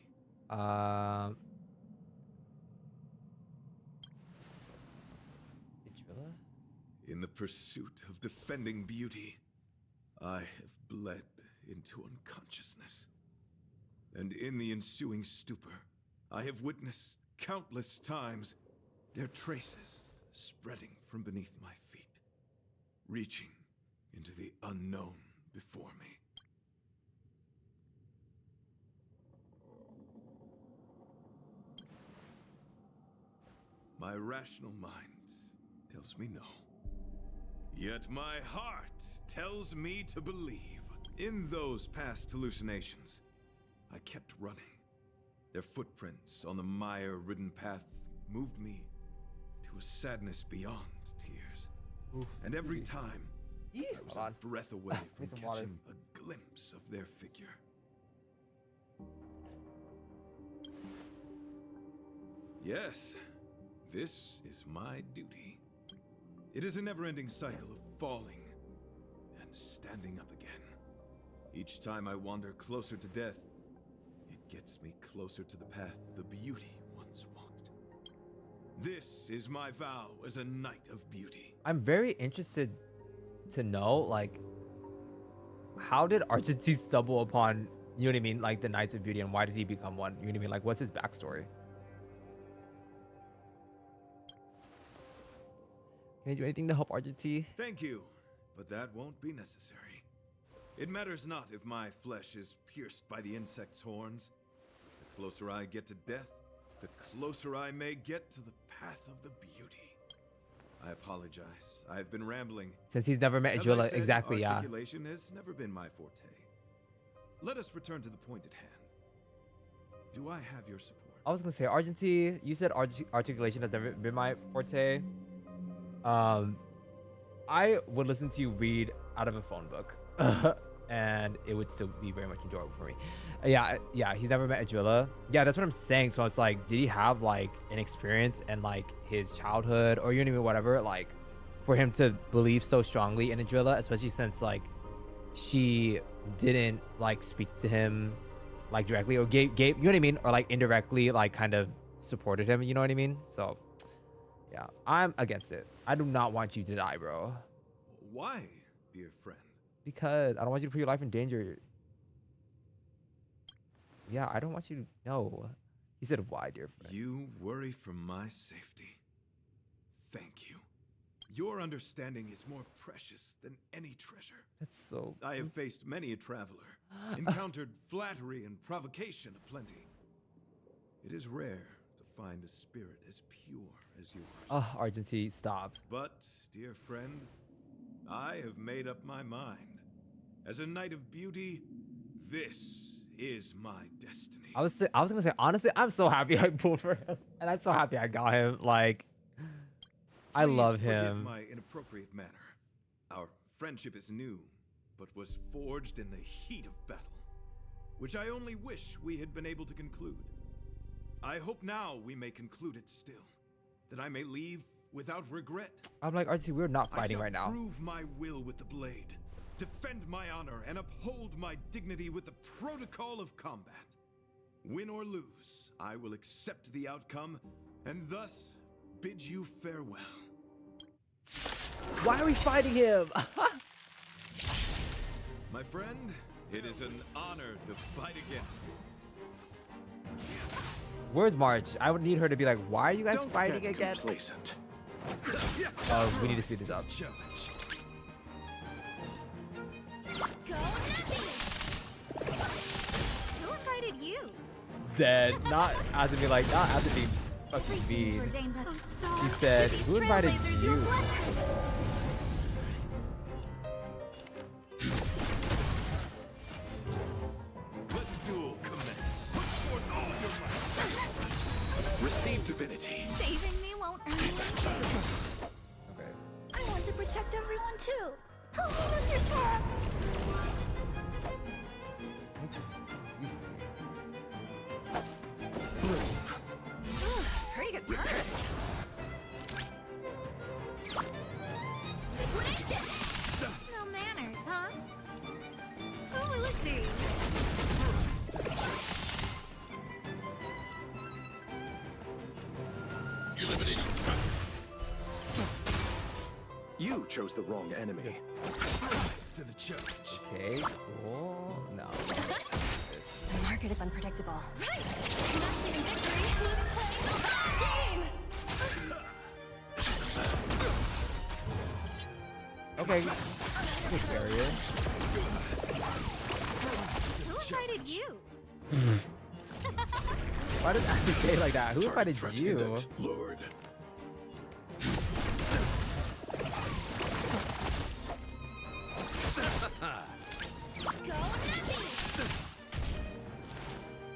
S23: In the pursuit of defending beauty, I have bled into unconsciousness. And in the ensuing stupor, I have witnessed countless times their traces spreading from beneath my feet, reaching into the unknown before me. My rational mind tells me no. Yet my heart tells me to believe. In those past hallucinations, I kept running. Their footprints on the mire-ridden path moved me to a sadness beyond tears.
S1: Oof,
S23: and every time, I was
S1: hold
S23: a breath away from
S1: Need some water.
S23: catching a glimpse of their figure. Yes, this is my duty. It is a never-ending cycle of falling and standing up again. Each time I wander closer to death, it gets me closer to the path the beauty once walked. This is my vow as a knight of beauty.
S1: I'm very interested to know, like, how did Argentine stumble upon, you know what I mean, like the Knights of Beauty, and why did he become one? You know what I mean? Like, what's his backstory? Can I do anything to help Argentine?
S23: Thank you, but that won't be necessary. It matters not if my flesh is pierced by the insect's horns. The closer I get to death, the closer I may get to the path of the beauty. I apologize. I've been rambling.
S1: Since he's never met
S23: As I
S1: Jula,
S23: said,
S1: exactly, yeah.
S23: Articulation has never been my forte. Let us return to the point at hand. Do I have your support?
S1: I was gonna say Argenty. You said articulation has never been my forte. I would listen to you read out of a phone book, and it would still be very much enjoyable for me. Yeah. He's never met Adrilla. Yeah, that's what I'm saying. So it's like, did he have like an experience in like his childhood, or you know, whatever, like, for him to believe so strongly in Adrilla, especially since like she didn't like speak to him like directly, or gave you know what I mean, or like indirectly like kind of supported him, you know what I mean? So yeah, I'm against it. I do not want you to die, bro.
S23: Why, dear friend?
S1: Because I don't want you to put your life in danger. Yeah, I don't want you to. No. He said, why, dear friend?
S23: You worry for my safety. Thank you. Your understanding is more precious than any treasure.
S1: That's so...
S23: I have faced many a traveler, encountered flattery and provocation aplenty. It is rare to find a spirit as pure as yours.
S1: Oh, Argenty, stop.
S23: But, dear friend, I have made up my mind. As a knight of beauty, this is my destiny.
S1: I was gonna say, honestly, I'm so happy I pulled for him, and I'm so happy I got him. Like, I love him.
S23: My inappropriate manner. Our friendship is new, but was forged in the heat of battle, which I only wish we had been able to conclude. I hope now we may conclude it still, that I may leave without regret.
S1: I'm like, Archie, we're not fighting right now.
S23: I shall prove my will with the blade, defend my honor, and uphold my dignity with the protocol of combat. Win or lose, I will accept the outcome, and thus bid you farewell.
S1: Why are we fighting him?
S23: My friend, it is an honor to fight against you.
S1: Where's March? I would need her to be like, why are you guys fighting again?
S6: Complacent.
S1: We need to speed this up.
S3: Who invited you?
S1: Dead. Not as to be like, not as to be fucking mean. She said, who invited you?
S23: Let the duel commence. Put forth all your might.
S6: Receive divinity.
S3: Saving me won't earn me.
S1: Okay.
S2: I want to protect everyone too. Help me, Mr. Tara.
S1: Oops.
S3: Pretty good burn. No manners, huh? Oh, let's see.
S6: Eliminating. You chose the wrong enemy.
S23: Rise to the challenge.
S1: Okay, cool. No.
S13: The market is unpredictable.
S2: Right. Not getting victory. Game.
S1: Okay. Good barrier.
S3: Who invited you?
S1: Why does Ashley say it like that? Who invited you?
S6: Lord.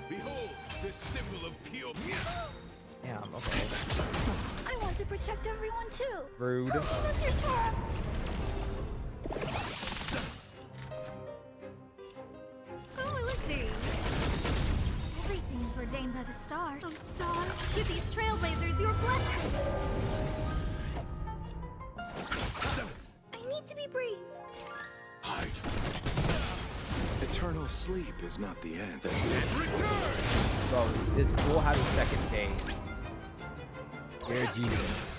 S23: Behold, this symbol of pure.
S1: Damn, okay.
S2: I want to protect everyone too.
S1: Rude.
S2: Help me, Mr. Tara.
S3: Oh, let's see. Everything's ordained by the stars. Oh, stars, with these trailblazers, your blessing.
S2: I need to be brave.
S6: Hide. Eternal sleep is not the end.
S1: Bro, this fool has a second phase. You're a genius.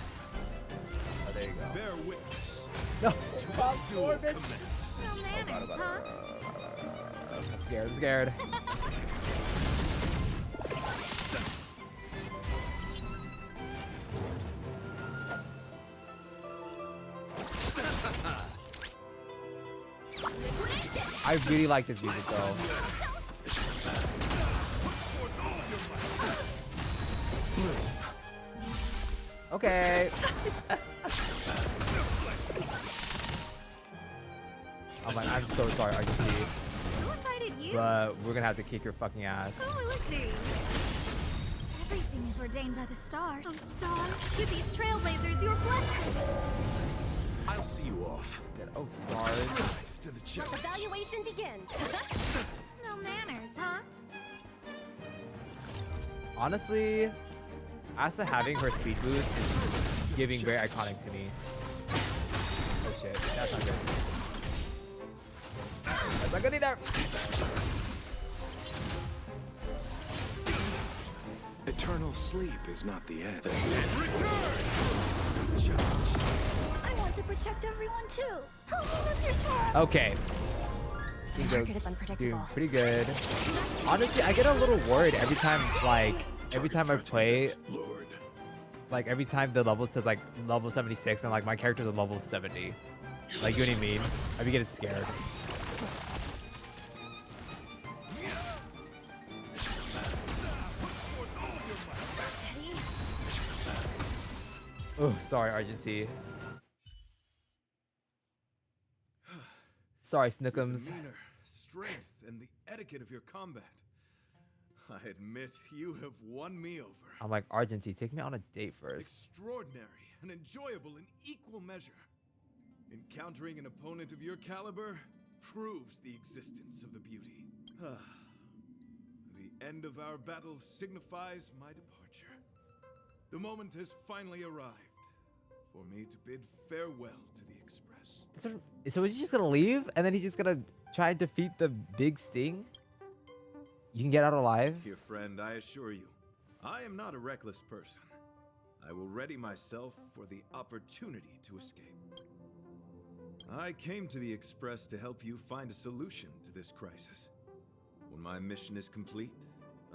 S1: Oh, there you go.
S23: Bear witness.
S1: No.
S23: To the duel commence.
S3: No manners, huh?
S1: I'm scared. I'm scared. I really like this music though. Okay. I'm so sorry, Argentina.
S3: Who invited you?
S1: But we're gonna have to kick your fucking ass.
S3: Oh, Elixir. Everything is ordained by the stars. Oh, stars, give these trailblazers your blessing.
S6: I'll see you off.
S1: Oh, stars.
S6: Rise to the
S13: Let
S6: challenge.
S13: the evaluation begin.
S3: No manners, huh?
S1: Honestly, Asa having her speed boost is giving very iconic to me. Oh shit, that's not good. That's not good either.
S6: Eternal sleep is not the end.
S2: I want to protect everyone too. Help me, Mr. Tora.
S1: Okay.
S13: The market is unpredictable.
S1: Doing pretty good. Honestly, I get a little worried every time, every time I play, like every time the level says like level 76 and like my character's a level 70. Like, you know what I mean? I be getting scared. Oh, sorry, Argentina. Sorry, Snookums.
S23: Demeanor, strength, and the etiquette of your combat. I admit you have won me over.
S1: I'm like, Argentina, take me on a date first.
S23: Extraordinary and enjoyable in equal measure. Encountering an opponent of your caliber proves the existence of the beauty. The end of our battle signifies my departure. The moment has finally arrived for me to bid farewell to the Express.
S1: So is he just gonna leave and then he's just gonna try and defeat the big Sting? You can get out alive?
S23: Dear friend, I assure you, I am not a reckless person. I will ready myself for the opportunity to escape. I came to the Express to help you find a solution to this crisis. When my mission is complete,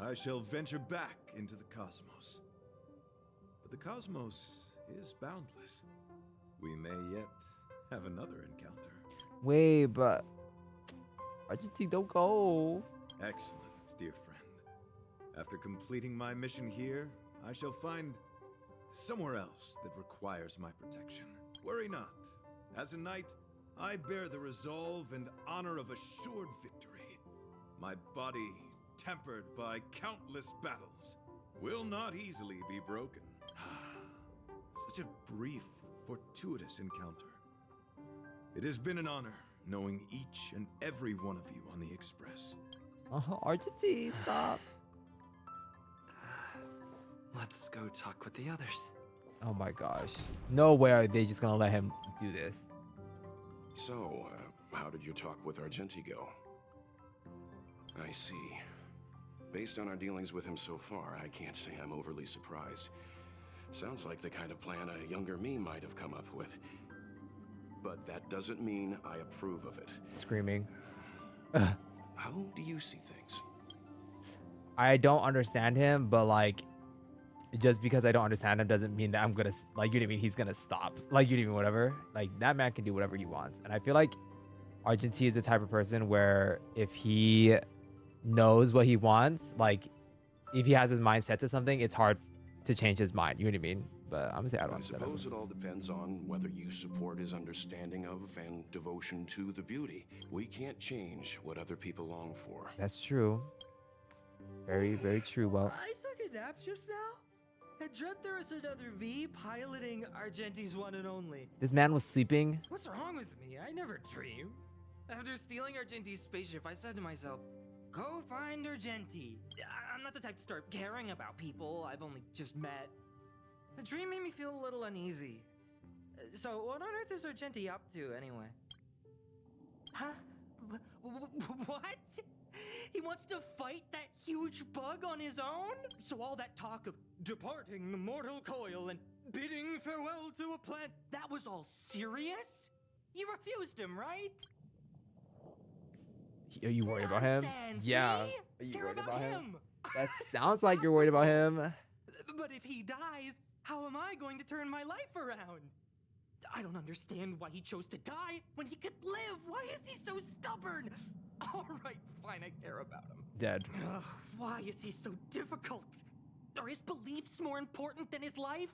S23: I shall venture back into the cosmos. But the cosmos is boundless. We may yet have another encounter.
S1: Wait, but Argentina, don't go.
S23: Excellent, dear friend. After completing my mission here, I shall find somewhere else that requires my protection. Worry not. As a knight, I bear the resolve and honor of assured victory. My body, tempered by countless battles, will not easily be broken. Such a brief, fortuitous encounter. It has been an honor knowing each and every one of you on the Express.
S1: Argentina, stop.
S4: Let's go talk with the others.
S1: Oh my gosh. No way are they just gonna let him do this.
S8: So, how did your talk with Argenti go? I see. Based on our dealings with him so far, I can't say I'm overly surprised. Sounds like the kind of plan a younger me might have come up with. But that doesn't mean I approve of it.
S1: Screaming.
S8: How do you see things?
S1: I don't understand him, but like, just because I don't understand him doesn't mean that I'm gonna, like, you know what I mean? He's gonna stop. Like, you know what I mean? Whatever. Like, that man can do whatever he wants. And I feel like Argentina is the type of person where if he knows what he wants, like, if he has his mind set to something, it's hard to change his mind. You know what I mean? But I'm gonna say I don't understand him.
S8: I suppose it all depends on whether you support his understanding of and devotion to the beauty. We can't change what other people long for.
S1: That's true. Very, very true. Well,
S7: I took a nap just now. I dreamt there was another me piloting Argenti's one and only.
S1: this man was sleeping.
S7: What's wrong with me? I never dream. After stealing Argenti's spaceship, I said to myself, go find Argenti. I'm not the type to start caring about people I've only just met. The dream made me feel a little uneasy. So what on earth is Argenti up to anyway? Huh? What? He wants to fight that huge bug on his own? So all that talk of departing the mortal coil and bidding farewell to a planet, that was all serious? You refused him, right?
S1: Are you worried about him?
S7: Nonsense,
S1: Yeah.
S7: me?
S1: Are you
S7: Care
S1: worried
S7: about
S1: about him?
S7: him.
S1: That sounds like you're worried about him.
S7: But if he dies, how am I going to turn my life around? I don't understand why he chose to die when he could live. Why is he so stubborn? care about him.
S1: Dead.
S7: Ugh, why is he so difficult? Are his beliefs more important than his life?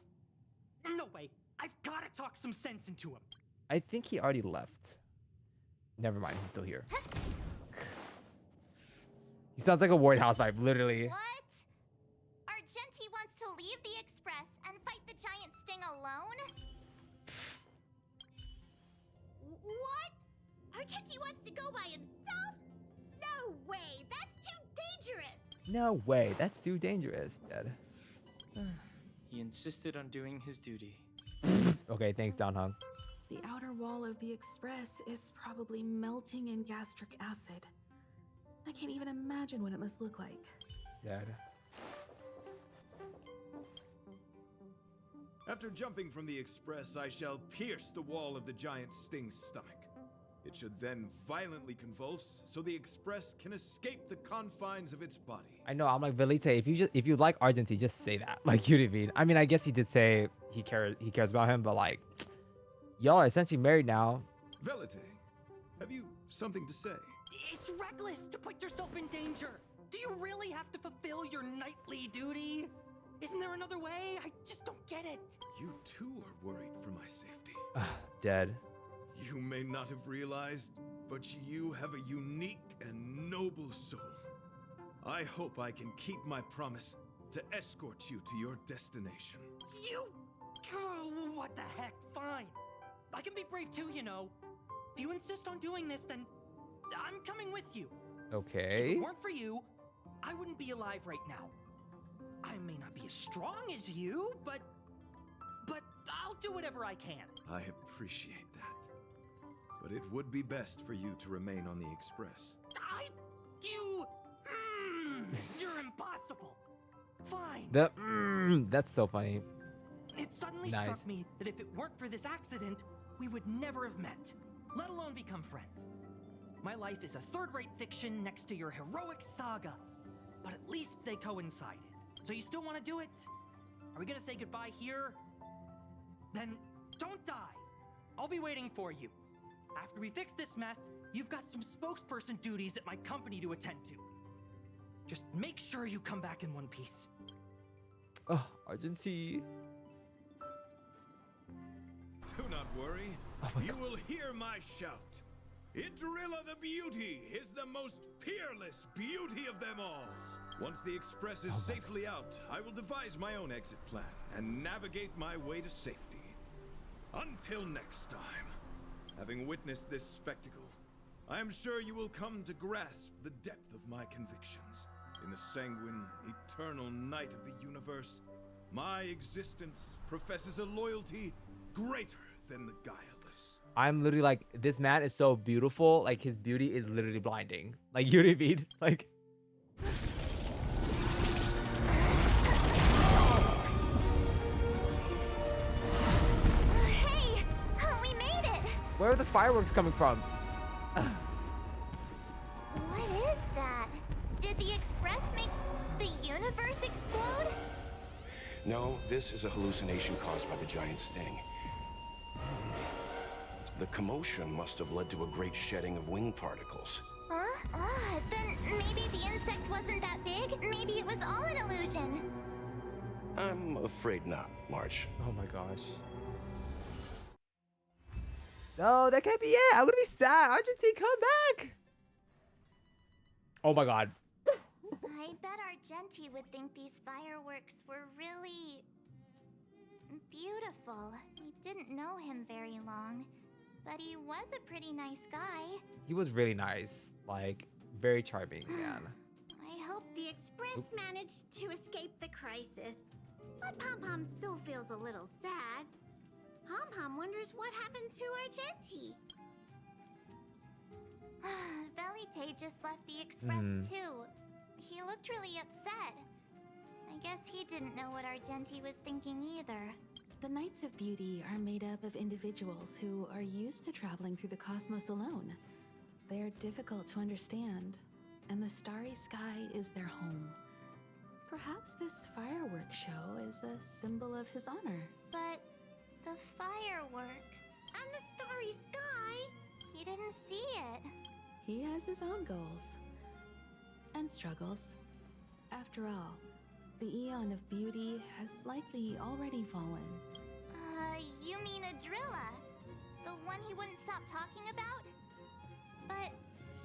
S7: No way. I've got to talk some sense into him.
S1: I think he already left. Never mind, he's still here. He sounds like a Ward House vibe, literally.
S22: What? Argenti wants to leave the Express and fight the giant sting alone? What? Argenti wants to go by himself? No way, that's too dangerous!
S1: No way, that's too dangerous, Dad.
S14: He insisted on doing his duty.
S1: Okay, thanks, Don Hung.
S18: The outer wall of the Express is probably melting in gastric acid. I can't even imagine what it must look like.
S1: Dad.
S23: After jumping from the Express, I shall pierce the wall of the giant sting's stomach. It should then violently convulse, so the Express can escape the confines of its body.
S1: I know, I'm like, Velite, if you like Argenti, just say that. Like, you know what I mean? I mean, I guess he did say he cares about him, but like, y'all are essentially married now.
S23: Velite, have you something to say?
S7: It's reckless to put yourself in danger. Do you really have to fulfill your knightly duty? Isn't there another way? I just don't get it.
S23: You too are worried for my safety.
S1: Dead.
S23: You may not have realized, but you have a unique and noble soul. I hope I can keep my promise to escort you to your destination.
S7: You? Oh, what the heck? Fine. I can be brave too, you know. If you insist on doing this, then I'm coming with you.
S1: Okay.
S7: If it weren't for you, I wouldn't be alive right now. I may not be as strong as you, but I'll do whatever I can.
S23: I appreciate that. But it would be best for you to remain on the Express.
S7: You're impossible. Fine.
S1: That's so funny.
S7: It suddenly
S1: Nice.
S7: struck me that if it weren't for this accident, we would never have met, let alone become friends. My life is a third-rate fiction next to your heroic saga, but at least they coincided. So you still want to do it? Are we gonna say goodbye here? Then don't die. I'll be waiting for you. After we fix this mess, you've got some spokesperson duties at my company to attend to. Just make sure you come back in one piece.
S1: Oh, Argenti.
S23: Do not worry.
S1: Oh
S23: You will hear my shout. Idrilla the Beauty is the most peerless beauty of them all. Once the Express is safely out, I will devise my own exit plan and navigate my way to safety. Until next time, having witnessed this spectacle, I am sure you will come to grasp the depth of my convictions. In the sanguine, eternal night of the universe, my existence professes a loyalty greater than the guileless.
S1: I'm literally like, this man is so beautiful. Like, his beauty is literally blinding. Like, you know what I mean? Like...
S22: Hey! We made it!
S1: Where are the fireworks coming from?
S22: What is that? Did the Express make the universe explode?
S8: No, this is a hallucination caused by the giant sting. The commotion must have led to a great shedding of wing particles.
S22: Huh? Then maybe the insect wasn't that big. Maybe it was all an illusion.
S8: I'm afraid not, March.
S1: Oh my gosh. No, that can't be it. I'm gonna be sad. Argentine, come back. Oh my god.
S22: I bet Argenti would think these fireworks were really beautiful. We didn't know him very long, but he was a pretty nice guy.
S1: He was really nice. Like, very charming, man.
S2: I hope the Express managed to escape the crisis. But Pom Pom still feels a little sad. Pom Pom wonders what happened to Argenti.
S22: Velite just left the Express too. He looked really upset. I guess he didn't know what Argenti was thinking either.
S18: The Knights of Beauty are made up of individuals who are used to traveling through the cosmos alone. They are difficult to understand, and the starry sky is their home. Perhaps this fireworks show is a symbol of his honor.
S22: But the fireworks
S2: and the starry sky.
S22: He didn't see it.
S18: He has his own goals. and struggles. After all, the Eon of Beauty has likely already fallen.
S22: You mean Adrilla? The one he wouldn't stop talking about? But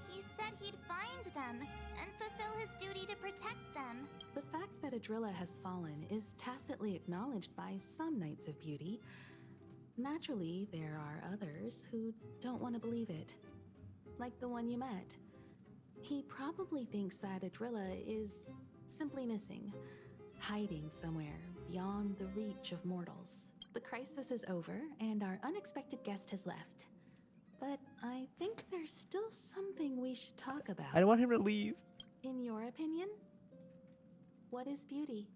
S22: he said he'd find them and fulfill his duty to protect them.
S18: The fact that Adrilla has fallen is tacitly acknowledged by some Knights of Beauty. Naturally, there are others who don't want to believe it. Like the one you met. He probably thinks that Adrilla is simply missing, hiding somewhere beyond the reach of mortals. The crisis is over, and our unexpected guest has left. But I think there's still something we should talk about.
S1: I don't want him to leave.
S18: In your opinion, what is beauty?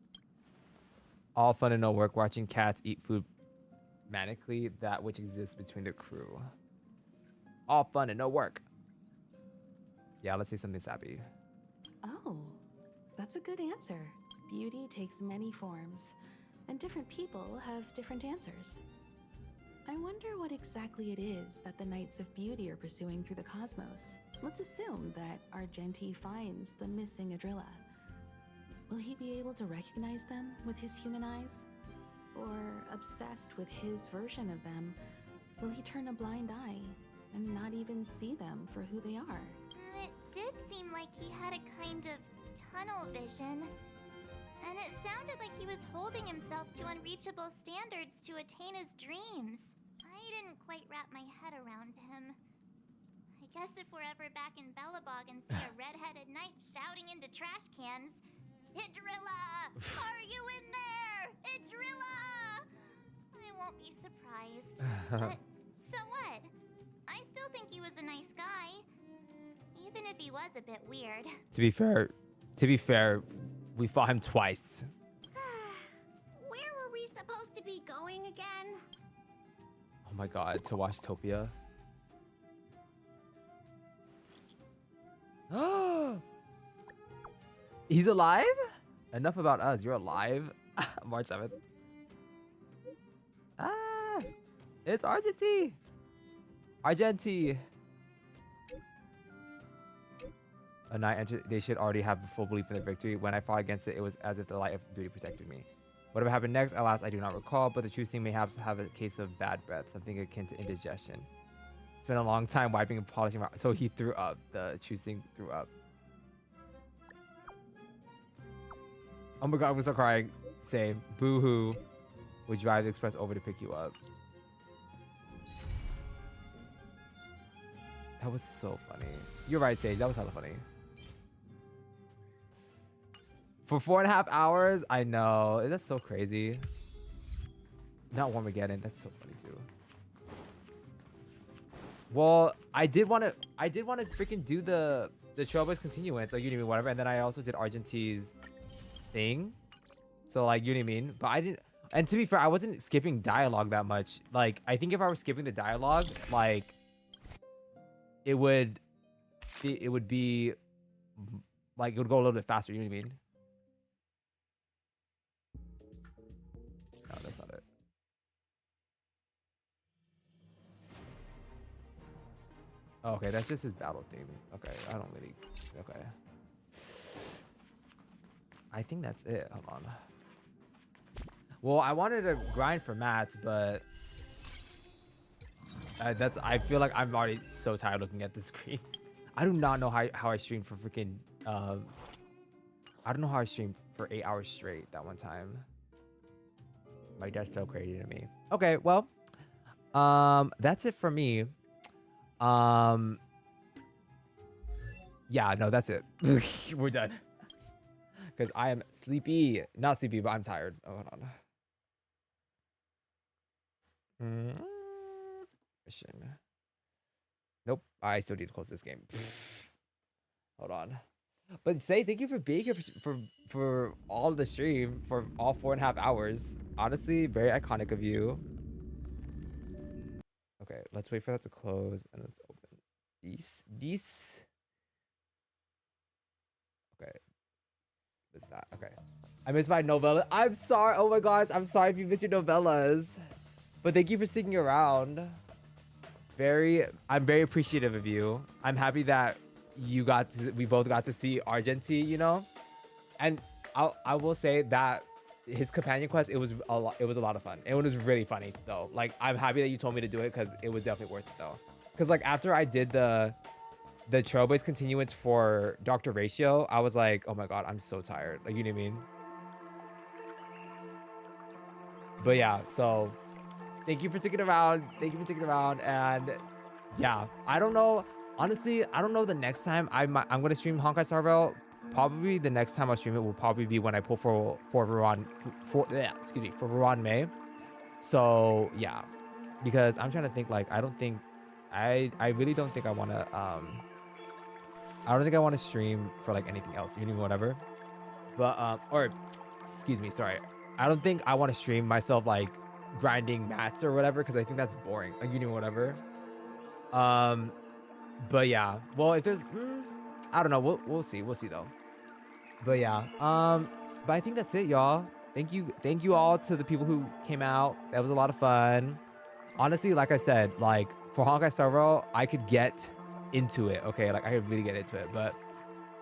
S1: All fun and no work watching cats eat food manically, that which exists between the crew. All fun and no work. Yeah, let's say something sappy.
S18: Oh, that's a good answer. Beauty takes many forms, and different people have different answers. I wonder what exactly it is that the Knights of Beauty are pursuing through the cosmos. Let's assume that Argenti finds the missing Adrilla. Will he be able to recognize them with his human eyes? Or, obsessed with his version of them, will he turn a blind eye and not even see them for who they are?
S22: It did seem like he had a kind of tunnel vision. And it sounded like he was holding himself to unreachable standards to attain his dreams. I didn't quite wrap my head around him. I guess if we're ever back in Belobog and see a red-headed knight shouting into trash cans, Idrilla! Are you in there? Idrilla! I won't be surprised. But so what? I still think he was a nice guy. Even if he was a bit weird.
S1: To be fair, we fought him twice.
S2: Where were we supposed to be going again?
S1: Oh my god, to watch Topia. He's alive? Enough about us. You're alive? March 7th. Ah, it's Argenti. A knight entered. They should already have full belief in their victory. When I fought against it, it was as if the light of duty protected me. Whatever happened next, alas, I do not recall, but the choosing may have a case of bad breath, something akin to indigestion. It's been a long time wiping and polishing my... So he threw up. The choosing threw up. Oh my god, I'm gonna start crying. Same. Boo-hoo. Would drive the express over to pick you up. That was so funny. You're right, Sage. That was hella funny. For 4.5 hours? I know. That's so crazy. Not Wormageddon. That's so funny too. Well, I did want to freaking do the Trailblaze continuance, like, you know what I mean, whatever, and then I also did Argenti's thing. So, like, you know what I mean? But I didn't, and to be fair, I wasn't skipping dialogue that much. Like, I think if I were skipping the dialogue, like, it would be like, it would go a little bit faster, you know what I mean? No, that's not it. Oh, okay, that's just his battle theme. Okay, I don't really... Okay. I think that's it. Hold on. Well, I wanted to grind for mats, but... I feel like I'm already so tired looking at the screen. I do not know how I streamed for freaking... I don't know how I streamed for 8 hours straight that one time. Like, that's so crazy to me. Okay, well... that's it for me. Yeah, no, that's it. We're done. Because I am sleepy. Not sleepy, but I'm tired. Oh, hold on. Mission. Nope. I still need to close this game. Hold on. But say thank you for being here for all of the stream for all 4.5 hours. Honestly, very iconic of you. Okay, let's wait for that to close and let's open this. Okay. What's that? Okay. I missed my novella. I'm sorry. Oh my gosh. I'm sorry if you missed your novellas. But thank you for sticking around. I'm very appreciative of you. I'm happy that we both got to see Argenti, you know, and I will say that his companion quest, it was a lot of fun. It was really funny though. Like, I'm happy that you told me to do it because it was definitely worth it though. Because like after I did the Trailblaze continuance for Dr. Ratio, I was like, oh my god, I'm so tired. Like, you know what I mean? But yeah, so thank you for sticking around. Thank you for sticking around. And yeah, I don't know. Honestly, I don't know the next time I'm gonna stream Honkai Star Rail. Probably the next time I stream it will probably be when I pull for Veron May. So yeah, because I'm trying to think, like, I really don't think I want to I don't think I want to stream for like anything else, you know, whatever. But or excuse me, sorry, I don't think I want to stream myself like grinding mats or whatever, because I think that's boring, like, you know, whatever. But yeah, well, if there's I don't know, we'll see though. But yeah, but I think that's it, y'all. Thank you all to the people who came out. That was a lot of fun. Honestly, like I said, like for Honkai Star Rail, I could get into it. Okay, like I could really get into it. But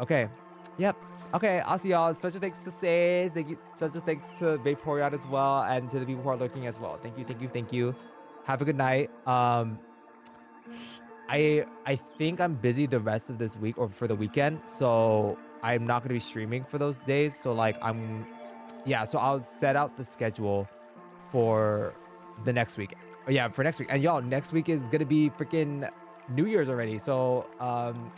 S1: okay, yep. Okay, I'll see y'all. Special thanks to Sage. Thank you. Special thanks to Vaporeon as well, and to the people who are lurking as well. Thank you. Have a good night. I think I'm busy the rest of this week or for the weekend, so I'm not gonna be streaming for those days. So like so I'll set out the schedule for the next week. Oh, yeah, for next week. And y'all, next week is gonna be freaking New Year's already. So I'm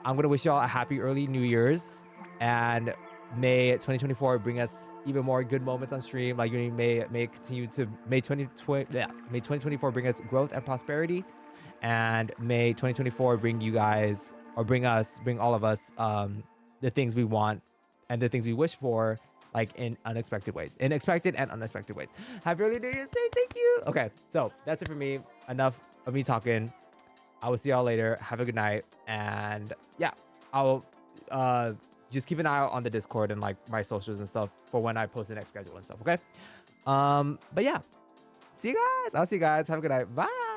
S1: gonna wish y'all a happy early New Year's, and may 2024 bring us even more good moments on stream. Like, you know, may 2024 bring us growth and prosperity, and may 2024 bring you guys, or bring all of us the things we want and the things we wish for, like in expected and unexpected ways. Happy early New Year's Day. Thank you. Okay, so that's it for me. Enough of me talking. I will see y'all later. Have a good night. And yeah, I'll just keep an eye out on the Discord and like my socials and stuff for when I post the next schedule and stuff. Okay. But yeah, see you guys. I'll see you guys. Have a good night. Bye.